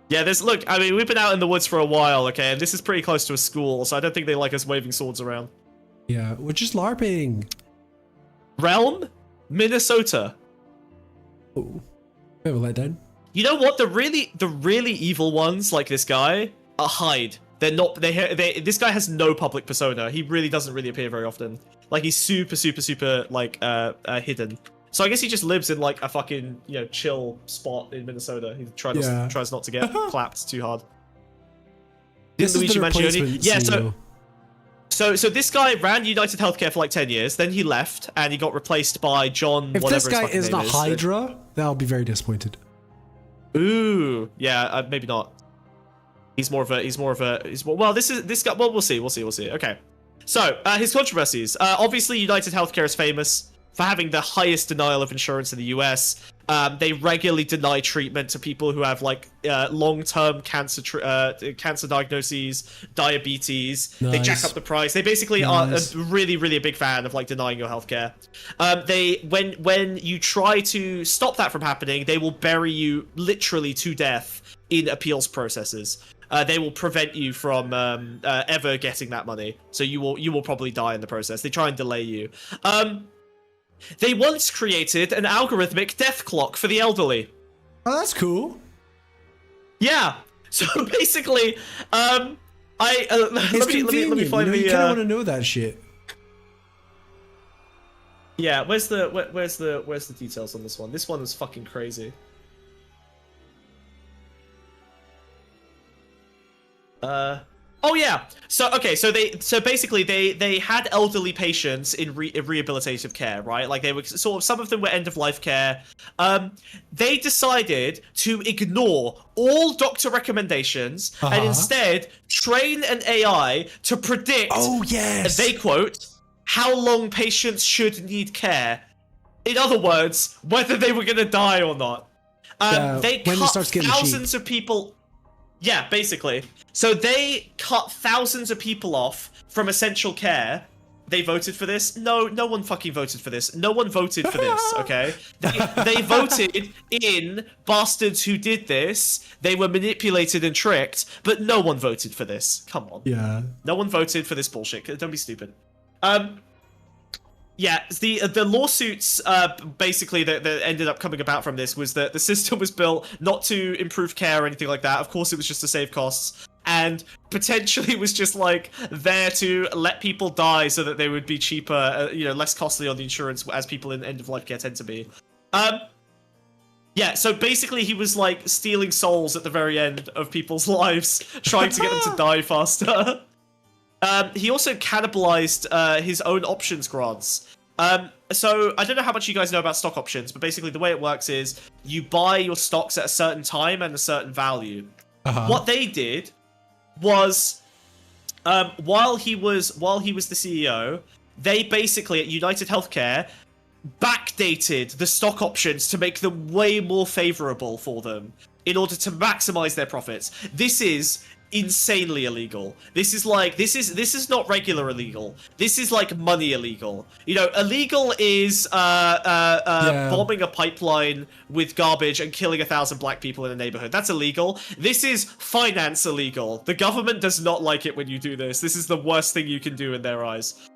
Yeah, look, I mean, we've been out in the woods for a while, okay, and this is pretty close to a school, so I don't think they like us waving swords around. Yeah, we're just LARPing. Realm? Minnesota. Oh, bit of a letdown. You know what? The really evil ones, like this guy, are hide. They're not. This guy has no public persona. He really doesn't really appear very often. Like, he's super like hidden. So I guess he just lives in like a fucking chill spot in Minnesota. He tries not to get clapped too hard. This is the replacement. Yeah. So this guy ran United Healthcare for like 10 years. Then he left and he got replaced by John. If this guy is not Hydra, then I'll be very disappointed. Ooh, yeah, maybe not. This guy. Well, we'll see. Okay. So, his controversies. Obviously, United Healthcare is famous for having the highest denial of insurance in the US. They regularly deny treatment to people who have like long-term cancer diagnoses, diabetes. Nice. They jack up the price. They basically are really a big fan of like denying your healthcare. When you try to stop that from happening, they will bury you literally to death in appeals processes. they will prevent you from ever getting that money. So you will probably die in the process. They try and delay you. They once created an algorithmic death clock for the elderly. Oh, that's cool. Yeah. So basically, let me find you kind of want to know that shit. Yeah, where's the details on this one? This one is fucking crazy. Oh yeah. So basically they had elderly patients in rehabilitative care, right? Like they were sort of, some of them were end of life care. They decided to ignore all doctor recommendations and instead train an AI to predict. Oh yes. They quote, how long patients should need care. In other words, whether they were going to die or not. They cut thousands of people. Yeah, basically. So they cut thousands of people off from essential care. They voted for this? No one fucking voted for this. No one voted for this, okay? They voted in bastards who did this. They were manipulated and tricked, but no one voted for this. Come on. Yeah. No one voted for this bullshit. Don't be stupid. Yeah, the lawsuits basically that ended up coming about from this was that the system was built not to improve care or anything like that. Of course, it was just to save costs, and potentially was just like there to let people die so that they would be cheaper, less costly on the insurance, as people in end of life care tend to be. Yeah, so basically he was like stealing souls at the very end of people's lives, trying to get them to die faster. He also cannibalized his own options grants. So I don't know how much you guys know about stock options, but basically the way it works is you buy your stocks at a certain time and a certain value. What they did was, while he was the CEO, they basically at United Healthcare backdated the stock options to make them way more favorable for them in order to maximize their profits. This is insanely illegal. This is not regular illegal. This is like money illegal. Illegal is bombing a pipeline with garbage and killing 1,000 black people in a neighborhood. That's illegal. This is finance illegal. The government does not like it when you do this. This is the worst thing you can do in their eyes.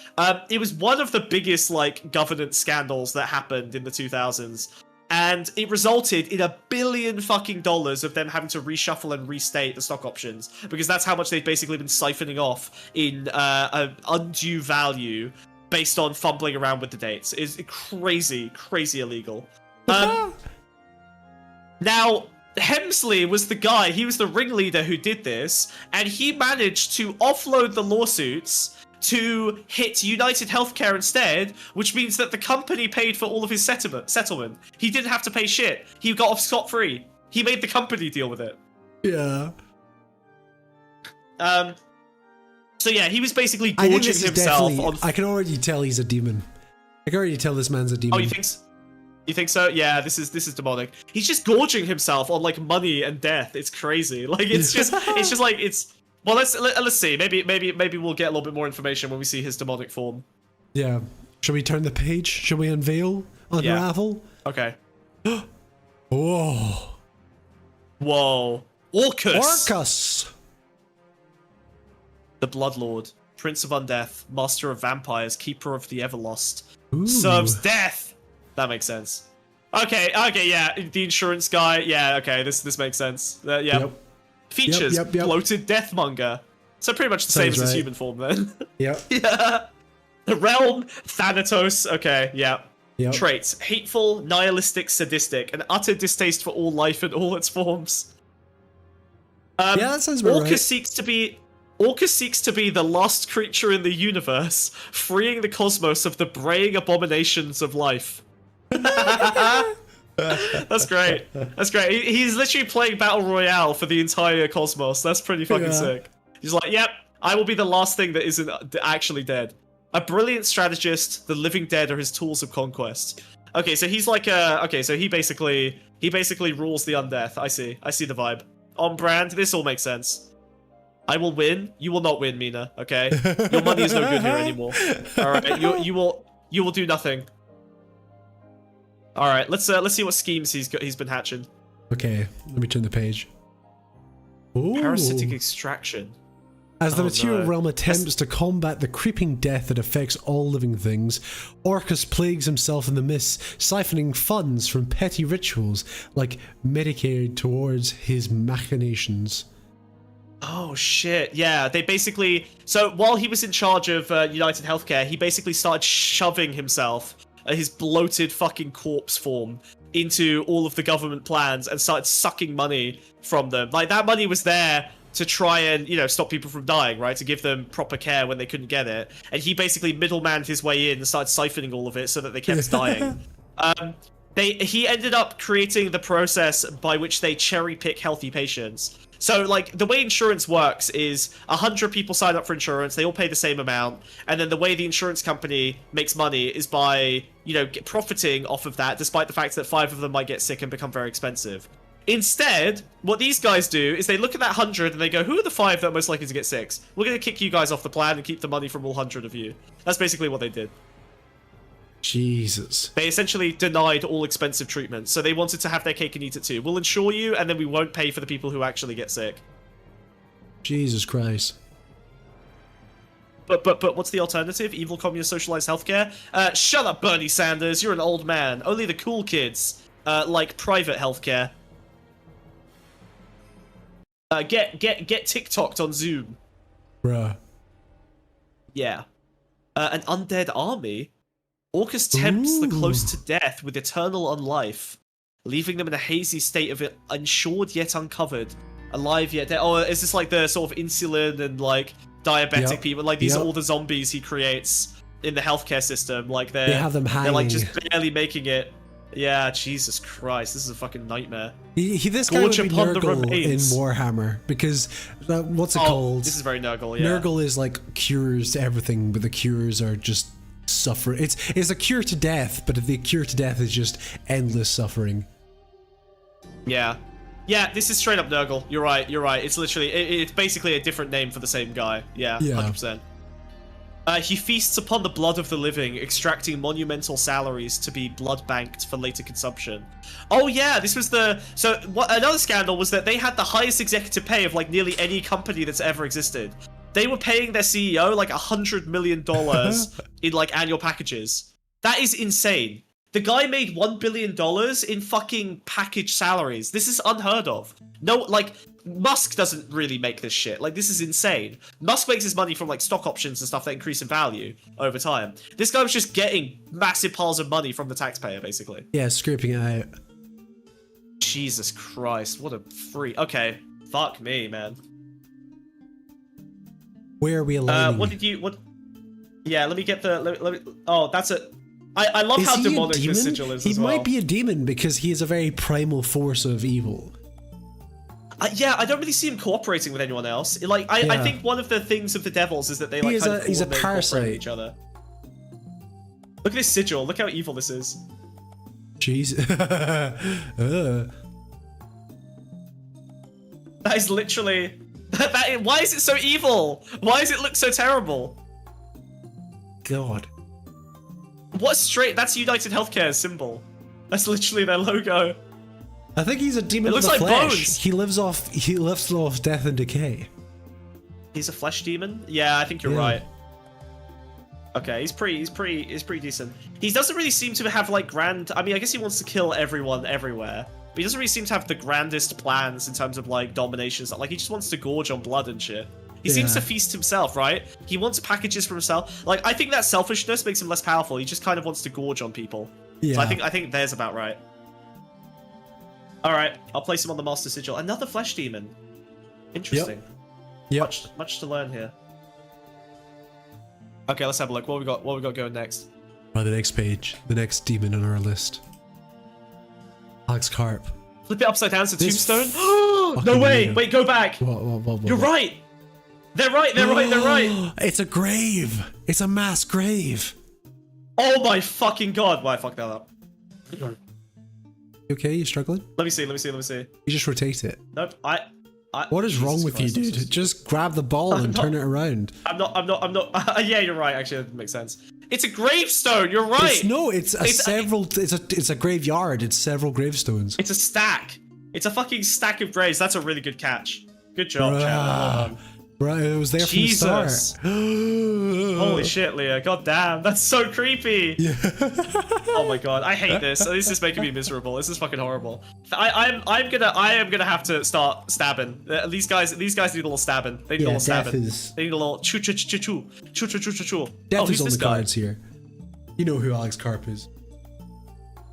It was one of the biggest governance scandals that happened in the 2000s. And it resulted in $1 billion fucking of them having to reshuffle and restate the stock options, because that's how much they've basically been siphoning off in undue value based on fumbling around with the dates. It's crazy illegal. Now, Hemsley was the guy, he was the ringleader who did this, and he managed to offload the lawsuits to hit United Healthcare instead, which means that the company paid for all of his settlement. He didn't have to pay shit. He got off scot-free. He made the company deal with it. Yeah. So yeah, he was basically gorging himself on... I can already tell he's a demon. I can already tell this man's a demon. Oh, you think so? Yeah, this is demonic. He's just gorging himself on money and death. It's crazy. Well, let's see. Maybe we'll get a little bit more information when we see his demonic form. Yeah. Shall we turn the page? Shall we unveil? Unravel? Yeah. Okay. Whoa. Orcus! The Bloodlord, Prince of Undeath, Master of Vampires, Keeper of the Everlost. Ooh. Serves death! That makes sense. Okay, yeah. The insurance guy. Yeah, okay, this makes sense. Yeah. Yep. Features, yep. bloated deathmonger. So pretty much the same as his human form then. Yep. Yeah. The realm, Thanatos. Okay, yeah. Yep. Traits, hateful, nihilistic, sadistic, an utter distaste for all life in all its forms. Yeah, that sounds about right. Orcus seeks to be the last creature in the universe, freeing the cosmos of the braying abominations of life. That's great. He's literally playing Battle Royale for the entire cosmos. That's pretty fucking sick. He's like, yep, I will be the last thing that isn't actually dead. A brilliant strategist, the living dead are his tools of conquest. Okay, so he's like so he basically rules the undeath. I see the vibe. On brand, this all makes sense. I will win. You will not win, Mina, okay? Your money is no good here anymore. Alright, you will do nothing. All right, let's see what schemes he's been hatching. Okay, let me turn the page. Parasitic extraction. As the material realm attempts to combat the creeping death that affects all living things, Orcus plagues himself in the mist, siphoning funds from petty rituals like Medicaid towards his machinations. Oh shit, yeah, they basically... So while he was in charge of United Healthcare, he basically started shoving himself, his bloated fucking corpse form, into all of the government plans and started sucking money from them. Like, that money was there to try and, you know, stop people from dying, right? To give them proper care when they couldn't get it. And he basically middlemanned his way in and started siphoning all of it so that they kept dying. He ended up creating the process by which they cherry pick healthy patients. So, like, the way insurance works is 100 people sign up for insurance, they all pay the same amount, and then the way the insurance company makes money is by, you know, profiting off of that, despite the fact that 5 of them might get sick and become very expensive. Instead, what these guys do is they look at that 100 and they go, who are the 5 that are most likely to get sick? We're going to kick you guys off the plan and keep the money from all 100 of you. That's basically what they did. Jesus. They essentially denied all expensive treatment, so they wanted to have their cake and eat it too. We'll insure you, and then we won't pay for the people who actually get sick. Jesus Christ. But what's the alternative? Evil communist socialized healthcare? Shut up, Bernie Sanders. You're an old man. Only the cool kids like private healthcare. Get TikToked on Zoom. Bruh. Yeah. An undead army? Orcus tempts the close to death with eternal unlife, leaving them in a hazy state of insured yet uncovered, alive yet dead. Oh, is this like the sort of insulin and like diabetic people? Like these are all the zombies he creates in the healthcare system. Like they have them hanging. They're like just barely making it. Yeah, Jesus Christ, this is a fucking nightmare. This guy would be Nurgle in Warhammer, because what's it called? This is very Nurgle, yeah. Nurgle is like cures to everything, but the cures are just suffering. It's a cure to death, but the cure to death is just endless suffering. Yeah. Yeah, this is straight up Nurgle. You're right, you're right. It's literally, it's basically a different name for the same guy. Yeah, 100%. He feasts upon the blood of the living, extracting monumental salaries to be blood banked for later consumption. Oh yeah, this was the... So, another scandal was that they had the highest executive pay of like nearly any company that's ever existed. They were paying their CEO like $100 million in like annual packages. That is insane. The guy made $1 billion in fucking package salaries. This is unheard of. No, like, Musk doesn't really make this shit. Like, this is insane. Musk makes his money from, like, stock options and stuff that increase in value over time. This guy was just getting massive piles of money from the taxpayer, basically. Yeah, scraping it out. Jesus Christ, what a freak. Okay, fuck me, man. Where are we aligning? Yeah, let me get the... Oh, that's a... I love how demonic this sigil is as well. He might be a demon because he is a very primal force of evil. Yeah, I don't really see him cooperating with anyone else. Like, I think one of the things of the devils is that they like he's a parasite. Each other. Look at this sigil. Look how evil this is. Jeez. That is literally... Why is it so evil? Why does it look so terrible? God. What's straight? That's United Healthcare's symbol. That's literally their logo. I think he's a demon of the flesh. He lives off death and decay. He's a flesh demon? Yeah, I think you're right. Okay, he's pretty decent. He doesn't really seem to have like grand... I mean, I guess he wants to kill everyone everywhere. But he doesn't really seem to have the grandest plans in terms of like domination. Like he just wants to gorge on blood and shit. He seems to feast himself, right? He wants packages for himself. Like, I think that selfishness makes him less powerful. He just kind of wants to gorge on people. Yeah. So I think there's about right. Alright, I'll place him on the Master Sigil. Another flesh demon. Interesting. Yep. Much to learn here. Okay, let's have a look. What we got going next? Oh, the next page. The next demon on our list. Alex Carp. Flip it upside down, it's a tombstone? No way! Wait, go back! What? You're right! They're right. It's a grave. It's a mass grave. Oh my fucking god. Why I fucked that up? You okay? You struggling? Let me see. You just rotate it. Nope. What is wrong with you, dude? Just grab the ball and turn it around. I'm not. Yeah, you're right. Actually, that makes sense. It's a gravestone. You're right. It's a graveyard. It's several gravestones. It's a stack. It's a fucking stack of graves. That's a really good catch. Good job, Chandler. Well done. Right, it was there Jesus. from the start. Holy shit, Leah. God damn. That's so creepy. Yeah. Oh my god. I hate this. This is making me miserable. This is fucking horrible. I am gonna have to start stabbing. These guys need a little stabbing. They need a little stabbing. They need a little choo. Death is on the cards here. You know who Alex Karp is.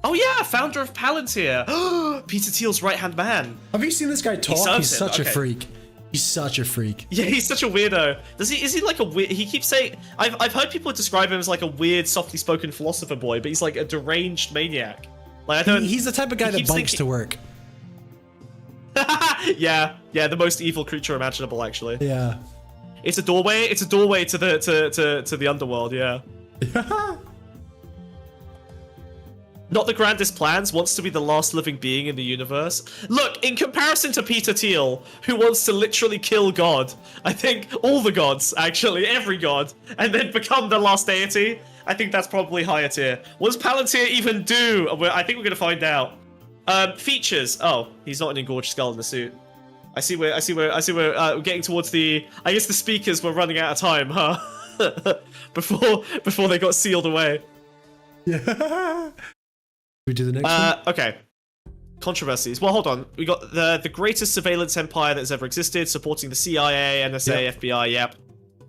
Oh yeah, founder of Palantir. Peter Thiel's right-hand man. Have you seen this guy talk? He's such a freak. He's such a freak. Yeah, he's such a weirdo. Is he like a weird? He keeps saying. I've heard people describe him as like a weird, softly spoken philosopher boy, but he's like a deranged maniac. Like I don't. He's the type of guy that bikes to work. yeah, the most evil creature imaginable, actually. Yeah. It's a doorway. It's a doorway to the underworld. Yeah. Not the grandest plans, wants to be the last living being in the universe. Look, in comparison to Peter Thiel, who wants to literally kill God, I think all the gods, actually, every god, and then become the last deity, I think that's probably higher tier. What does Palantir even do? I think we're gonna find out. Features. Oh, he's not an engorged skull in the suit. I see we're getting towards the. I guess the speakers were running out of time, huh? before they got sealed away. Yeah. We do the next one? Okay. Controversies. Well, hold on. We got the greatest surveillance empire that's ever existed, supporting the CIA, NSA, FBI, yep.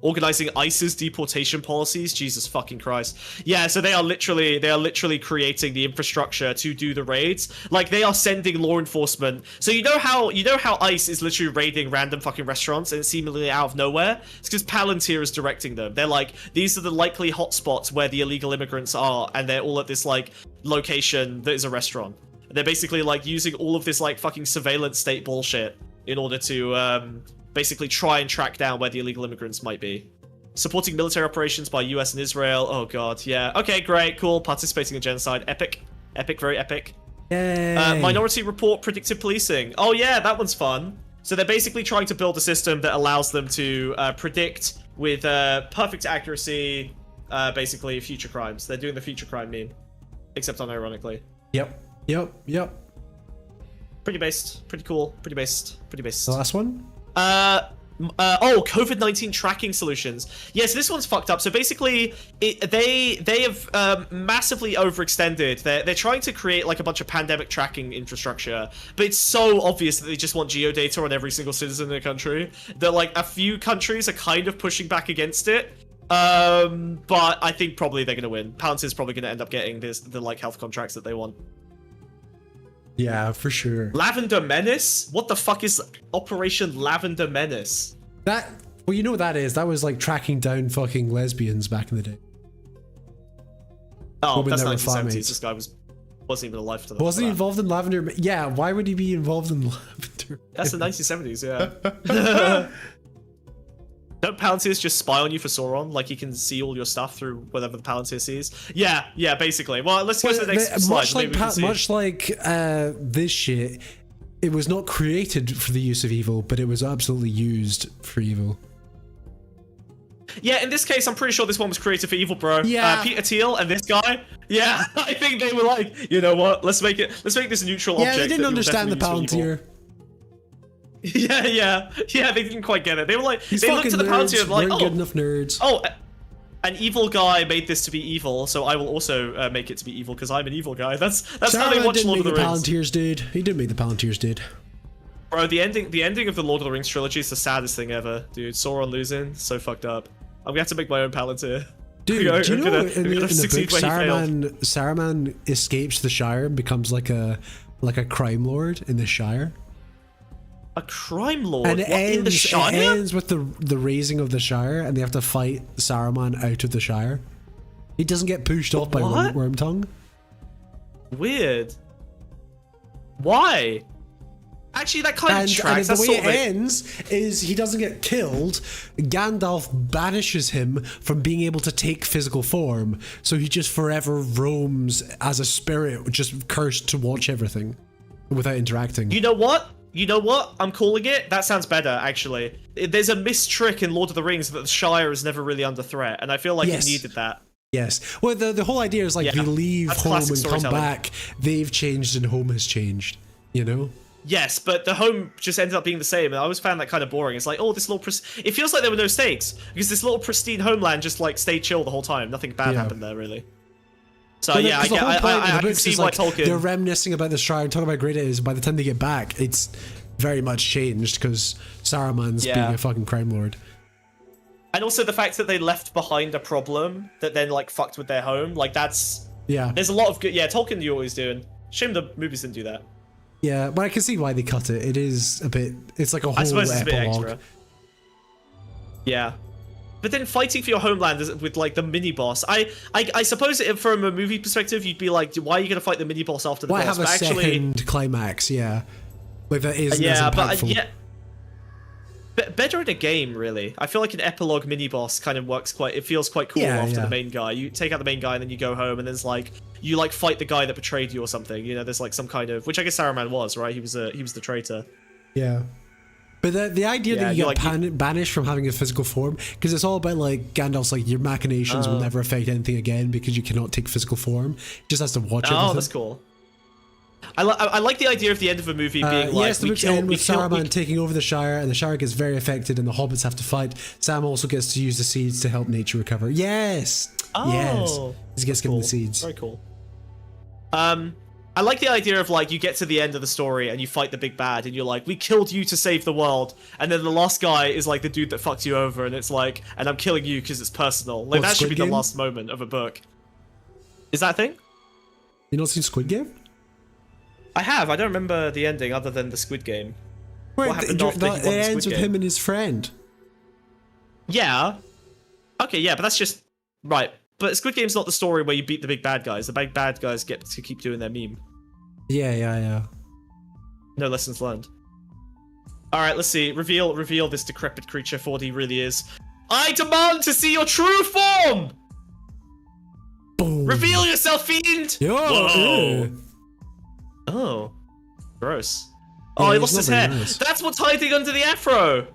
Organizing ICE's deportation policies. Jesus fucking Christ. Yeah, so they are literally creating the infrastructure to do the raids. Like, they are sending law enforcement. So you know how ICE is literally raiding random fucking restaurants and it's seemingly out of nowhere? It's because Palantir is directing them. They're like, these are the likely hotspots where the illegal immigrants are, and they're all at this like location that is a restaurant. They're basically like using all of this like fucking surveillance state bullshit in order to basically try and track down where the illegal immigrants might be. Supporting military operations by US and Israel. Oh god, yeah. Okay, great, cool. Participating in genocide. Epic. Epic, very epic. Yay. Minority Report predictive policing. Oh yeah, that one's fun. So they're basically trying to build a system that allows them to predict with perfect accuracy basically future crimes. They're doing the future crime meme. Except unironically. Yep. Pretty based. Pretty cool. Pretty based. The last one? COVID-19 tracking solutions. Yes, this one's fucked up. So basically, they have massively overextended. They're trying to create like a bunch of pandemic tracking infrastructure, but it's so obvious that they just want geodata on every single citizen in the country that like a few countries are kind of pushing back against it. But I think probably they're gonna win. Palantir's probably gonna end up getting the like health contracts that they want. Yeah, for sure. Lavender Menace? What the fuck is Operation Lavender Menace? Well, you know what that is. That was like tracking down fucking lesbians back in the day. Oh, that's 1970s. This guy wasn't even alive for that. Wasn't he involved in Lavender? Yeah, why would he be involved in Lavender? That's the 1970s, yeah. Don't Palantirs just spy on you for Sauron? Like he can see all your stuff through whatever the Palantir sees? Yeah, basically. Well, let's go to the next slide. Much like this shit, it was not created for the use of evil, but it was absolutely used for evil. Yeah, in this case, I'm pretty sure this one was created for evil, bro. Yeah. Peter Thiel and this guy. Yeah, I think they were like, you know what? Let's make this neutral object. Yeah, they didn't understand the Palantir. Yeah, they didn't quite get it. They were like, they looked at the Palantir and like, good enough nerds. Oh, an evil guy made this to be evil, so I will also make it to be evil because I'm an evil guy. That's how they watch Lord of the Rings. Palantirs did. He did make the Palantirs did. Bro, the ending of the Lord of the Rings trilogy is the saddest thing ever, dude. Sauron losing, so fucked up. I'm gonna have to make my own Palantir. Dude, do you know in the book Saruman escapes the Shire and becomes like a crime lord in the Shire? A crime lord? And in the Shire? It ends with the raising of the Shire, and they have to fight Saruman out of the Shire. He doesn't get pushed off by Wormtongue. Weird. Why? Actually, that kind of tracks. And the way it ends is he doesn't get killed. Gandalf banishes him from being able to take physical form, so he just forever roams as a spirit, just cursed to watch everything without interacting. You know what? I'm calling it. That sounds better, actually. There's a missed trick in Lord of the Rings that the Shire is never really under threat, and I feel like it needed that. Yes. Well, the whole idea is like they leave home and come back. They've changed and home has changed. You know? Yes, but the home just ended up being the same, and I always found that kind of boring. It's like, oh, this little... It feels like there were no stakes, because this little pristine homeland just, like, stayed chill the whole time. Nothing bad happened there, really. So, but yeah, I can see why Tolkien... They're reminiscing about the Shire and talking about how great it is. By the time they get back, it's very much changed, because Saruman's being a fucking crime lord. And also the fact that they left behind a problem that then, like, fucked with their home. Like, that's... Yeah. There's a lot of good... Yeah, Tolkien knew what he was doing. Shame the movies didn't do that. Yeah, but I can see why they cut it. It is a bit... It's like a whole I suppose it's epilogue. a bit extra. Yeah. But then fighting for your homeland with, like, the mini-boss... I suppose from a movie perspective, you'd be like, why are you going to fight the mini-boss after the boss? Why have a second climax, yeah. Like, that is yeah, impactful. but... Yeah. Better in a game, really. I feel like an epilogue mini-boss kind of works quite... It feels quite cool after the main guy. You take out the main guy and then you go home and there's like... You like fight the guy that betrayed you or something. You know, there's like some kind of... Which I guess Saruman was, right? He was the traitor. Yeah. But the idea that you get banished from having a physical form, because it's all about like Gandalf's like your machinations will never affect anything again because you cannot take physical form. Just has to watch everything. Oh, that's cool. I like the idea of the end of a movie being like... Yes, the book's end with Saruman taking over the Shire, and the Shire gets very affected, and the hobbits have to fight. Sam also gets to use the seeds to help nature recover. Yes! Oh! Yes! He gets given the seeds. Very cool. I like the idea of like, you get to the end of the story, and you fight the big bad, and you're like, we killed you to save the world, and then the last guy is like the dude that fucked you over, and it's like, and I'm killing you because it's personal. Like, that should be the last moment of a book. Is that a thing? You not seen Squid Game? I have. I don't remember the ending other than the Squid Game. Wait, what happened after he won the Squid ends with Game? him and his friend. Yeah. Okay, yeah, but that's just... Right. But Squid Game's not the story where you beat the big bad guys. The big bad guys get to keep doing their meme. Yeah. No lessons learned. Alright, let's see. Reveal this decrepit creature for what he really is. I demand to see your true form! Boom. Reveal yourself, fiend! Yo, whoa! Oh. Gross. Oh, he lost his hair. Nice. That's what's hiding under the afro!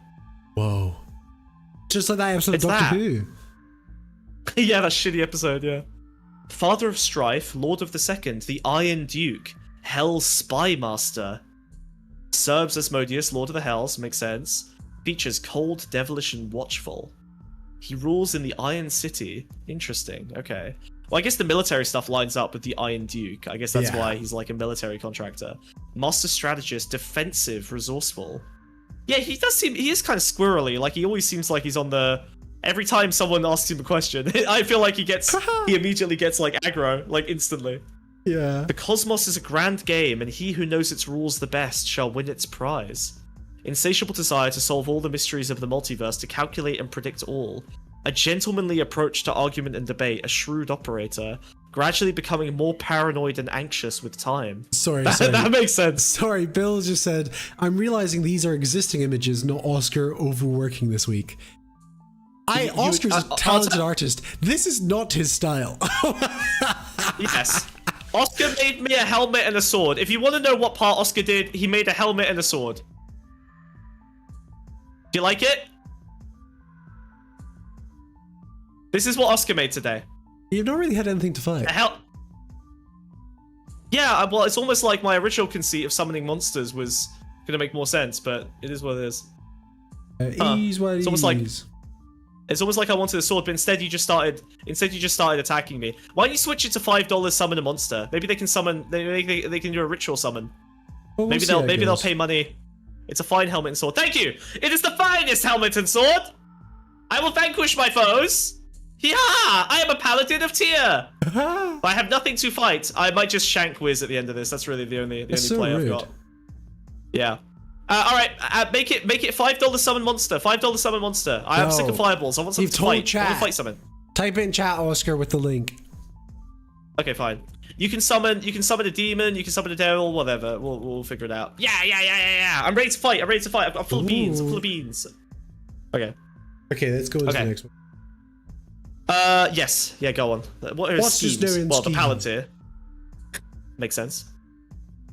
Whoa. Just like that episode of Doctor Who. Yeah, that shitty episode, yeah. Father of Strife, Lord of the Second, the Iron Duke, Hell's Spy Master. Serves Asmodeus, Lord of the Hells, makes sense. Features cold, devilish, and watchful. He rules in the Iron City. Interesting, okay. Well, I guess the military stuff lines up with the Iron Duke. I guess that's why he's like a military contractor. Master strategist, defensive, resourceful. Yeah, he is kind of squirrely. Like, he always seems like he's on the... Every time someone asks him a question, I feel like he immediately gets like aggro, like instantly. Yeah. The cosmos is a grand game, and he who knows its rules the best shall win its prize. Insatiable desire to solve all the mysteries of the multiverse, to calculate and predict all. A gentlemanly approach to argument and debate, a shrewd operator, gradually becoming more paranoid and anxious with time. Sorry. That makes sense. Sorry, Bill just said, I'm realizing these are existing images, not Oscar overworking this week. Oscar's a talented artist. This is not his style. Yes. Oscar made me a helmet and a sword. If you want to know what part Oscar did, he made a helmet and a sword. Do you like it? This is what Oscar made today. You've not really had anything to fight. Yeah, well, it's almost like my original conceit of summoning monsters was going to make more sense, but it is what it is. It's almost like I wanted a sword, but instead you just started attacking me. Why don't you switch it to $5 summon a monster? Maybe they can summon. They can do a ritual summon. Well, maybe they'll pay money. It's a fine helmet and sword. Thank you. It is the finest helmet and sword. I will vanquish my foes. Yeah, I am a paladin of Tyr. I have nothing to fight. I might just shank Wiz at the end of this. That's really the only play I've got. Yeah. All right, make it $5 summon monster. $5 summon monster. I am sick of fireballs. I want something to fight. I want to fight someone. Type in chat, Oscar, with the link. Okay, fine. You can summon a demon. You can summon a devil. Whatever. We'll figure it out. Yeah. I'm ready to fight. I'm full of beans. Okay. Okay, let's go into the next one. Yes. Yeah, go on. What's just doing? Well, the Palantir. Makes sense.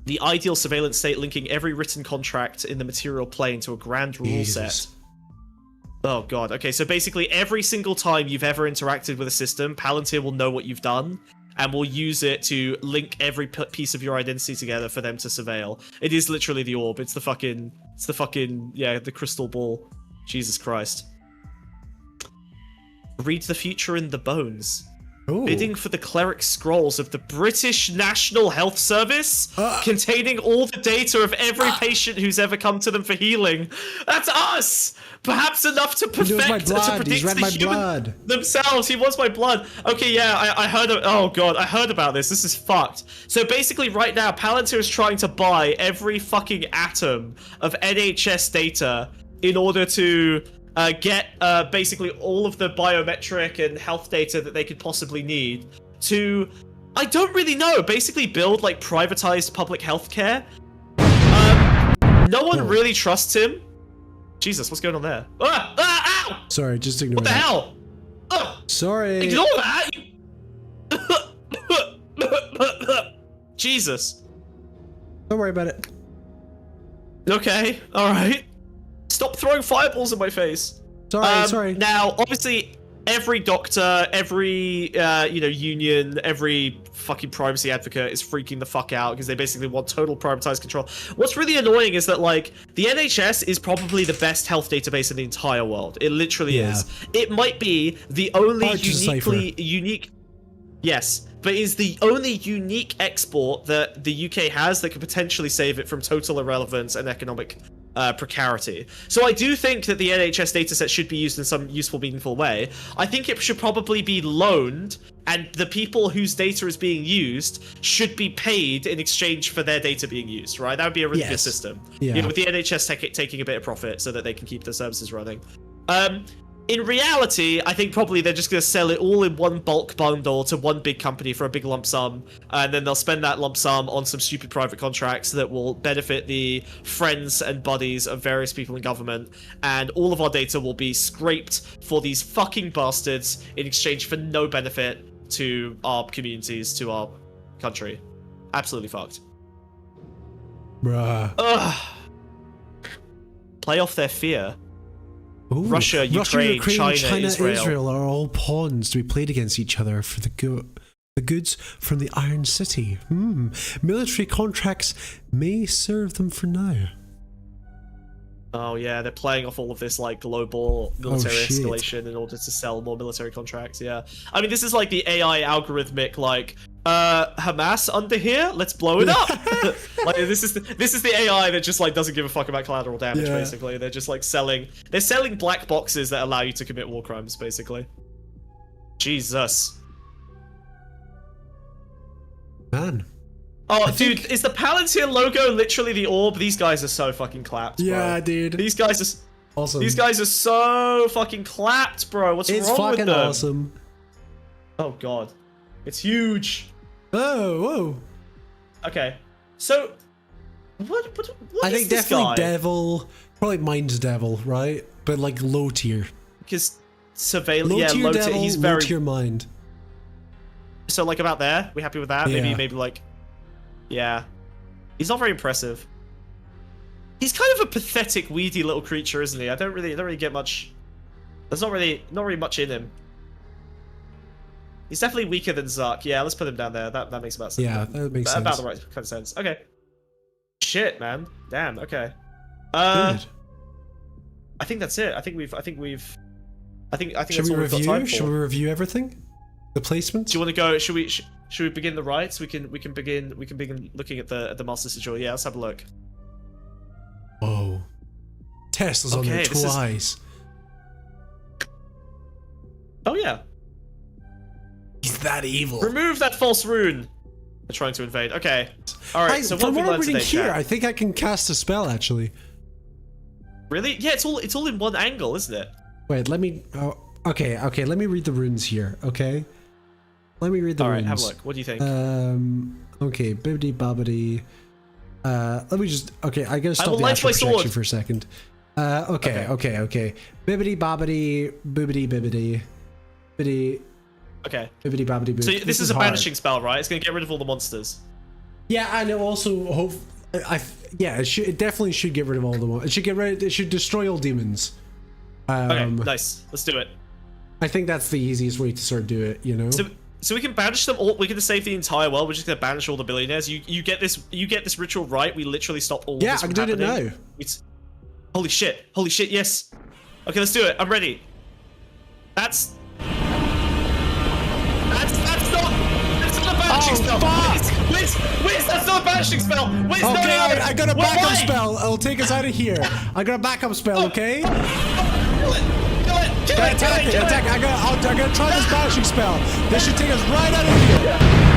The ideal surveillance state linking every written contract in the material plane to a grand rule set. Oh god. Okay, so basically every single time you've ever interacted with a system, Palantir will know what you've done, and will use it to link every piece of your identity together for them to surveil. It is literally the orb. It's the fucking, the crystal ball. Jesus Christ. Read the future in the bones. Ooh. Bidding for the cleric scrolls of the British National Health Service, containing all the data of every patient who's ever come to them for healing. That's us! Perhaps enough to perfect, to predict the human themselves. He wants my blood. Okay, yeah, I heard oh god, I heard about this. This is fucked. So basically right now, Palantir is trying to buy every fucking atom of NHS data in order to get basically all of the biometric and health data that they could possibly need to, I don't really know, basically build like privatized public healthcare. No one really trusts him. Jesus, what's going on there? Ow! Sorry, just ignore What the that. hell? Sorry. Ignore that! Jesus. Don't worry about it. Okay, alright. Stop throwing fireballs in my face. Sorry. Now, obviously, every doctor, every union, every fucking privacy advocate is freaking the fuck out because they basically want total privatized control. What's really annoying is that like the NHS is probably the best health database in the entire world. It literally is. It might be the only unique. Yes, but is the only unique export that the UK has that could potentially save it from total irrelevance and economic precarity. So I do think that the NHS dataset should be used in some useful, meaningful way. I think it should probably be loaned, and the people whose data is being used should be paid in exchange for their data being used, right? That would be a really good system. Yeah. With the NHS taking a bit of profit so that they can keep their services running. In reality, I think probably they're just going to sell it all in one bulk bundle to one big company for a big lump sum, and then they'll spend that lump sum on some stupid private contracts that will benefit the friends and buddies of various people in government, and all of our data will be scraped for these fucking bastards in exchange for no benefit to our communities, to our country. Absolutely fucked. Bruh. Ugh. Play off their fear. Ooh, Russia, Ukraine, China, Israel are all pawns to be played against each other for the goods from the Iron City. Military contracts may serve them for now. Oh yeah, they're playing off all of this like global military escalation in order to sell more military contracts. Yeah, I mean this is like the AI algorithmic like Hamas under here, let's blow it up. Like this is the AI that just like doesn't give a fuck about collateral damage. Basically, they're just like selling black boxes that allow you to commit war crimes. Basically, Jesus. Man. Oh, dude, is the Palantir logo literally the orb? These guys are so fucking clapped, bro. Yeah, dude. These guys are awesome. These guys are so fucking clapped, bro. What's wrong with them? It's fucking awesome. Oh god, it's huge. Oh, whoa. Okay, so what I is think this definitely guy? Devil, probably Mind's Devil, right? But like low tier. Because surveillance, Low tier low Devil, tier. He's low very tier Mind. so like about there. We happy with that? Yeah. Maybe like, yeah. He's not very impressive. He's kind of a pathetic, weedy little creature, isn't he? I don't really get much. There's not really much in him. He's definitely weaker than Zuck. Yeah, let's put him down there. That makes about sense. Yeah, that makes sense. About the right kind of sense. Okay. Shit, man. Damn. Okay. Good. I think that's it. I think that's Should all we we've got time review? for. Should we review everything? The placements? Do you want to go? Should we begin the rites? We can begin looking at the master sigil. Yeah, let's have a look. Oh. Tesla's on there twice. Oh yeah. He's that evil. Remove that false rune. They're trying to invade. Okay. All right. So what from have we what I'm learned reading today, here, chat? I think I can cast a spell actually. Really? Yeah. It's all in one angle, isn't it? Wait, let me. Oh, okay. Let me read the runes here. Okay. Let me read the runes. All right. Have a look. What do you think? Okay. Bibbidi bobbidi. Let me just. Okay. I gotta stop the light astral my sword. projection for a second. Okay. Bibbidi bobbidi. Boobidi bibbidi. Bibbidi. Okay. Bibbidi bobbidi boo. So this is a hard. banishing spell, right? It's gonna get rid of all the monsters. Yeah, and it also hope. It definitely should get rid of all the. It should destroy all demons. Okay. Nice. Let's do it. I think that's the easiest way to sort of do it. You know. So we can banish them all. We can save the entire world. We're just gonna banish all the billionaires. You get this ritual right. We literally stop all. Yeah, of this I'm from doing it happening. now. It's holy shit! Holy shit! Yes. Okay, let's do it. I'm ready. That's not a banishing spell. Wiz, that's not a banishing spell. Wiz, Okay, no. I got a backup spell. It'll take us out of here. I got a backup spell. Okay. Kill it. Attack! I'm gonna try this banishing spell. This should take us right out of here.